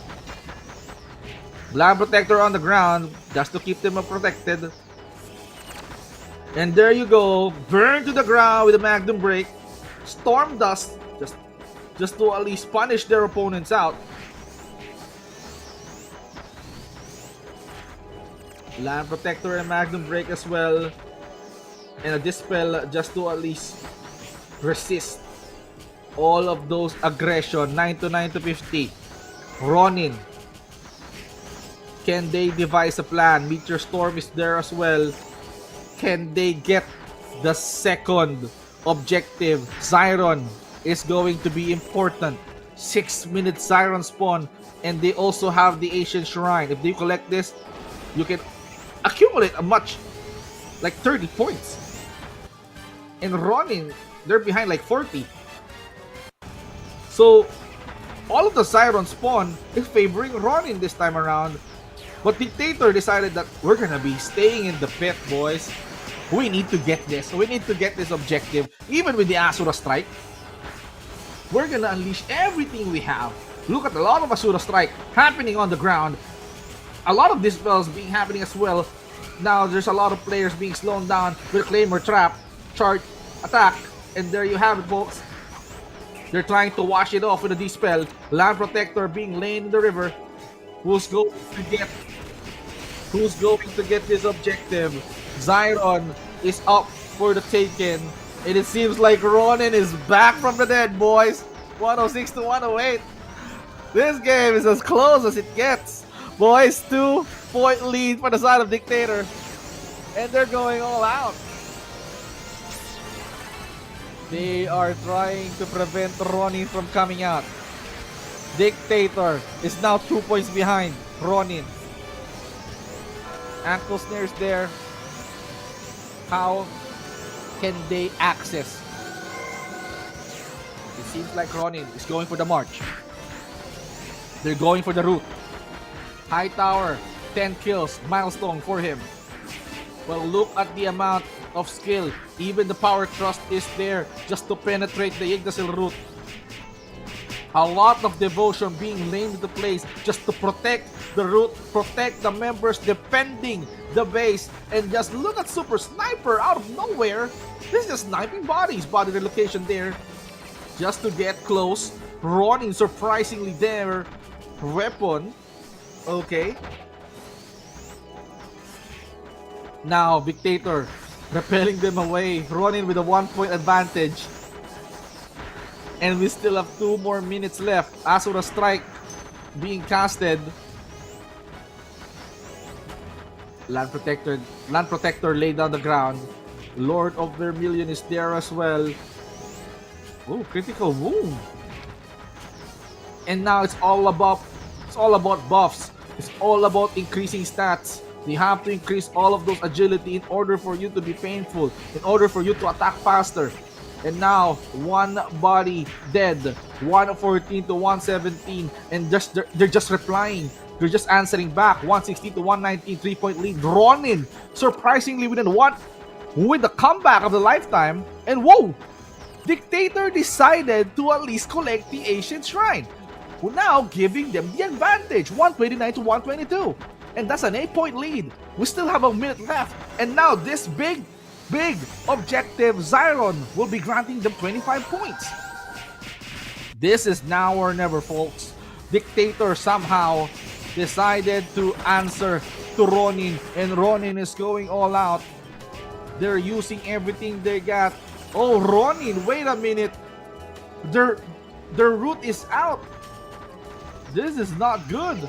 Land Protector on the ground, just to keep them protected. And there you go, burn to the ground with a Magnum Break. Storm Dust, just to at least punish their opponents out. Land Protector and Magnum Break as well. And a Dispel just to at least resist all of those aggression. 9 to 50. Ronin Can they devise a plan? Meteor Storm is there as well. Can they get the second objective? Zyron is going to be important. 6-minute Zyron spawn, and they also have the Ancient Shrine. If they collect this, you can accumulate a much, like 30 points. And Ronin, they're behind like 40. So, all of the Zyron spawn is favoring Ronin this time around. But Dictator decided that we're gonna be staying in the pit, boys. We need to get this. We need to get this objective. Even with the Asura Strike, we're gonna unleash everything we have. Look at a lot of Asura Strike happening on the ground. A lot of dispels being happening as well. Now there's a lot of players being slowed down with Claymore Trap, Charge, Attack, and there you have it, folks. They're trying to wash it off with a dispel. Land Protector being laid in the river. Who's going to get this objective? Zyron is up for the taken. And it seems like Ronin is back from the dead, boys. 106 to 108. This game is as close as it gets. Boys, 2-point lead for the side of Dictator. And they're going all out. They are trying to prevent Ronin from coming out. Dictator is now 2 points behind Ronin. Ankle snares there. How can they access? It seems like Ronin is going for the march. They're going for the root. High tower, 10 kills, milestone for him. Well, look at the amount of skill. Even the power thrust is there just to penetrate the Yggdrasil root. A lot of devotion being laid into place just to protect the root, protect the members defending the base. And just look at Super Sniper out of nowhere. This is just sniping bodies, body relocation there. Just to get close. Ronin surprisingly their weapon. Okay. Now Dictator repelling them away. Ronin with a 1-point advantage. And we still have 2 more minutes left. Asura Strike being casted. Land Protector laid down the ground. Lord of Vermilion is there as well. Oh, critical wound. And now it's all about buffs. It's all about increasing stats. You have to increase all of those agility in order for you to be painful, in order for you to attack faster. And now, one body dead, 114 to 117, and they're just replying. They're just answering back. 116 to 119, 3-point lead. Ronin, surprisingly with the comeback of the lifetime. And whoa, Dictator decided to at least collect the Ancient Shrine, now giving them the advantage, 129 to 122. And that's an 8-point lead. We still have a minute left. And now this big objective, Zyron, will be granting them 25 points. This is now or never, folks. Dictator somehow decided to answer to Ronin, and Ronin is going all out. They're using everything they got. Oh, Ronin, wait a minute. Their root is out. This is not good.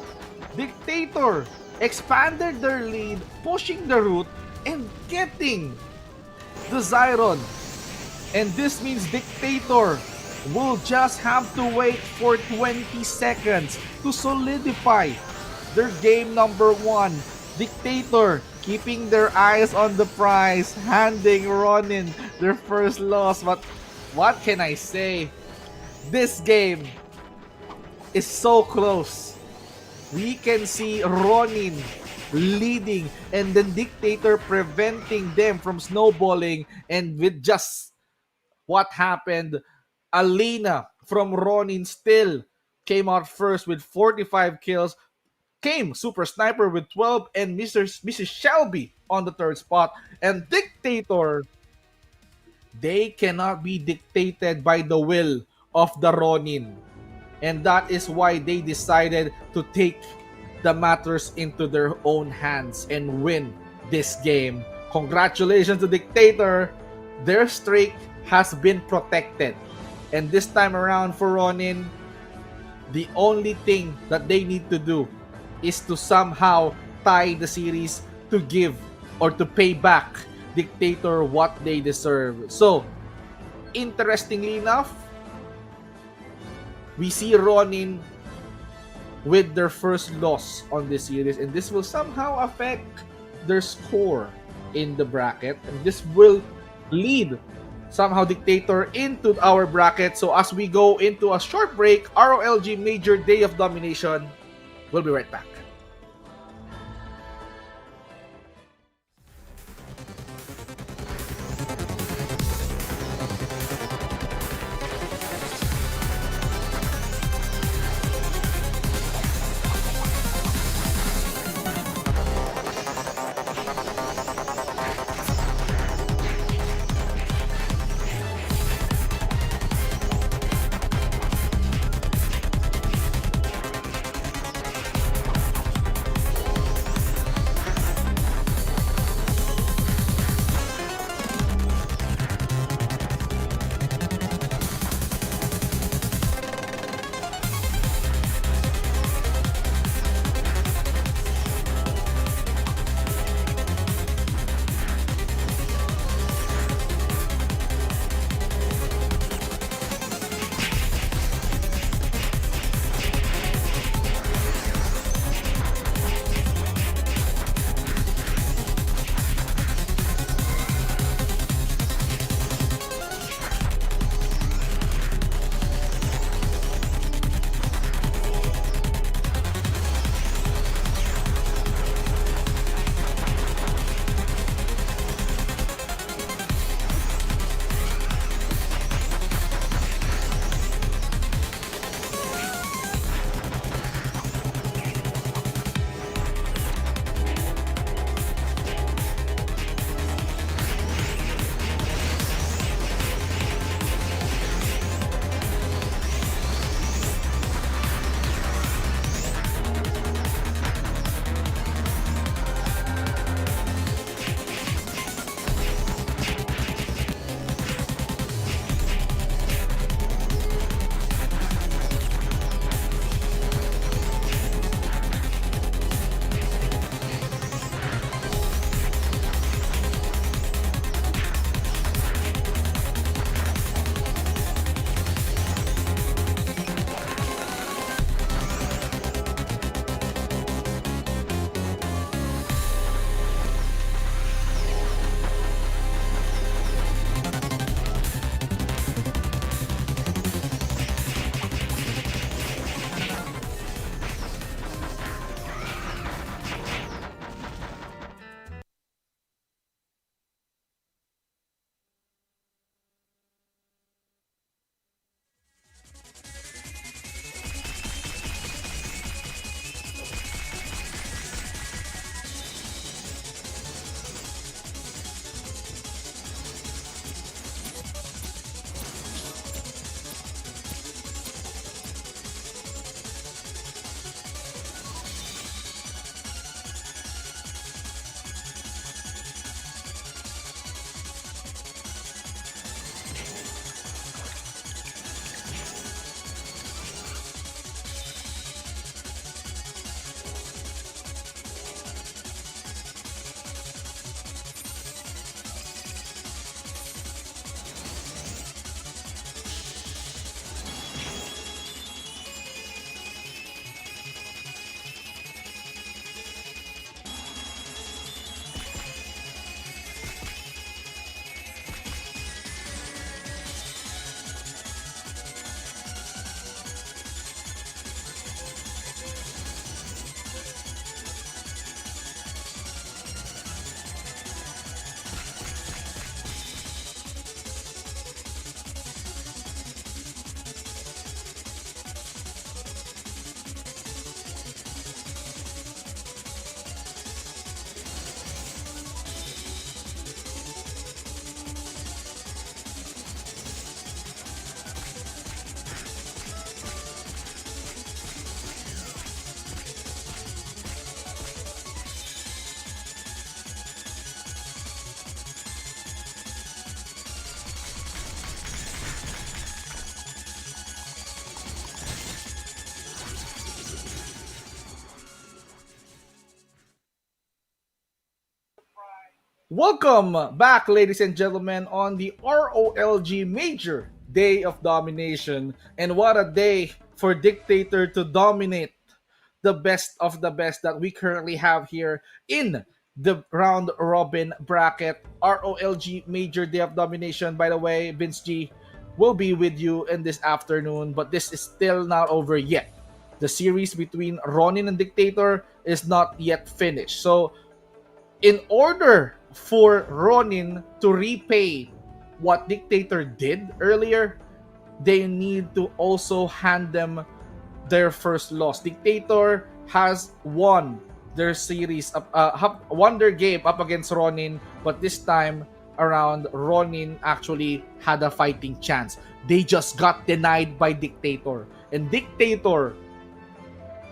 Dictator expanded their lead, pushing the root and getting the Zyron. And this means Dictator will just have to wait for 20 seconds to solidify their game number 1. Dictator keeping their eyes on the prize, handing Ronin their first loss. But what can I say? This game is so close. We can see Ronin leading and then Dictator preventing them from snowballing. And with just what happened, Alina from Ronin still came out first with 45 kills. Came Super Sniper with 12 and Mrs. Shelby on the 3rd spot. And Dictator, they cannot be dictated by the will of the Ronin. And that is why they decided to take the matters into their own hands and win this game. Congratulations to Dictator. Their streak has been protected. And this time around for Ronin, the only thing that they need to do is to somehow tie the series to give or to pay back Dictator what they deserve. So, interestingly enough, we see Ronin with their first loss on this series, and this will somehow affect their score in the bracket, and this will lead somehow Dictator into our bracket. So as we go into a short break, ROLG Major Day of Domination, we'll be right back. Welcome back, ladies and gentlemen, on the ROLG Major Day of Domination. And what a day for Dictator to dominate the best of the best that we currently have here in the round robin bracket. ROLG Major Day of Domination. By the way, VeenzG will be with you in this afternoon, but this is still not over yet. The series between Ronin and Dictator is not yet finished. So in order for Ronin to repay what Dictator did earlier, they need to also hand them their first loss. Dictator has won their series, won their game up against Ronin, but this time around, Ronin actually had a fighting chance. They just got denied by Dictator. And Dictator,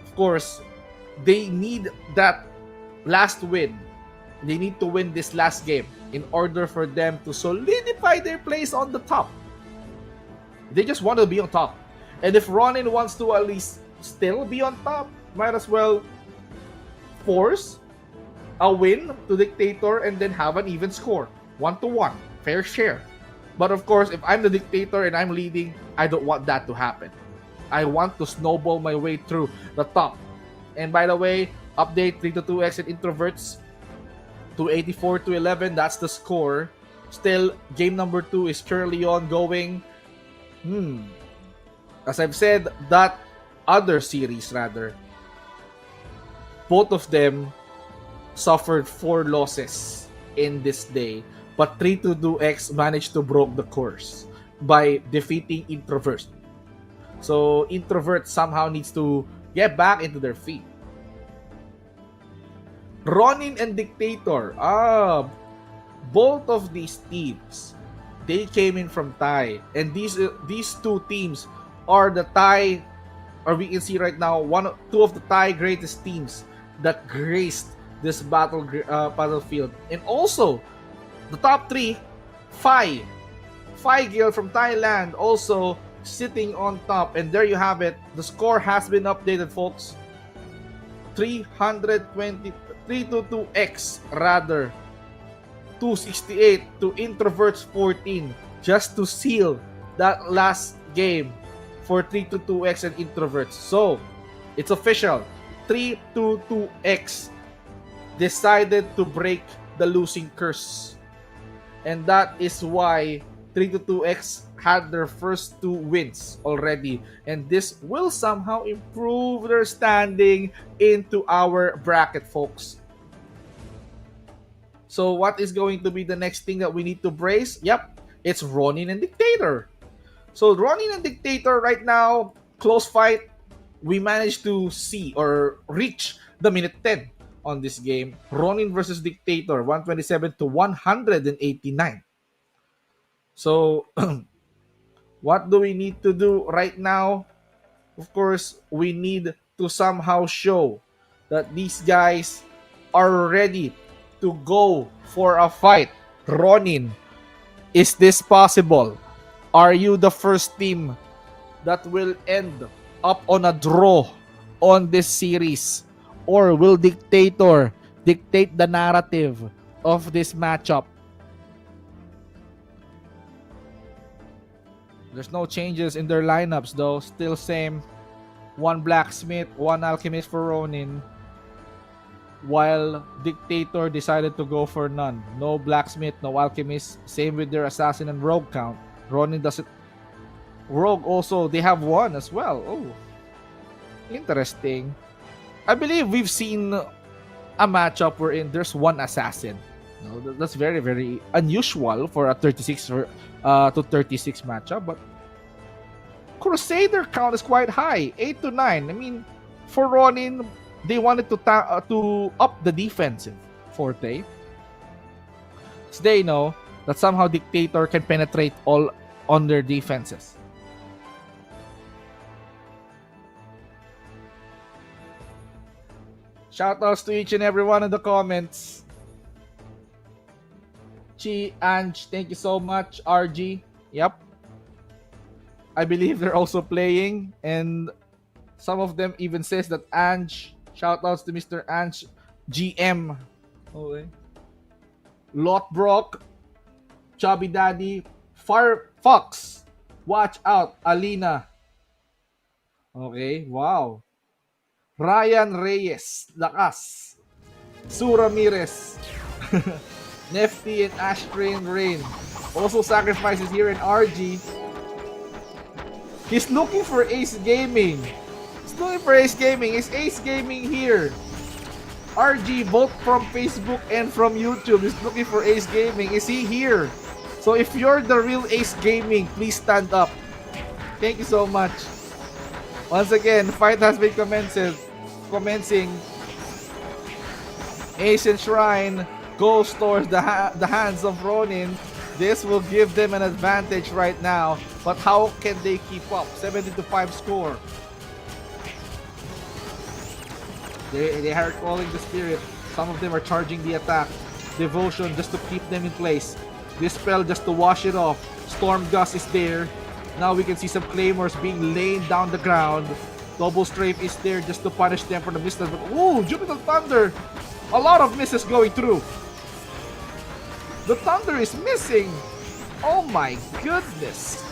of course, they need that last win. They need to win this last game in order for them to solidify their place on the top. They just want to be on top. And if Ronin wants to at least still be on top, might as well force a win to Dictator and then have an even score. 1-1. Fair share. But of course, if I'm the Dictator and I'm leading, I don't want that to happen. I want to snowball my way through the top. And by the way, update 3-2X and Introverts. 284-11, that's the score. Still, game number 2 is currently ongoing. As I've said, that other series rather, both of them suffered 4 losses in this day, but 3-2X managed to break the course by defeating Introverts. So Introverts somehow needs to get back into their feet. Ronin and Dictator, both of these teams, they came in from Thai, and these two teams are the Thai, or we can see right now, two of the Thai greatest teams that graced this battlefield. And also, the top 3, Phi Gil from Thailand, also sitting on top. And there you have it. The score has been updated, folks. 3-2-2X rather, 268 to Introverts 14, just to seal that last game for 3-2X and Introverts. So it's official, 3-2-2X decided to break the losing curse, and that is why 3-2X had their first 2 wins already, and this will somehow improve their standing into our bracket, folks. So what is going to be the next thing that we need to brace? Yep, it's Ronin and Dictator. So Ronin and Dictator right now, close fight. We managed to see or reach the minute 10 on this game. Ronin versus Dictator, 127-189. So what do we need to do right now? Of course, we need to somehow show that these guys are ready to go for a fight. Ronin, is this possible? Are you the first team that will end up on a draw on this series? Or will Dictator dictate the narrative of this matchup? There's no changes in their lineups though. Still same. 1 Blacksmith, 1 Alchemist for Ronin. While Dictator decided to go for none. No Blacksmith, no Alchemist. Same with their Assassin and Rogue count. Ronin doesn't. Rogue also, they have 1 as well. Oh, interesting. I believe we've seen a matchup wherein there's 1 Assassin. No, that's very, very unusual for a 36 to 36 matchup. But Crusader count is quite high, 8-9. I mean, for Ronin, they wanted to up the defensive forte. So they know that somehow Dictator can penetrate all on their defenses. Shoutouts to each and every one in the comments. Chi, Ange, thank you so much. RG, yep. I believe they're also playing, and some of them even says that Ange. Shoutouts to Mr. Ange GM. Okay. Lotbrock, Chubby Daddy, Fox. Watch out, Alina. Okay, wow. Ryan Reyes, Lakas. Sue Ramirez. Nefty and Ashtrain Rain. Also sacrifices here in RG. He's looking for Ace Gaming. Is Ace Gaming here? RG, both from Facebook and from YouTube, is looking for Ace Gaming. Is he here? So if you're the real Ace Gaming, please stand up. Thank you so much. Once again, fight has been commencing. Ancient Shrine goes towards the hands of Ronin. This will give them an advantage right now. But how can they keep up? 70-5 score. They are calling the spirit. Some of them are charging the attack. Devotion just to keep them in place. Dispel just to wash it off. Storm Gust is there. Now we can see some claymores being laid down the ground. Double Strafe is there just to punish them for the misses. But ooh, Jupiter Thunder! A lot of misses going through. The Thunder is missing. Oh my goodness.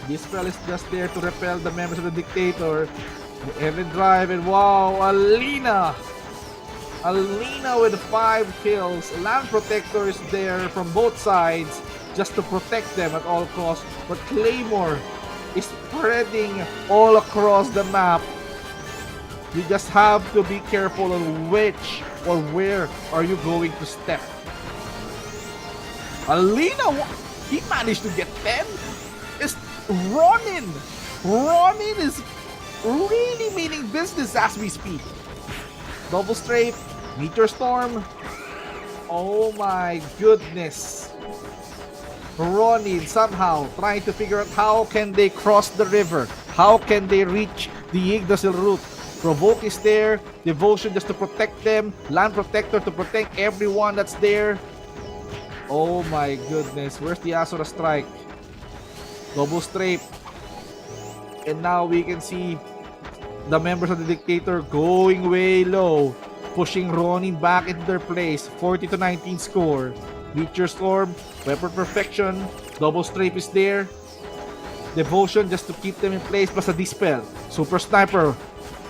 Dispel is just there to repel the members of the Dictator. Evan Drive and wow, Alina with 5 kills. Land Protector is there from both sides just to protect them at all costs. But Claymore is spreading all across the map. You just have to be careful on which or where are you going to step. Alina, he managed to get 10. It's Ronin. Ronin is really meaning business as we speak. Double Strafe, Meteor Storm. Oh my goodness. Ronin somehow trying to figure out how can they cross the river. How can they reach the Yggdrasil route. Provoke is there. Devotion just to protect them. Land Protector to protect everyone that's there. Oh my goodness. Where's the Asura Strike? Double Strafe. And now we can see the members of the Dictator going way low, pushing Ronin back into their place. 40-19 score. Meteor Storm, Weapon Perfection, Double Strafe is there. Devotion just to keep them in place, plus a Dispel. Super Sniper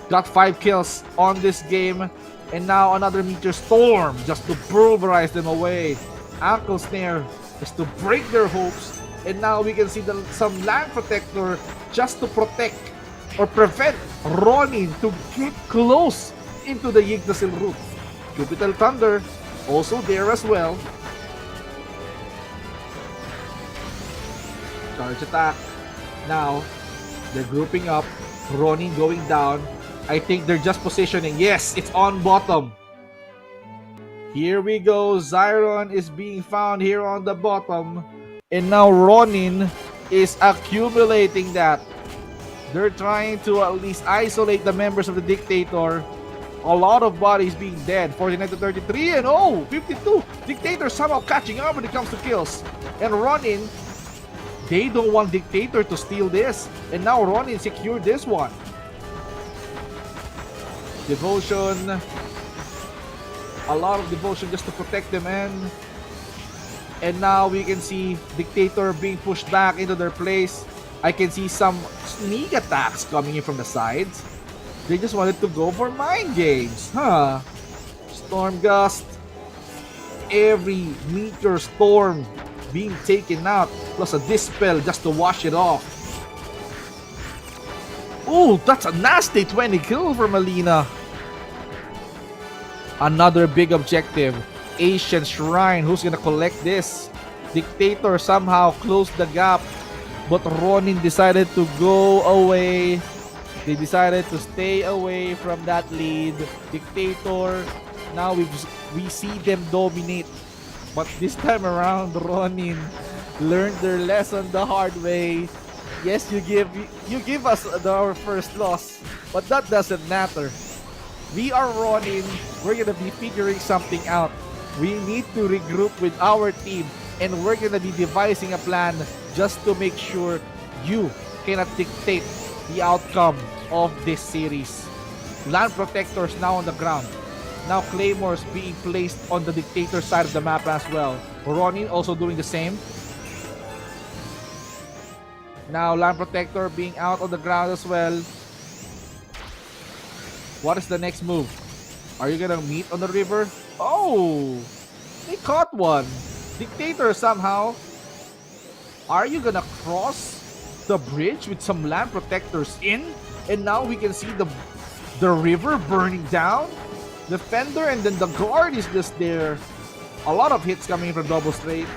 got 5 kills on this game. And now another Meteor Storm just to pulverize them away. Ankle Snare just to break their hopes. And now we can see some Land Protector just to protect or prevent Ronin to get close into the Yggdrasil route. Jupiter Thunder also there as well. Charge attack. Now, they're grouping up. Ronin going down. I think they're just positioning. Yes, it's on bottom. Here we go. Zyron is being found here on the bottom. And now Ronin is accumulating that. They're trying to at least isolate the members of the Dictator. A lot of bodies being dead. 49-33 and oh, 52. Dictator somehow catching up when it comes to kills. And Ronin, they don't want Dictator to steal this. And now Ronin secured this one. Devotion. A lot of devotion just to protect them. And now we can see Dictator being pushed back into their place. I can see some sneak attacks coming in from the sides. They just wanted to go for mind games, huh? Storm Gust. Every Meteor Storm being taken out, plus a Dispel just to wash it off. Ooh, that's a nasty 20 kill from Alina. Another big objective. Ancient Shrine. Who's gonna collect this? Dictator somehow closed the gap, but Ronin decided to go away. They decided to stay away from that lead. Dictator, now we see them dominate. But this time around, Ronin learned their lesson the hard way. Yes, you give us our first loss, but that doesn't matter. We are Ronin. We're gonna be figuring something out. We need to regroup with our team, and we're gonna be devising a plan just to make sure you cannot dictate the outcome of this series. Land Protectors now on the ground. Now Claymores being placed on the Dictator side of the map as well. Ronin also doing the same. Now Land Protector being out on the ground as well. What is the next move? Are you gonna meet on the river? Oh! They caught one. Dictator somehow. Are you gonna cross the bridge with some Land Protectors in? And now we can see the river burning down. Defender and then the guard is just there. A lot of hits coming from double straight.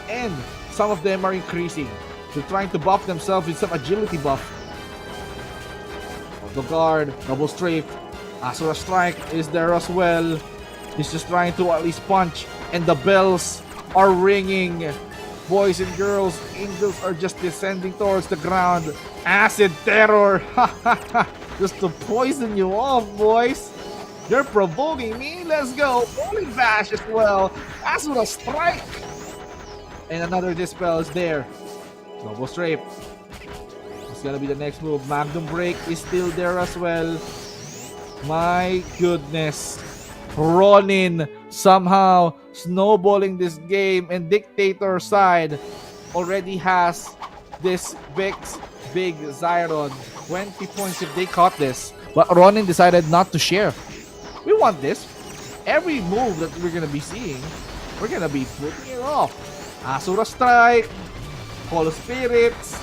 And some of them are increasing. They're trying to buff themselves with some agility buff. The guard, double strafe. Asura Strike is there as well. He's just trying to at least punch. And the bells are ringing. Boys and girls, angels are just descending towards the ground. Acid Terror. Just to poison you off, boys. You're provoking me. Let's go. Rolling Bash as well. Asura Strike. And another Dispel is there. Double Strafe. It's gonna be the next move. Magnum Break is still there as well. My goodness. Ronin somehow snowballing this game, and Dictator side already has this big Zyron. 20 points if they caught this. But Ronin decided not to share. We want this. Every move that we're gonna be seeing, we're gonna be putting it off. Asura Strike, Call of Spirits,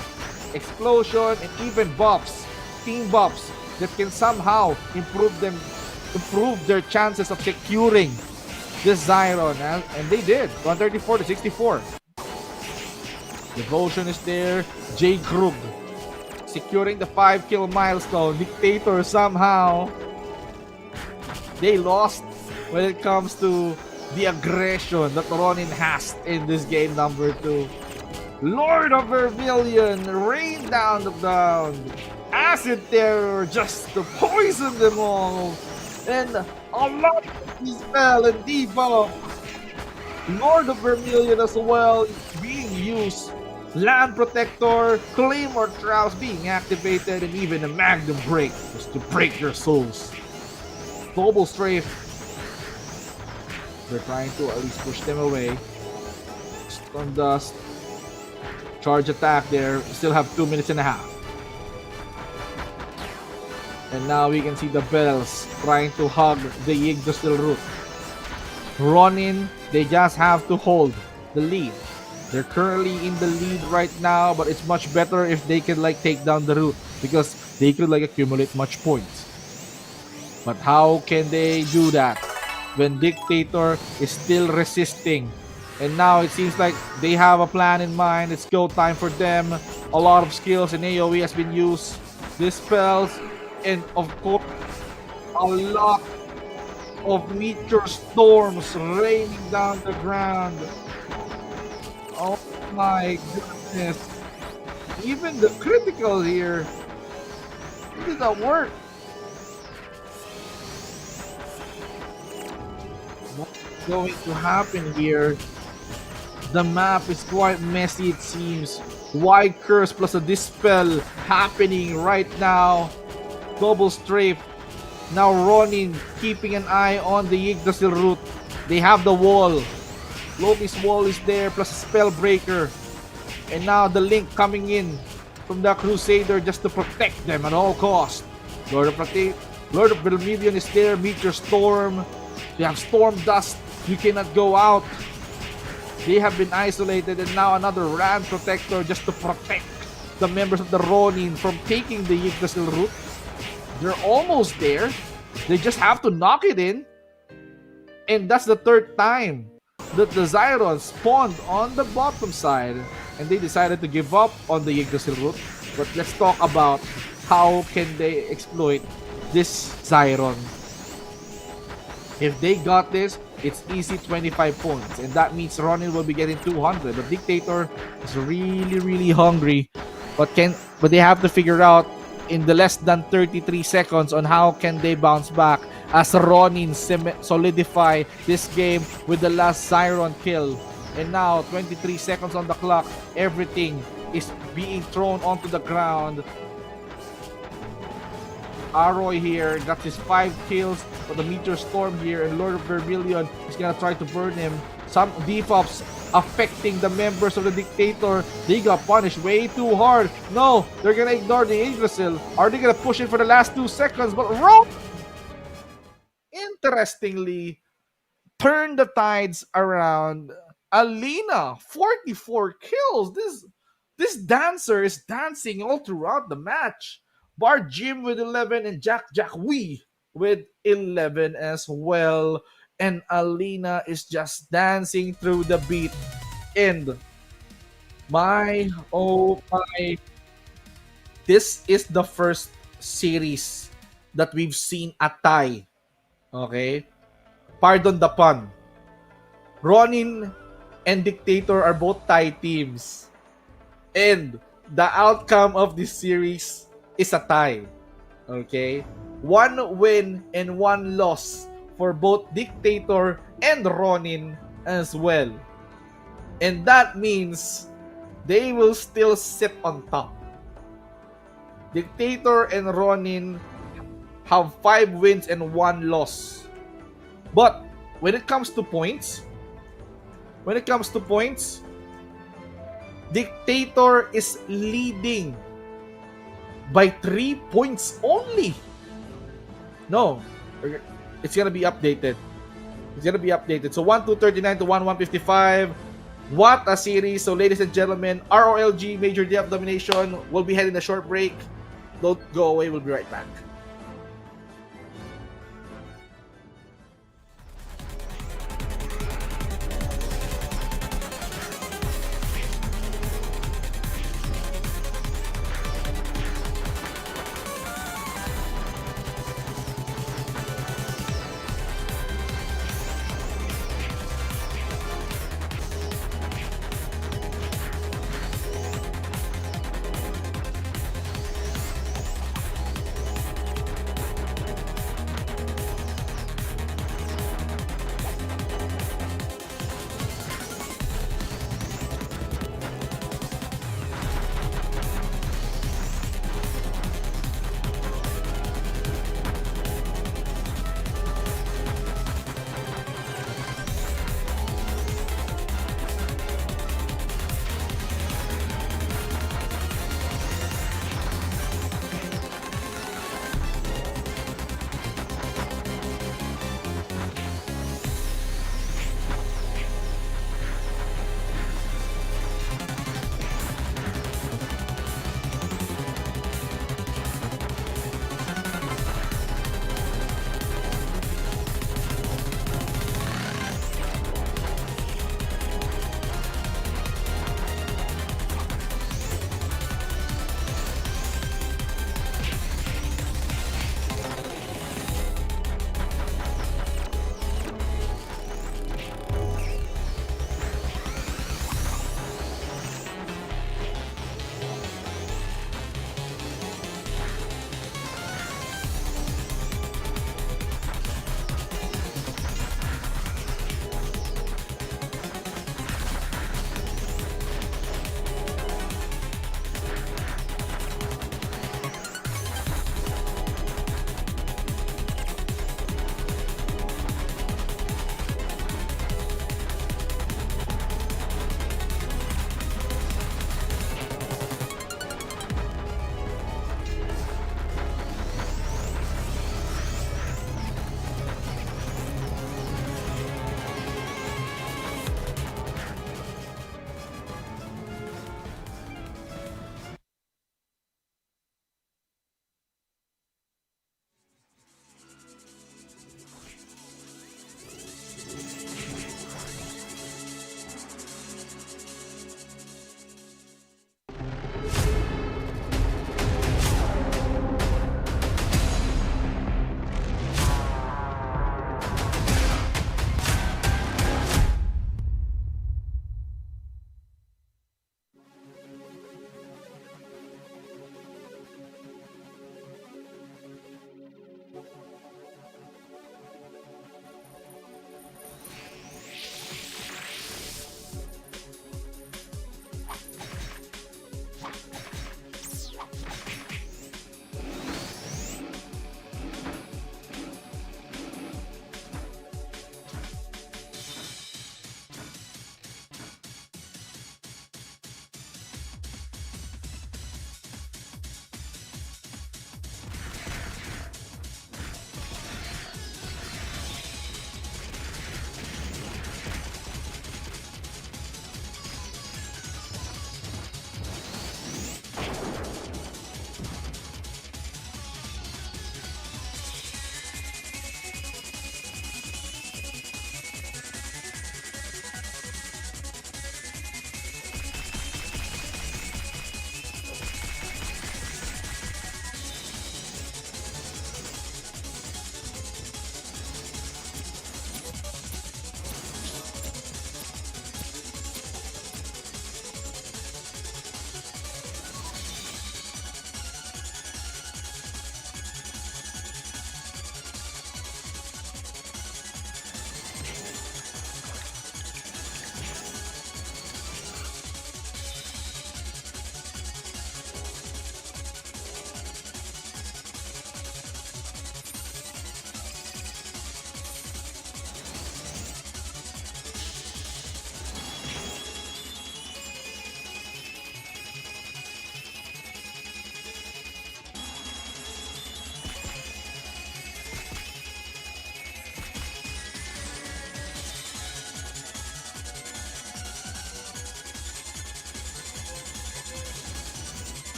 Explosion, and even buffs, team buffs that can somehow improve their chances of securing this Zyron, and they did. 134 to 64. Devotion is there. J. Krug securing the 5-kill milestone. Dictator somehow. They lost when it comes to the aggression that Ronin has in this game number 2. Lord of Vermilion rain down the ground. Acid Terror just to poison them all. And a lot of dispel and debuff. Lord of Vermilion as well being used. Land Protector, Claymore Traps being activated, and even a Magnum Break just to break your souls. Double Strafe. They're trying to at least push them away. Stun Dust. Charge attack there. Still have 2 minutes and a half. And now we can see the bells trying to hug the Yggdrasil root. Ronin, they just have to hold the lead. They're currently in the lead right now, but it's much better if they can like take down the root because they could like accumulate much points. But how can they do that when Dictator is still resisting? And now it seems like they have a plan in mind. It's go time for them. A lot of skills and AoE has been used. Dispels, and of course, a lot of meteor storms raining down the ground. Oh my goodness. Even the critical here. It did not work. What's going to happen here? The map is quite messy, it seems. Wide Curse plus a Dispel happening right now. Double Strafe. Now Ronin keeping an eye on the Yggdrasil root. They have the wall. Loki's wall is there plus a Spellbreaker. And now the Link coming in from the Crusader just to protect them at all costs. Lord of Vermilion is there. Meteor Storm. They have Storm Dust. You cannot go out. They have been isolated, and now another Land Protector just to protect the members of the Ronin from taking the Yggdrasil root. They're almost there. They just have to knock it in. And that's the third time that the Zyron spawned on the bottom side, and they decided to give up on the Yggdrasil root. But let's talk about how can they exploit this Zyron. If they got this, it's easy 25 points, and that means Ronin will be getting 200. The Dictator is really hungry, but they have to figure out in the less than 33 seconds on how can they bounce back as Ronin solidify this game with the last Zyron kill. And now 23 seconds on the clock, everything is being thrown onto the ground. Aroy here got his 5 kills for the Meteor Storm here, and Lord of Vermilion is gonna try to burn him. Some debuffs affecting the members of the Dictator. They got punished way too hard. No, they're gonna ignore the Yggdrasil. Are they gonna push it for the last 2 seconds? But interestingly, turn the tides around. Alina, 44 kills. This dancer is dancing all throughout the match. Bar Jim with 11 and Jack Wee with 11 as well. And Alina is just dancing through the beat. And my, oh my, this is the first series that we've seen a tie. Okay? Pardon the pun. Ronin and Dictator are both tie teams. And the outcome of this series is a tie. Okay? 1 win and 1 loss for both Dictator and Ronin as well. And that means they will still sit on top. Dictator and Ronin have 5 wins and 1 loss. But when it comes to points, Dictator is leading by 3 points only. No, it's gonna be updated. So 1-2-39 to 1-1-55. What a series. So ladies and gentlemen, ROLG Major Day of Domination will be heading a short break. Don't go away, we'll be right back.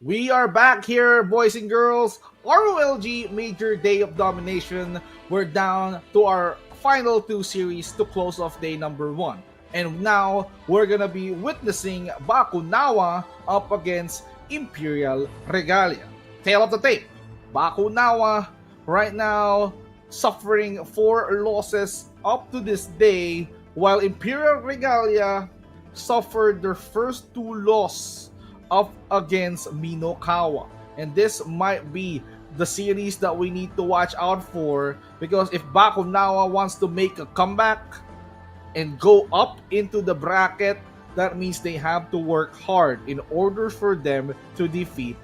We are back here, boys and girls. ROLG Major Day of Domination. We're down to our final two series to close off day number 1. And now we're gonna be witnessing Bakonawa up against Imperial Regalia. Tail of the tape. Bakonawa right now suffering 4 losses up to this day, while Imperial Regalia suffered their first 2 losses up against Minokawa. And this might be the series that we need to watch out for, because if Bakonawa wants to make a comeback and go up into the bracket, that means they have to work hard in order for them to defeat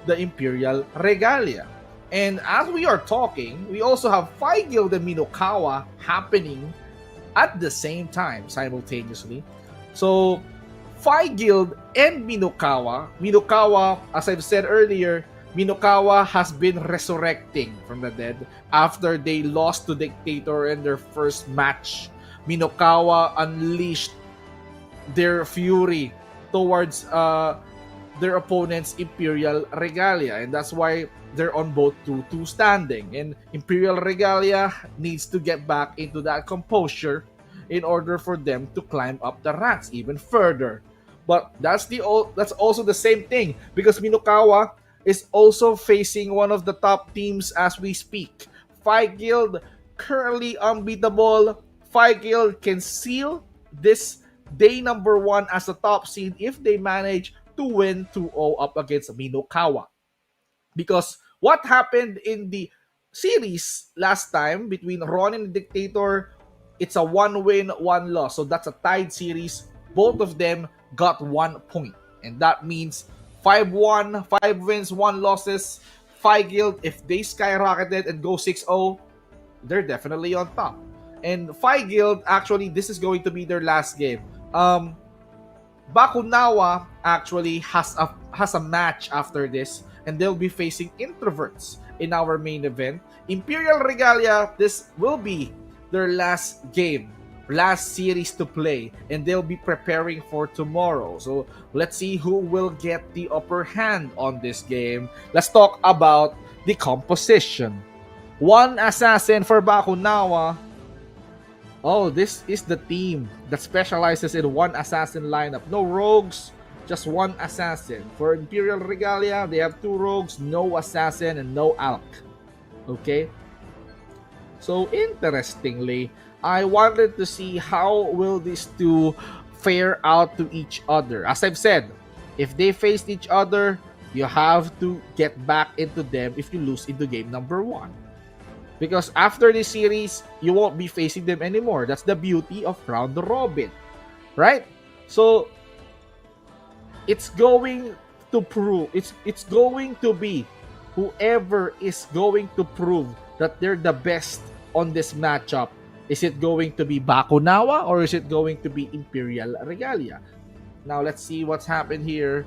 the Imperial Regalia. And as we are talking, we also have Guild and Minokawa happening at the same time, simultaneously. So, Guild and Minokawa, as I've said earlier, Minokawa has been resurrecting from the dead after they lost to Dictator in their first match. Minokawa unleashed their fury towards their opponent's Imperial Regalia, and that's why they're on both 2-2 standing. And Imperial Regalia needs to get back into that composure in order for them to climb up the ranks even further. But that's also the same thing, because Minokawa is also facing one of the top teams as we speak. Guild currently unbeatable. Guild can seal this day number 1 as a top seed if they manage to win 2-0 up against Minokawa. Because what happened in the series last time between Ronin and Dictator, it's a 1 win, 1 loss. So that's a tied series. Both of them got 1 point. And that means 5-1, 5 wins, 1 losses. Guild, if they skyrocketed and go 6-0, they're definitely on top. And Guild, actually, this is going to be their last game. Bakonawa actually has a match after this, and they'll be facing Introverts in our main event. Imperial Regalia, this will be their last game, last series to play, and they'll be preparing for tomorrow. So let's see who will get the upper hand on this game. Let's talk about the composition. 1 assassin for Bakonawa. Oh, this is the team that specializes in 1 assassin lineup. No rogues, just 1 assassin. For Imperial Regalia, they have 2 rogues, no assassin, and no alch. Okay? So, interestingly, I wanted to see how will these 2 fare out to each other. As I've said, if they face each other, you have to get back into them if you lose into game number 1. Because after this series, you won't be facing them anymore. That's the beauty of round robin, right? So it's going to prove, it's going to be whoever is going to prove that they're the best on this matchup. Is it going to be Bakonawa or is it going to be Imperial Regalia? Now let's see what's happened here.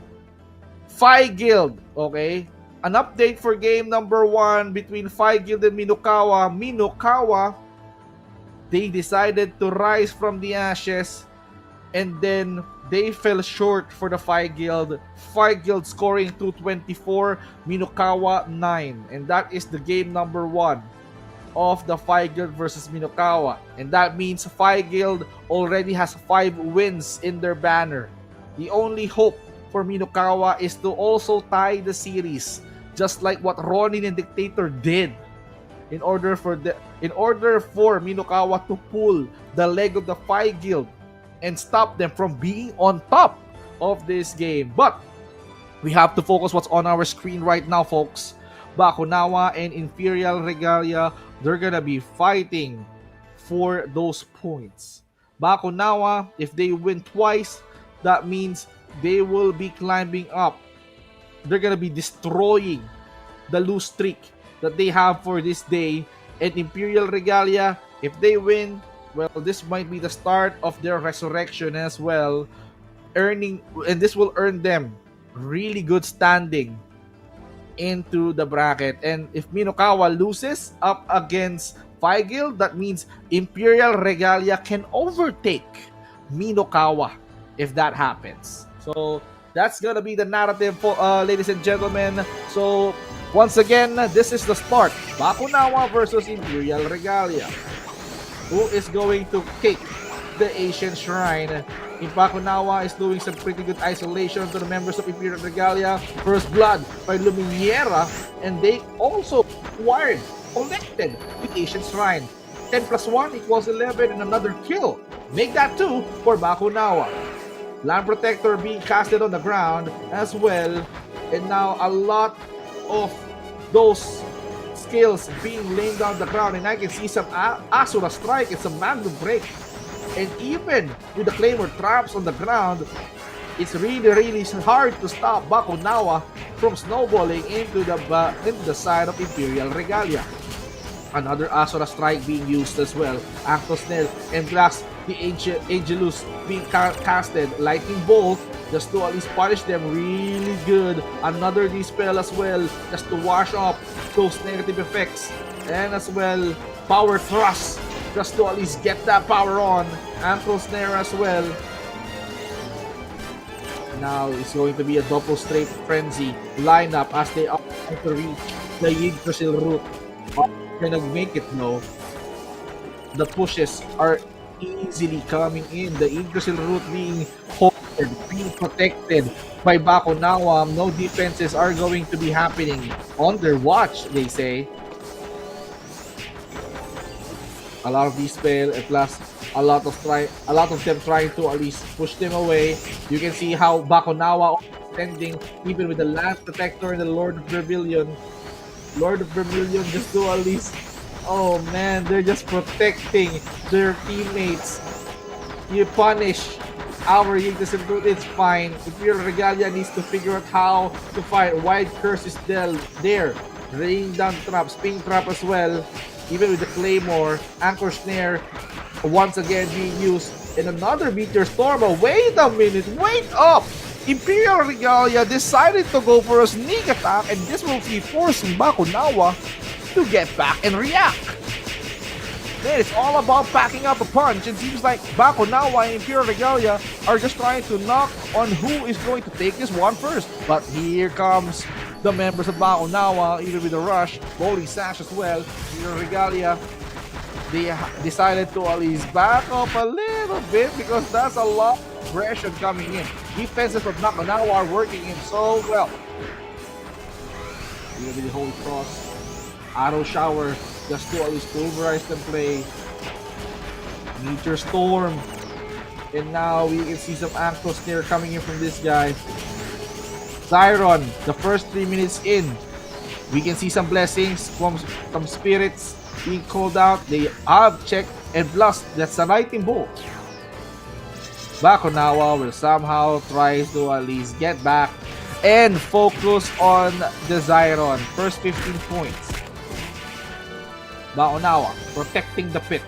Guild, okay? An update for game number 1 between Guild and Minokawa. Minokawa, they decided to rise from the ashes, and then they fell short for the Guild. Guild scoring 224, Minokawa 9. And that is the game number 1 of the Guild versus Minokawa. And that means Guild already has 5 wins in their banner. The only hope for Minokawa is to also tie the series, just like what Ronin and Dictator did, in order for Minokawa to pull the leg of the Guild and stop them from being on top of this game. But we have to focus what's on our screen right now, folks. Bakonawa and Imperial Regalia, they're gonna be fighting for those points. Bakonawa, if they win twice, that means they will be climbing up. They're gonna be destroying the lose streak that they have for this day. And Imperial Regalia, if they win, well, this might be the start of their resurrection as well, and this will earn them really good standing into the bracket. And if Minokawa loses up against Guild, that means Imperial Regalia can overtake Minokawa if that happens. So That's gonna be the narrative, ladies and gentlemen. So once again, this is the start. Bakonawa versus Imperial Regalia. Who is going to kick the Ancient Shrine? Bakonawa is doing some pretty good isolation to the members of Imperial Regalia. First blood by Luminera, and they also acquired, collected the Ancient Shrine. 10 plus 1 equals 11, and another kill. Make that 2 for Bakonawa. Land Protector being casted on the ground as well, and now a lot of those skills being laid down the ground, and I can see some Asura Strike and some Magnum Break. And even with the Claymore traps on the ground, it's really hard to stop Bakonawa from snowballing into the side of Imperial Regalia. Another Asura Strike being used as well. Actos Nail and plus the Angelus being casted. Lightning Bolt just to at least punish them really good. Another Dispel as well just to wash off those negative effects. And as well, Power Thrust just to at least get that power on. Ankle Snare as well. Now it's going to be a double straight frenzy lineup as they are trying to reach the Yggdrasil route. Gonna make it though. The pushes are easily coming in. The Yggdrasil route being holded, being protected by Bakonawa. No defenses are going to be happening on their watch, they say. A lot of these fail, and plus a lot of them trying to at least push them away. You can see how Bakonawa standing even with the Land Protector and the Lord of Vermilion. Just to at least, oh man, they're just protecting their teammates. You punish our Yggdrasil route, it's fine. Imperial Regalia needs to figure out how to fight. Wide Curse is there. Raining down traps, ping trap as well. Even with the Claymore, Anchor Snare once again being used. And another Meteor Storm. Oh, wait a minute, wait up! Imperial Regalia decided to go for a sneak attack, and this will be forcing Bakonawa to get back and react. Man, it's all about packing up a punch. It seems like Bakonawa and Imperial Regalia are just trying to knock on who is going to take this one first. But here comes the members of Bakonawa, even with the rush, Bowling Sash as well. Imperial Regalia, they decided to at least back up a little bit because that's a lot of aggression coming in. Defenses of Bakonawa are working in so well. Even with the Holy Cross, Arrow Shower, just to at least pulverize them play. Meteor Storm. And now we can see some Ankle Snare coming in from this guy. Zyron, the first 3 minutes in, we can see some blessings from spirits being called out. They have checked, and plus, that's a Lightning Bolt. Bakonawa will somehow try to at least get back and focus on the Zyron. First 15 points. Bakonawa protecting the pit.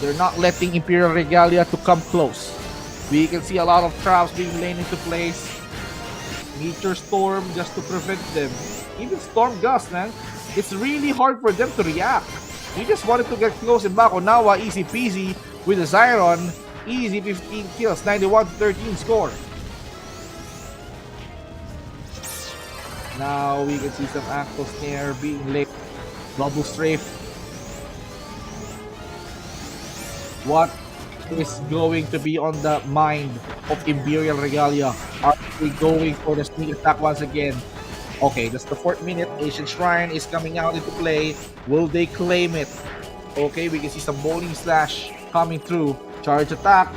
They're not letting Imperial Regalia to come close. We can see a lot of traps being laid into place. Meteor Storm just to prevent them. Even Storm Gust, man. It's really hard for them to react. We just wanted to get close in Bakonawa, easy peasy with the Zyron. Easy 15 kills, 91-13 score. Now we can see some Ankle Snare being laid. Double Strafe. What is going to be on the mind of Imperial Regalia? Are we going for the sneak attack once again? Okay, that's the 4th minute. Ancient Shrine is coming out into play. Will they claim it? Okay, we can see some Bowling Slash coming through. Charge attack.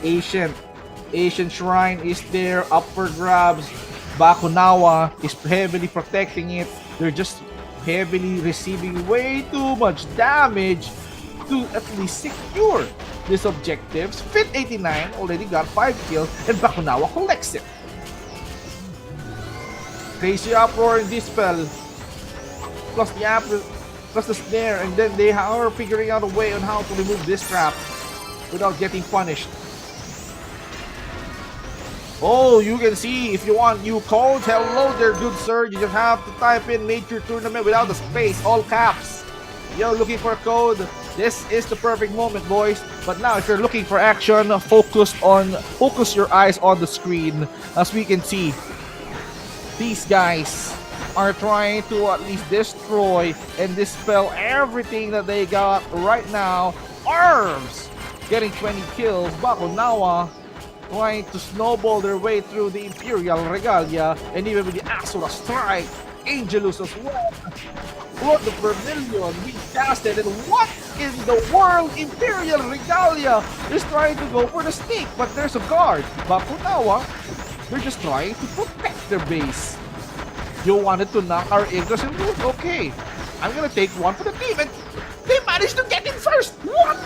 Ancient Shrine is there. Up for grabs. Bakonawa is heavily protecting it. They're just heavily receiving way too much damage to at least secure these objectives. Fit 89 already got 5 kills, and Bakonawa collects it. Crazy Uproar and Dispel, plus the snare, and then they are figuring out a way on how to remove this trap without getting punished. Oh, you can see if you want new codes. Hello there, good sir. You just have to type in Nature Tournament without the space, all caps. You're looking for a code. This is the perfect moment, boys. But now, if you're looking for action, focus your eyes on the screen. As we can see, These guys are trying to at least destroy and dispel everything that they got right now. Arms getting 20 kills. Bakonawa trying to snowball their way through the Imperial Regalia, and even with the Asura Strike, Angelus as well. What the Vermilion we casted, and what in the world? Imperial Regalia is trying to go for the sneak, but there's a guard. Bakonawa, they're just trying to protect their base. You wanted to knock our Yggdrasil move? Okay, I'm gonna take one for the team, and they managed to get in first. What?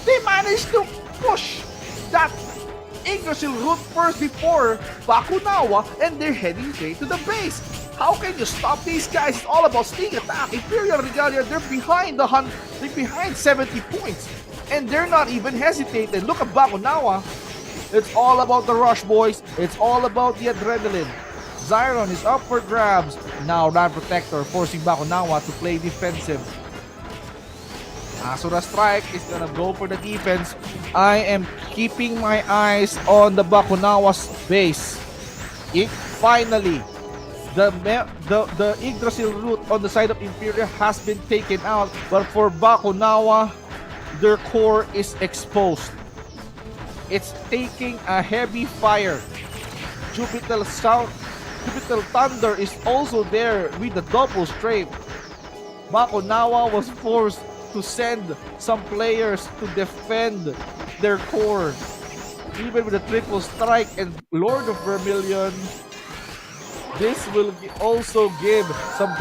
They managed to push that Yggdrasil route first before Bakonawa, and they're heading straight to the base. How can you stop these guys? It's all about sneak attack. Imperial Regalia, they're behind the hunt. They're behind 70 points, and they're not even hesitating. Look at Bakonawa. It's all about the rush, boys. It's all about the adrenaline. Zyron is up for grabs. Now Land Protector forcing Bakonawa to play defensive. Asura Strike is gonna go for the defense. I am keeping my eyes on the Bakonawa's base. Finally, the Yggdrasil route on the side of Imperial has been taken out, but for Bakonawa, their core is exposed. It's taking a heavy fire. Jupiter Thunder is also there with the double strafe. Bakonawa was forced to send some players to defend their core. Even with the triple strike and Lord of Vermilion, this will also give some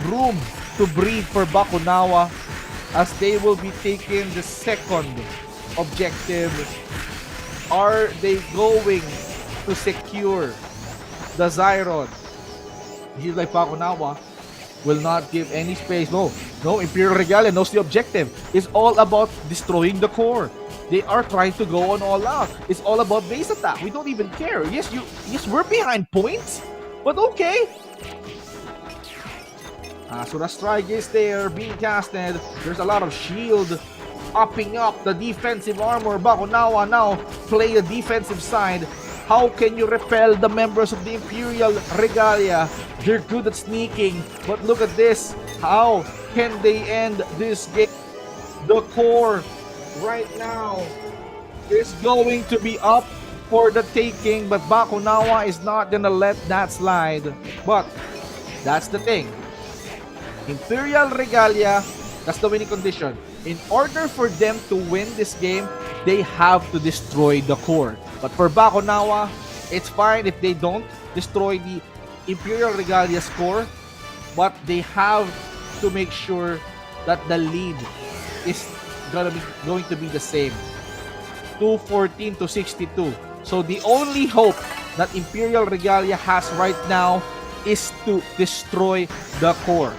room to breathe for Bakonawa, as they will be taking the second objective. Are they going to secure the Zyron? He's like, Bakonawa will not give any space. No, Imperial Regalia knows the objective. It's all about destroying the core. They are trying to go on all out. It's all about base attack. We don't even care. Yes, we're behind points, but okay. Asura Strike is there, being casted. There's a lot of shield upping up the defensive armor. Bakonawa now play the defensive side. How can you repel the members of the Imperial Regalia? They're good at sneaking, but look at this. How can they end this game? The core right now is going to be up for the taking, but Bakonawa is not gonna let that slide. But that's the thing. Imperial Regalia, that's the winning condition. In order for them to win this game, they have to destroy the core. But for Bakonawa, it's fine if they don't destroy the Imperial Regalia's core, but they have to make sure that the lead is going to be the same. 214 to 62. So the only hope that Imperial Regalia has right now is to destroy the core.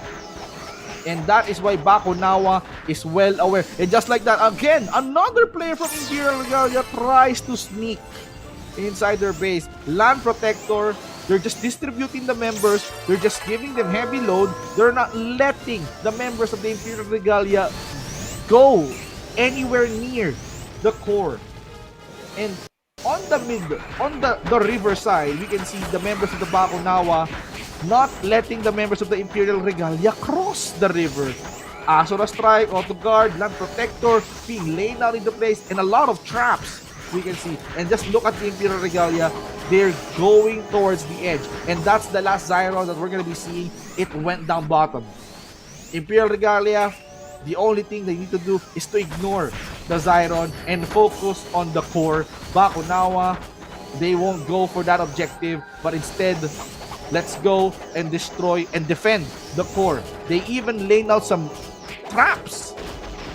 And that is why Bakonawa is well aware. And just like that, again, another player from Imperial Regalia tries to sneak inside their base. Land Protector, they're just distributing the members. They're just giving them heavy load. They're not letting the members of the Imperial Regalia go anywhere near the core. And on the river side, we can see the members of the Bakonawa not letting the members of the Imperial Regalia cross the river. Asura Strike, Auto Guard, Land Protector being laid out into place, and a lot of traps we can see. And just look at the Imperial Regalia, they're going towards the edge. And that's the last Zyron that we're going to be seeing. It went down bottom. Imperial Regalia, the only thing they need to do is to ignore the Zyron and focus on the core. Bakonawa, they won't go for that objective, but instead, let's go and destroy and defend the core. They even laid out some traps.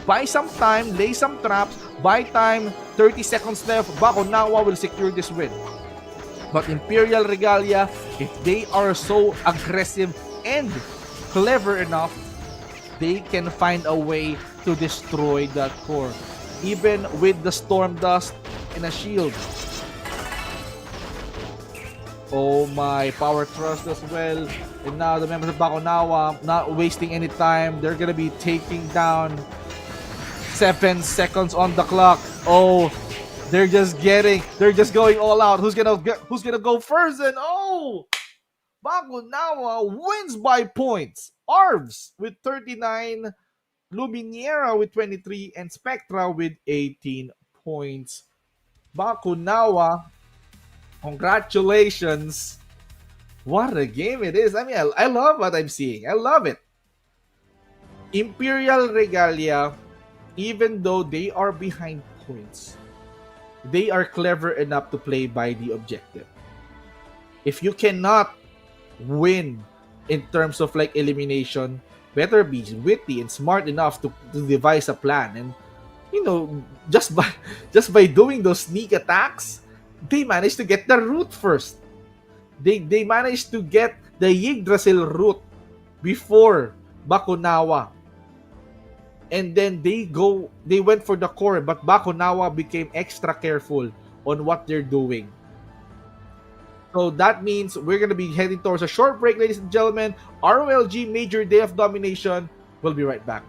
Buy some time, lay some traps, buy time, 30 seconds left. Bakonawa will secure this win. But Imperial Regalia, if they are so aggressive and clever enough, they can find a way to destroy that core. Even with the Storm Dust and a shield. Oh my, Power Thrust as well. And now the members of Bakonawa not wasting any time. They're gonna be taking down 7 seconds on the clock. Oh, they're just going all out. Who's gonna go first? And oh, Bakonawa wins by points. Arvs with 39, Luminera with 23, and Spectra with 18 points. Bakonawa, congratulations. What a game it is. I mean, I love what I'm seeing. I love it. Imperial Regalia, even though they are behind points, they are clever enough to play by the objective. If you cannot win in terms of like elimination, better be witty and smart enough to devise a plan. And you know, just by doing those sneak attacks, they managed to get the root first. They managed to get the Yggdrasil root before Bakonawa. And then they went for the core, but Bakonawa became extra careful on what they're doing. So that means we're going to be heading towards a short break, ladies and gentlemen. ROLG Major Day of Domination. We'll be right back.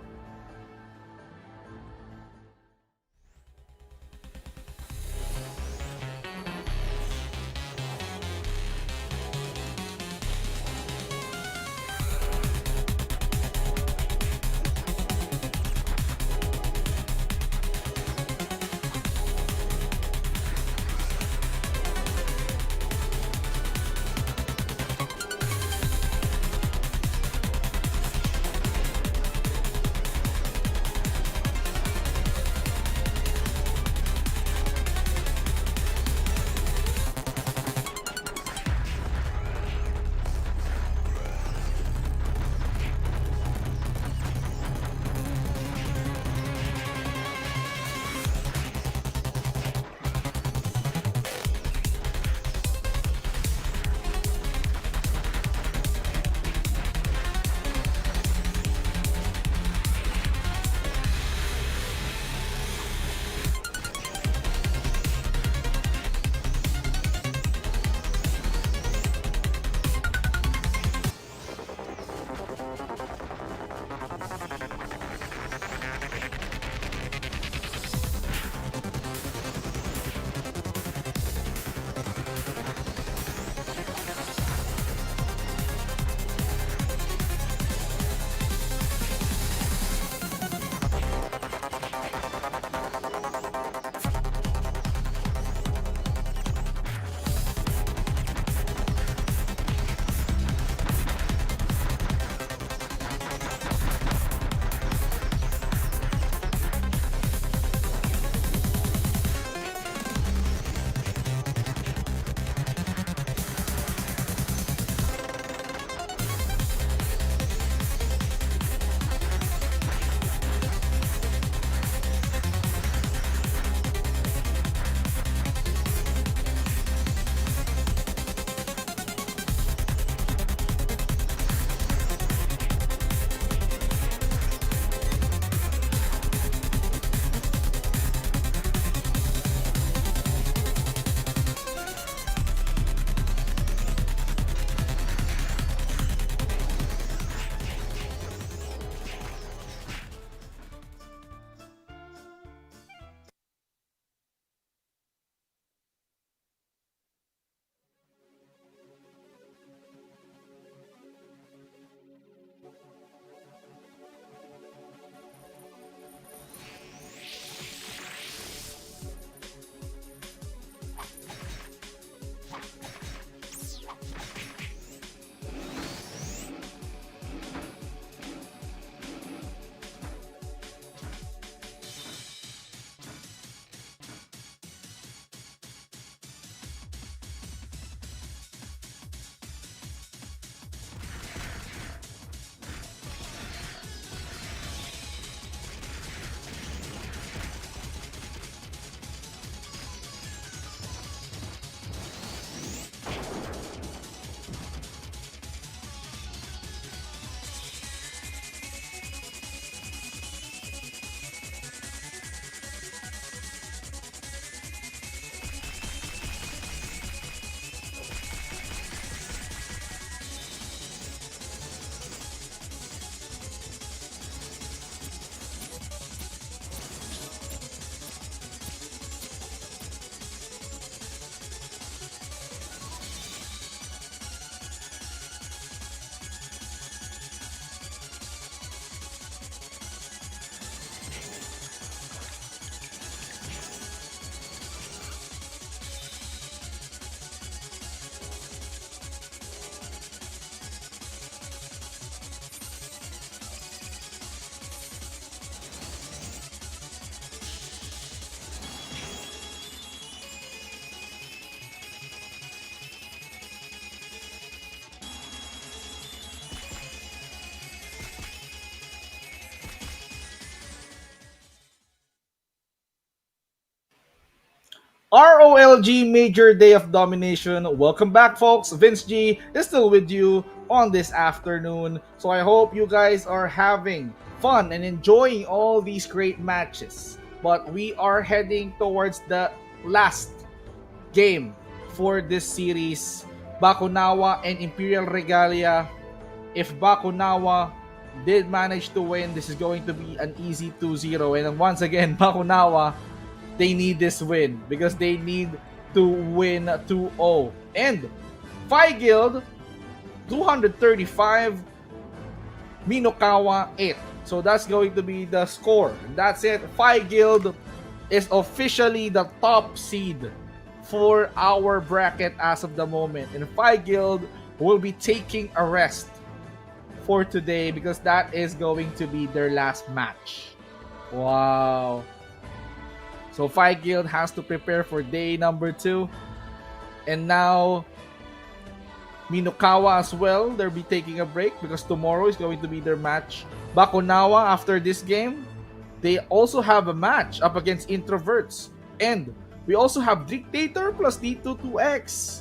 ROLG Major Day of Domination. Welcome back, folks. VeenzG is still with you on this afternoon. So I hope you guys are having fun and enjoying all these great matches. But we are heading towards the last game for this series. Bakonawa and Imperial Regalia. If Bakonawa did manage to win, this is going to be an easy 2-0. And once again, Bakonawa, they need this win because they need to win 2-0. And Phi Guild 235, Minokawa 8. So that's going to be the score. That's it. Phi Guild is officially the top seed for our bracket as of the moment. And Phi Guild will be taking a rest for today because that is going to be their last match. Wow. So Phi Guild has to prepare for day number 2. And now Minokawa as well, they'll be taking a break because tomorrow is going to be their match. Bakonawa, after this game, they also have a match up against Introverts. And we also have Dictator plus D22X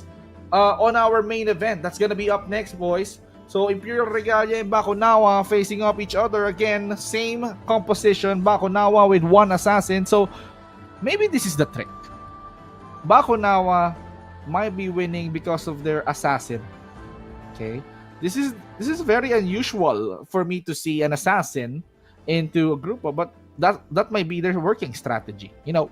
on our main event. That's gonna be up next, boys. So Imperial Regalia and Bakonawa facing up each other again. Same composition, Bakonawa with 1 assassin. So maybe this is the trick. Bakonawa might be winning because of their assassin. Okay, this is very unusual for me to see an assassin into a group, but that might be their working strategy. You know,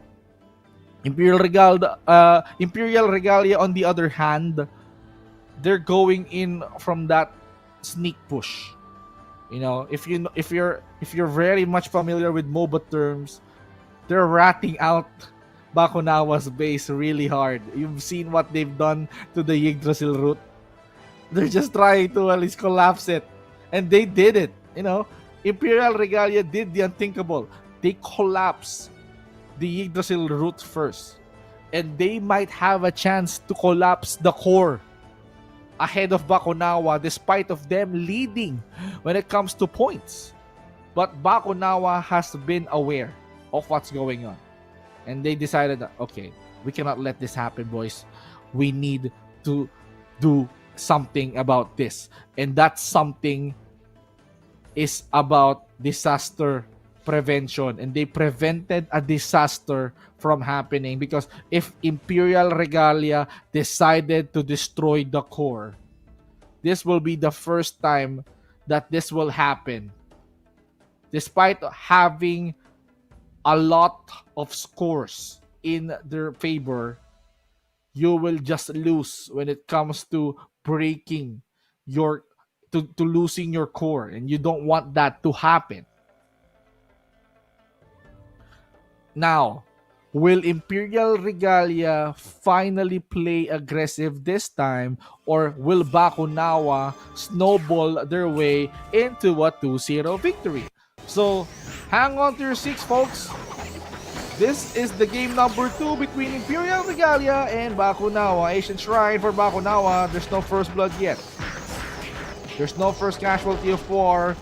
Imperial Regalia on the other hand, they're going in from that sneak push. You know, if you're very much familiar with MOBA terms, they're ratting out Bakonawa's base really hard. You've seen what they've done to the Yggdrasil route. They're just trying to at least collapse it. And they did it. You know, Imperial Regalia did the unthinkable. They collapsed the Yggdrasil route first. And they might have a chance to collapse the core ahead of Bakonawa despite of them leading when it comes to points. But Bakonawa has been aware of what's going on. And they decided that, okay, we cannot let this happen, boys. We need to do something about this. And that something is about disaster prevention. And they prevented a disaster from happening because if Imperial Regalia decided to destroy the core, this will be the first time that this will happen. Despite having a lot of scores in their favor, you will just lose when it comes to breaking your to losing your core, and you don't want that to happen. Now, will Imperial Regalia finally play aggressive this time, or will Bakonawa snowball their way into a 2-0 victory? So, hang on to your seats, folks. This is the game number 2 between Imperial Regalia and Bakonawa. Ancient Shrine for Bakonawa. There's no first blood yet. There's no first casualty of war.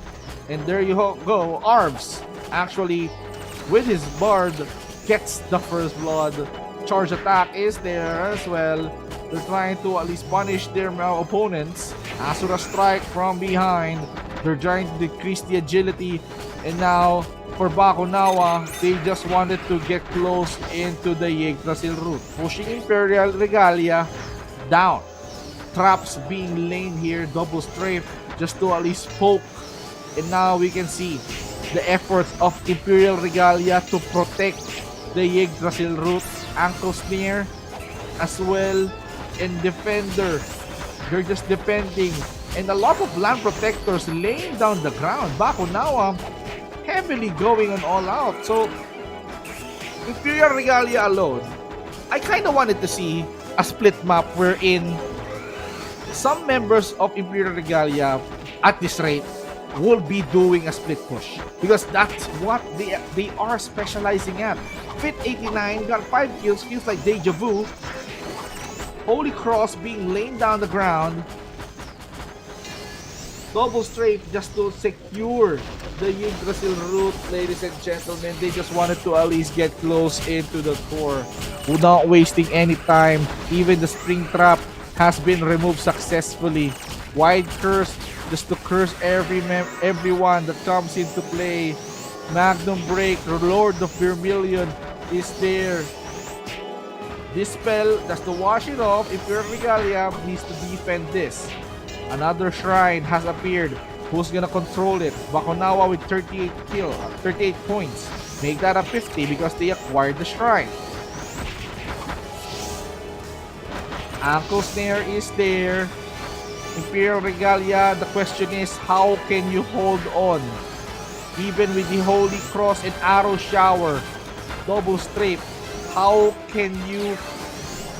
And there you go. Arms, actually, with his Bard, gets the first blood. Charge attack is there as well. They're trying to at least punish their opponents. Asura strike from behind. They're trying to decrease the agility. And now, for Bakonawa, they just wanted to get close into the Yggdrasil route. Pushing Imperial Regalia down. Traps being laid here, double strafe, just to at least poke. And now we can see the efforts of Imperial Regalia to protect the Yggdrasil route. Ankle snare as well. And defender. They're just defending. And a lot of land protectors laying down the ground. Bakonawa heavily going on all out. So, Imperial Regalia alone, I kind of wanted to see a split map wherein some members of Imperial Regalia at this rate will be doing a split push. Because that's what they are specializing at. Fit 89 got 5 kills, feels like deja vu. Holy Cross being laid down the ground. Double strafe just to secure the Yggdrasil route, ladies and gentlemen. They just wanted to at least get close into the core without wasting any time. Even the spring trap has been removed successfully. Wide curse just to curse everyone that comes into play. Magnum break, Lord of Vermilion is there. This spell, just to wash it off, if your Regalia needs to defend this. Another shrine has appeared. Who's gonna control it? Bakonawa with 38 points. Make that a 50 because they acquired the shrine. Ankle Snare is there. Imperial Regalia, the question is, how can you hold on? Even with the Holy Cross and Arrow Shower, Double Strafe, how can you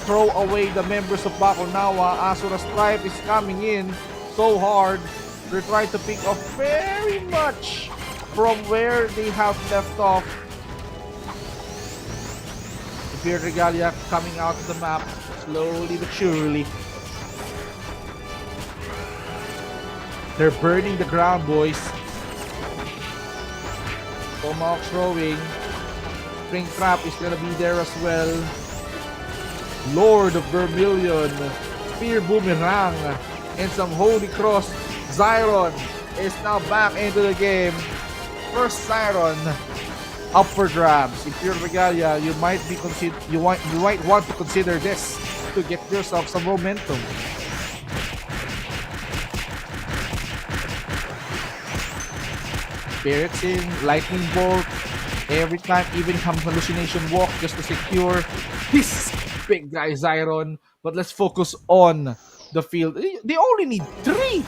throw away the members of Bakonawa? Asura Stripe is coming in so hard. They're trying to pick up very much from where they have left off. Imperial Regalia coming out of the map slowly but surely. They're burning the ground, boys. Tomahawk throwing. Spring Trap is gonna be there as well. Lord of Vermilion. Spear Boomerang. And some Holy Cross. Zyron is now back into the game. First Zyron up for grabs. If you're Regalia, you might want to consider this to get yourself some momentum. Spirits in, Lightning Bolt, every time, even comes Hallucination Walk just to secure this big guy Zyron. But let's focus on the field. They only need 3,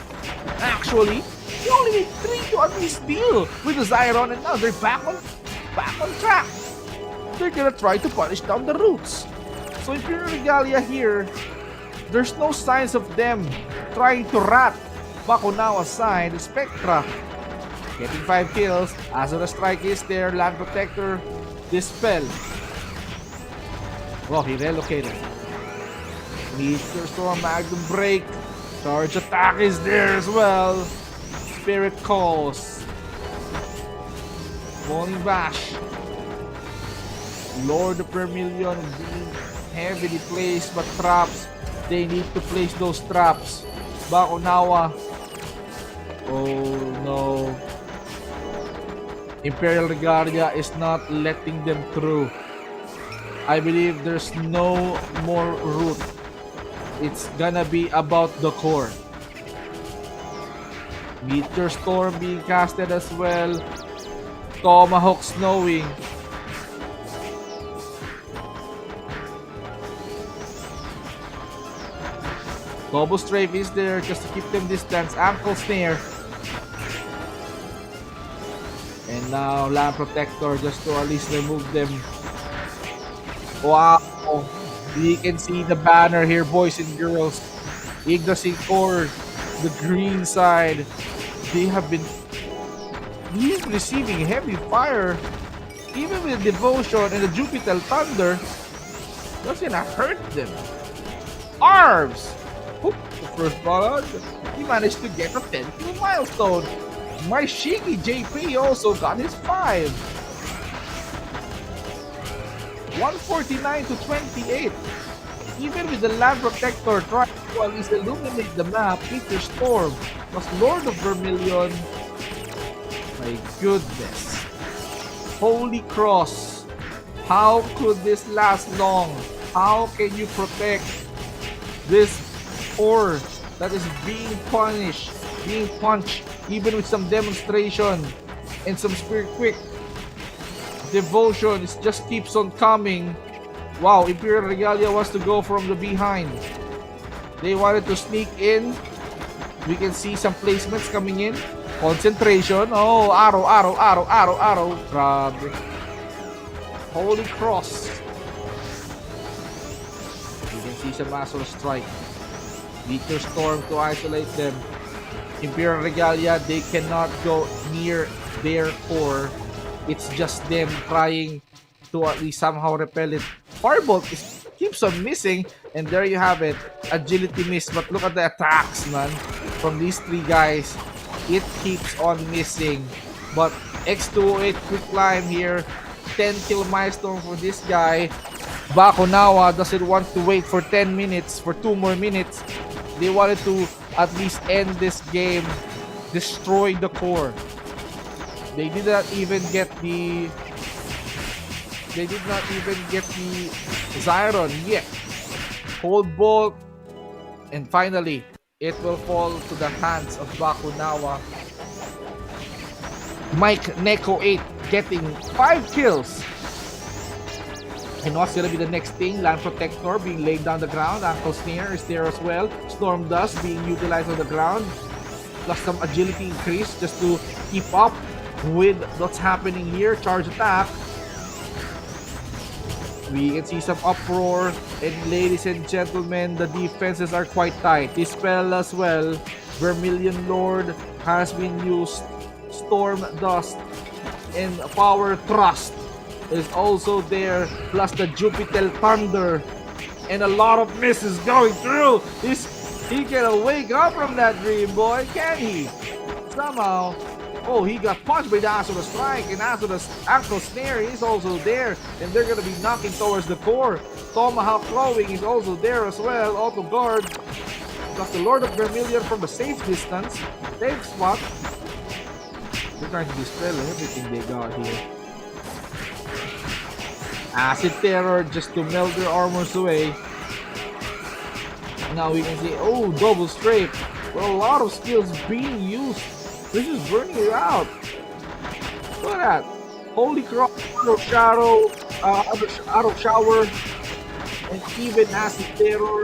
actually. They only need 3 to at least deal with the Zyron, and now they're back on track. They're gonna try to punish down the roots. So if you're Regalia here, there's no signs of them trying to rat Bakonawa's side. Spectra getting 5 kills. Azura Strike is there. Land Protector. Dispel. Oh, he relocated. Meteor Storm, Magnum Break. Charge Attack is there as well. Spirit Calls. Morning Bash. Lord of Vermilion being heavily placed, but traps. They need to place those traps. Bakonawa. Oh no. Imperial Regalia is not letting them through. I believe there's no more route. It's gonna be about the core. Meteor Storm being casted as well. Tomahawk snowing. Double Strafe is there just to keep them distance. Ankle Snare. And now Land Protector just to at least remove them. Wow. You can see the banner here, boys and girls. Yggdrasil core, the green side. They have been receiving heavy fire. Even with Devotion and the Jupiter Thunder, that's gonna hurt them. Arms! Oop, the first ballad. He managed to get a 10-kill milestone. My Shiki JP also got his 5. 149 to 28. Even with the Land Protector trying to at least illuminate the map, Meteor Storm was Lord of Vermilion. My goodness. Holy Cross. How could this last long? How can you protect this ore that is being punished, being punched, even with some demonstration and some spirit quick? Devotion just keeps on coming. Wow, Imperial Regalia wants to go from the behind. They wanted to sneak in. We can see some placements coming in. Concentration. Oh, arrow. Grabe. Holy Cross. You can see some Azure Strike. Meteor Storm to isolate them. Imperial Regalia, they cannot go near their core. It's just them trying to at least somehow repel it. Firebolt keeps on missing, and there you have it. Agility miss, but look at the attacks, man, from these 3 guys. it keeps on missing. But X208 quick climb here, 10 kill milestone for this guy. Bakonawa doesn't want to wait for 10 minutes, for 2 more minutes. They wanted to at least end this game, destroy the core. They did not even get the Zyron yet. Hold bolt, and finally it will fall to the hands of Bakunawa. Mike Neko 8 getting 5 kills. And what's gonna be the next thing? Land Protector being laid down the ground. Ankle Snare is there as well. Storm Dust being utilized on the ground. Plus some agility increase just to keep up with what's happening here. Charge attack. We can see some uproar. And ladies and gentlemen, the defenses are quite tight. Dispel as well. Vermilion Lord has been used. Storm Dust and Power Thrust is also there, plus the Jupiter Thunder, and a lot of misses going through. He can wake up from that dream, boy, can he? Somehow. Oh, he got punched by the Asura Strike, and Asura's Ankle Snare is also there, and they're gonna be knocking towards the core. Tomahawk Throwing is also there as well. Auto Guard, plus the Lord of Vermilion from the safe distance. Safe spot. They're trying to dispel everything they got here. Acid Terror just to melt their armors away. Now we can see, oh, double strafe. Well, a lot of skills being used. This is burning you out. Look at that. Holy Cross, out of shadow, out of shower, and even Acid Terror.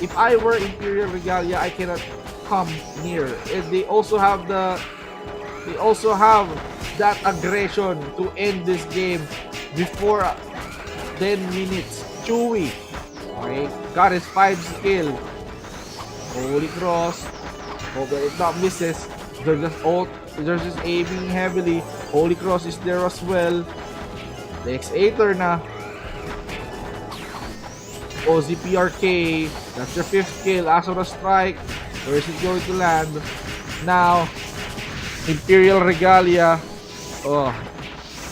If I were Imperial Regalia, I cannot come near. And they also have that aggression to end this game before 10 minutes. Chewy, okay, got his 5 skill. Holy Cross, hope that it not misses. They're just aiming heavily. Holy Cross is there as well. The X8er na. OZPRK, that's your 5th kill. Asura Strike, where is it going to land? Now Imperial Regalia. Oh,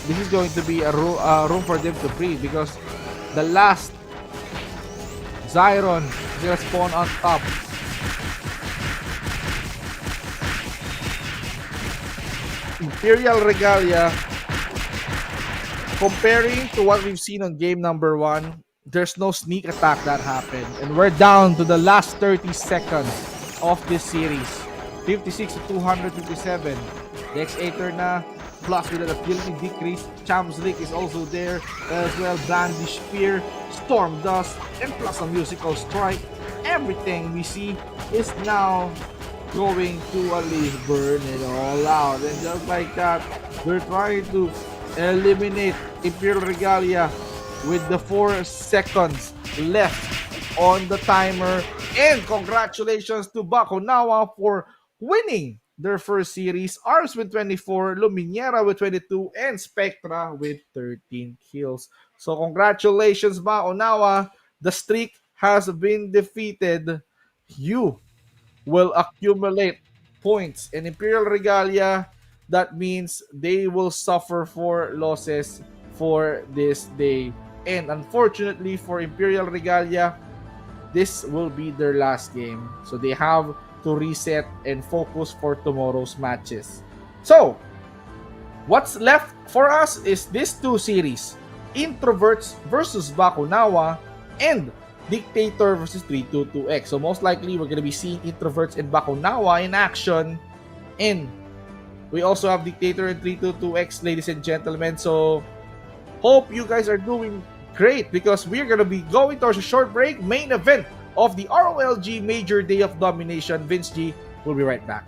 this is going to be a room for them to breathe, because the last Zyron is gonna spawn on top. Imperial Regalia, comparing to what we've seen on game number 1, there's no sneak attack that happened, and we're down to the last 30 seconds of this series. 56 to 257. The X8er na, plus with an agility decrease. Champs League is also there as well. Brandish Spear, Storm Dust, and plus a musical strike. Everything we see is now going to at least burn it all out. And just like that, we're trying to eliminate Imperial Regalia with the 4 seconds left on the timer. And congratulations to Bakonawa for winning their first series. Ars with 24, Luminera with 22, and Spectra with 13 kills. So congratulations, Bakonawa. The streak has been defeated. You will accumulate points. And Imperial Regalia, that means they will suffer for losses for this day. And unfortunately for Imperial Regalia, this will be their last game. So they have to reset and focus for tomorrow's matches. So, what's left for us is these 2 series. Introverts versus Bakonawa and Dictator versus 322X. So most likely we're going to be seeing Introverts and Bakonawa in action. And we also have Dictator and 322X, ladies and gentlemen. So hope you guys are doing great, because we're going to be going towards a short break. Main event of the ROLG Major Day of Domination. VeenzG will be right back.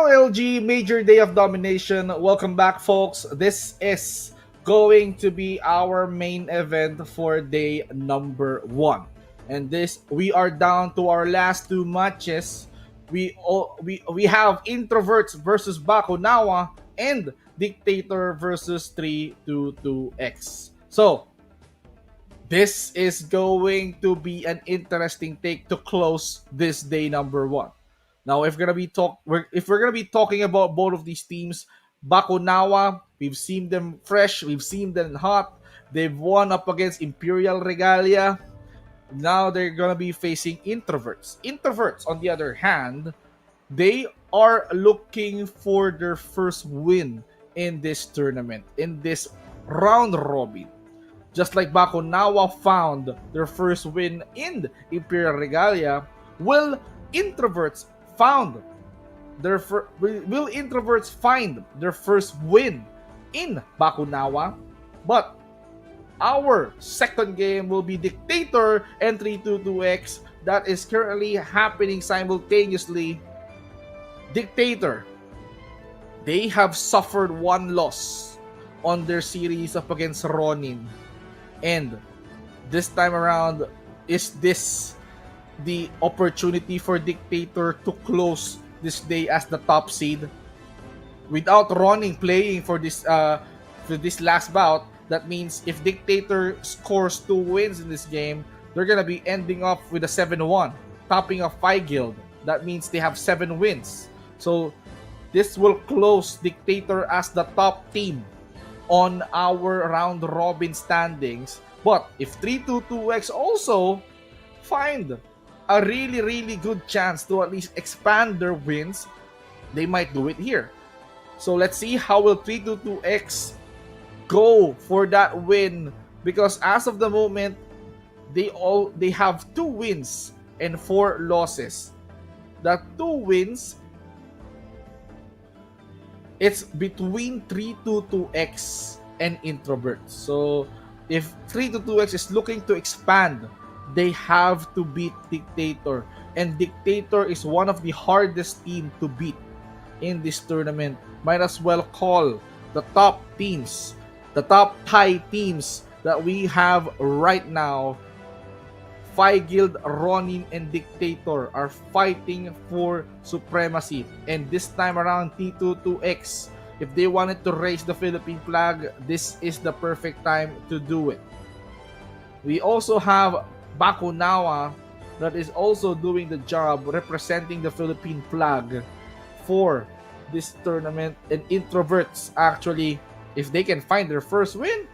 ROLG Major Day of Domination. Welcome back, folks. This is going to be our main event for day number 1. And this, we are down to our last 2 matches. We have Introverts versus Bakonawa and Dictator versus 322X. So, this is going to be an interesting take to close this day number 1. Now, if we're gonna be talking about both of these teams, Bakonawa, we've seen them fresh, we've seen them hot. They've won up against Imperial Regalia. Now they're gonna be facing Introverts. Introverts, on the other hand, they are looking for their first win in this tournament, in this round robin. Just like Bakonawa found their first win in Imperial Regalia, will Introverts found will Introverts find their first win in Bakonawa? But our second game will be Dictator and 322X. That is currently happening simultaneously. Dictator, they have suffered one loss on their series up against Ronin. And this time around, is this the opportunity for Dictator to close this day as the top seed? Without Ronin playing for this last bout, that means if Dictator scores 2 wins in this game, they're gonna be ending off with a 7-1, topping off Phi Guild. That means they have 7 wins. So this will close Dictator as the top team on our round robin standings. But if 322X also find a really good chance to at least expand their wins, they might do it here. So let's see how will 322X go for that win, because as of the moment they have 2 wins and 4 losses. That 2 wins, it's between 322X and Introverts. So if 322X is looking to expand, they have to beat Dictator. And Dictator is one of the hardest team to beat in this tournament. Might as well call the top teams, the top Thai teams that we have right now. Phi Guild, Ronin, and Dictator are fighting for supremacy. And this time around, T22X, if they wanted to raise the Philippine flag, this is the perfect time to do it. We also have Bakonawa that is also doing the job representing the Philippine flag for this tournament. And Introverts, actually, if they can find their first win,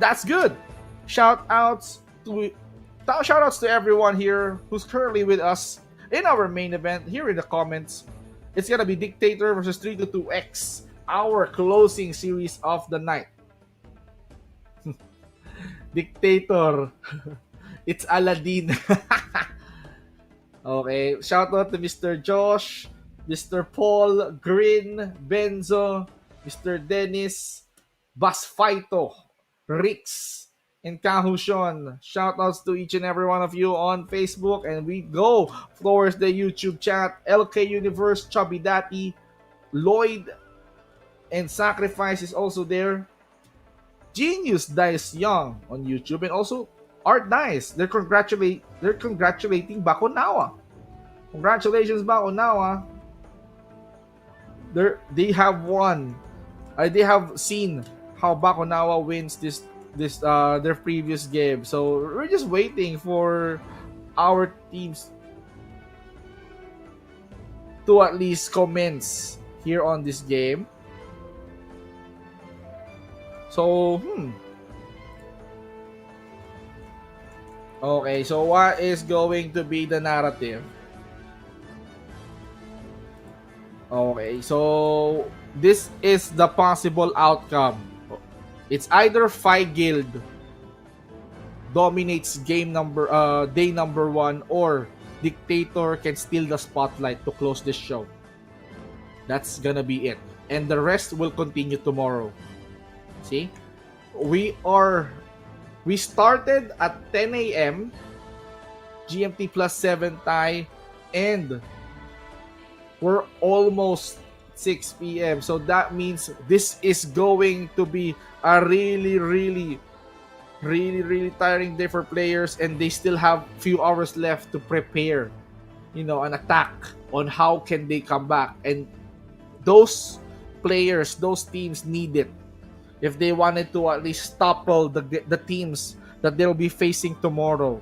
that's good. Shoutouts to everyone here who's currently with us in our main event here in the comments. It's gonna be Dictator versus 322X, our closing series of the night. Dictator. It's Aladdin. Okay, shout out to Mr. Josh, Mr. Paul, Green, Benzo, Mr. Dennis, Basfaito, Rix, and Kahushon. Shoutouts to each and every one of you on Facebook. And we go towards the YouTube chat. LK Universe, Chubby Daddy, Lloyd, and Sacrifice is also there. Genius Dice Young on YouTube, and also Art Dice. They're congratulating Bakonawa. Congratulations, Bakonawa. They have won. They have seen how Bakonawa wins their previous game. So we're just waiting for our teams to at least commence here on this game. So okay, so what is going to be the narrative? Okay, so this is the possible outcome. It's either Phi Guild dominates day number 1, or Dictator can steal the spotlight to close this show. That's gonna be it. And the rest will continue tomorrow. See? We started at 10 a.m. GMT plus 7 Thai, and we're almost 6 p.m. So that means this is going to be a really tiring day for players, and they still have few hours left to prepare, an attack on how can they come back. And those players, those teams need it if they wanted to at least topple the teams that they'll be facing tomorrow.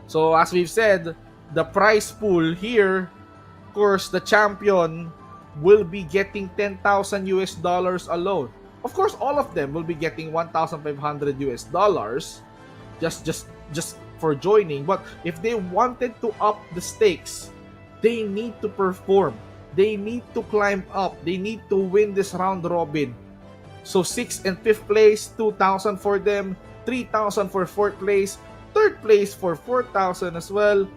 So as we've said, the prize pool here, of course, the champion will be getting 10,000 US dollars alone. Of course, all of them will be getting 1,500 US dollars just for joining. But if they wanted to up the stakes, they need to perform. They need to climb up. They need to win this round robin. So 6th and 5th place, 2,000 for them, 3,000 for 4th place, 3rd place for 4,000 as well,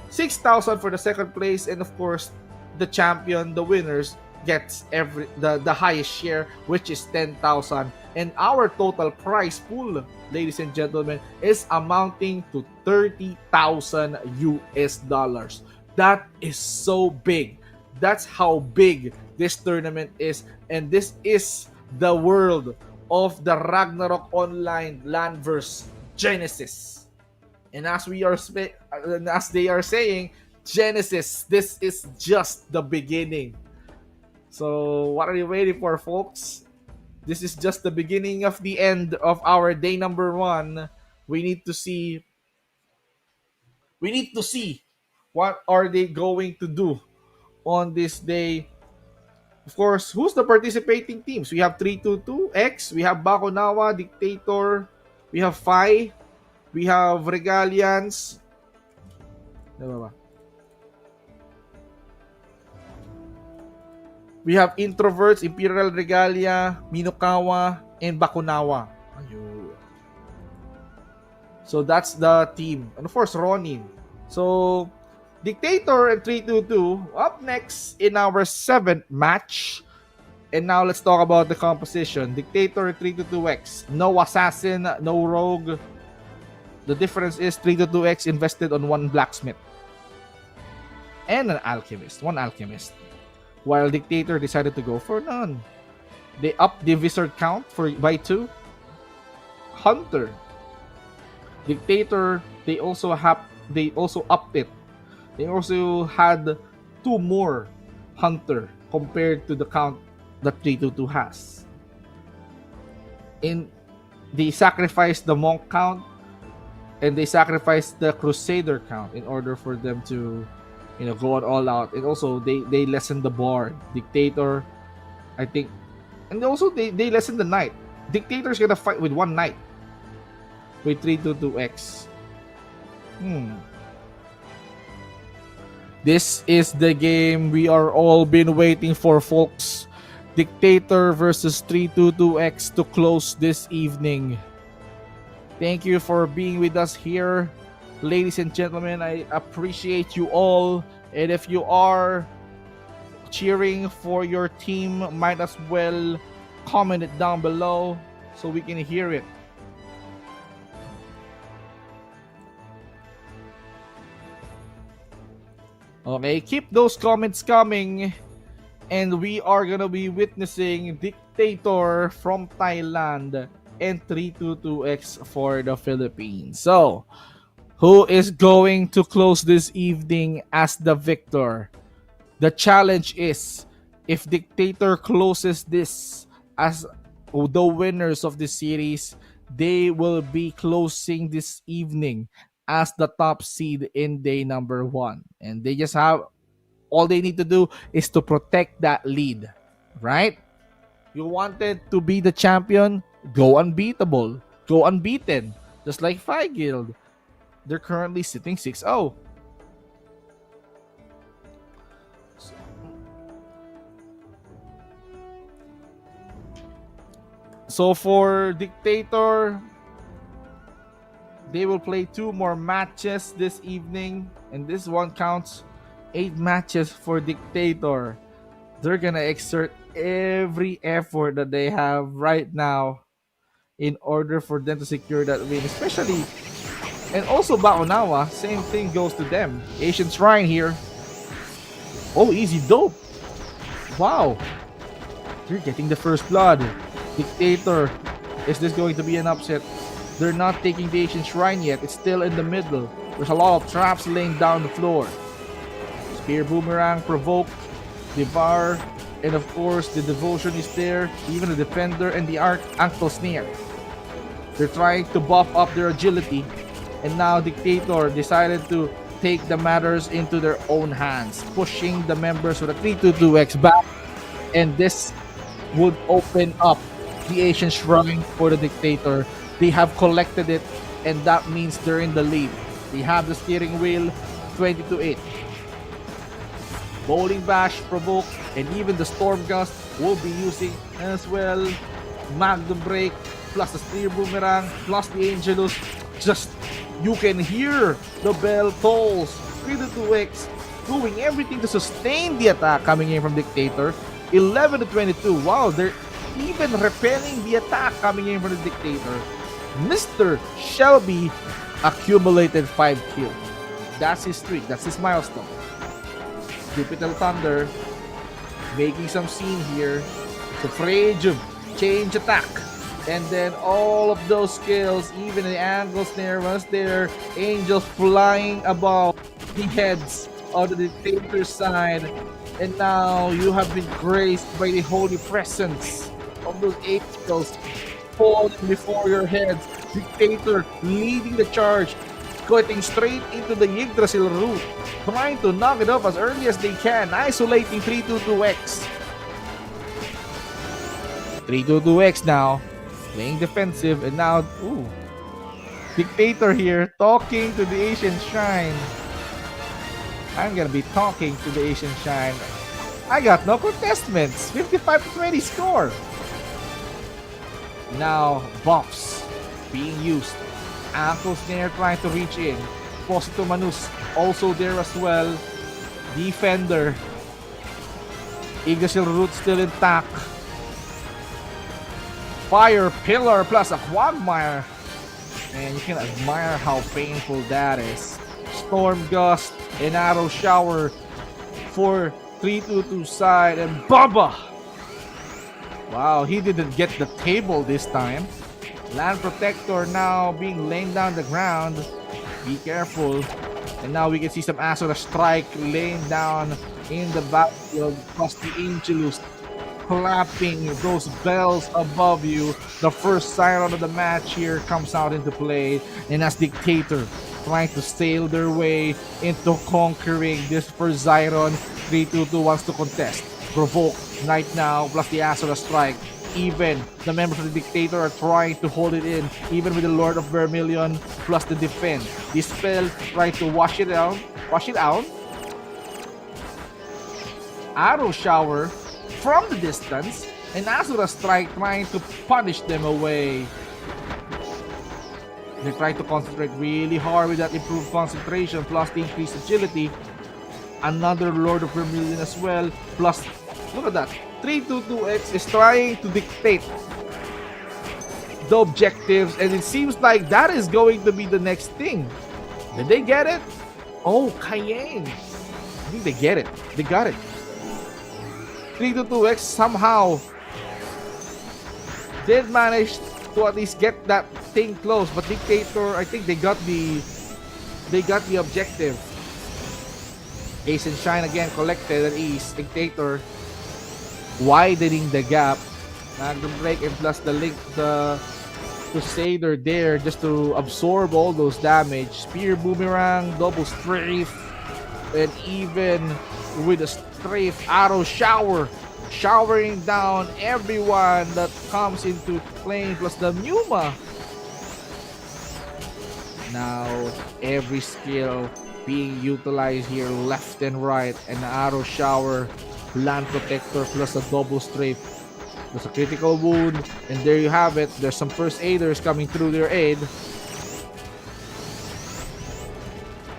6,000 for the 2nd place, and of course, the champion, the winners, gets the highest share, which is 10,000. And our total prize pool, ladies and gentlemen, is amounting to 30,000 US dollars. That is so big. That's how big this tournament is, and this is the world of the Ragnarok Online LANDVERSE Genesis. And as they are saying, Genesis, this is just the beginning. So what are you waiting for, folks? This is just the beginning of the end of our day number 1. We need to see what are they going to do on this day. Of course, who's the participating teams? We have 322X, we have Bakonawa, Dictator, we have Phi, we have Regalians. We have Introverts, Imperial, Regalia, Minokawa, and Bakonawa. So that's the team. And of course, Ronin. So Dictator and 322 up next in our 7th match. And now let's talk about the composition. Dictator and 322X. No assassin, no rogue. The difference is 322X invested on one blacksmith and one alchemist. While Dictator decided to go for none. They upped the wizard count by 2. Hunter. Dictator, they also upped it. They also had 2 more Hunter compared to the count that 322 has. They sacrificed the monk count and they sacrificed the crusader count in order for them to go on all out. And also they lessened the board. Dictator, I think, and also they lessened the knight. Dictator's gonna fight with 1 knight with 322X. This is the game we are all been waiting for, folks. Dictator versus 322X to close this evening. Thank you for being with us here, ladies and gentlemen. I appreciate you all. And if you are cheering for your team, might as well comment it down below so we can hear it. Okay, keep those comments coming. And we are gonna be witnessing Dictator from Thailand and 322X for the Philippines. So, who is going to close this evening as the victor? The challenge is, if Dictator closes this as the winners of this series, they will be closing this evening as the top seed in day number 1. And they just have, all they need to do is to protect that lead, right? You wanted to be the champion, go unbeatable, go unbeaten, just like Phi Guild. They're currently sitting 6-0. So for Dictator, they will play 2 more matches this evening, and this one counts 8 matches for Dictator. They're gonna exert every effort that they have right now in order for them to secure that win, especially. And also Bakonawa, same thing goes to them. Asian Shrine here. Oh, easy dope. Wow, they're getting the first blood. Dictator, is this going to be an upset? They're not taking the ancient shrine yet. It's still in the middle. There's a lot of traps laying down the floor. Spear boomerang, provoke, devour, and of course the devotion is there. Even the defender and the ankle snare. They're trying to buff up their agility, and now Dictator decided to take the matters into their own hands, pushing the members of the 322X back, and this would open up the Asian Shrine for the Dictator. They have collected it, and that means they're in the lead. They have the steering wheel, 22-8. Bowling Bash, Provoke, and even the Storm Gust will be using as well. Magnum Break, plus the Spear Boomerang, plus the Angelus. Just, you can hear the bell tolls. 322X doing everything to sustain the attack coming in from Dictator. 11-22. Wow, they're even repelling the attack coming in from the Dictator. Mr. Shelby accumulated 5 kills. That's his streak. That's his milestone. Jupiter Thunder making some scene here. Suffrage, change attack. And then all of those skills, even the angle snare was there. Angels flying above the heads of the Dictator's side. And now you have been graced by the holy presence of those angels falling before your heads. Dictator leading the charge, cutting straight into the Yggdrasil root, trying to knock it off as early as they can, isolating 322X. 322X now playing defensive, and now Dictator here talking to the Asian Shrine. I'm gonna be talking to the Asian Shrine. I got no contestments. 55-20 score. Now buffs being used. Ankle snare trying to reach in. Posito Manus also there as well. Defender. Yggdrasil root still intact. Fire pillar plus a quagmire. And you can admire how painful that is. Storm gust and arrow shower for 322 side, and Baba. Wow, he didn't get the table this time. Land Protector now being laid down the ground. Be careful. And now we can see some Asura Strike laying down in the battlefield. Plus the Angelus clapping those bells above you. The first siren of the match here comes out into play. And as Dictator trying to sail their way into conquering this first Zyron, 322 wants to contest. Provoke right now plus the Asura Strike. Even the members of the Dictator are trying to hold it in, even with the Lord of Vermilion plus the defend. Dispel trying to wash it out. Arrow shower from the distance, and Asura Strike trying to punish them away. They try to concentrate really hard with that improved concentration plus the increased agility. Another Lord of Vermilion as well. Plus, look at that. 322X is trying to dictate the objectives, and it seems like that is going to be the next thing. Did they get it? Oh, Cayenne. I think they get it. They got it. 322X somehow did manage to at least get that thing close, but Dictator, I think they got the objective. Ace and Shine again collected at ease. Dictator widening the gap. Magnum Break and plus the link to Crusader there just to absorb all those damage. Spear Boomerang, double strafe, and even with a strafe arrow shower, showering down everyone that comes into play, plus the Pneuma. Now every skill being utilized here left and right, and the arrow shower, Land Protector plus a double strafe. There's a critical wound, and there you have it. There's some first aiders coming through their aid.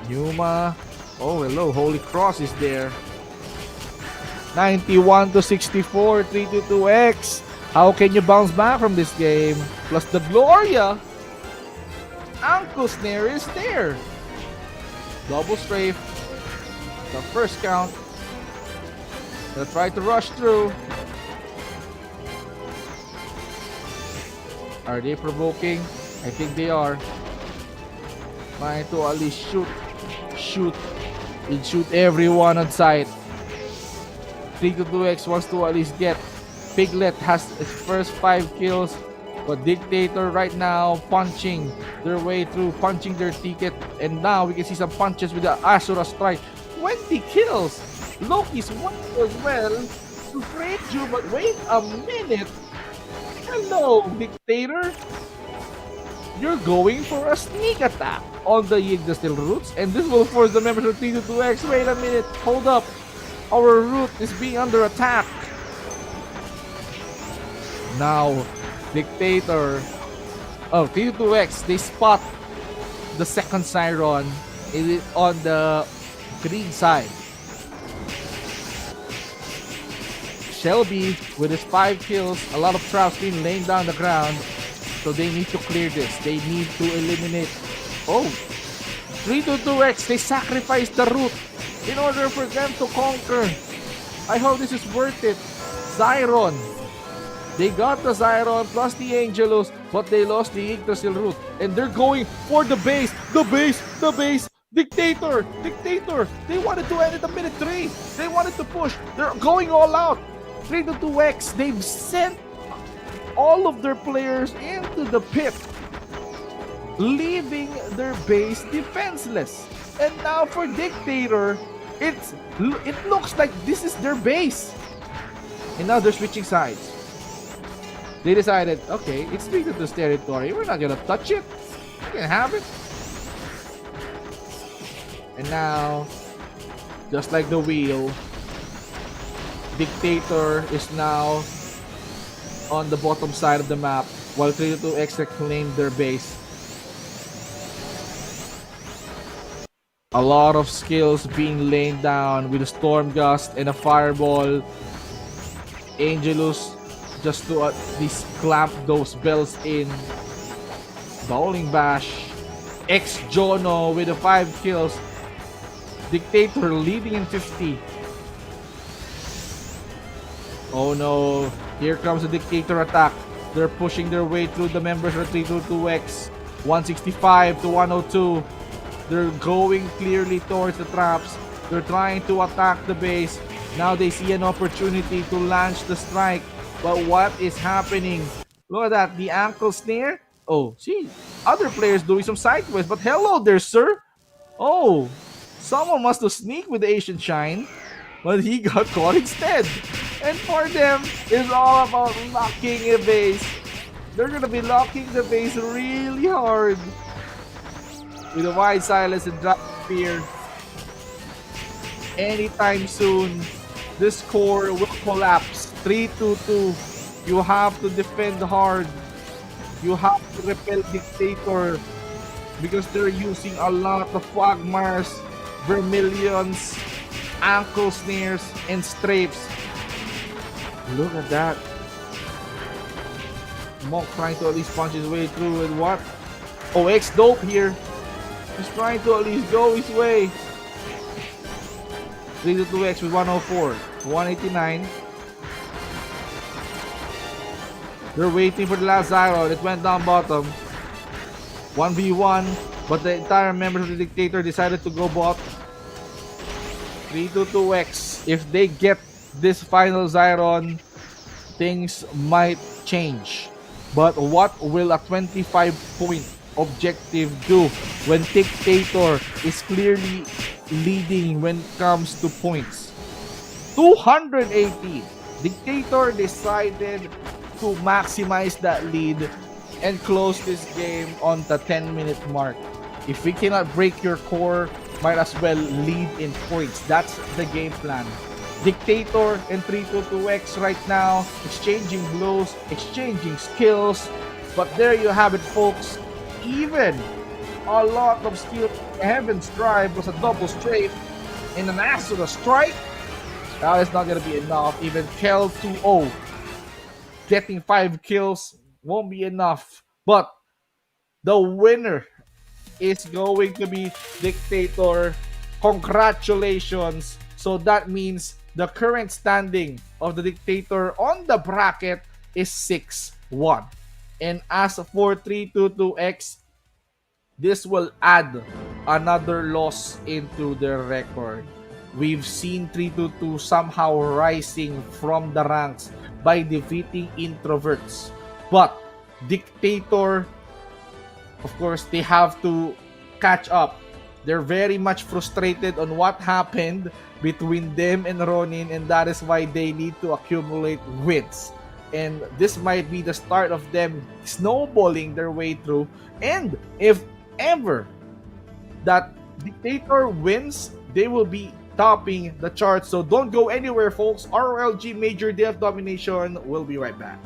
Pneuma. Oh, hello. Holy Cross is there. 91-64, 322X. How can you bounce back from this game? Plus the Gloria. Ankle snare is there. Double strafe. The first count. They'll try to rush through. Are they provoking? I think they are. Trying to at least shoot, and shoot everyone on sight. 322X wants to at least get. Piglet has its first 5 kills, but Dictator right now punching their way through, punching their ticket, and now we can see some punches with the Asura Strike. 20 kills! Loki's one as well to trade you, but wait a minute! Hello, Dictator! You're going for a sneak attack on the Yggdrasil roots, and this will force the members of 322X. Wait a minute, hold up. Our root is being under attack. Now, Dictator. Oh, 322X, they spot the second Siron on the green side. Shelby with his 5 kills, a lot of traps being laid down the ground. So they need to clear this. They need to eliminate. Oh, 322X, they sacrificed the root in order for them to conquer. I hope this is worth it. Zyron. They got the Zyron plus the Angelus, but they lost the Yggdrasil root. And they're going for the base. The base. The base. Dictator. Dictator. They wanted to end it at minute 3. They wanted to push. They're going all out. 322X, they've sent all of their players into the pit, leaving their base defenseless. And now for Dictator, it looks like this is their base. And now they're switching sides. They decided, okay, it's 322's territory. We're not gonna touch it. We can have it. And now, just like the wheel, Dictator is now on the bottom side of the map, while 322X claimed their base. A lot of skills being laid down with a Storm Gust and a Fireball. Angelus just to at least clamp those bells in. Bowling Bash. Jono with the 5 kills. Dictator leading in 50. Oh no. Here comes the Dictator attack. They're pushing their way through the members of 322X. 165 to 102. They're going clearly towards the traps. They're trying to attack the base. Now they see an opportunity to launch the strike. But what is happening? Look at that. The ankle snare. Oh, see. Other players doing some sideways. But hello there, sir. Oh, someone must have sneaked with the Asian Shine. But he got caught instead. And for them, it's all about locking a base. They're gonna be locking the base really hard. With a wide silence and drop spear. Anytime soon, this core will collapse. 322. You have to defend hard. You have to repel Dictator. Because they're using a lot of Quagmires, Vermilions, ankle snares, and strafes. Look at that. Monk trying to at least punch his way through and what? Oh, X-Dope here. He's trying to at least go his way. 322X with 104. 189. They're waiting for the last Zyron. It went down bottom. 1v1. But the entire members of the Dictator decided to go bot. 322X. If they get this final Zyron, things might change. But what will a 25-point objective do when Dictator is clearly leading when it comes to points? 280. Dictator decided to maximize that lead and close this game on the 10-minute mark. If we cannot break your core, might as well lead in points. That's the game plan. Dictator and 322X right now, exchanging blows, exchanging skills. But there you have it, folks. Even a lot of skill. Heaven's Drive was a double strafe and an Asura Strike. That is not going to be enough. Even Kel 2-0 getting 5 kills won't be enough. But the winner is going to be Dictator. Congratulations. So that means the current standing of the Dictator on the bracket is 6-1. And as for 322X, this will add another loss into their record. We've seen 322 somehow rising from the ranks by defeating Introverts. But Dictator, of course, they have to catch up. They're very much frustrated on what happened between them and Ronin, and that is why they need to accumulate wins. And this might be the start of them snowballing their way through. And if ever that Dictator wins, they will be topping the charts. So don't go anywhere, folks. ROLG Major Day of Domination. We'll be right back.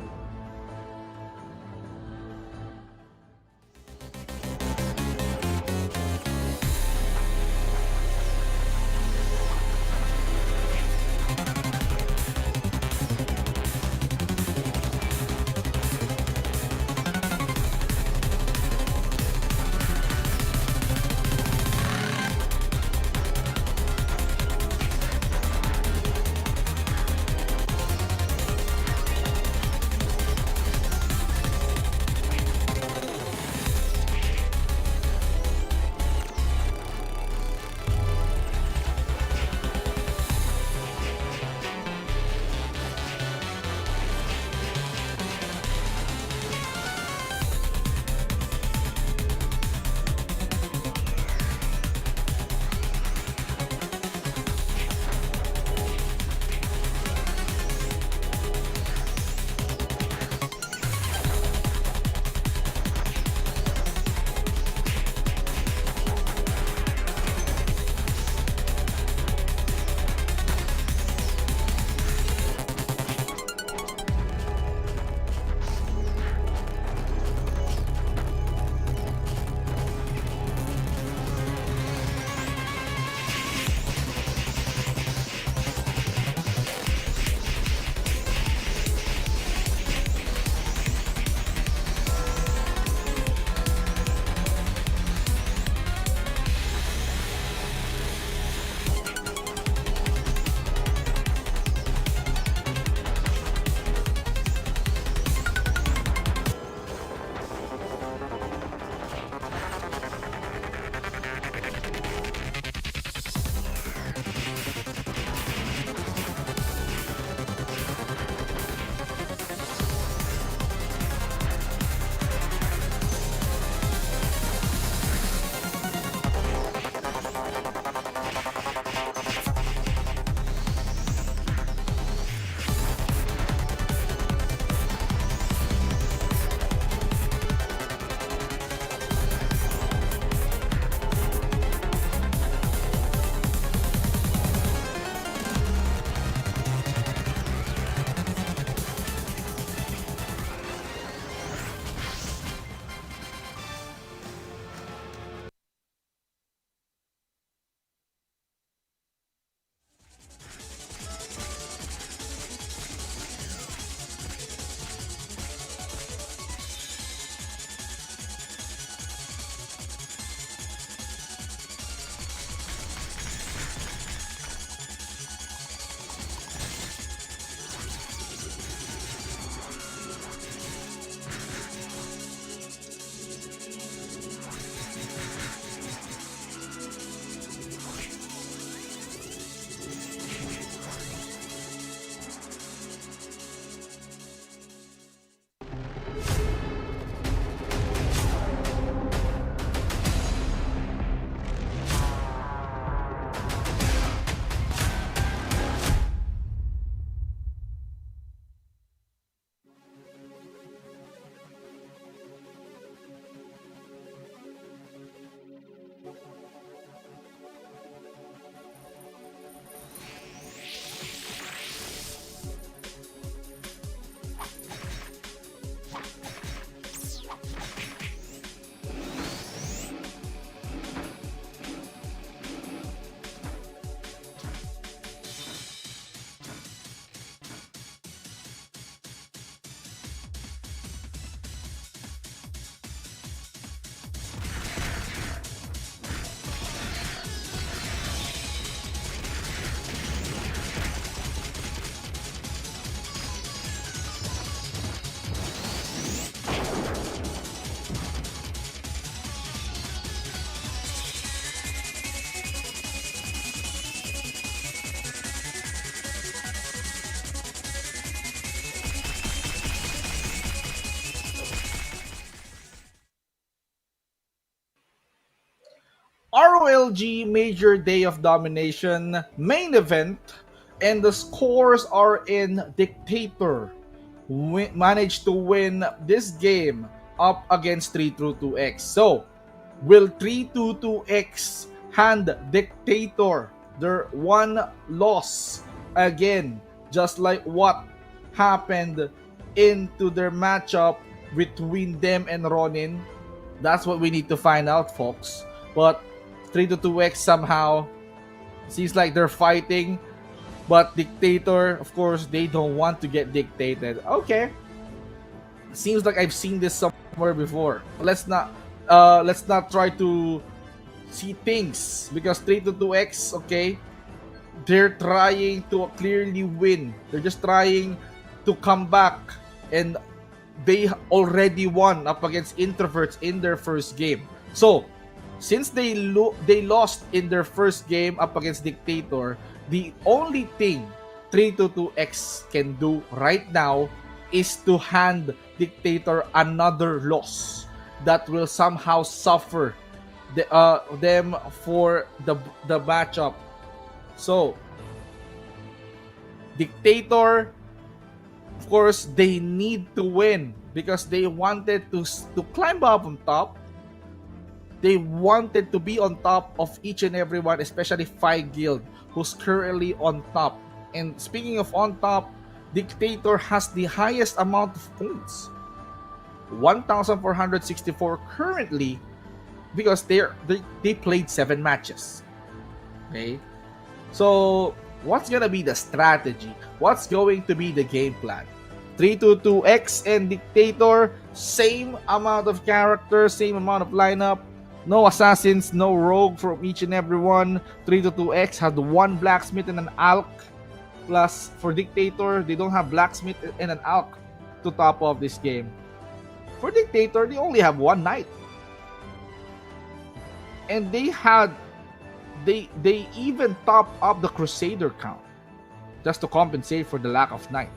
ROLG Major Day of Domination main event, and the scores are in Dictator. Managed to win this game up against 322X. So, will 322X hand Dictator their one loss again, just like what happened into their matchup between them and Ronin? That's what we need to find out, folks. But 322X somehow seems like they're fighting, but Dictator, of course, they don't want to get dictated. Okay, seems like I've seen this somewhere before. Let's not try to see things, because 322X, okay, they're trying to clearly win. They're just trying to come back, and they already won up against Introverts in their first game. So, since they lost in their first game up against Dictator, the only thing 322X can do right now is to hand Dictator another loss that will somehow suffer them for the matchup. So, Dictator, of course, they need to win because they wanted to climb up on top. They wanted to be on top of each and every one, especially Phi Guild, who's currently on top. And speaking of on top, Dictator has the highest amount of points, 1,464 currently, because they played 7 matches. Okay, so what's gonna be the strategy? What's going to be the game plan? 322X and Dictator, same amount of characters, same amount of lineup. No assassins, no rogue from each and every one. 322X had 1 blacksmith and an alch. Plus, for Dictator, they don't have blacksmith and an alch to top off this game. For Dictator, they only have 1 knight. And they even top up the Crusader count just to compensate for the lack of knight.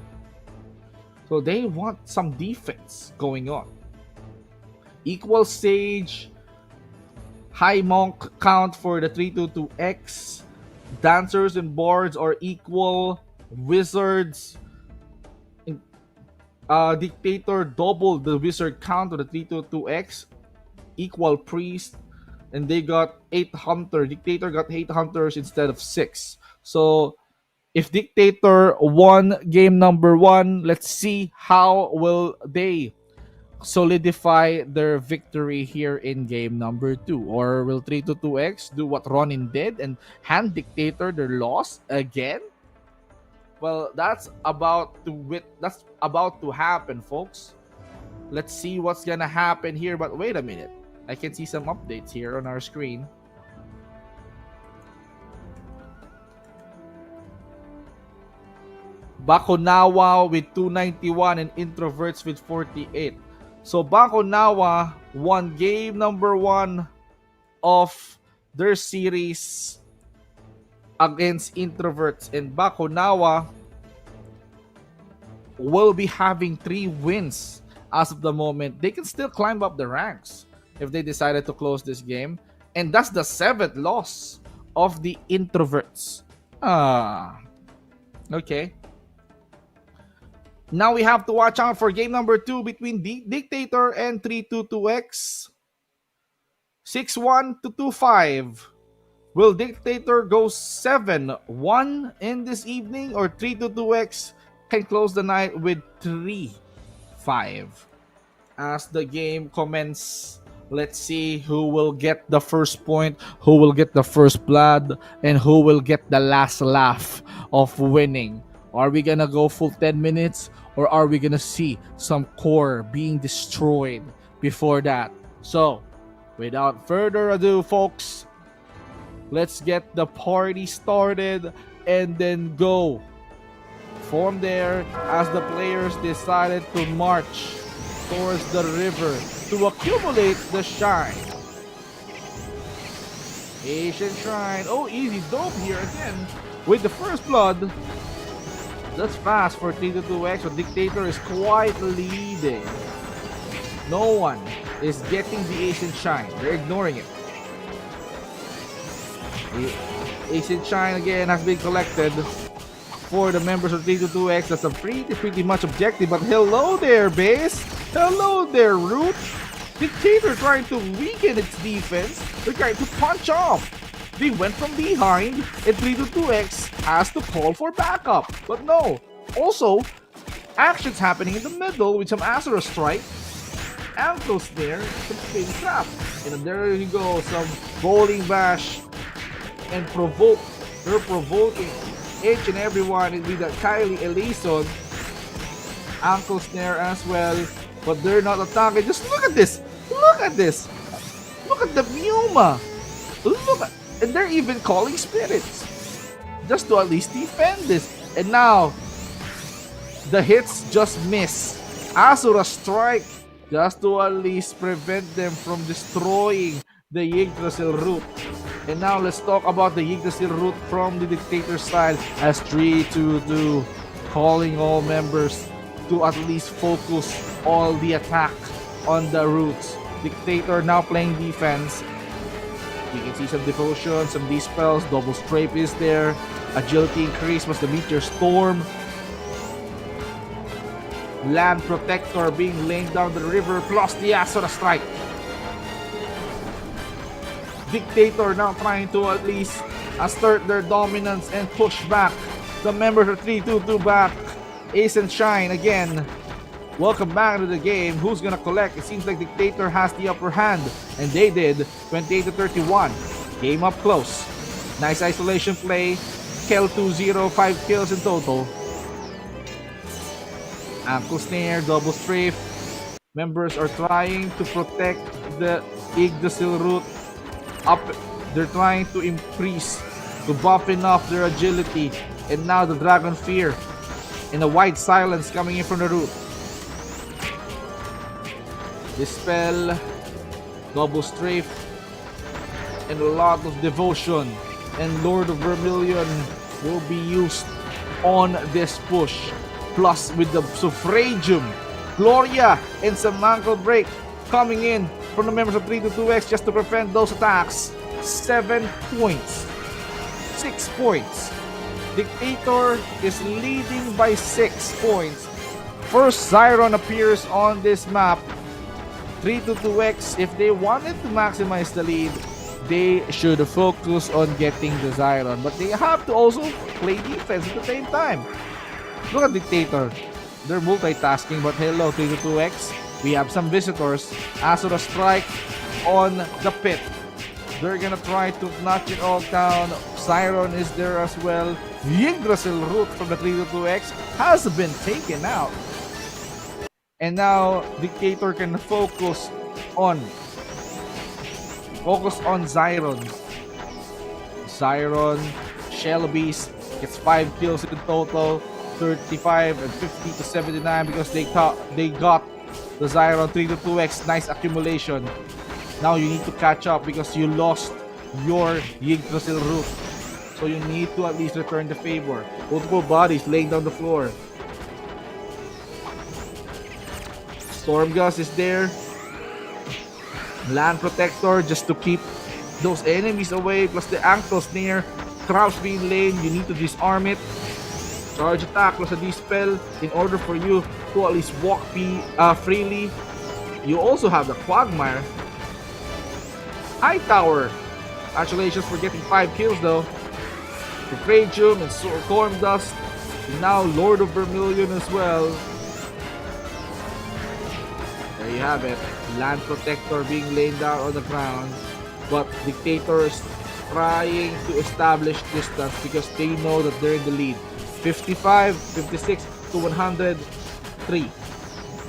So they want some defense going on. Equal Sage, high monk count for the 322X. Dancers and bards are equal. Wizards, Dictator doubled the wizard count of the 322X. Equal priest, and they got 8 hunter. Dictator got 8 hunters instead of 6. So if Dictator won game number 1, let's see how will they solidify their victory here in game number 2. Or will 322X do what Ronin did and hand Dictator their loss again? Well, that's about to happen, folks. Let's see what's gonna happen here. But wait a minute, I can see some updates here on our screen. Bakonawa with 291 and Introverts with 48. So Bakonawa won game number 1 of their series against Introverts, and Bakonawa will be having 3 wins as of the moment. They can still climb up the ranks if they decided to close this game, and that's the 7th loss of the Introverts. Okay. Now we have to watch out for game number 2 between Dictator and 322X. 6-1 to 2-5. Will Dictator go 7-1 in this evening, or 322X can close the night with 3-5? As the game commences, let's see who will get the first point, who will get the first blood, and who will get the last laugh of winning. Are we gonna go full 10 minutes, or are we gonna see some core being destroyed before that? So, without further ado, folks, let's get the party started and then go from there as the players decided to march towards the river to accumulate the shine. Asian Shrine. Oh, easy dope here again with the first blood. That's fast for 322X, but Dictator is quite leading. No one is getting the Asian Shine. They're ignoring it. Ace and Shine again has been collected for the members of 322X. That's a pretty much objective. But hello there, base. Hello there, Root. Dictator trying to weaken its defense. They're trying to punch off. They went from behind, and 322X has to call for backup. But no. Also, actions happening in the middle with some Azura Strike. Ankles there, some spin trap. And there you go, some bowling bash and provoke. They're provoking each and everyone with that Kylie Ellison. Ankle snare as well, but they're not attacking. Just look at this. Look at this. Look at the Muma. Look at, and they're even calling spirits just to at least defend this. And now the hits just miss. Azura Strike just to at least prevent them from destroying the Yggdrasil root. And now let's talk about the Yggdrasil root from the Dictator side as 3-2-2, calling all members to at least focus all the attack on the roots. Dictator now playing defense. You can see some devotion, some dispels, double strafe is there. Agility increase was the Meteor Storm. Land Protector being laid down the river plus the Azura Strike. Dictator now trying to at least assert their dominance and push back the members of 3-2-2 back. Ace and Shine again. Welcome back to the game. Who's gonna collect? It seems like Dictator has the upper hand, and they did. 28-31. Game up close. Nice isolation play. Kill 2-0, 5 kills in total. Ankle snare, double strafe. Members are trying to protect the Yggdrasil root. Up, they're trying to increase, to buff enough their agility. And now the Dragon Fear in a wide silence coming in from the root. Dispel, double strafe, and a lot of devotion. And Lord of Vermilion will be used on this push. Plus with the Suffragium, Gloria, and some ankle break coming in from the members of 3-2-2X just to prevent those attacks. 7 points. 6 points. Dictator is leading by 6 points. First Zyron appears on this map. 3-2-2X, if they wanted to maximize the lead, they should focus on getting the Zyron. But they have to also play defense at the same time. Look at Dictator. They're multitasking, but hello 3-2-2X. We have some visitors. Azura Strike on the pit. They're gonna try to notch it all down. Zyron is there as well. Yggdrasil root from the 3-2-2X has been taken out. And now Dictator can focus on Zyron. Zyron, Shell Beast gets 5 kills in total. 35 and 50 to 79 because they got the Zyron. 3-2-2X, nice accumulation. Now you need to catch up because you lost your Yggdrasil root. So you need to at least return the favor. Multiple bodies laying down the floor. Stormgust is there. Land Protector just to keep those enemies away. Plus the ankle snare. Traps being laid. You need to disarm it. Charge attack plus a dispel in order for you to at least walk freely. You also have the Quagmire. High Tower. Congratulations for getting 5 kills though. Suffragium and Storm Dust. And now Lord of Vermilion as well. There you have it. Land Protector being laid down on the ground. But Dictators trying to establish distance because they know that they're in the lead. 55, 56 to 103.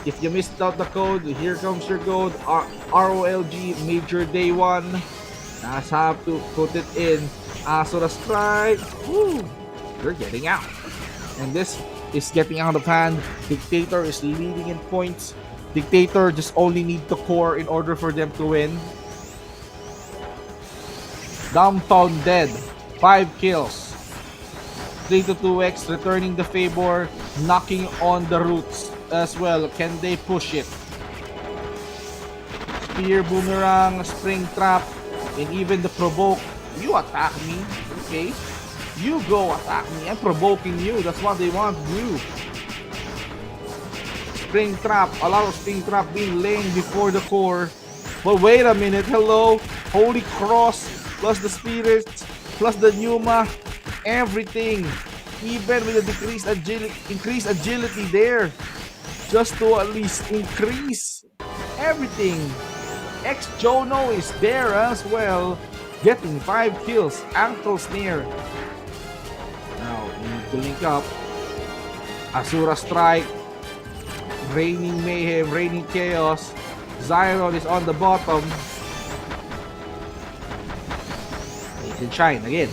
If you missed out the code, here comes your code. ROLG Major Day 1. Just have to put it in. Azura Strike. Woo! They're getting out. And this is getting out of hand. Dictator is leading in points. Dictator just only need the core in order for them to win. Dumbfounded. 5 kills. 3-2-2X returning the favor, knocking on the roots as well. Can they push it? Spear, Boomerang, Spring Trap, and even the Provoke You attack me. Okay. You go attack me. I'm provoking you. That's what they want to do. Spring trap. A lot of spring trap being laid before the core. But wait a minute. Hello. Holy Cross. Plus the spirits. Plus the Numa. Everything. Even with the increased agility there. Just to at least increase everything. Ex-Jono is there as well. Getting 5 kills. Ankle snare. Now, we need to link up. Asura Strike. Raining Mayhem. Raining Chaos. Zyron is on the bottom. He can shine again.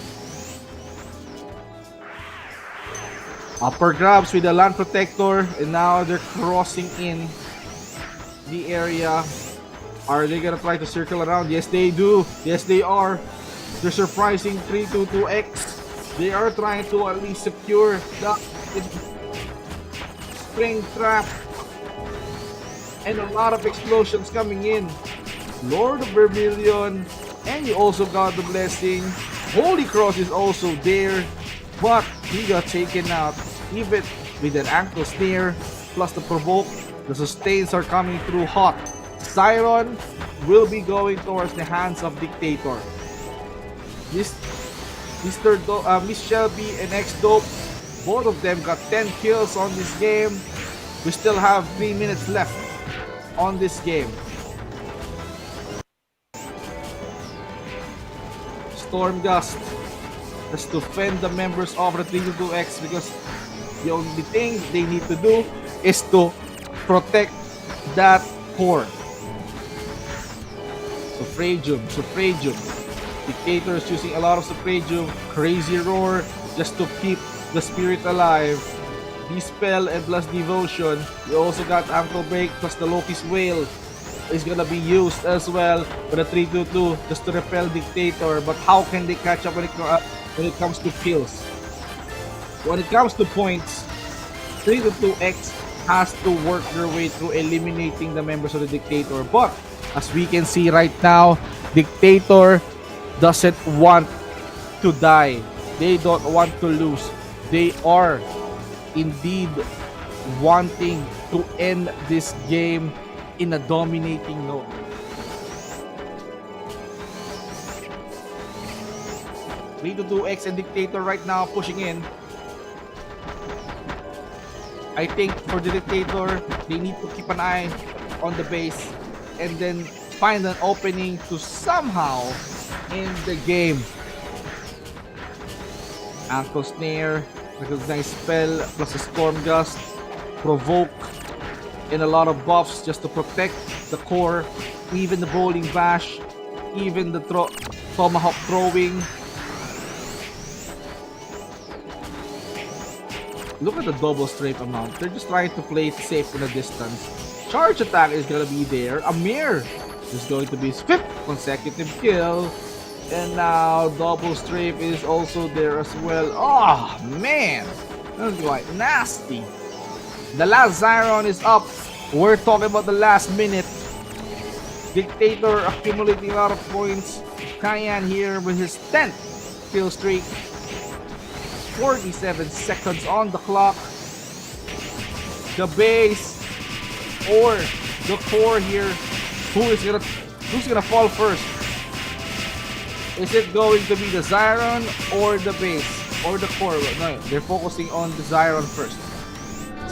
Upper grabs with the Land Protector. And now they're crossing in the area. Are they gonna try to circle around? Yes, they do. Yes, they are. They're surprising 322X. They are trying to at least secure the spring trap. And a lot of explosions coming in. Lord of Vermilion. And you also got the blessing. Holy Cross is also there. But he got taken out. Even with an ankle snare. Plus the provoke. The sustains are coming through hot. Zyron will be going towards the hands of Dictator. Miss Shelby and X-Dope, both of them got 10 kills on this game. We still have 3 minutes left on this game. Storm Gust has to fend the members of the 322X because the only thing they need to do is to protect that core. Suffragium. Dictator is using a lot of Suffragium. Crazy Roar just to keep the spirit alive. Dispel and plus Devotion. You also got Ankle Break plus the Loki's Wail is gonna be used as well for the 322 just to repel Dictator. But how can they catch up when it comes to kills? When it comes to points, 322X has to work their way through eliminating the members of the Dictator. But as we can see right now, Dictator doesn't want to die. They don't want to lose. They are indeed wanting to end this game in a dominating note. Three to 2X and Dictator right now pushing in. I think for the Dictator, they need to keep an eye on the base and then find an opening to somehow end the game. Ankle Snare, Recognize Spell, plus a Storm Gust, Provoke, and a lot of buffs just to protect the core, even the Bowling Bash, even the Tomahawk Throwing. Look at the double strafe amount. They're just trying to play it safe in the distance. Charge attack is gonna be there. Amir is going to be his 5th consecutive kill. And now double strafe is also there as well. Oh man, that's quite nasty. The last Zyron is up. We're talking about the last minute. Dictator accumulating a lot of points. Cayenne here with his 10th kill streak. 47 seconds on the clock. The base or the core here. Who's gonna fall first? Is it going to be the Zyron or the base or the core? No, they're focusing on the Zyron first.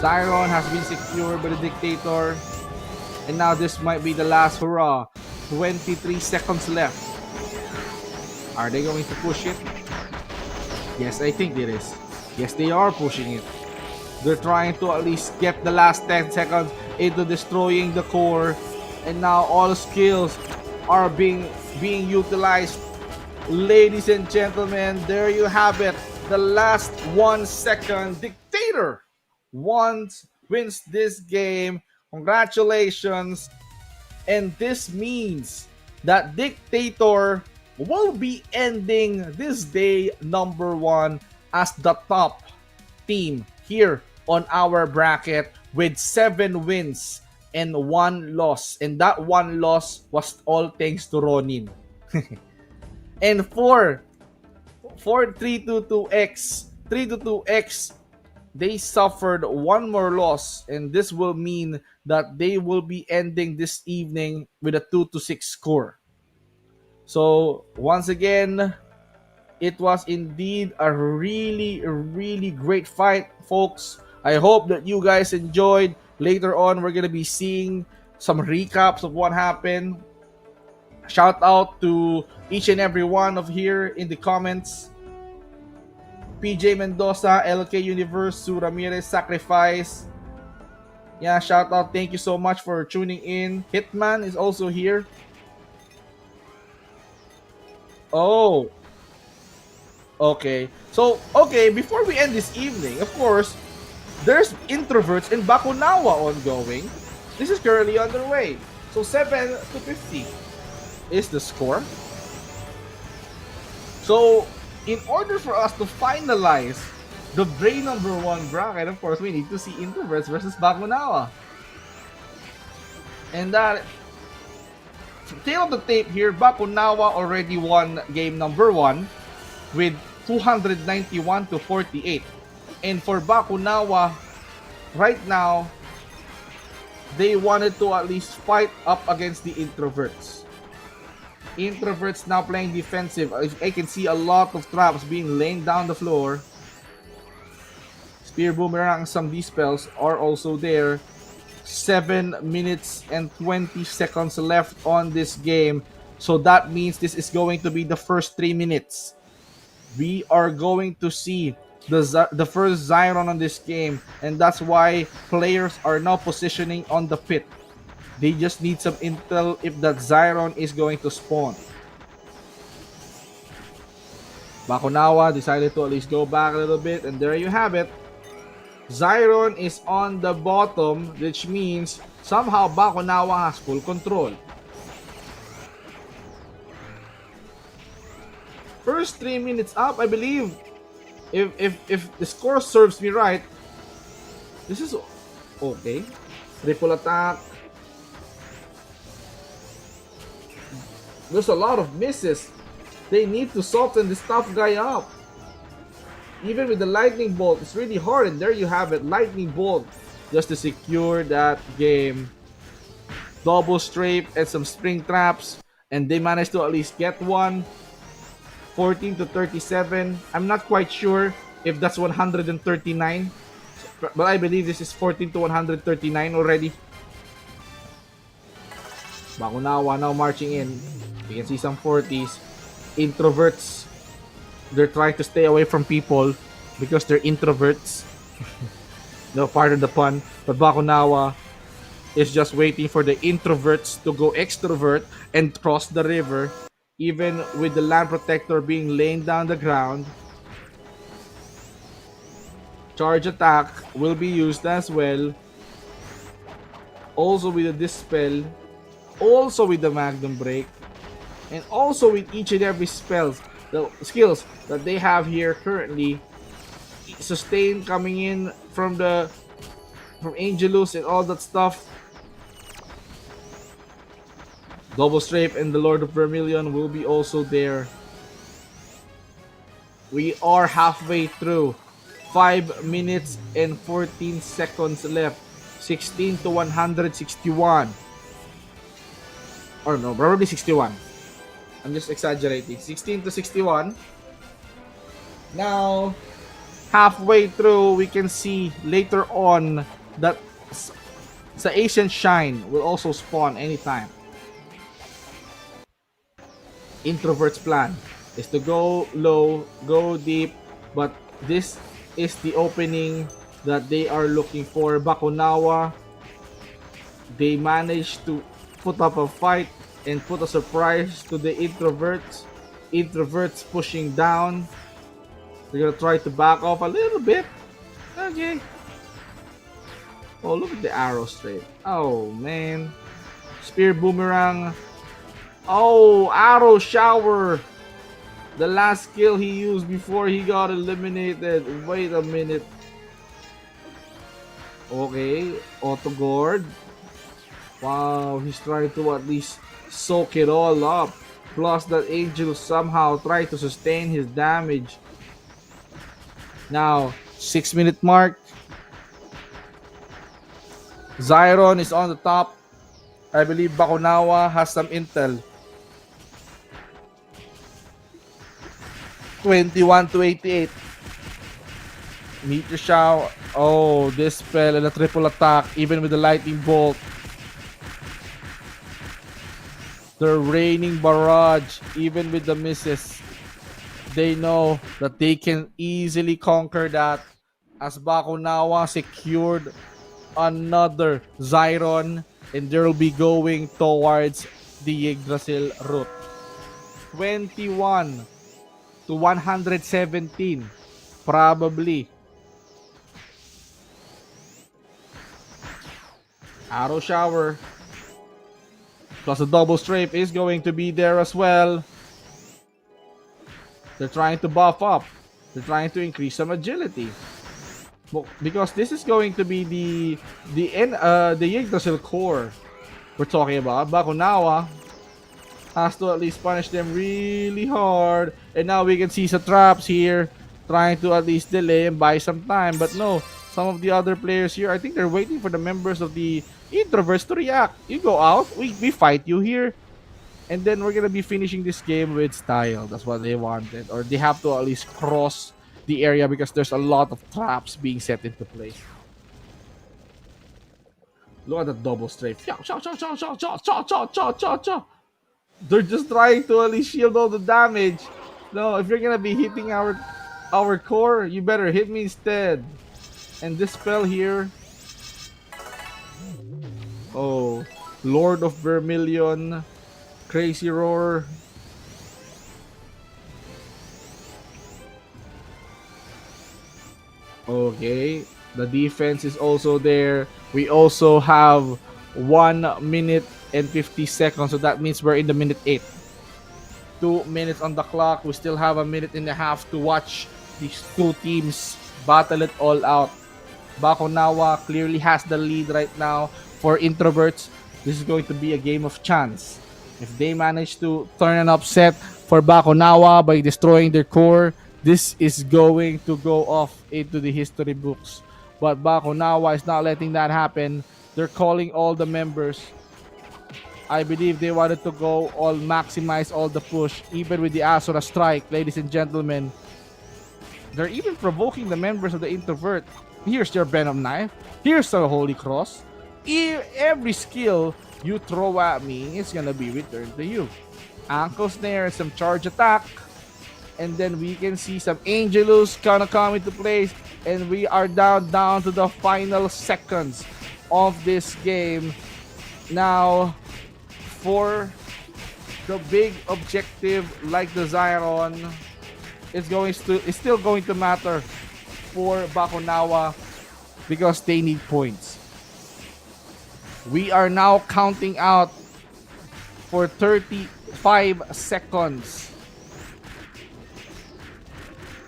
Zyron has been secured by the Dictator, and now this might be the last hurrah. 23 seconds left. Are they going to push it? Yes, I think it is. Yes, they are pushing it. They're trying to at least get the last 10 seconds into destroying the core, and now all skills are being utilized. Ladies and gentlemen, there you have it. The last 1 second. Dictator wins this game. Congratulations. And this means that Dictator will be ending this day number 1 as the top team here on our bracket with 7 wins and 1 loss. And that 1 loss was all thanks to Ronin. And for 322X, they suffered one more loss, and this will mean that they will be ending this evening with a 2-6 score. So once again, it was indeed a really great fight, folks. I hope that you guys enjoyed. Later on, we're gonna be seeing some recaps of what happened. Shout out to each and every one of here in the comments. PJ Mendoza, LK Universe, Sue Ramirez, Sacrifice. Yeah, shout out. Thank you so much for tuning in. Hitman is also here. Oh, okay. So, okay, before we end this evening, of course, there's Introverts and Bakonawa ongoing. This is currently underway. So 7-50 is the score. So, in order for us to finalize the brain number 1 bracket, of course, we need to see Introverts versus Bakonawa. And that, tail of the tape here, Bakonawa already won game number 1 with 291-48. And for Bakonawa, right now, they wanted to at least fight up against the Introverts. Introverts now playing defensive. I can see a lot of traps being laid down the floor. Spear Boomerang, some dispels are also there. 7 minutes and 20 seconds left on this game. So that means this is going to be the first 3 minutes. We are going to see the first Zyron on this game, and that's why players are now positioning on the pit. They just need some intel if that Zyron is going to spawn. Bakonawa decided to at least go back a little bit, and there you have it. Zyron is on the bottom, which means somehow Bakonawa has full control. First 3 minutes up, I believe. If the score serves me right, this is okay. Triple attack. There's a lot of misses. They need to soften this tough guy up. Even with the lightning bolt, it's really hard. And there you have it, lightning bolt, just to secure that game. Double strafe and some spring traps, and they managed to at least get one. 14-37. I'm not quite sure if that's 139, but I believe this is 14-139 already. Bakonawa now marching in. You can see some 40s. Introverts, they're trying to stay away from people because they're introverts. No, pardon the pun. But Bakonawa is just waiting for the introverts to go extrovert and cross the river. Even with the land protector being laid down the ground. Charge attack will be used as well. Also with the dispel. Also with the magnum break. And also with each and every the skills that they have here currently. Sustain coming in from Angelus and all that stuff. Double Strafe and the Lord of Vermilion will be also there. We are halfway through. 5 minutes and 14 seconds left. 16-161. Or no, probably 61. I'm just exaggerating. 16-61. Now, halfway through, we can see later on that the Ancient Shine will also spawn anytime. Introverts' plan is to go low, go deep, but this is the opening that they are looking for. Bakonawa, they managed to put up a fight and put a surprise to the Introverts. Introverts pushing down. They're gonna try to back off a little bit. Okay. Oh, look at the arrow straight. Oh, man. Spear Boomerang. Oh, arrow shower. The last skill he used before he got eliminated. Wait a minute. Okay, auto guard. Wow, he's trying to at least soak it all up. Plus that Angel somehow tried to sustain his damage. Now, 6-minute mark. Zyron is on the top. I believe Bakonawa has some intel. 21 to 88. Meteor Shower. Oh, this spell and a triple attack, even with the lightning bolt. The raining barrage, even with the misses. They know that they can easily conquer that, as Bakunawa secured another Zyron, and they'll be going towards the Yggdrasil route. 21 to 117, probably. Arrow Shower plus a double strafe is going to be there as well. They're trying to buff up. They're trying to increase some agility. Because this is going to be the Yggdrasil core we're talking about. Bakunawa has to at least punish them really hard. And now we can see some traps here, trying to at least delay and buy some time. But no, some of the other players here, I think they're waiting for the members of the Introverts to react. You go out, we fight you here. And then we're gonna be finishing this game with style. That's what they wanted. Or they have to at least cross the area because there's a lot of traps being set into place. Look at the double strafe. They're just trying to at least shield all the damage. No, if you're gonna be hitting our core, you better hit me instead. And this spell here. Oh, Lord of Vermilion. Crazy Roar. Okay, the defense is also there. We also have 1 minute and 50 seconds, so that means we're in the minute 8. 2 minutes on the clock. We still have a minute and a half to watch these two teams battle it all out. Bakonawa clearly has the lead right now. For Introverts, this is going to be a game of chance. If they manage to turn an upset for Bakonawa by destroying their core, this is going to go off into the history books. But Bakonawa is not letting that happen. They're calling all the members. I believe they wanted to go all maximize all the push, even with the Asura strike, ladies and gentlemen. They're even provoking the members of the Introvert. Here's your Venom Knife. Here's the Holy Cross. Every skill you throw at me is gonna be returned to you. Ankle Snare, some charge attack. And then we can see some Angelus gonna come into place. And we are down to the final seconds of this game. Now, for the big objective like the Zyron, it's still going to matter for Bakonawa because they need points. We are now counting out for 35 seconds.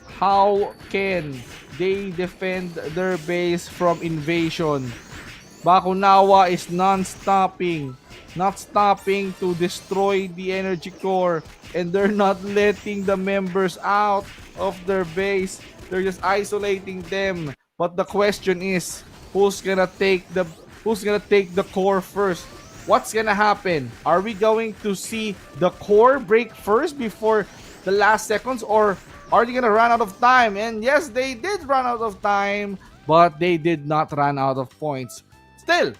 How can they defend their base from invasion? Bakonawa is not stopping to destroy the energy core, and they're not letting the members out of their base. They're just isolating them. But the question is, who's gonna take the core first? What's gonna happen? Are we going to see the core break first before the last seconds, or are they gonna run out of time? And yes, they did run out of time, but they did not run out of points. Still,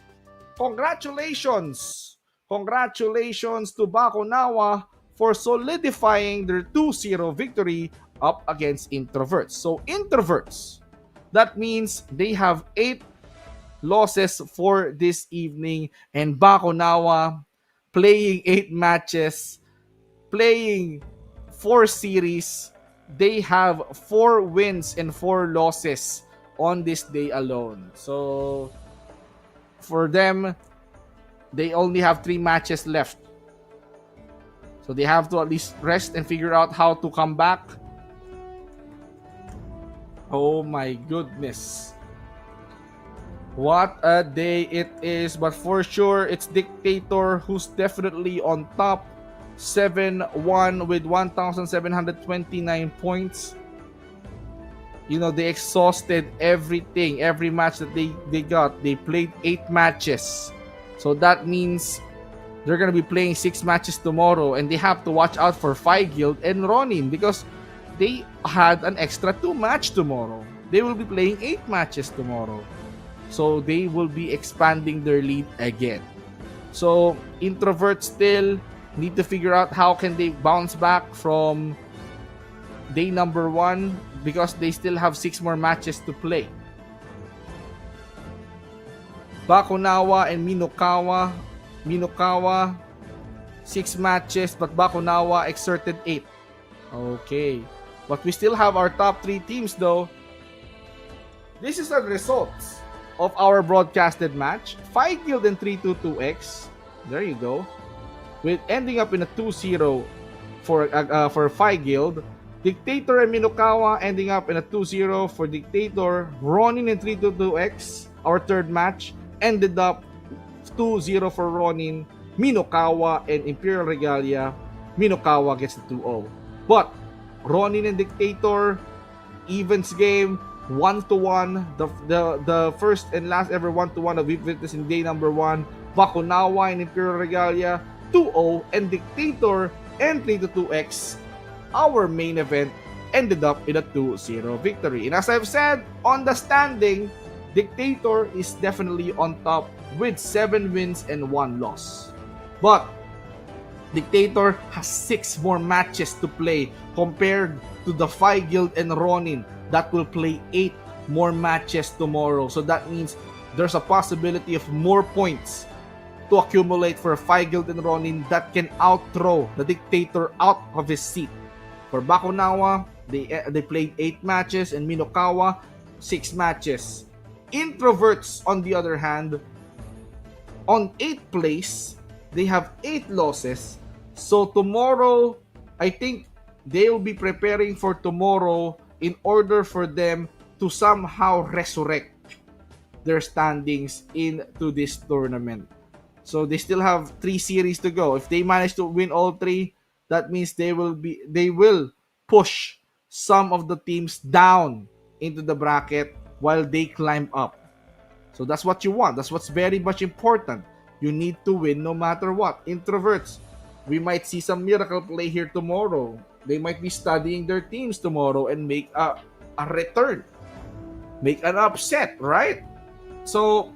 congratulations to Bakonawa for solidifying their 2-0 victory up against Introverts. So Introverts, that means they have 8 losses for this evening, and Bakonawa playing 8 matches, playing 4 series. They have 4 wins and 4 losses on this day alone. So for them, they only have 3 matches left. So they have to at least rest and figure out how to come back. Oh my goodness. What a day it is. But for sure, it's Dictator who's definitely on top. 7-1 with 1,729 points. You know, they exhausted everything, every match that they got. They played 8 matches. So that means they're going to be playing 6 matches tomorrow, and they have to watch out for Guild and Ronin because they had an extra 2 match tomorrow. They will be playing 8 matches tomorrow. So they will be expanding their lead again. So Introverts still need to figure out how can they bounce back from day number 1 because they still have 6 more matches to play. Bakonawa and Minokawa, 6 matches, but Bakonawa exerted 8. Okay. But we still have our top 3 teams though. This is the results of our broadcasted match. Guild and 322X. There you go. With ending up in a 2-0 for Guild. Dictator and Minokawa ending up in a 2-0 for Dictator. Ronin and 322X, our third match, ended up 2-0 for Ronin. Minokawa and Imperial Regalia, Minokawa gets the 2-0. But Ronin and Dictator, evens game, 1-1. The first and last ever 1-1 that we've witnessed in day number 1. Bakonawa and Imperial Regalia, 2-0. And Dictator and 322X, our main event, ended up in a 2-0 victory. And as I've said, on the standing, Dictator is definitely on top with 7 wins and 1 loss. But Dictator has 6 more matches to play compared to the Guild and Ronin that will play 8 more matches tomorrow. So that means there's a possibility of more points to accumulate for Guild and Ronin that can outthrow the Dictator out of his seat. For Bakonawa, they played 8 matches, and Minokawa 6 matches. Introverts, on the other hand, on 8th place, they have 8 losses. So tomorrow, I think they'll be preparing for tomorrow in order for them to somehow resurrect their standings into this tournament. So they still have 3 series to go. If they manage to win all 3, that means they will push some of the teams down into the bracket while they climb up. So that's what you want. That's what's very much important. You need to win no matter what. Introverts, we might see some miracle play here tomorrow. They might be studying their teams tomorrow and make a return. Make an upset, right? So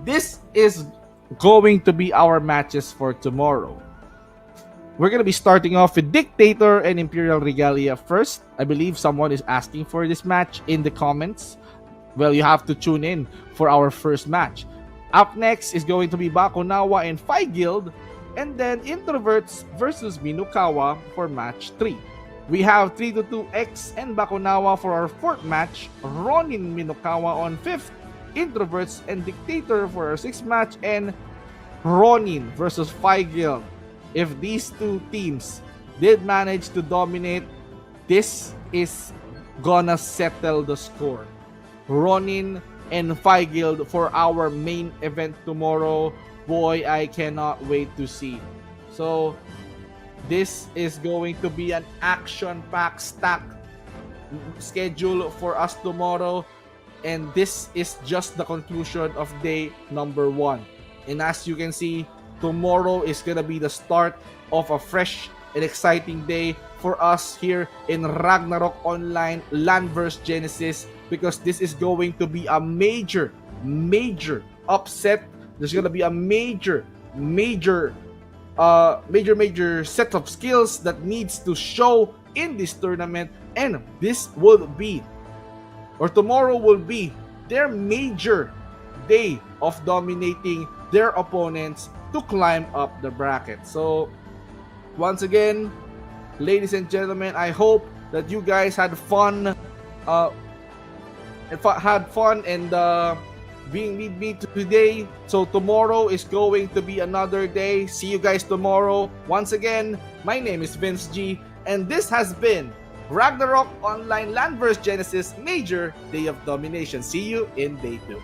this is going to be our matches for tomorrow. We're going to be starting off with Dictator and Imperial Regalia first. I believe someone is asking for this match in the comments. Well, you have to tune in for our first match. Up next is going to be Bakonawa and Guild, and then Introverts versus Minokawa for match 3. We have 322X and Bakonawa for our 4th match, Ronin Minokawa on 5th, Introverts and Dictator for our 6th match, and Ronin versus Guild. If these 2 teams did manage to dominate, this is gonna settle the score. Ronin and Guild for our main event tomorrow. Boy, I cannot wait to see. So this is going to be an action-packed stacked schedule for us tomorrow, and this is just the conclusion of day number 1. And as you can see, tomorrow is gonna be the start of a fresh and exciting day for us here in Ragnarok Online LANDVERSE Genesis, because this is going to be a major upset. There's gonna be a major set of skills that needs to show in this tournament, and this will be, or tomorrow will be, their major day of dominating their opponents to climb up the bracket. So once again, ladies and gentlemen, I hope that you guys had fun and being with me today. So tomorrow is going to be another day. See you guys tomorrow. Once again, my name is VeenzG, and this has been Ragnarok Online LANDVERSE Genesis Major Day of Domination. See you in day 2.